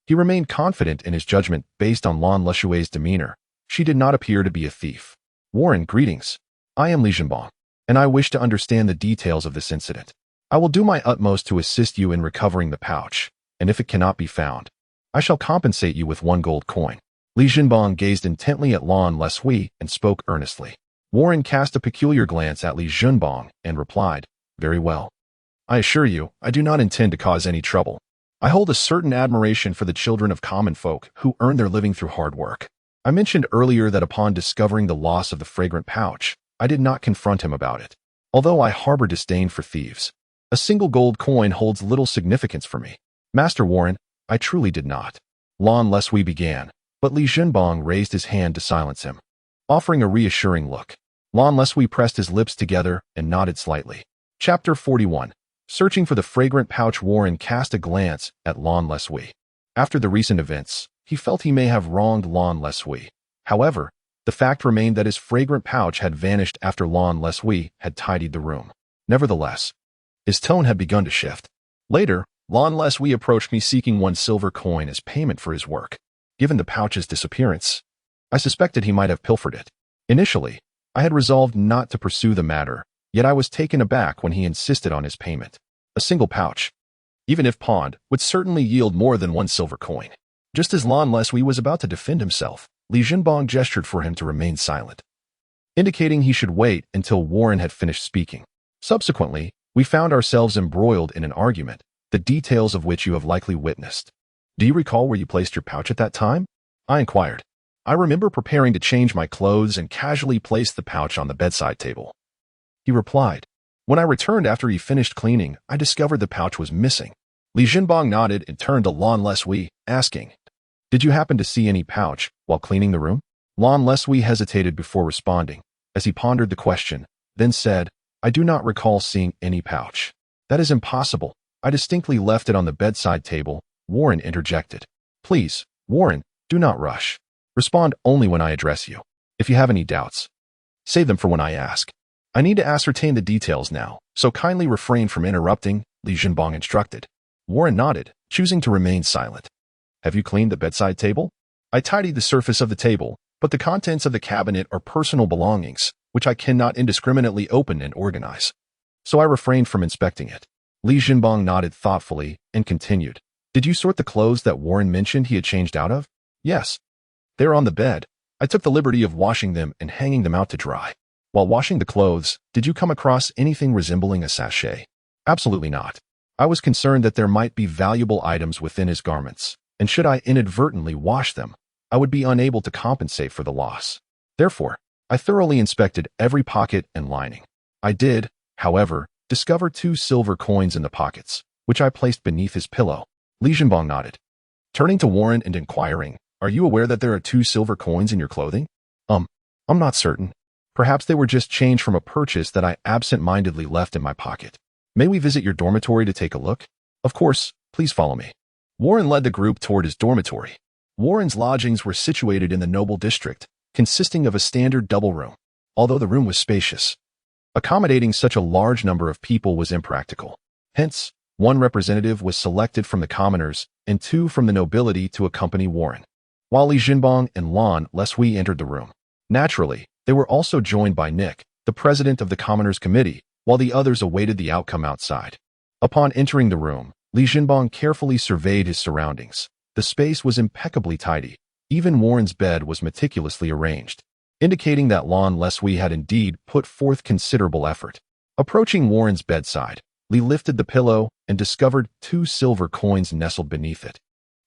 he remained confident in his judgment based on Lan Leshui's demeanor. She did not appear to be a thief. "Warren, greetings. I am Li Jinbang, and I wish to understand the details of this incident. I will do my utmost to assist you in recovering the pouch, and if it cannot be found, I shall compensate you with 1 gold coin." Li Jinbang gazed intently at Lan Lesui and spoke earnestly. Warren cast a peculiar glance at Li Jinbang and replied, "Very well. I assure you, I do not intend to cause any trouble. I hold a certain admiration for the children of common folk who earn their living through hard work. I mentioned earlier that upon discovering the loss of the fragrant pouch, I did not confront him about it. Although I harbor disdain for thieves, a single gold coin holds little significance for me. Master Warren, I truly did not." Lan Lesui began, but Li Jinbang raised his hand to silence him. Offering a reassuring look, Lan Lesui pressed his lips together and nodded slightly. Chapter 41. Searching for the fragrant pouch. Warren cast a glance at Lan Lesui. After the recent events, he felt he may have wronged Lan Lesui. However, the fact remained that his fragrant pouch had vanished after Lan Lesui had tidied the room. Nevertheless, his tone had begun to shift. Later, Lan Lesui approached me seeking 1 silver coin as payment for his work. Given the pouch's disappearance, I suspected he might have pilfered it. Initially, I had resolved not to pursue the matter, yet I was taken aback when he insisted on his payment. A single pouch, even if pawned, would certainly yield more than 1 silver coin. Just as Lan Lesui was about to defend himself, Li Jinbang gestured for him to remain silent, indicating he should wait until Warren had finished speaking. Subsequently, we found ourselves embroiled in an argument, the details of which you have likely witnessed. "Do you recall where you placed your pouch at that time?" I inquired. "I remember preparing to change my clothes and casually placed the pouch on the bedside table," he replied. "When I returned after he finished cleaning, I discovered the pouch was missing." Li Jinbang nodded and turned to Lan Lesui, asking, "Did you happen to see any pouch while cleaning the room?" Lan Lesui hesitated before responding, as he pondered the question, then said, "I do not recall seeing any pouch." "That is impossible. I distinctly left it on the bedside table," Warren interjected. "Please, Warren, do not rush. Respond only when I address you. If you have any doubts, save them for when I ask." I need to ascertain the details now, so kindly refrain from interrupting, Li Jinbang instructed. Warren nodded, choosing to remain silent. Have you cleaned the bedside table? I tidied the surface of the table, but the contents of the cabinet are personal belongings, which I cannot indiscriminately open and organize. So I refrained from inspecting it. Li Jinbang nodded thoughtfully and continued. Did you sort the clothes that Warren mentioned he had changed out of? Yes. They're on the bed. I took the liberty of washing them and hanging them out to dry. While washing the clothes, did you come across anything resembling a sachet? Absolutely not. I was concerned that there might be valuable items within his garments, and should I inadvertently wash them, I would be unable to compensate for the loss. Therefore, I thoroughly inspected every pocket and lining. I did, however, discover 2 silver coins in the pockets, which I placed beneath his pillow. Li Jinbang nodded. Turning to Warren and inquiring, are you aware that there are 2 silver coins in your clothing? I'm not certain. Perhaps they were just change from a purchase that I absent-mindedly left in my pocket. May we visit your dormitory to take a look? Of course, please follow me. Warren led the group toward his dormitory. Warren's lodgings were situated in the noble district, consisting of a standard double room, although the room was spacious. Accommodating such a large number of people was impractical. Hence, 1 representative was selected from the commoners and 2 from the nobility to accompany Warren. While Li Jinbang and Lan Lesui entered the room. Naturally, they were also joined by Nick, the president of the Commoners Committee, while the others awaited the outcome outside. Upon entering the room, Li Jinbang carefully surveyed his surroundings. The space was impeccably tidy. Even Warren's bed was meticulously arranged, indicating that Lan Lesui had indeed put forth considerable effort. Approaching Warren's bedside, Li lifted the pillow and discovered 2 silver coins nestled beneath it,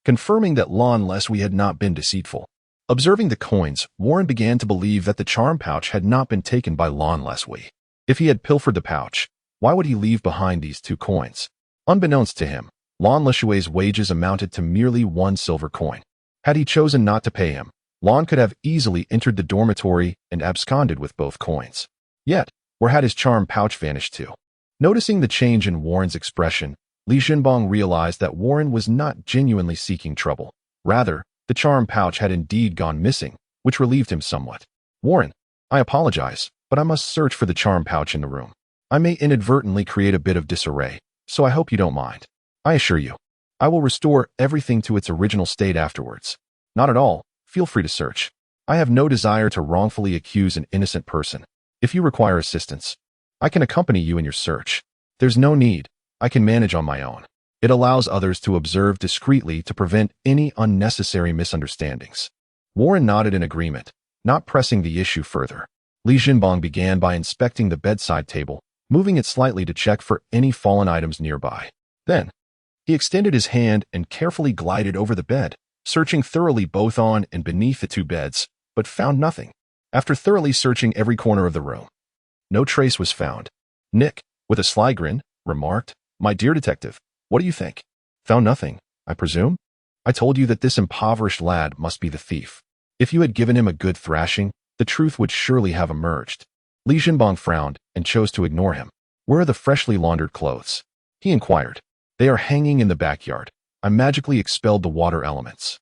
confirming that Lan Lesui had not been deceitful. Observing the coins, Warren began to believe that the charm pouch had not been taken by Lan Lesui. If he had pilfered the pouch, why would he leave behind these 2 coins? Unbeknownst to him, Lan Lesui's wages amounted to merely 1 silver coin. Had he chosen not to pay him, Lan could have easily entered the dormitory and absconded with both coins. Yet, where had his charm pouch vanished to? Noticing the change in Warren's expression, Li Jinbang realized that Warren was not genuinely seeking trouble. Rather, the charm pouch had indeed gone missing, which relieved him somewhat. Warren, I apologize, but I must search for the charm pouch in the room. I may inadvertently create a bit of disarray, so I hope you don't mind. I assure you, I will restore everything to its original state afterwards. Not at all, feel free to search. I have no desire to wrongfully accuse an innocent person. If you require assistance, I can accompany you in your search. There's no need, I can manage on my own. It allows others to observe discreetly to prevent any unnecessary misunderstandings. Warren nodded in agreement, not pressing the issue further. Li Jinbang began by inspecting the bedside table, moving it slightly to check for any fallen items nearby. Then, he extended his hand and carefully glided over the bed, searching thoroughly both on and beneath the 2 beds, but found nothing. After thoroughly searching every corner of the room, no trace was found. Nick, with a sly grin, remarked, "My dear detective, what do you think? Found nothing, I presume? I told you that this impoverished lad must be the thief. If you had given him a good thrashing, the truth would surely have emerged." Li Jinbang frowned and chose to ignore him. "Where are the freshly laundered clothes?" he inquired. "They are hanging in the backyard. I magically expelled the water elements.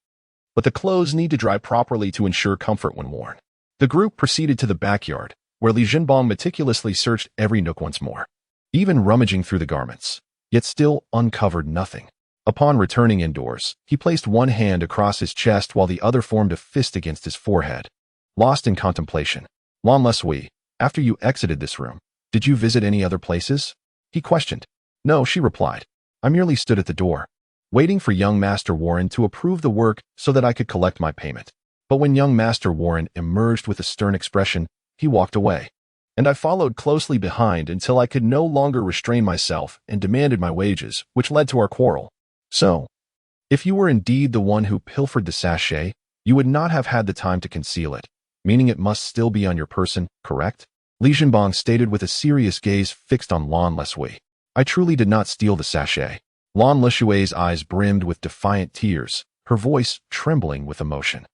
But the clothes need to dry properly to ensure comfort when worn." The group proceeded to the backyard, where Li Jinbang meticulously searched every nook once more, even rummaging through the garments, yet still uncovered nothing. Upon returning indoors, he placed 1 hand across his chest while the other formed a fist against his forehead. Lost in contemplation, Lan Lesui, after you exited this room, did you visit any other places? He questioned. No, she replied. I merely stood at the door, waiting for young Master Warren to approve the work so that I could collect my payment. But when young Master Warren emerged with a stern expression, he walked away, and I followed closely behind until I could no longer restrain myself and demanded my wages, which led to our quarrel. So, if you were indeed the one who pilfered the sachet, you would not have had the time to conceal it, meaning it must still be on your person, correct? Li Jinbang stated with a serious gaze fixed on Lan Lesui. I truly did not steal the sachet. Lan Lesui's eyes brimmed with defiant tears, her voice trembling with emotion.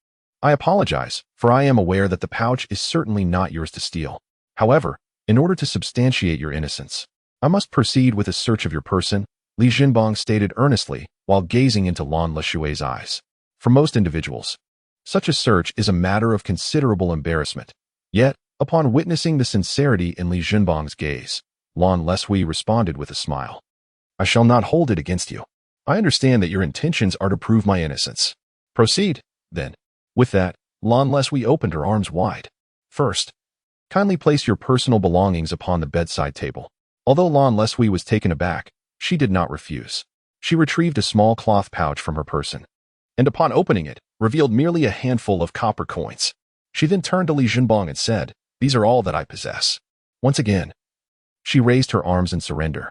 I apologize, for I am aware that the pouch is certainly not yours to steal. However, in order to substantiate your innocence, I must proceed with a search of your person, Li Jinbang stated earnestly while gazing into Lan Lesui's eyes. For most individuals, such a search is a matter of considerable embarrassment. Yet, Upon witnessing the sincerity in Li Junbang's gaze, Lan Lesui responded with a smile. I shall not hold it against you. I understand that your intentions are to prove my innocence. Proceed, then. With that, Lan Lesui opened her arms wide. First, kindly place your personal belongings upon the bedside table. Although Lan Lesui was taken aback, she did not refuse. She retrieved a small cloth pouch from her person, and upon opening it, revealed merely a handful of copper coins. She then turned to Li Junbang and said, These are all that I possess. Once again, she raised her arms in surrender.